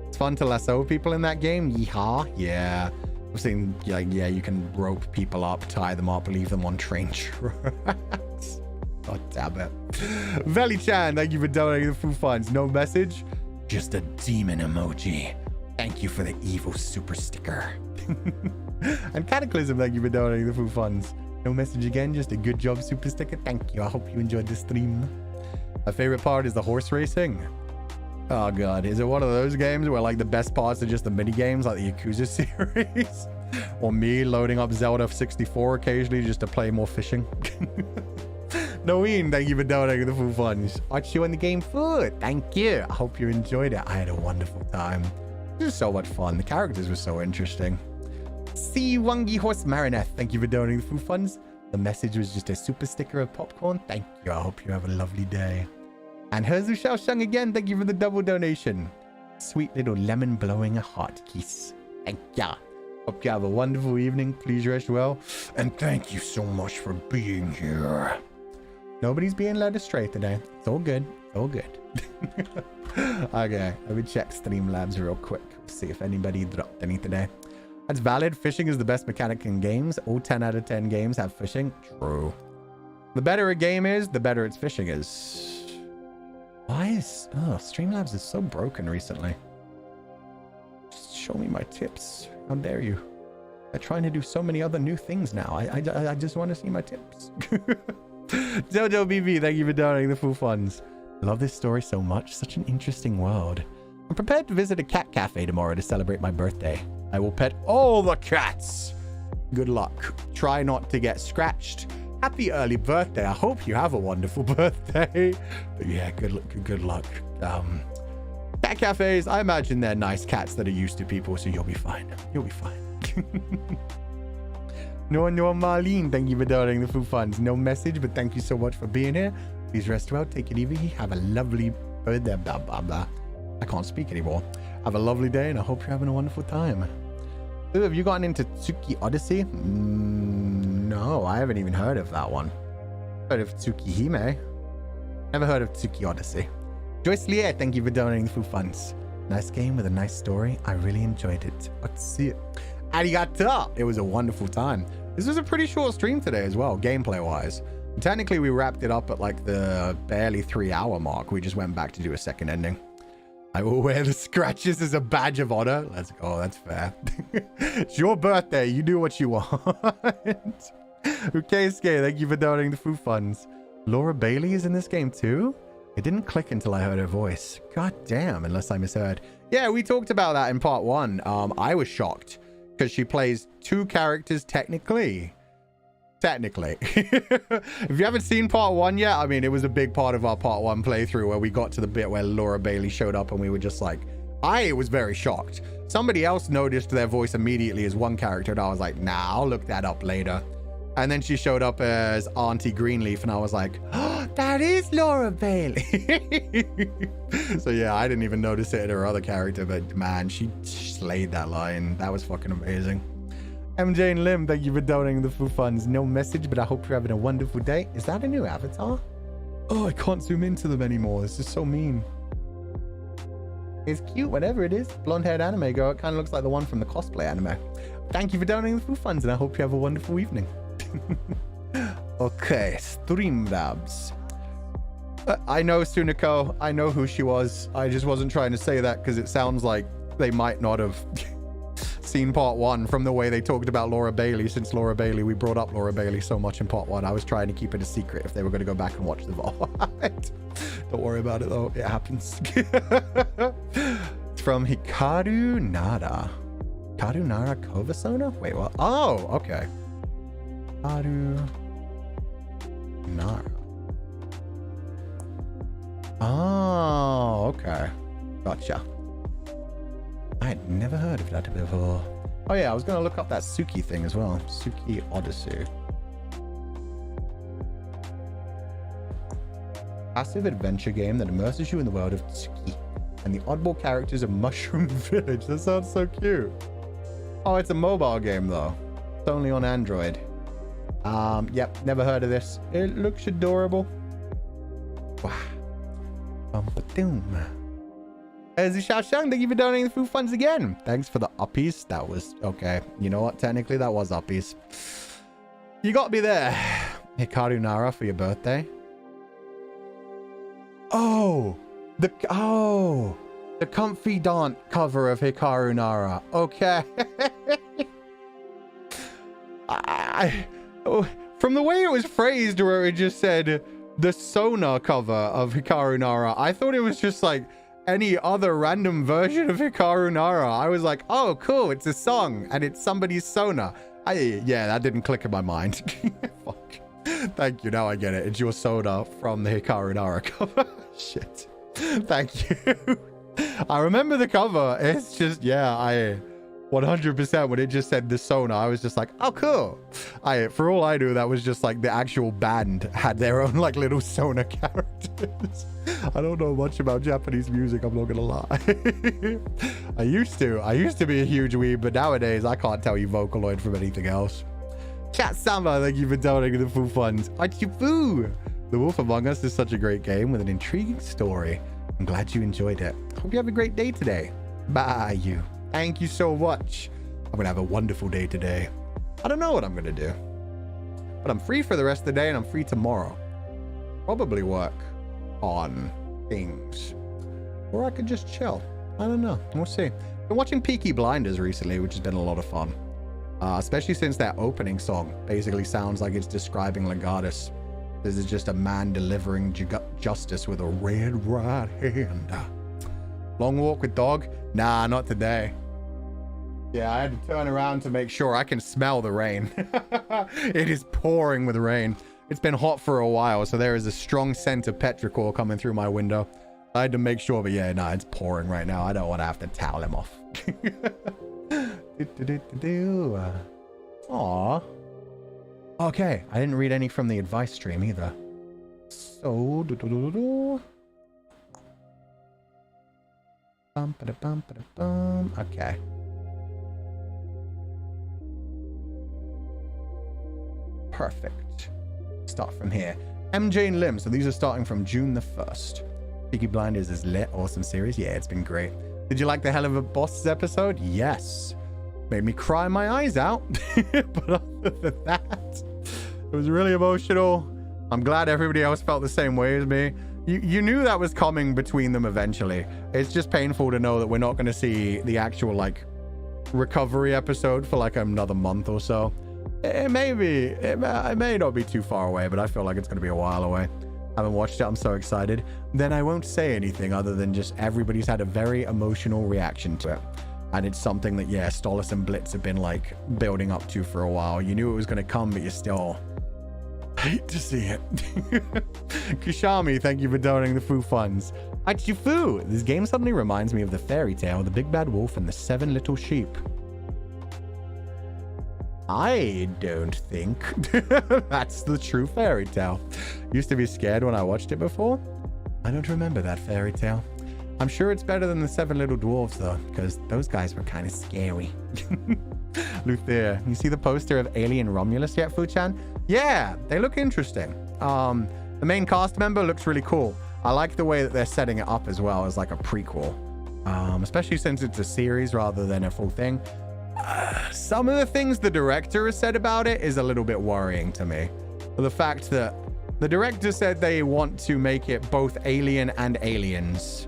It's fun to lasso people in that game. Yeehaw. Yeah. I've seen, like, yeah, you can rope people up, tie them up, leave them on train tracks. God damn it. Veli-chan, thank you for donating the full funds. No message, just a demon emoji. Thank you for the evil super sticker. And Cataclysm, thank you for donating the full funds. No message again, just a good job super sticker. Thank you. I hope you enjoyed the stream. My favorite part is the horse racing. Oh god, is it one of those games where like the best parts are just the mini games like the Yakuza series? Or me loading up Zelda 64 occasionally just to play more fishing? Noeen, thank you for donating the full funds. Watch you on the game food. Thank you. I hope you enjoyed it. I had a wonderful time. It was so much fun. The characters were so interesting. See Wangi Horse Marinette, thank you for donating the full funds. The message was just a super sticker of popcorn. Thank you. I hope you have a lovely day. And Herzu Xiaosheng again, thank you for the double donation. Sweet little lemon blowing a heart kiss. Thank ya. Hope you have a wonderful evening. Please rest well. And thank you so much for being here. Nobody's being led astray today. It's all good. It's all good. Okay, let me check Streamlabs real quick. See if anybody dropped any today. That's valid. Fishing is the best mechanic in games. All 10 out of 10 games have fishing. True. The better a game is, the better its fishing is. Why is... Oh, Streamlabs is so broken recently. Just show me my tips. How dare you? They're trying to do so many other new things now. I just want to see my tips. Jojo BB, thank you for donating the full funds. I love this story so much. Such an interesting world. I'm prepared to visit a cat cafe tomorrow to celebrate my birthday. I will pet all the cats. Good luck. Try not to get scratched. Happy early birthday. I hope you have a wonderful birthday. But yeah, good luck. Cat cafes, I imagine they're nice cats that are used to people, so you'll be fine. You'll be fine. No, Marlene, thank you for donating the full funds. No message, but thank you so much for being here. Please rest well. Take it easy. Have a lovely birthday. Blah, blah, blah. I can't speak anymore. Have a lovely day, and I hope you're having a wonderful time. Ooh, have you gotten into Tsuki Odyssey? No, I haven't even heard of that one. Heard of Tsukihime. Never heard of Tsuki Odyssey. Joyce Lier, thank you for donating the full funds. Nice game with a nice story. I really enjoyed it. Let's see it. Arigato! It was a wonderful time. This was a pretty short stream today as well, gameplay-wise. Technically, we wrapped it up at like the barely 3-hour mark. We just went back to do a second ending. I will wear the scratches as a badge of honor. Let's go. That's fair. It's your birthday. You do what you want. Ukeisuke, thank you for donating the food funds. Laura Bailey is in this game too? It didn't click until I heard her voice. God damn, unless I misheard. Yeah, we talked about that in part 1. I was shocked because she plays 2 characters technically. If you haven't seen part 1 yet, I mean, it was a big part of our part 1 playthrough where we got to the bit where Laura Bailey showed up and we were just like, I was very shocked. Somebody else noticed their voice immediately as one character and I was like, nah, I'll look that up later. And then she showed up as Auntie Greenleaf and I was like, oh, that is Laura Bailey. So yeah, I didn't even notice it in her other character, but man, she slayed that line. That was fucking amazing. MJ and Lim, thank you for donating the Foo Funds. No message, but I hope you're having a wonderful day. Is that a new avatar? Oh, I can't zoom into them anymore. This is so mean. It's cute, whatever it is. Blonde-haired anime girl. It kind of looks like the one from the cosplay anime. Thank you for donating the Foo Funds, and I hope you have a wonderful evening. Okay, Streamlabs. I know Sunako. I know who she was. I just wasn't trying to say that because it sounds like they might not have seen part 1 from the way they talked about Laura Bailey. Since Laura Bailey, we brought up Laura Bailey so much in part 1. I was trying to keep it a secret if they were going to go back and watch the VOD. Don't worry about it though. It happens. It's from Hikaru Nara. Hikaru Nara Kovasona? Wait, what? Oh, okay. Hikaru Nara. Oh, okay. Gotcha. I had never heard of that before. Oh yeah, I was going to look up that Suki thing as well. Suki Odyssey. Passive adventure game that immerses you in the world of Tsuki and the oddball characters of Mushroom Village. That sounds so cute. Oh, it's a mobile game though. It's only on Android. Yep, never heard of this. It looks adorable. Wow. Bum-ba-doom. Zishao-shang, thank you for donating the Foo Funds again. Thanks for the uppies. That was okay. You know what? Technically, that was uppies. You got me there. Hikaru Nara for your birthday. Oh, the Confidant cover of Hikaru Nara. Okay. From the way it was phrased, where it just said the Sona cover of Hikaru Nara, I thought it was just like any other random version of Hikaru Nara. I was like, oh, cool, it's a song and it's somebody's Sona. Yeah, that didn't click in my mind. Fuck. Thank you. Now I get it. It's your soda from the Hikaru Nara cover. Shit. Thank you. I remember the cover. It's just, yeah, I 100% when it just said the Sona, I was just like, oh, cool. For all I knew, that was just like the actual band had their own like little Sona characters. I don't know much about Japanese music, I'm not gonna lie. I used to be a huge weeb, but nowadays I can't tell you Vocaloid from anything else. Chat Samba, thank you for donating the Foo Funds. Achifu! The Wolf Among Us is such a great game with an intriguing story. I'm glad you enjoyed it. Hope you have a great day today. Bye, you. Thank you so much. I'm gonna have a wonderful day today. I don't know what I'm gonna do, but I'm free for the rest of the day and I'm free tomorrow. Probably work on things, or I could just chill. I don't know. We'll see. Been watching Peaky Blinders recently, which has been a lot of fun. Especially since that opening song basically sounds like it's describing Legatus. This is just a man delivering justice with a red right hand. Long walk with dog? Nah, not today. Yeah, I had to turn around to make sure. I can smell the rain. It is pouring with rain. It's been hot for a while, so there is a strong scent of petrichor coming through my window. I had to make sure, but yeah, no, it's pouring right now. I don't want to have to towel him off. Aww. Okay, I didn't read any from the advice stream either. So, okay. Perfect. Start from here. MJ and Lim. So these are starting from June the 1st. Peaky Blinders is lit. Awesome series. Yeah, it's been great. Did you like the Hell of a Bosses episode? Yes. Made me cry my eyes out. But other than that, it was really emotional. I'm glad everybody else felt the same way as me. You knew that was coming between them eventually. It's just painful to know that we're not going to see the actual like recovery episode for like another month or so. It may not be too far away, but I feel like it's going to be a while away. I haven't watched it. I'm so excited. Then I won't say anything other than just everybody's had a very emotional reaction to it. And it's something that, yeah, Stolas and Blitz have been like building up to for a while. You knew it was going to come, but you still hate to see it. Kushami, thank you for donating the Foo Funds. Achifu! This game suddenly reminds me of the fairy tale, The Big Bad Wolf and the 7 Little Sheep. I don't think that's the true fairy tale. Used to be scared when I watched it before. I don't remember that fairy tale. I'm sure it's better than the 7 Little Dwarves though, because those guys were kind of scary. Luthier, you see the poster of Alien Romulus yet, Fu-chan? Yeah, they look interesting. The main cast member looks really cool. I like the way that they're setting it up as well as like a prequel. Especially since it's a series rather than a full thing. Some of the things the director has said about it is a little bit worrying to me. The fact that the director said they want to make it both Alien and Aliens.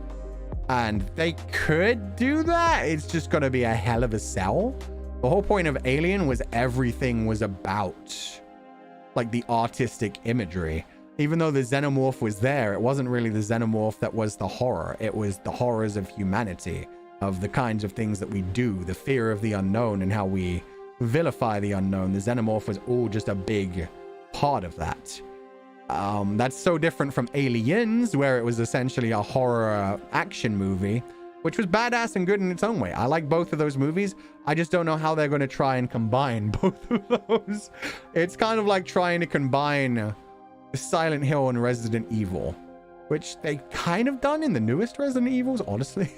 And they could do that. It's just going to be a hell of a sell. The whole point of Alien was everything was about like the artistic imagery. Even though the xenomorph was there, it wasn't really the xenomorph that was the horror. It was the horrors of humanity, of the kinds of things that we do, the fear of the unknown and how we vilify the unknown. The xenomorph was all just a big part of that. That's so different from Aliens, where it was essentially a horror action movie, which was badass and good in its own way. I like both of those movies. I just don't know how they're going to try and combine both of those. It's kind of like trying to combine Silent Hill and Resident Evil, which they kind of done in the newest Resident Evils, honestly.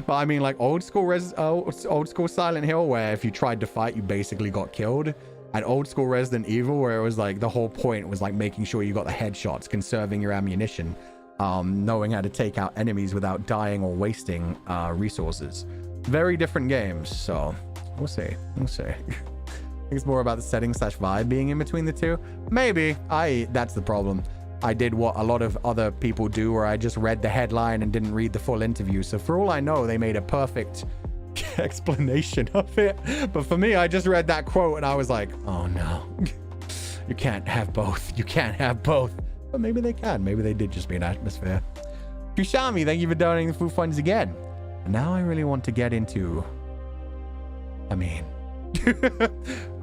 But I mean, like old school Silent Hill, where if you tried to fight, you basically got killed. And old school Resident Evil, where it was like the whole point was like making sure you got the headshots, conserving your ammunition, knowing how to take out enemies without dying or wasting resources. Very different games, so we'll see. We'll see. I think it's more about the setting / vibe being in between the two. Maybe. That's the problem. I did what a lot of other people do, where I just read the headline and didn't read the full interview. So for all I know, they made a perfect explanation of it. But for me, I just read that quote and I was like, oh no. You can't have both. You can't have both. But maybe they can. Maybe they did just be an atmosphere. Kushami, thank you for donating the food funds again. And now I really want to get into... I mean...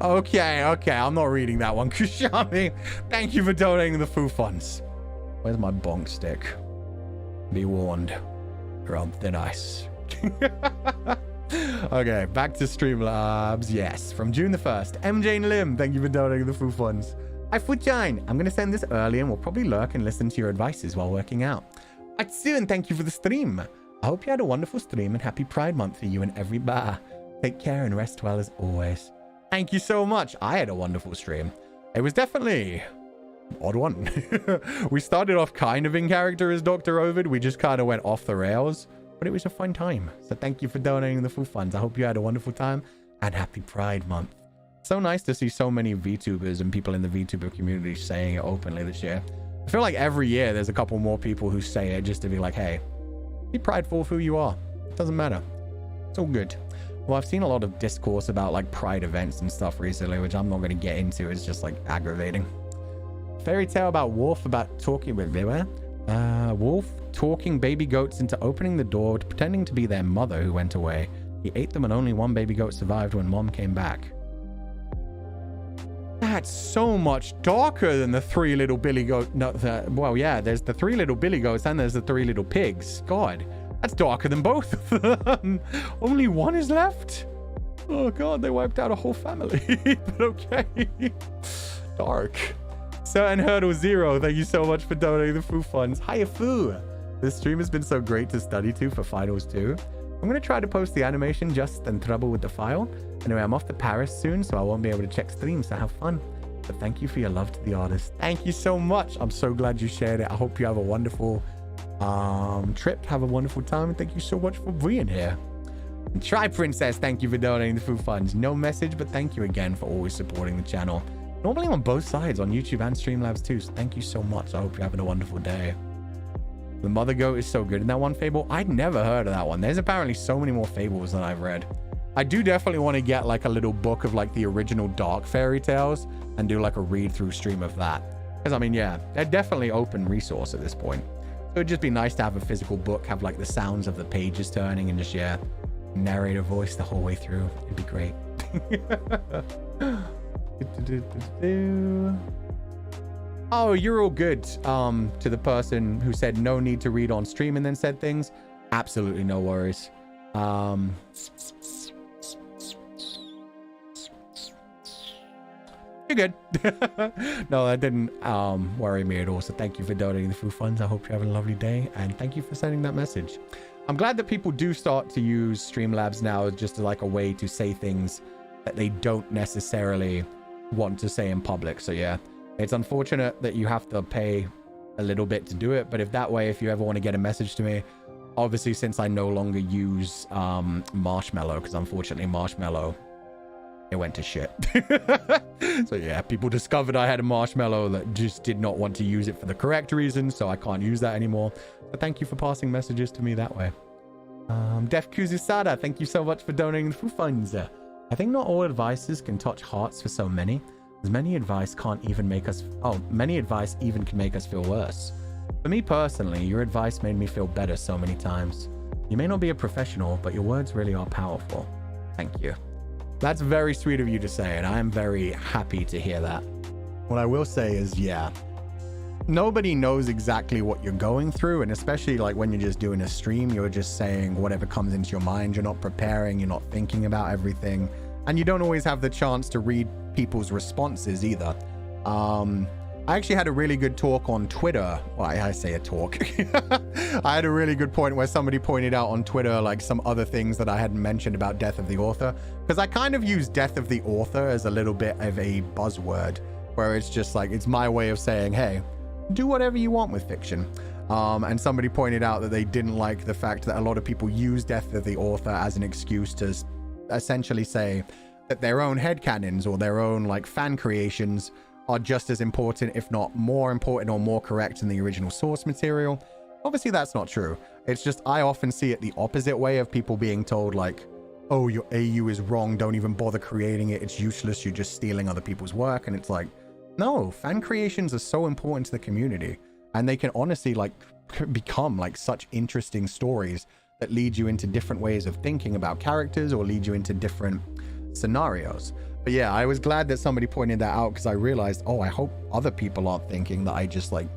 okay, I'm not reading that one. Kushami, thank you for donating the foo funds. Where's my bonk stick? Be warned, you're on thin ice. Okay, back to Streamlabs. Yes, from June the 1st. MJ and Lim, thank you for donating the foo funds. Hi, Footshine. I'm going to send this early and we'll probably lurk and listen to your advices while working out. Atsun, thank you for the stream. I hope you had a wonderful stream and happy Pride Month for you and every bar. Take care and rest well as always. Thank you so much. I had a wonderful stream. It was definitely an odd one. We started off kind of in character as Dr. Ovid. We just kind of went off the rails, but it was a fun time. So thank you for donating the full funds. I hope you had a wonderful time and happy Pride Month. So nice to see so many VTubers and people in the VTuber community saying it openly this year. I feel like every year there's a couple more people who say it just to be like, hey, be prideful of who you are. It doesn't matter. It's all good. Well, I've seen a lot of discourse about like pride events and stuff recently, which I'm not going to get into. It's just like aggravating. Fairytale about Wolf about talking with Wolf talking baby goats into opening the door, pretending to be their mother who went away. He ate them and only one baby goat survived when mom came back. That's so much darker than the three little billy goat. No, well, yeah, there's the three little billy goats and there's the three little pigs. God. That's darker than both of them. Only one is left? Oh god, they wiped out a whole family. But okay. Dark. Certain Hurdle Zero, thank you so much for donating the Foo funds. Hiya Foo. This stream has been so great to study to for finals too. I'm going to try to post the animation just in trouble with the file. Anyway, I'm off to Paris soon, so I won't be able to check streams, so have fun. But thank you for your love to the artist. Thank you so much. I'm so glad you shared it. I hope you have a wonderful trip. Have a wonderful time, and thank you so much for being here. And Try Princess, thank you for donating the food funds. No message, but thank you again for always supporting the channel. Normally on both sides, on YouTube and Streamlabs too, so thank you so much. I hope you're having a wonderful day. The Mother Goat is so good in that one fable. I'd never heard of that one. There's apparently so many more fables than I've read. I do definitely want to get like a little book of like the original dark fairy tales and do like a read through stream of that. Because I mean, yeah, they're definitely open resource at this point. So it'd just be nice to have a physical book, have like the sounds of the pages turning and just, yeah, narrator voice the whole way through. It'd be great. Oh, you're all good. To the person who said no need to read on stream and then said things. Absolutely no worries. You're good. No, that didn't worry me at all. So thank you for donating the food funds. I hope you're having a lovely day. And thank you for sending that message. I'm glad that people do start to use Streamlabs now just as like a way to say things that they don't necessarily want to say in public. So yeah, it's unfortunate that you have to pay a little bit to do it, but if you ever want to get a message to me, obviously since I no longer use Marshmallow, because unfortunately Marshmallow, it went to shit. So yeah, people discovered I had a Marshmallow that just did not want to use it for the correct reason, so I can't use that anymore. But thank you for passing messages to me that way. Def Kuzusada, thank you so much for donating the funds. I think not all advices can touch hearts for so many, as many advice even can make us feel worse. For me personally, your advice made me feel better so many times. You may not be a professional, but your words really are powerful. Thank you. That's very sweet of you to say, and I am very happy to hear that. What I will say is, yeah, nobody knows exactly what you're going through, and especially like when you're just doing a stream, you're just saying whatever comes into your mind. You're not preparing, you're not thinking about everything, and you don't always have the chance to read people's responses either. I actually had a really good talk on Twitter. Well, I say a talk. I had a really good point where somebody pointed out on Twitter like some other things that I hadn't mentioned about Death of the Author, because I kind of use Death of the Author as a little bit of a buzzword, where it's just like, it's my way of saying, hey, do whatever you want with fiction. And somebody pointed out that they didn't like the fact that a lot of people use Death of the Author as an excuse to essentially say that their own headcanons or their own like fan creations are just as important, if not more important or more correct than the original source material. Obviously that's not true. It's just I often see it the opposite way of people being told like, oh, your AU is wrong, don't even bother creating it, it's useless, you're just stealing other people's work. And it's like, no, fan creations are so important to the community, and they can honestly like become like such interesting stories that lead you into different ways of thinking about characters or lead you into different scenarios. But yeah, I was glad that somebody pointed that out, because I realized, oh, I hope other people aren't thinking that I just like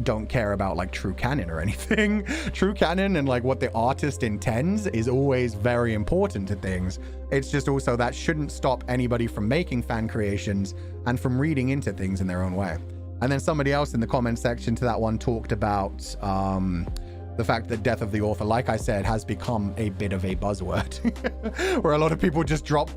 don't care about like true canon or anything. True canon and like what the artist intends is always very important to things. It's just also that shouldn't stop anybody from making fan creations and from reading into things in their own way. And then somebody else in the comment section to that one talked about the fact that Death of the Author, like I said, has become a bit of a buzzword where a lot of people just drop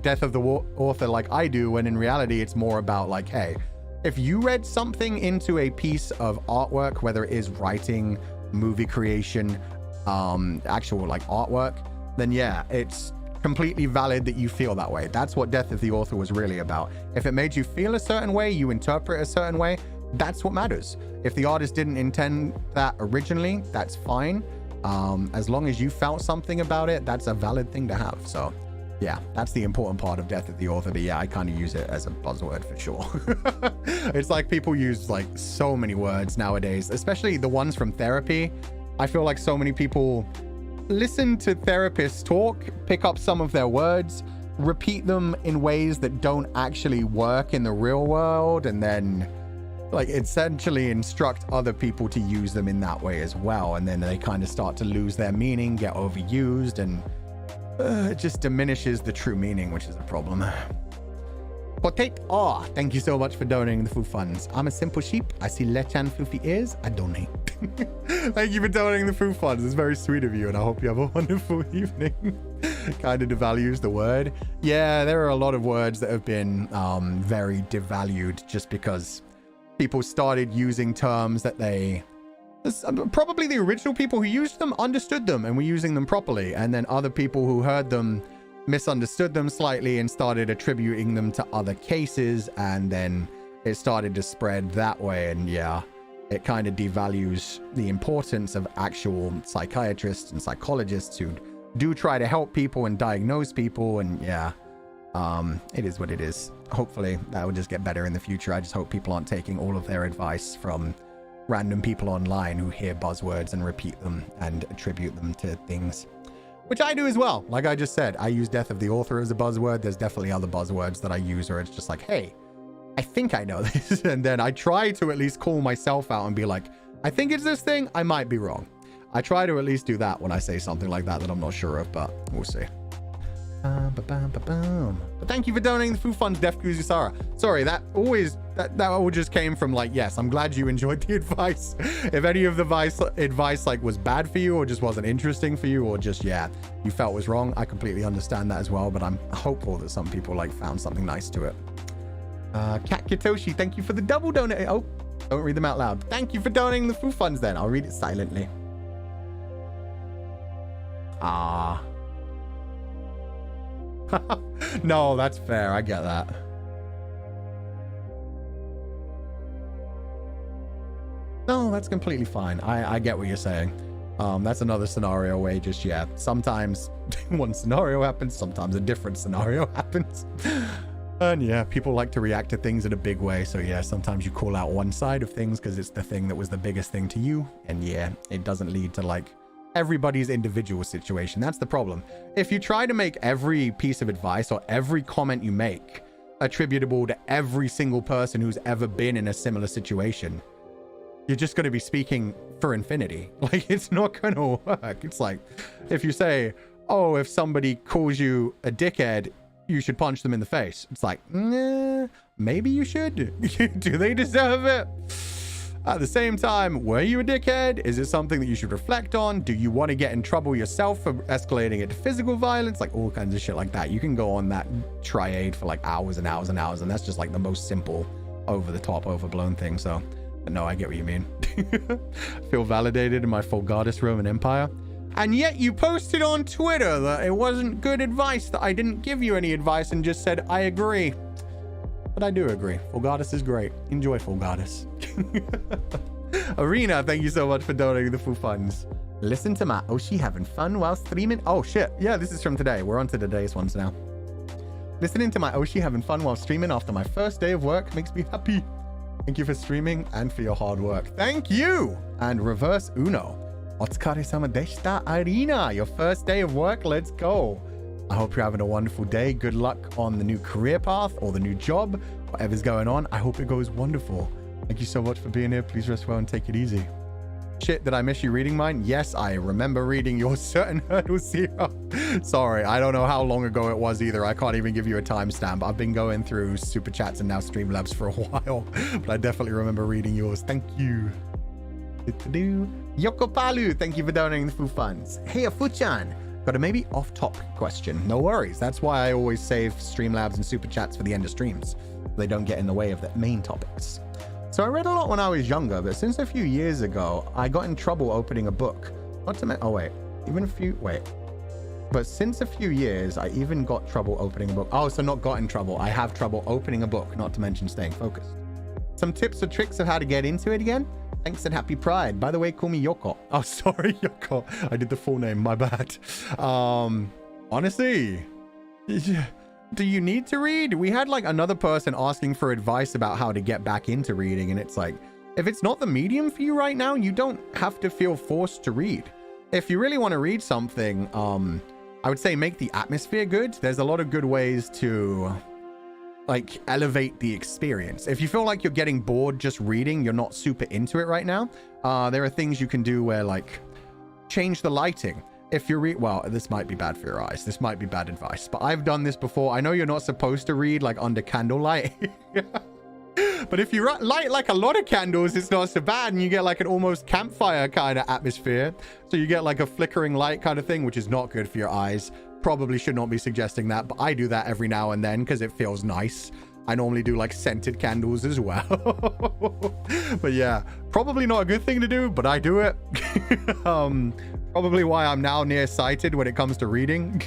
Death of the Author like I do, when in reality it's more about like, hey, if you read something into a piece of artwork, whether it is writing, movie creation, actual like artwork, then yeah, it's completely valid that you feel that way. That's what Death of the Author was really about. If it made you feel a certain way, you interpret a certain way, that's what matters. If the artist didn't intend that originally, that's fine. As long as you felt something about it, that's a valid thing to have. So yeah, that's the important part of Death of the Author. But yeah, I kind of use it as a buzzword for sure. It's like people use like so many words nowadays, especially the ones from therapy. I feel like so many people listen to therapists talk, pick up some of their words, repeat them in ways that don't actually work in the real world, and then like essentially instruct other people to use them in that way as well. And then they kind of start to lose their meaning, get overused, and it just diminishes the true meaning, which is a problem. Potato, thank you so much for donating the food funds. I'm a simple sheep. I see lechan floofy ears. I donate. Thank you for donating the food funds. It's very sweet of you, and I hope you have a wonderful evening. Kind of devalues the word. Yeah, there are a lot of words that have been very devalued just because people started using terms that they... Probably the original people who used them understood them and were using them properly, and then other people who heard them misunderstood them slightly and started attributing them to other cases, and then it started to spread that way. And yeah, it kind of devalues the importance of actual psychiatrists and psychologists who do try to help people and diagnose people. And yeah, it is what it is. Hopefully that will just get better in the future. I just hope people aren't taking all of their advice from random people online who hear buzzwords and repeat them and attribute them to things, which I do as well. Like I just said, I use Death of the Author as a buzzword. There's definitely other buzzwords that I use where it's just like, hey, I think I know this. And then I try to at least call myself out and be like, I think it's this thing. I might be wrong. I try to at least do that when I say something like that I'm not sure of, but we'll see. But thank you for donating the food funds, Def Kuzusara. Sorry, that all just came from like, yes, I'm glad you enjoyed the advice. If any of the advice like was bad for you or just wasn't interesting for you or just, yeah, you felt was wrong, I completely understand that as well, but I'm hopeful that some people like found something nice to it. Kat Kitoshi, thank you for the double donate. Oh, don't read them out loud. Thank you for donating the food funds then. I'll read it silently. No, that's fair. I get that. No, that's completely fine. I get what you're saying. That's another scenario where just, yeah, sometimes one scenario happens, sometimes a different scenario happens. And yeah, people like to react to things in a big way. So yeah, sometimes you call out one side of things because it's the thing that was the biggest thing to you. And yeah, it doesn't lead to like everybody's individual situation. That's the problem. If you try to make every piece of advice or every comment you make attributable to every single person who's ever been in a similar situation, you're just going to be speaking for infinity. Like, it's not going to work. It's like, if you say, oh, if somebody calls you a dickhead, you should punch them in the face. It's like, nah, maybe you should. Do they deserve it? At the same time, were you a dickhead? Is it something that you should reflect on? Do you want to get in trouble yourself for escalating it to physical violence? Like all kinds of shit like that. You can go on that triade for like hours and hours and hours, and that's just like the most simple, over the top, overblown thing. So, but no, I get what you mean. Feel validated in my Fulgardis Roman Empire. And yet you posted on Twitter that it wasn't good advice, that I didn't give you any advice and just said, I agree. But I do agree. Fulgardis is great. Enjoy Fulgardis. Arena, thank you so much for donating the full funds. Listen to my Oshi having fun while streaming. Oh shit. Yeah, this is from today. We're on to today's ones now. Listening to my Oshi having fun while streaming after my first day of work makes me happy. Thank you for streaming and for your hard work. Thank you. And reverse Uno. Otsukare-sama deshita, Arena. Your first day of work. Let's go. I hope you're having a wonderful day. Good luck on the new career path or the new job. Whatever's going on, I hope it goes wonderful. Thank you so much for being here. Please rest well and take it easy. Shit, did I miss you reading mine? Yes, I remember reading your certain hurdle zero. Sorry, I don't know how long ago it was either. I can't even give you a timestamp. I've been going through Super Chats and now Streamlabs for a while, but I definitely remember reading yours. Thank you. Yokopalu, thank you for donating the food funds. Hey, Afuchan. Got a maybe off-topic question. No worries. That's why I always save Streamlabs and Super Chats for the end of streams. They don't get in the way of the main topics. So I read a lot when I was younger, but since a few years ago, I got in trouble opening a book. Not to mention, but since a few years, I even got trouble opening a book. Oh, so not got in trouble. I have trouble opening a book, not to mention staying focused. Some tips or tricks of how to get into it again? Thanks and happy Pride. By the way, call me Yoko. Oh, sorry, Yoko. I did the full name. My bad. Honestly, do you need to read? We had like another person asking for advice about how to get back into reading. And it's like, if it's not the medium for you right now, you don't have to feel forced to read. If you really want to read something, I would say make the atmosphere good. There's a lot of good ways to like elevate the experience. If you feel like you're getting bored just reading, you're not super into it right now, there are things you can do where like change the lighting. If you read, well, this might be bad for your eyes, this might be bad advice, but I've done this before. I know you're not supposed to read like under candlelight. But if you light like a lot of candles, it's not so bad, and you get like an almost campfire kind of atmosphere. So you get like a flickering light kind of thing, which is not good for your eyes. Probably should not be suggesting that, but I do that every now and then because it feels nice. I normally do like scented candles as well. But yeah, probably not a good thing to do, but I do it. Probably why I'm now nearsighted when it comes to reading.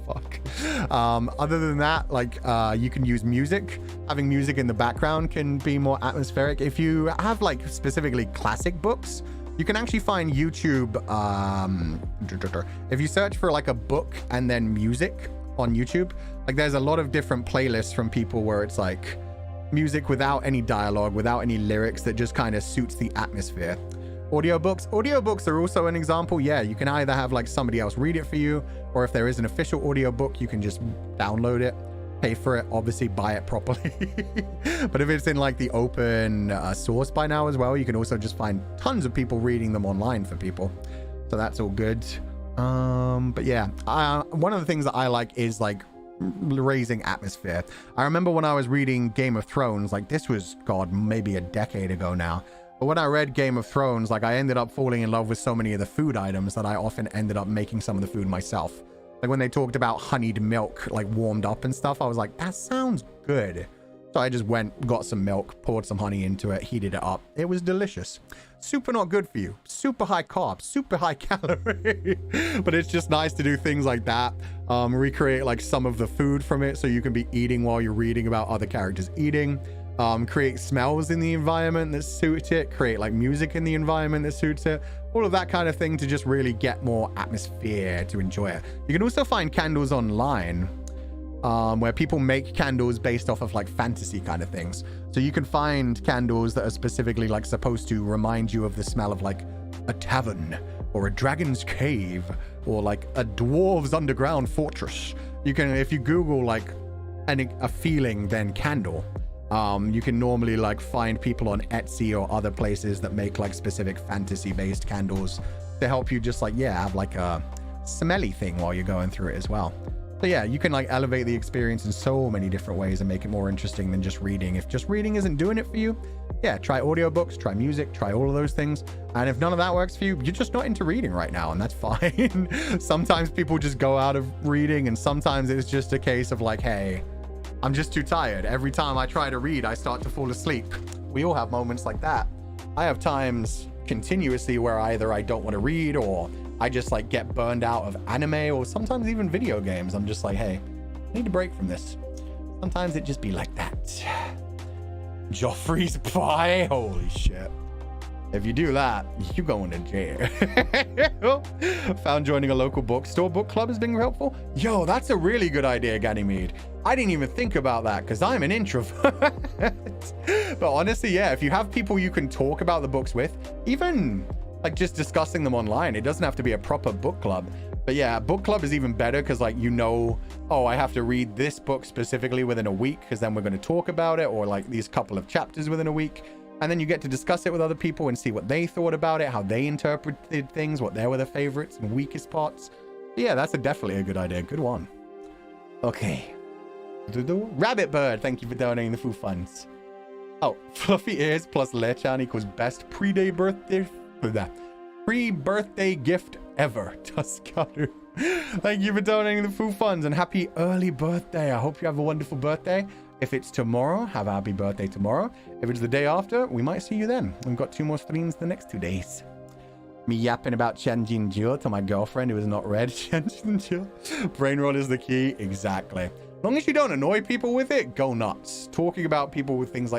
Fuck. Other than that, like you can use music. Having music in the background can be more atmospheric. If you have like specifically classic books, you can actually find YouTube. If you search for like a book and then music on YouTube, like there's a lot of different playlists from people where it's like music without any dialogue, without any lyrics, that just kind of suits the atmosphere. Audiobooks are also an example. Yeah, you can either have like somebody else read it for you, or if there is an official audiobook, you can just download it, pay for it, obviously buy it properly. But if it's in like the open source by now as well, you can also just find tons of people reading them online for people. So that's all good. But yeah, one of the things that I like is like raising atmosphere. I remember when I was reading Game of Thrones, like this was, God, maybe a decade ago now. But when I read Game of Thrones, like I ended up falling in love with so many of the food items that I often ended up making some of the food myself. Like when they talked about honeyed milk, like warmed up and stuff, I was like, that sounds good. So I just went, got some milk, poured some honey into it, heated it up. It was delicious. Super not good for you. Super high carb, super high calorie. But it's just nice to do things like that. Recreate like some of the food from it so you can be eating while you're reading about other characters eating. Create smells in the environment that suit it. Create like music in the environment that suits it. All of that kind of thing to just really get more atmosphere to enjoy it. You can also find candles online. Where people make candles based off of like fantasy kind of things. So you can find candles that are specifically like supposed to remind you of the smell of like a tavern or a dragon's cave or like a dwarves underground fortress. You can, if you Google like a feeling then candle, you can normally like find people on Etsy or other places that make like specific fantasy based candles to help you just like, yeah, have like a smelly thing while you're going through it as well. So yeah, you can like elevate the experience in so many different ways and make it more interesting than just reading. If just reading isn't doing it for you, yeah, try audiobooks, try music, try all of those things. And if none of that works for you, you're just not into reading right now, and that's fine. Sometimes people just go out of reading, and sometimes it's just a case of like, hey, I'm just too tired. Every time I try to read, I start to fall asleep. We all have moments like that. I have times continuously where either I don't want to read or I just like get burned out of anime or sometimes even video games. I'm just like, hey, I need a break from this. Sometimes it just be like that. Joffrey's pie? Holy shit. If you do that, you going to jail. Found joining a local bookstore book club has been helpful. Yo, that's a really good idea, Ganymede. I didn't even think about that because I'm an introvert. But honestly, yeah, if you have people you can talk about the books with, even like just discussing them online, it doesn't have to be a proper book club. But yeah, book club is even better because like, you know, oh, I have to read this book specifically within a week because then we're going to talk about it, or like these couple of chapters within a week. And then you get to discuss it with other people and see what they thought about it, how they interpreted things, what their were their favorites and weakest parts. But yeah, that's definitely a good idea. Good one. Okay. Rabbit Bird, thank you for donating the food funds. Oh, fluffy ears plus Lechan equals best pre-birthday gift ever. Tuscanu. Thank you for donating the food funds and happy early birthday. I hope you have a wonderful birthday. If it's tomorrow, have a happy birthday tomorrow. If it's the day after, we might see you then. We've got 2 more streams the next 2 days. Me yapping about Qianjin to my girlfriend who has not read Qianjin. Brain roll is the key. Exactly. As long as you don't annoy people with it, go nuts. Talking about things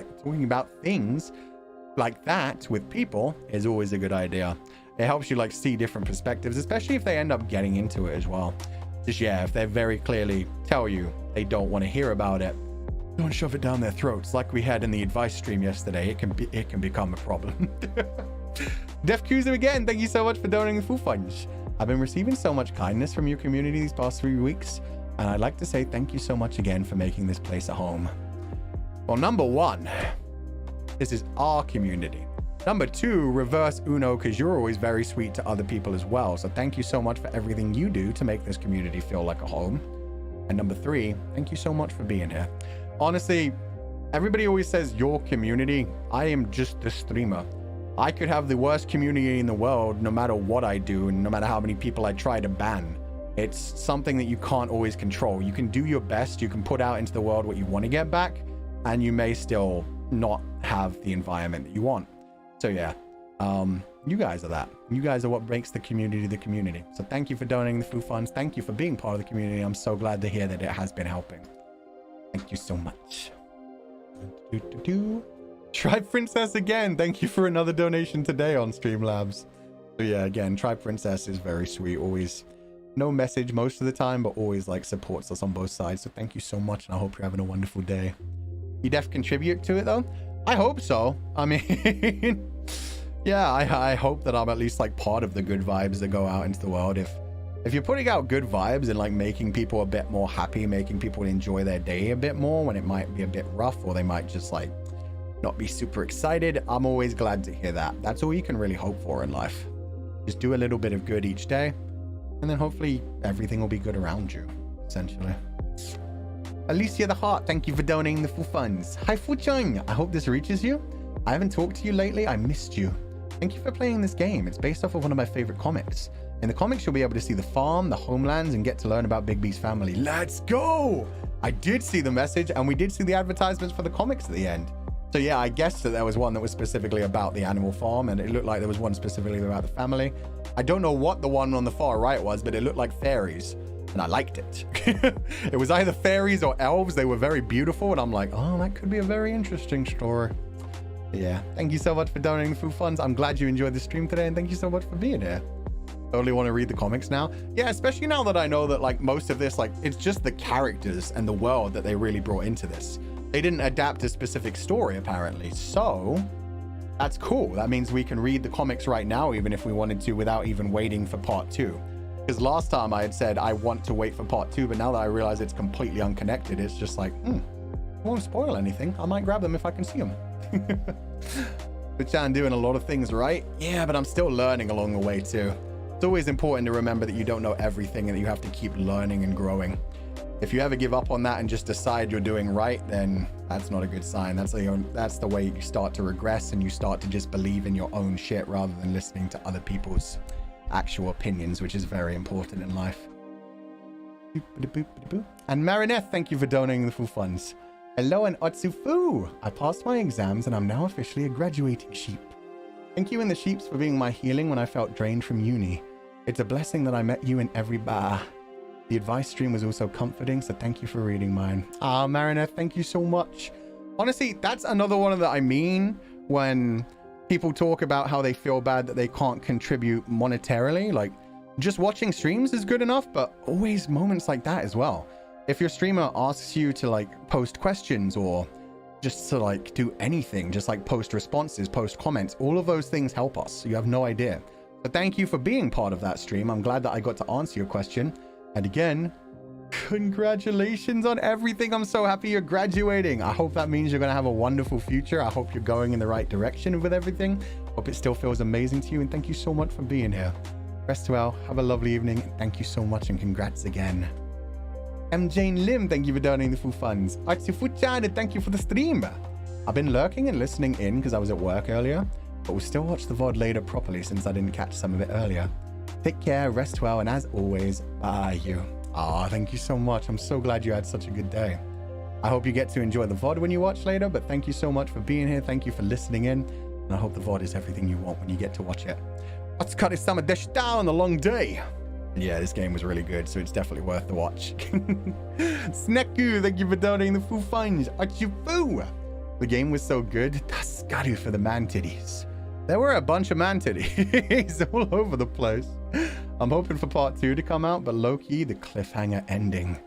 like that with people is always a good idea. It helps you like see different perspectives, especially if they end up getting into it as well. Just, yeah, if they very clearly tell you they don't want to hear about it, don't shove it down their throats like we had in the advice stream yesterday. It can become a problem. Def Kuzu again, thank you so much for donating the food funds. I've been receiving so much kindness from your community these past 3 weeks, and I'd like to say thank you so much again for making this place a home. Well, number 1, this is our community. Number 2, reverse Uno, because you're always very sweet to other people as well. So thank you so much for everything you do to make this community feel like a home. And number 3, thank you so much for being here. Honestly, everybody always says your community. I am just the streamer. I could have the worst community in the world no matter what I do and no matter how many people I try to ban. It's something that you can't always control. You can do your best. You can put out into the world what you want to get back, and you may still not have the environment that you want. So yeah, you guys are that. You guys are what makes the community the community. So thank you for donating the food funds. Thank you for being part of the community. I'm so glad to hear that it has been helping. Thank you so much. Tribe Princess again. Thank you for another donation today on Streamlabs. So yeah, again, Tribe Princess is very sweet. Always no message most of the time, but always like supports us on both sides. So thank you so much, and I hope you're having a wonderful day. You def contribute to it though? I hope so. I mean, yeah, I hope that I'm at least like part of the good vibes that go out into the world. If you're putting out good vibes and like making people a bit more happy, making people enjoy their day a bit more when it might be a bit rough, or they might just like not be super excited, I'm always glad to hear that. That's all you can really hope for in life. Just do a little bit of good each day, And then hopefully everything will be good around you, essentially. Alicia the Heart, thank you for donating the full funds. Hi Fuchang, I hope this reaches you. I haven't talked to you lately, I missed you. Thank you for playing this game. It's based off of one of my favorite comics. In the comics, you'll be able to see the farm, the homelands, and get to learn about Bigby's family. Let's go! I did see the message, and we did see the advertisements for the comics at the end. So yeah, I guessed that there was one that was specifically about the animal farm, and it looked like there was one specifically about the family. I don't know what the one on the far right was, but it looked like fairies, and I liked it. It was either fairies or elves. They were very beautiful, and I'm like, oh, that could be a very interesting story. Yeah, thank you so much for donating the food funds. I'm glad you enjoyed the stream today, and thank you so much for being here. Totally want to read the comics now. Yeah, especially now that I know that like most of this, like it's just the characters and the world that they really brought into this. They didn't adapt a specific story apparently, so that's cool. That means we can read the comics right now, even if we wanted to, without even waiting for part 2. Because last time I had said I want to wait for part 2, but now that I realize it's completely unconnected, it's just like, won't spoil anything. I might grab them if I can see them. But I'm doing a lot of things right. Yeah, but I'm still learning along the way too. It's always important to remember that you don't know everything and that you have to keep learning and growing. If you ever give up on that and just decide you're doing right, then that's not a good sign. That's the way you start to regress, and you start to just believe in your own shit rather than listening to other people's actual opinions, which is very important in life. And Marinette, thank you for donating the full funds. Hello and Otsufu! I passed my exams and I'm now officially a graduating sheep. Thank you and the sheeps for being my healing when I felt drained from uni. It's a blessing that I met you in every bar. The advice stream was also comforting, so thank you for reading mine. Ah, Marinette, thank you so much. Honestly, that's another one that I mean when people talk about how they feel bad that they can't contribute monetarily. Like, just watching streams is good enough, but always moments like that as well. If your streamer asks you to like post questions or just to like do anything, just like post responses, post comments, all of those things help us. You have no idea. But thank you for being part of that stream. I'm glad that I got to answer your question. And again, congratulations on everything. I'm so happy you're graduating. I hope that means you're going to have a wonderful future. I hope you're going in the right direction with everything. Hope it still feels amazing to you. And thank you so much for being here. Rest well. Have a lovely evening. And thank you so much. And congrats again. M. Jane Lim, thank you for donating the full funds. Atsufu-chan, and thank you for the stream. I've been lurking and listening in because I was at work earlier, but we'll still watch the VOD later properly since I didn't catch some of it earlier. Take care, rest well, and as always, bye you. Thank you so much. I'm so glad you had such a good day. I hope you get to enjoy the VOD when you watch later, but thank you so much for being here. Thank you for listening in, and I hope the VOD is everything you want when you get to watch it. Otsukaresama deshita on the long day. Yeah, this game was really good, so it's definitely worth the watch. Sneku, thank you for donating the full funds. Achifu! The game was so good. Taskaru for the man titties. There were a bunch of man titties all over the place. I'm hoping for part 2 to come out, but low-key, the cliffhanger ending.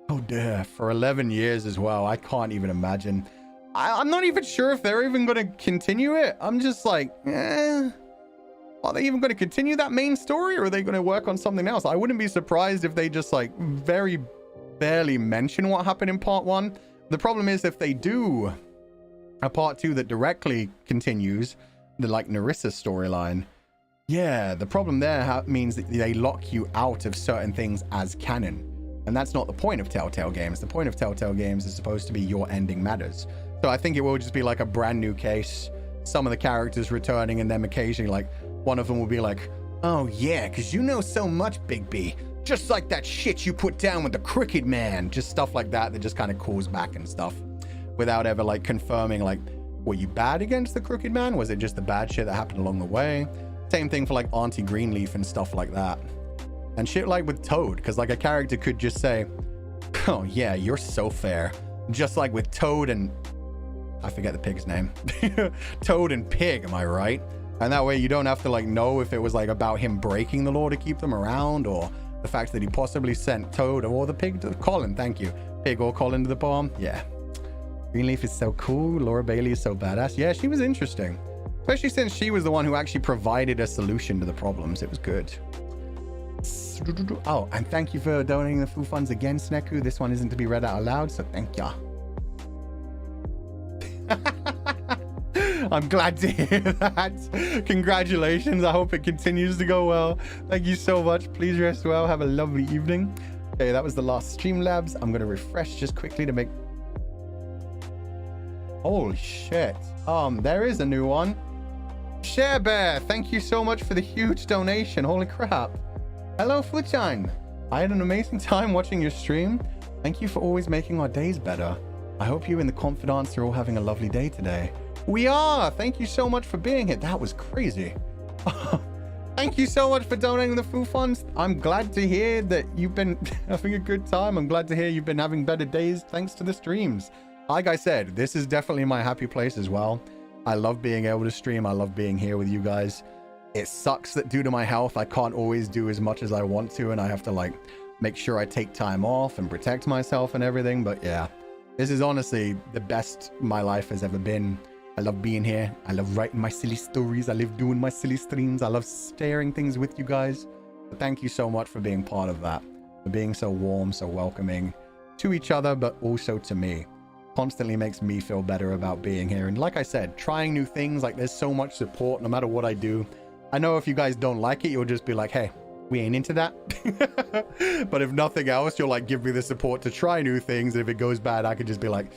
Oh dear, for 11 years as well. I can't even imagine. I'm not even sure if they're even going to continue it. I'm just like, are they even going to continue that main story, or are they going to work on something else? I wouldn't be surprised if they just like very barely mention what happened in part 1. The problem is if they do a part 2 that directly continues the like Nerissa storyline, yeah, the problem there means that they lock you out of certain things as canon. And that's not the point of Telltale games. The point of Telltale games is supposed to be your ending matters. So I think it will just be like a brand new case. Some of the characters returning, and then occasionally like one of them will be like, oh yeah, because you know so much, Big B. Just like that shit you put down with the Crooked Man. Just stuff like that that just kind of calls back and stuff. Without ever like confirming like, were you bad against the Crooked Man? Was it just the bad shit that happened along the way? Same thing for like Auntie Greenleaf and stuff like that. And shit like with Toad, because like a character could just say, oh yeah, you're so fair. Just like with Toad and... I forget the pig's name. Toad and Pig, am I right? And that way you don't have to like know if it was like about him breaking the law to keep them around, or the fact that he possibly sent Toad or the pig to Colin, thank you. Pig or Colin to the bomb. Yeah. Greenleaf is so cool. Laura Bailey is so badass. Yeah, she was interesting. Especially since she was the one who actually provided a solution to the problems. It was good. Oh, and thank you for donating the full funds again, Sneku. This one isn't to be read out aloud, so thank ya. I'm glad to hear that. Congratulations. I hope it continues to go well. Thank you so much. Please rest well. Have a lovely evening. Okay, that was the last Streamlabs. I'm going to refresh just quickly to make... Holy shit. There is a new one. Share Bear, thank you so much for the huge donation. Holy crap. Hello, Fuchan. I had an amazing time watching your stream. Thank you for always making our days better. I hope you and the confidants are all having a lovely day today. We are. Thank you so much for being here. That was crazy. Thank you so much for donating the food funds. I'm glad to hear that you've been having a good time. I'm glad to hear you've been having better days thanks to the streams. Like I said, this is definitely my happy place as well. I love being able to stream. I love being here with you guys. It sucks that due to my health, I can't always do as much as I want to, and I have to like make sure I take time off and protect myself and everything. But yeah, this is honestly the best my life has ever been. I love being here. I love writing my silly stories. I love doing my silly streams. I love sharing things with you guys. But thank you so much for being part of that, for being so warm, so welcoming to each other, but also to me. Constantly makes me feel better about being here. And like I said, trying new things, like there's so much support no matter what I do. I know if you guys don't like it, you'll just be like, hey, we ain't into that. But if nothing else, you'll like give me the support to try new things. If it goes bad, I could just be like,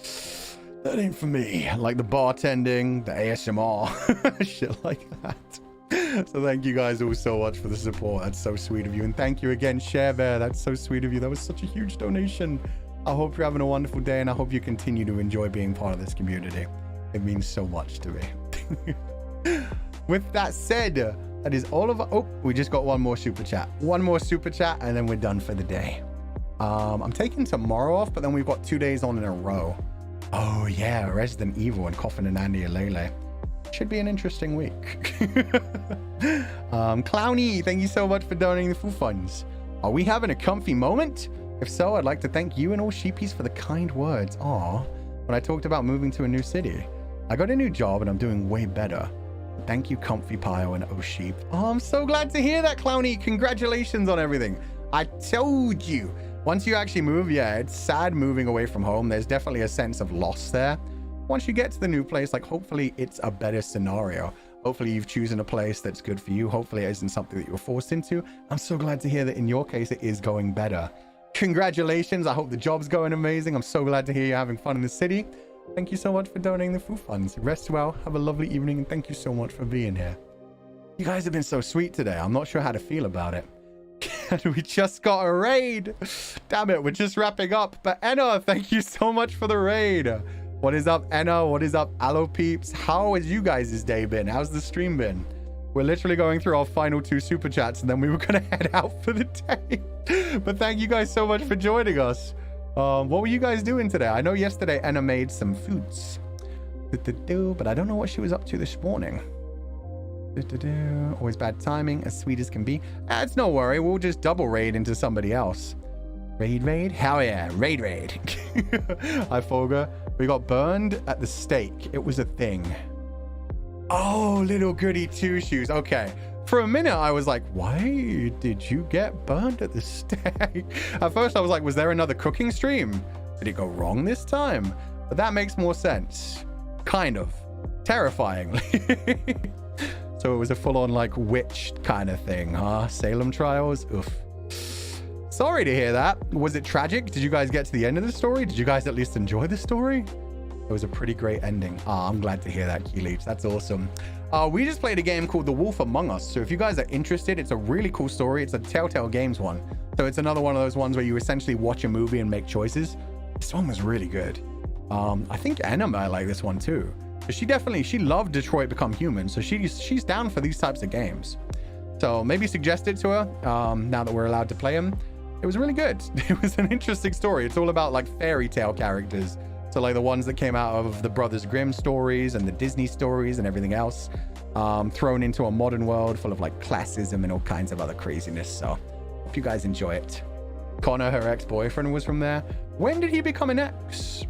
that ain't for me. Like the bartending, the ASMR, shit like that. So thank you guys all so much for the support. That's so sweet of you. And thank you again, Share Bear. That's so sweet of you. That was such a huge donation. I hope you're having a wonderful day, and I hope you continue to enjoy being part of this community. It means so much to me. With that said, that is all of... Oh, we just got one more super chat. One more super chat, and then we're done for the day. I'm taking tomorrow off, but then we've got 2 days on in a row. Oh, yeah. Resident Evil and Coffin and Andy Alele. Should be an interesting week. Clowny, thank you so much for donating the food funds. Are we having a comfy moment? If so, I'd like to thank you and all sheepies for the kind words. Aw, when I talked about moving to a new city. I got a new job and I'm doing way better. Thank you, Comfy Pile and Oh Sheep. Oh, I'm so glad to hear that, Clowny. Congratulations on everything. I told you. Once you actually move, yeah, it's sad moving away from home. There's definitely a sense of loss there. Once you get to the new place, like hopefully it's a better scenario. Hopefully you've chosen a place that's good for you. Hopefully it isn't something that you were forced into. I'm so glad to hear that in your case, it is going better. Congratulations. I hope the job's going amazing. I'm so glad to hear you're having fun in the city. Thank you so much for donating the food funds. Rest well. Have a lovely evening. And thank you so much for being here. You guys have been so sweet today. I'm not sure how to feel about it. We just got a raid. Damn it. We're just wrapping up. But Enna, thank you so much for the raid. What is up, Enna? What is up, Aloe Peeps? How has you guys' day been? How's the stream been? We're literally going through our final 2 super chats, and then we were going to head out for the day. But thank you guys so much for joining us. What were you guys doing today? I know yesterday Enna made some foods. But I don't know what she was up to this morning. Always bad timing, as sweet as can be. It's no worry. We'll just double raid into somebody else. Raid? Hell yeah. Raid. Hi, Fulgur. We got burned at the stake. It was a thing. Oh, little goody two shoes. Okay. For a minute, I was like, why did you get burned at the stake? At first, I was like, was there another cooking stream? Did it go wrong this time? But that makes more sense. Kind of. Terrifyingly. So it was a full-on, like, witch kind of thing, huh? Salem trials? Oof. Sorry to hear that. Was it tragic? Did you guys get to the end of the story? Did you guys at least enjoy the story? It was a pretty great ending. I'm glad to hear that, Keyleech. That's awesome. We just played a game called The Wolf Among Us. So if you guys are interested, it's a really cool story. It's a Telltale Games one. So it's another one of those ones where you essentially watch a movie and make choices. This one was really good. I think Enna might like this one too. But she loved Detroit Become Human. So she's down for these types of games. So maybe suggest it to her now that we're allowed to play them. It was really good. It was an interesting story. It's all about like fairy tale characters. So like the ones that came out of the Brothers Grimm stories and the Disney stories and everything else, thrown into a modern world full of like classism and all kinds of other craziness. So hope you guys enjoy it. Connor, her ex-boyfriend, was from there. When did he become an ex?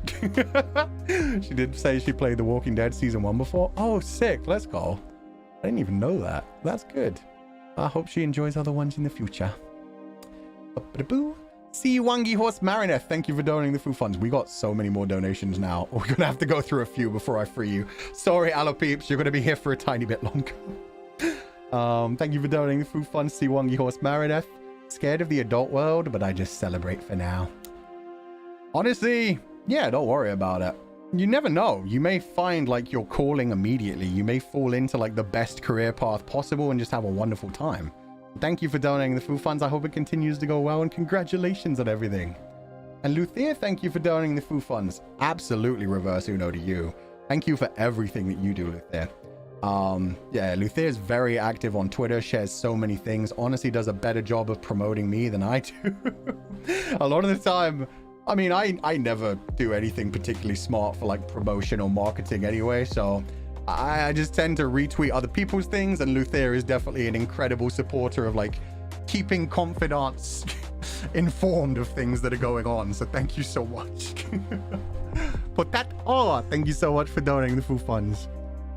She did say she played The Walking Dead season 1 before. Oh, sick. Let's go. I didn't even know that. That's good. I hope she enjoys other ones in the future. Siwangi Horse Marineth, thank you for donating the food funds. We got so many more donations now. We're going to have to go through a few before I free you. Sorry, Alopeeps, you're going to be here for a tiny bit longer. Thank you for donating the food funds, Siwangi Horse Marineth. Scared of the adult world, but I just celebrate for now. Honestly, yeah, don't worry about it. You never know. You may find like your calling immediately. You may fall into like the best career path possible and just have a wonderful time. Thank you for donating the food funds. I hope it continues to go well, and congratulations on everything. And Luthier, thank you for donating the food funds. Absolutely reverse Uno to you. Thank you for everything that you do, Luthier. Yeah, Luthier is very active on Twitter, shares so many things, honestly does a better job of promoting me than I do. A lot of the time, I mean, I never do anything particularly smart for like promotion or marketing anyway, so I just tend to retweet other people's things, and Luthier is definitely an incredible supporter of like keeping confidants informed of things that are going on, so thank you so much. Thank you so much for donating the food funds.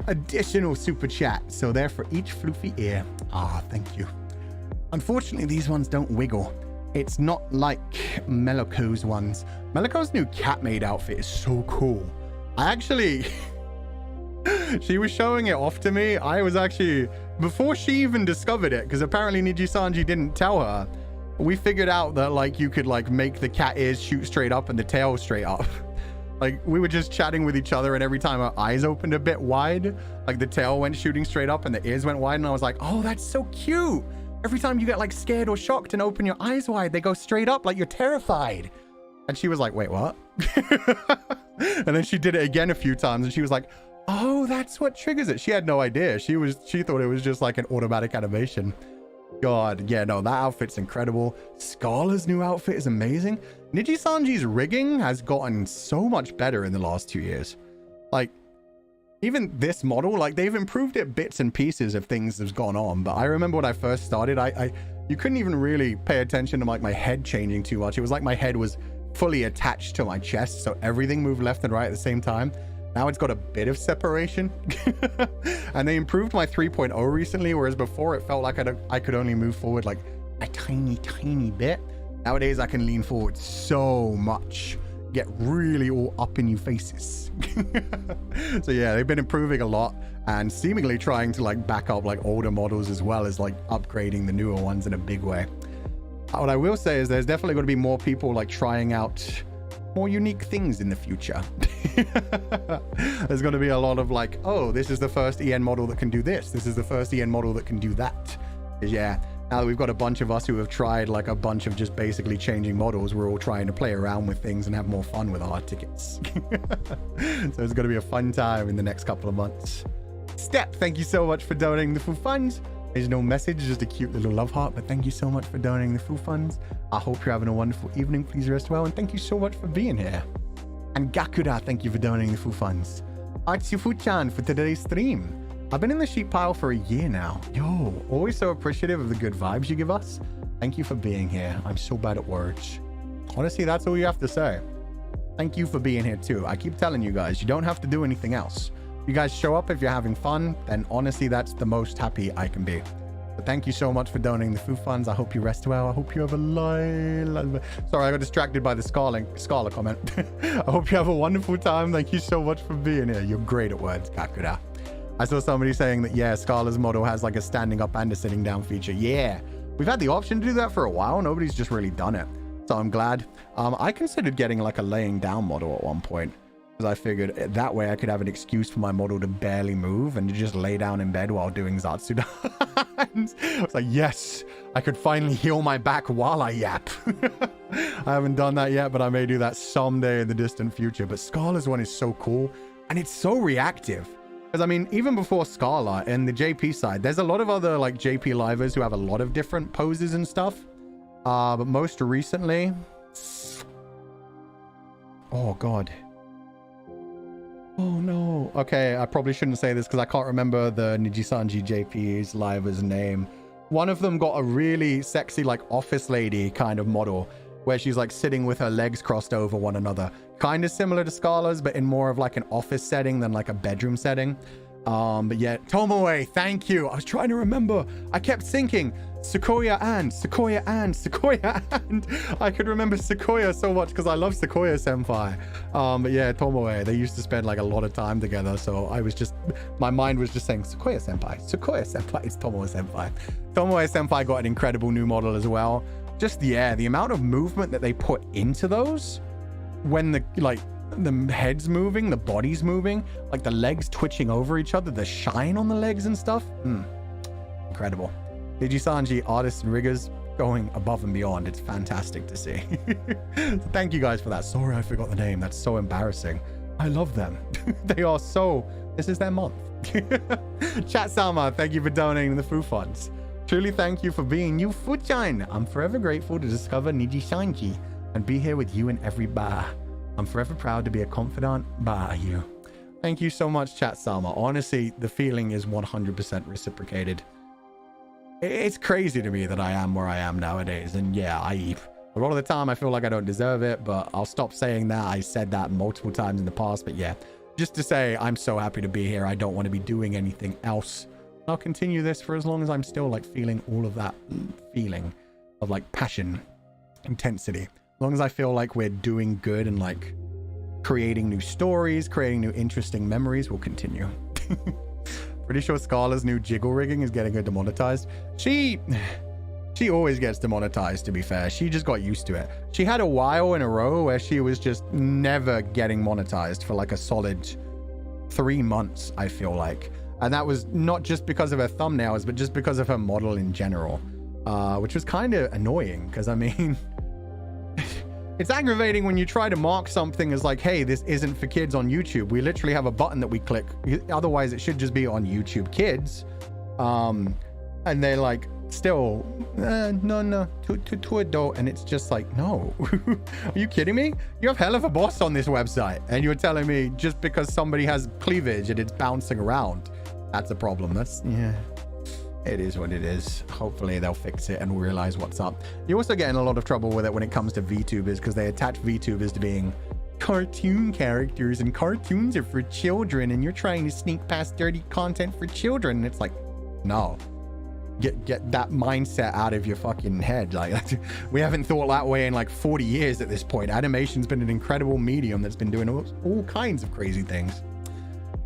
Additional super chat, so there for each floofy ear. Thank you. Unfortunately, these ones don't wiggle. It's not like Meloco's ones. Meloco's new cat maid outfit is so cool. I actually she was showing it off to me. I was actually, before she even discovered it, because apparently Nijisanji didn't tell her, we figured out that like you could like make the cat ears shoot straight up and the tail straight up. Like we were just chatting with each other, and every time her eyes opened a bit wide, like the tail went shooting straight up and the ears went wide, and I was like, oh, that's so cute. Every time you get like scared or shocked and open your eyes wide, they go straight up like you're terrified. And she was like, wait, what? And then she did it again a few times, and she was like, oh, that's what triggers it. She had no idea. She thought it was just like an automatic animation. God, yeah, no, that outfit's incredible. Scala's new outfit is amazing. Nijisanji's rigging has gotten so much better in the last 2 years. Like, even this model, like they've improved it bits and pieces of things that's gone on. But I remember when I first started, you couldn't even really pay attention to like my head changing too much. It was like my head was fully attached to my chest, so everything moved left and right at the same time. Now it's got a bit of separation. And they improved my 3.0 recently, whereas before it felt like I could only move forward like a tiny bit. Nowadays I can lean forward so much, get really all up in your faces. So yeah, they've been improving a lot and seemingly trying to like back up like older models as well as like upgrading the newer ones in a big way. What I will say is there's definitely going to be more people like trying out more unique things in the future. There's going to be a lot of like, oh, this is the first EN model that can do this. This is the first EN model that can do that. Yeah, now that we've got a bunch of us who have tried like a bunch of just basically changing models, we're all trying to play around with things and have more fun with our tickets. So it's going to be a fun time in the next couple of months. Step, thank you so much for donating the full funds. There's no message, just a cute little love heart, but thank you so much for donating the full funds. I hope you're having a wonderful evening. Please rest well, and thank you so much for being here. And Gakura, thank you for donating the full funds. Atsufu-chan for today's stream. I've been in the sheep pile for a year now. Yo, always so appreciative of the good vibes you give us. Thank you for being here. I'm so bad at words. Honestly, that's all you have to say. Thank you for being here too. I keep telling you guys, you don't have to do anything else. You guys show up if you're having fun, then honestly, that's the most happy I can be. But thank you so much for donating the food funds. I hope you rest well. I hope you have a sorry, I got distracted by the Scala comment. I hope you have a wonderful time. Thank you so much for being here. You're great at words, Kakura. I saw somebody saying that, yeah, Scala's model has like a standing up and a sitting down feature. Yeah, we've had the option to do that for a while. Nobody's just really done it. So I'm glad. I considered getting like a laying down model at one point, because I figured that way I could have an excuse for my model to barely move and to just lay down in bed while doing Zatsudan. I was like, yes, I could finally heal my back while I yap. I haven't done that yet, but I may do that someday in the distant future. But Scala's one is so cool, and it's so reactive. Because, I mean, even before Scala and the JP side, there's a lot of other, like, JP livers who have a lot of different poses and stuff. But most recently... Oh, God. Oh no. Okay, I probably shouldn't say this because I can't remember the Nijisanji JP's liver's name. One of them got a really sexy like office lady kind of model where she's like sitting with her legs crossed over one another. Kind of similar to Scala's, but in more of like an office setting than like a bedroom setting. But yeah, Tomoe, thank you. I was trying to remember. I kept thinking Sequoia and I could remember Sequoia so much because I love Sequoia senpai. But yeah, Tomoe, they used to spend like a lot of time together, so I was just, my mind was just saying Sequoia senpai, it's Tomoe senpai. Tomoe senpai got an incredible new model as well. Just the amount of movement that they put into those when the head's moving, the body's moving, like the legs twitching over each other, the shine on the legs and stuff. Incredible. Nijisanji, artists and riggers going above and beyond. It's fantastic to see. So thank you guys for that. Sorry, I forgot the name. That's so embarrassing. I love them. They are so, this is their month. Chat Sama, thank you for donating the food funds. Truly thank you for being you, Fuchan. I'm forever grateful to discover Nijisanji and be here with you in every bar. I'm forever proud to be a confidant by you. Thank you so much, Chat Sama. Honestly, the feeling is 100% reciprocated. It's crazy to me that I am where I am nowadays. And yeah, a lot of the time I feel like I don't deserve it, but I'll stop saying that. I said that multiple times in the past, but yeah, just to say I'm so happy to be here. I don't want to be doing anything else. I'll continue this for as long as I'm still like feeling all of that feeling of like passion, intensity. As long as I feel like we're doing good and like creating new stories, creating new interesting memories, we'll continue. Pretty sure Scala's new jiggle rigging is getting her demonetized. She always gets demonetized, to be fair. She just got used to it. She had a while in a row where she was just never getting monetized for like a solid 3 months, I feel like. And that was not just because of her thumbnails, but just because of her model in general, which was kind of annoying because, I mean, it's aggravating when you try to mark something as like, hey, this isn't for kids on YouTube. We literally have a button that we click. Otherwise, it should just be on YouTube Kids. And they're like, still, no, to adult. And it's just like, no. Are you kidding me? You have hell of a boss on this website. And you're telling me just because somebody has cleavage and it's bouncing around, that's a problem. That's, yeah. It is what it is. Hopefully they'll fix it and realize what's up. You also get in a lot of trouble with it when it comes to VTubers because they attach VTubers to being cartoon characters, and cartoons are for children, and you're trying to sneak past dirty content for children. And it's like, no. Get that mindset out of your fucking head. Like, we haven't thought that way in like 40 years at this point. Animation's been an incredible medium that's been doing all kinds of crazy things.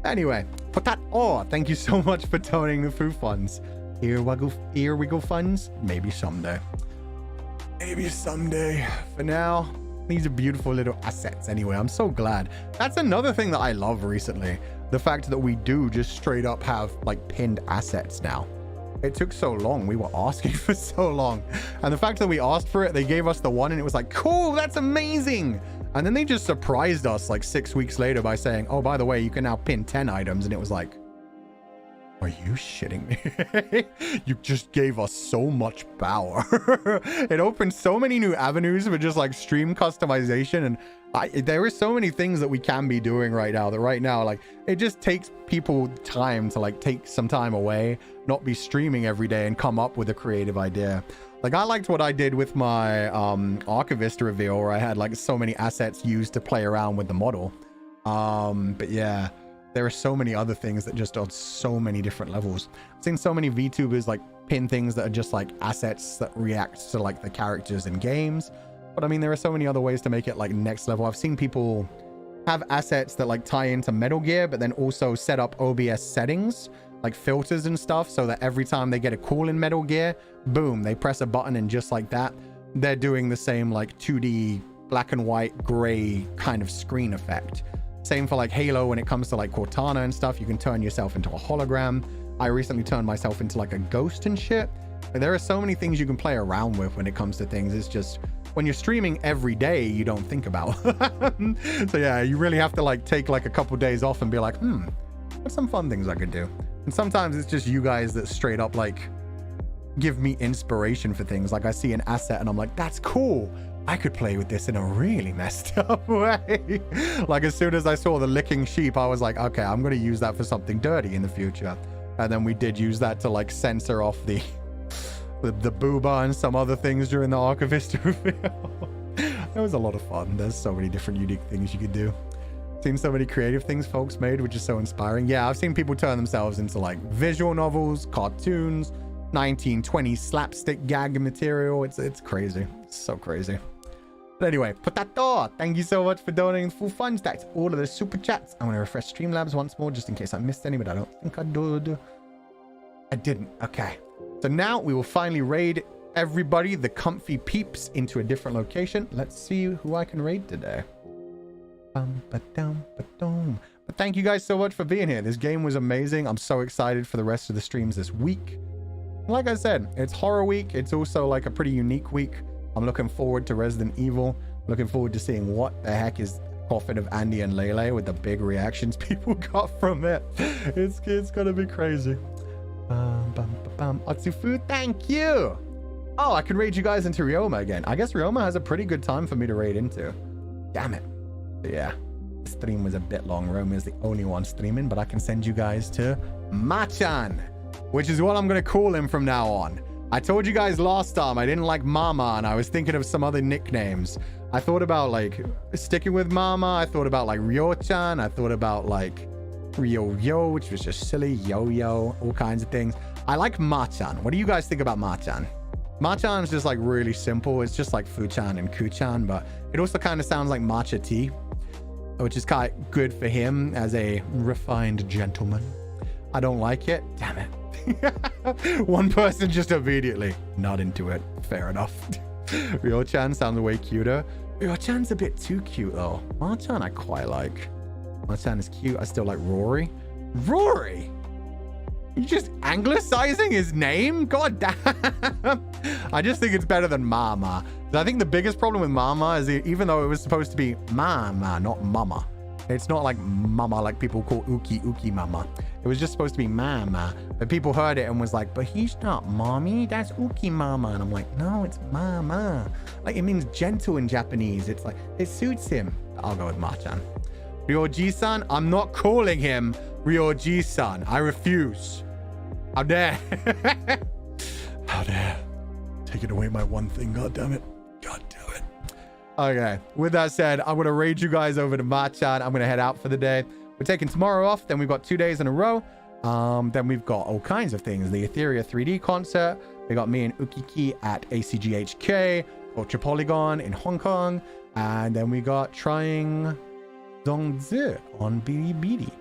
Anyway, thank you so much for donating the food funds. Here we go funds. Maybe someday. Maybe someday. For now, these are beautiful little assets anyway. I'm so glad. That's another thing that I love recently. The fact that we do just straight up have like pinned assets now. It took so long. We were asking for so long. And the fact that we asked for it, they gave us the one and it was like, cool, that's amazing. And then they just surprised us like 6 weeks later by saying, oh, by the way, you can now pin 10 items. And it was like, are you shitting me? You just gave us so much power. It opened so many new avenues for just like stream customization. And there are so many things that we can be doing right now that right now, like, it just takes people time to like take some time away, not be streaming every day and come up with a creative idea. Like, I liked what I did with my Archivist reveal where I had like so many assets used to play around with the model. But yeah, there are so many other things that just on so many different levels. I've seen so many VTubers like pin things that are just like assets that react to like the characters in games. But I mean, there are so many other ways to make it like next level. I've seen people have assets that like tie into Metal Gear, but then also set up OBS settings, like filters and stuff, so that every time they get a call in Metal Gear, boom, they press a button and just like that, they're doing the same like 2D black and white gray kind of screen effect. Same for like Halo when it comes to like Cortana and stuff. You can turn yourself into a hologram. I recently turned myself into like a ghost and shit. But there are so many things you can play around with when it comes to things. It's just when you're streaming every day, you don't think about. So yeah, you really have to like take like a couple days off and be like, what's some fun things I could do? And sometimes it's just you guys that straight up like give me inspiration for things. Like I see an asset and I'm like, that's cool. I could play with this in a really messed up way. Like as soon as I saw the licking sheep, I was like, okay, I'm going to use that for something dirty in the future. And then we did use that to like censor off the booba and some other things during the Archivist reveal. It was a lot of fun. There's so many different unique things you could do. Seen so many creative things folks made, which is so inspiring. Yeah, I've seen people turn themselves into like visual novels, cartoons, 1920s slapstick gag material. It's crazy. It's so crazy. But anyway, Potato, thank you so much for donating full funds. That's all of the super chats. I'm going to refresh Streamlabs once more just in case I missed any, but I don't think I did. I didn't. Okay. So now we will finally raid everybody, the comfy peeps, into a different location. Let's see who I can raid today. But thank you guys so much for being here. This game was amazing. I'm so excited for the rest of the streams this week. Like I said, it's horror week. It's also like a pretty unique week. I'm looking forward to Resident Evil. Looking forward to seeing what the heck is Coffin of Andy and Lele with the big reactions people got from it. It's gonna be crazy. Atsufu, thank you. Oh, I can raid you guys into Ryoma again. I guess Ryoma has a pretty good time for me to raid into. Damn it. But yeah, the stream was a bit long. Ryoma is the only one streaming, but I can send you guys to Machan, which is what I'm gonna call him from now on. I told you guys last time I didn't like Mama, and I was thinking of some other nicknames. I thought about like sticking with Mama. I thought about like Ryo-chan. I thought about like Ryo-yo, which was just silly. Yo-yo, all kinds of things. I like Machan. What do you guys think about Machan? Machan is just like really simple. It's just like Fu-chan and Ku-chan, but it also kind of sounds like matcha tea, which is kind of good for him as a refined gentleman. I don't like it. Damn it. One person just immediately not into it. Fair enough. Ryo-chan sounds way cuter. Ryo-chan's a bit too cute though. Machan I quite like. Machan is cute. I still like Rory. Rory? You just anglicizing his name? God damn. I just think it's better than Mama. I think the biggest problem with Mama is even though it was supposed to be Mama, not Mama. It's not like Mama like people call Uki Mama. It was just supposed to be Mama. But people heard it and was like, but he's not Mommy. That's Uki Mama. And I'm like, no, it's Mama. Like it means gentle in Japanese. It's like, it suits him. I'll go with Machan. Ryoji-san, I'm not calling him Ryoji-san. I refuse. How dare. How dare. Taking away my one thing, god damn it. God damn it. Okay, with that said, I'm going to raid you guys over to Machan. I'm going to head out for the day. We're taking tomorrow off. Then we've got 2 days in a row. Then we've got all kinds of things. The Etheria 3D concert. We got me and Ukiki at ACGHK, Ultra Polygon in Hong Kong. And then we got Trying Dongzi on Bilibili.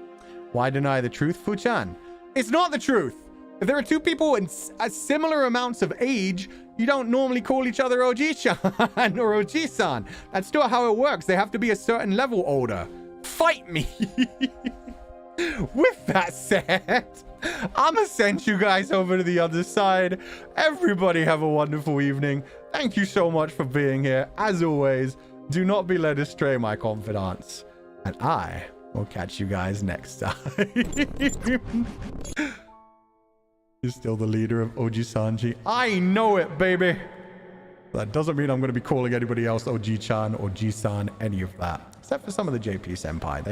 Why deny the truth, Fu-chan? It's not the truth. If there are two people in similar amounts of age, you don't normally call each other Oji-chan or Oji-san. That's not how it works. They have to be a certain level older. Fight me. With that said, I'm gonna send you guys over to the other side. Everybody have a wonderful evening. Thank you so much for being here. As always, do not be led astray, my confidants. And I will catch you guys next time. You're still the leader of Nijisanji. I know it, baby. That doesn't mean I'm going to be calling anybody else Oji-chan or Ji-san, any of that. Except for some of the JP senpai.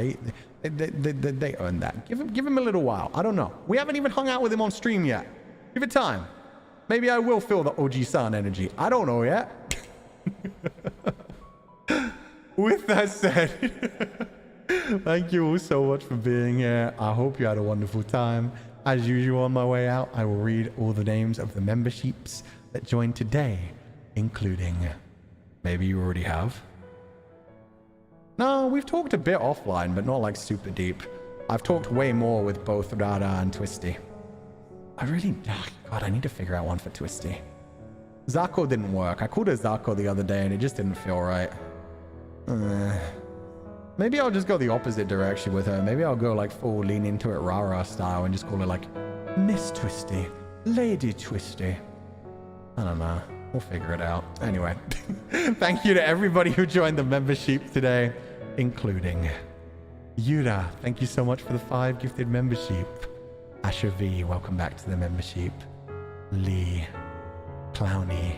They earned that. Give him a little while. I don't know. We haven't even hung out with him on stream yet. Give it time. Maybe I will feel the Oji-san energy. I don't know yet. With that said, thank you all so much for being here. I hope you had a wonderful time. As usual, on my way out, I will read all the names of the memberships that joined today, including... Maybe you already have? No, we've talked a bit offline, but not like super deep. I've talked way more with both Rada and Twisty. God, I need to figure out one for Twisty. Zako didn't work. I called her Zako the other day, and it just didn't feel right. Maybe I'll just go the opposite direction with her. Maybe I'll go like full lean into it Rara style and just call her like Miss Twisty, Lady Twisty. I don't know. We'll figure it out. Anyway, thank you to everybody who joined the membership today, including Yura. Thank you so much for the 5 gifted membership. Asher V, welcome back to the membership. Lee, Clowny,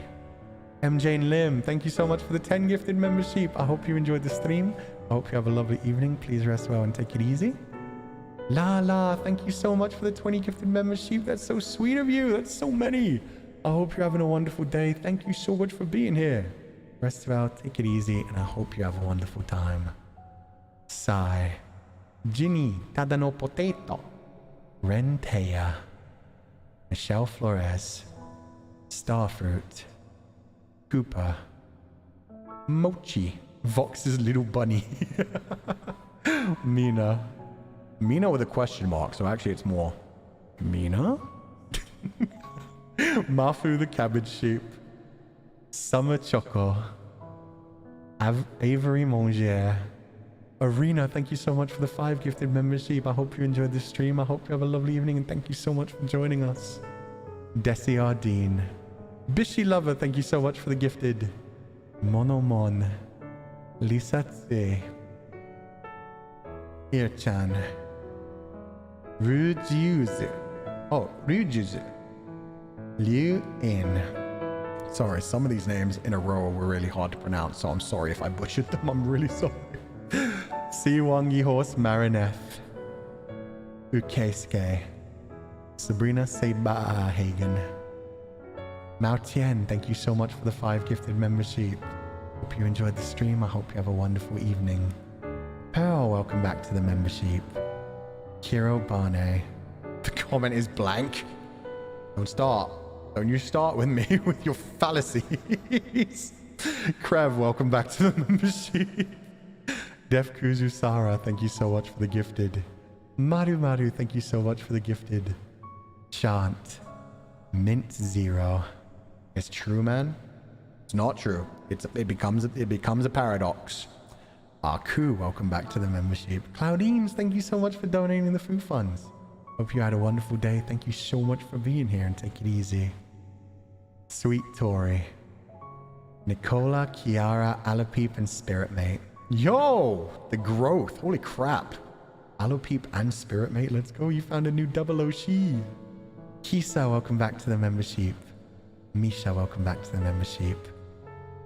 MJ and Lim, thank you so much for the 10 gifted membership. I hope you enjoyed the stream. I hope you have a lovely evening. Please rest well and take it easy. Lala, thank you so much for the 20 gifted membership. That's so sweet of you. That's so many. I hope you're having a wonderful day. Thank you so much for being here. Rest well, take it easy, and I hope you have a wonderful time. Sai, Ginny Tadano Potato, Rentea, Michelle Flores, Starfruit, Koopa, Mochi, Vox's little bunny, Mina with a question mark, so actually it's more Mina, Mafu the cabbage sheep, Summer Choco, Avery Mongier, Arena, thank you so much for the 5 gifted membership. I hope you enjoyed this stream. I hope you have a lovely evening, and thank you so much for joining us. Desi Ardeen, Bishy Lover, thank you so much for the gifted. Monomon, Lisa Tse, Irchan, Rujuzu, Liu In. Sorry, some of these names in a row were really hard to pronounce, so I'm sorry if I butchered them. I'm really sorry. Siwangi Horse Marineth, Ukesuke, Sabrina Seba Hagen, Mao Tian, thank you so much for the 5 gifted membership. Hope you enjoyed the stream. I hope you have a wonderful evening. Pearl, welcome back to the membership. Kiro Bane, the comment is blank. Don't start. Don't you start with me with your fallacies. Krev, welcome back to the membership. Def Kuzusara, thank you so much for the gifted. Maru, thank you so much for the gifted. Chant, Mint Zero. It's true, man. It's not true. It becomes a paradox. Aku, welcome back to the membership. Claudines, thank you so much for donating the food funds. Hope you had a wonderful day. Thank you so much for being here, and take it easy. Sweet Tori, Nicola, Kiara, Alopeep, and Spirit Mate. Yo, the growth. Holy crap. Alopeep and Spirit Mate. Let's go. You found a new double Oshi. Kisa, welcome back to the membership. Misha, welcome back to the membership.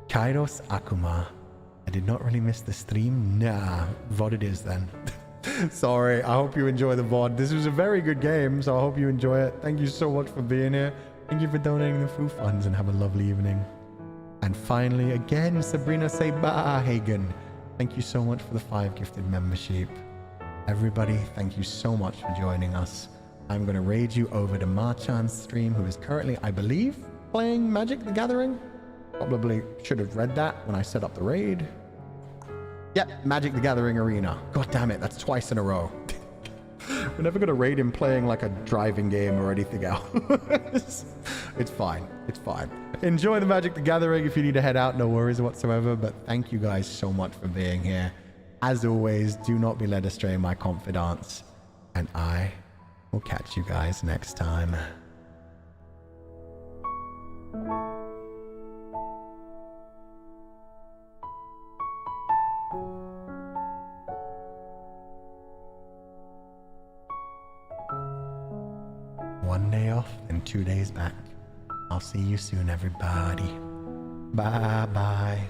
Kairos Akuma. I did not really miss the stream. Nah, VOD it is then. Sorry, I hope you enjoy the VOD. This was a very good game, so I hope you enjoy it. Thank you so much for being here. Thank you for donating the food funds, and have a lovely evening. And finally, again, Sabrina Seba Hagen. Thank you so much for the 5 gifted membership. Everybody, thank you so much for joining us. I'm going to raid you over to Marchan's stream, who is currently, I believe, playing Magic the Gathering. Probably should have read that when I set up the raid. Yep, Magic the Gathering Arena. God damn it, that's twice in a row. We're never going to raid him playing like a driving game or anything else. It's fine. It's fine. Enjoy the Magic the Gathering. If you need to head out, no worries whatsoever. But thank you guys so much for being here. As always, do not be led astray, my confidants. And I will catch you guys next time. One day off and 2 days back. I'll see you soon, everybody. Bye-bye.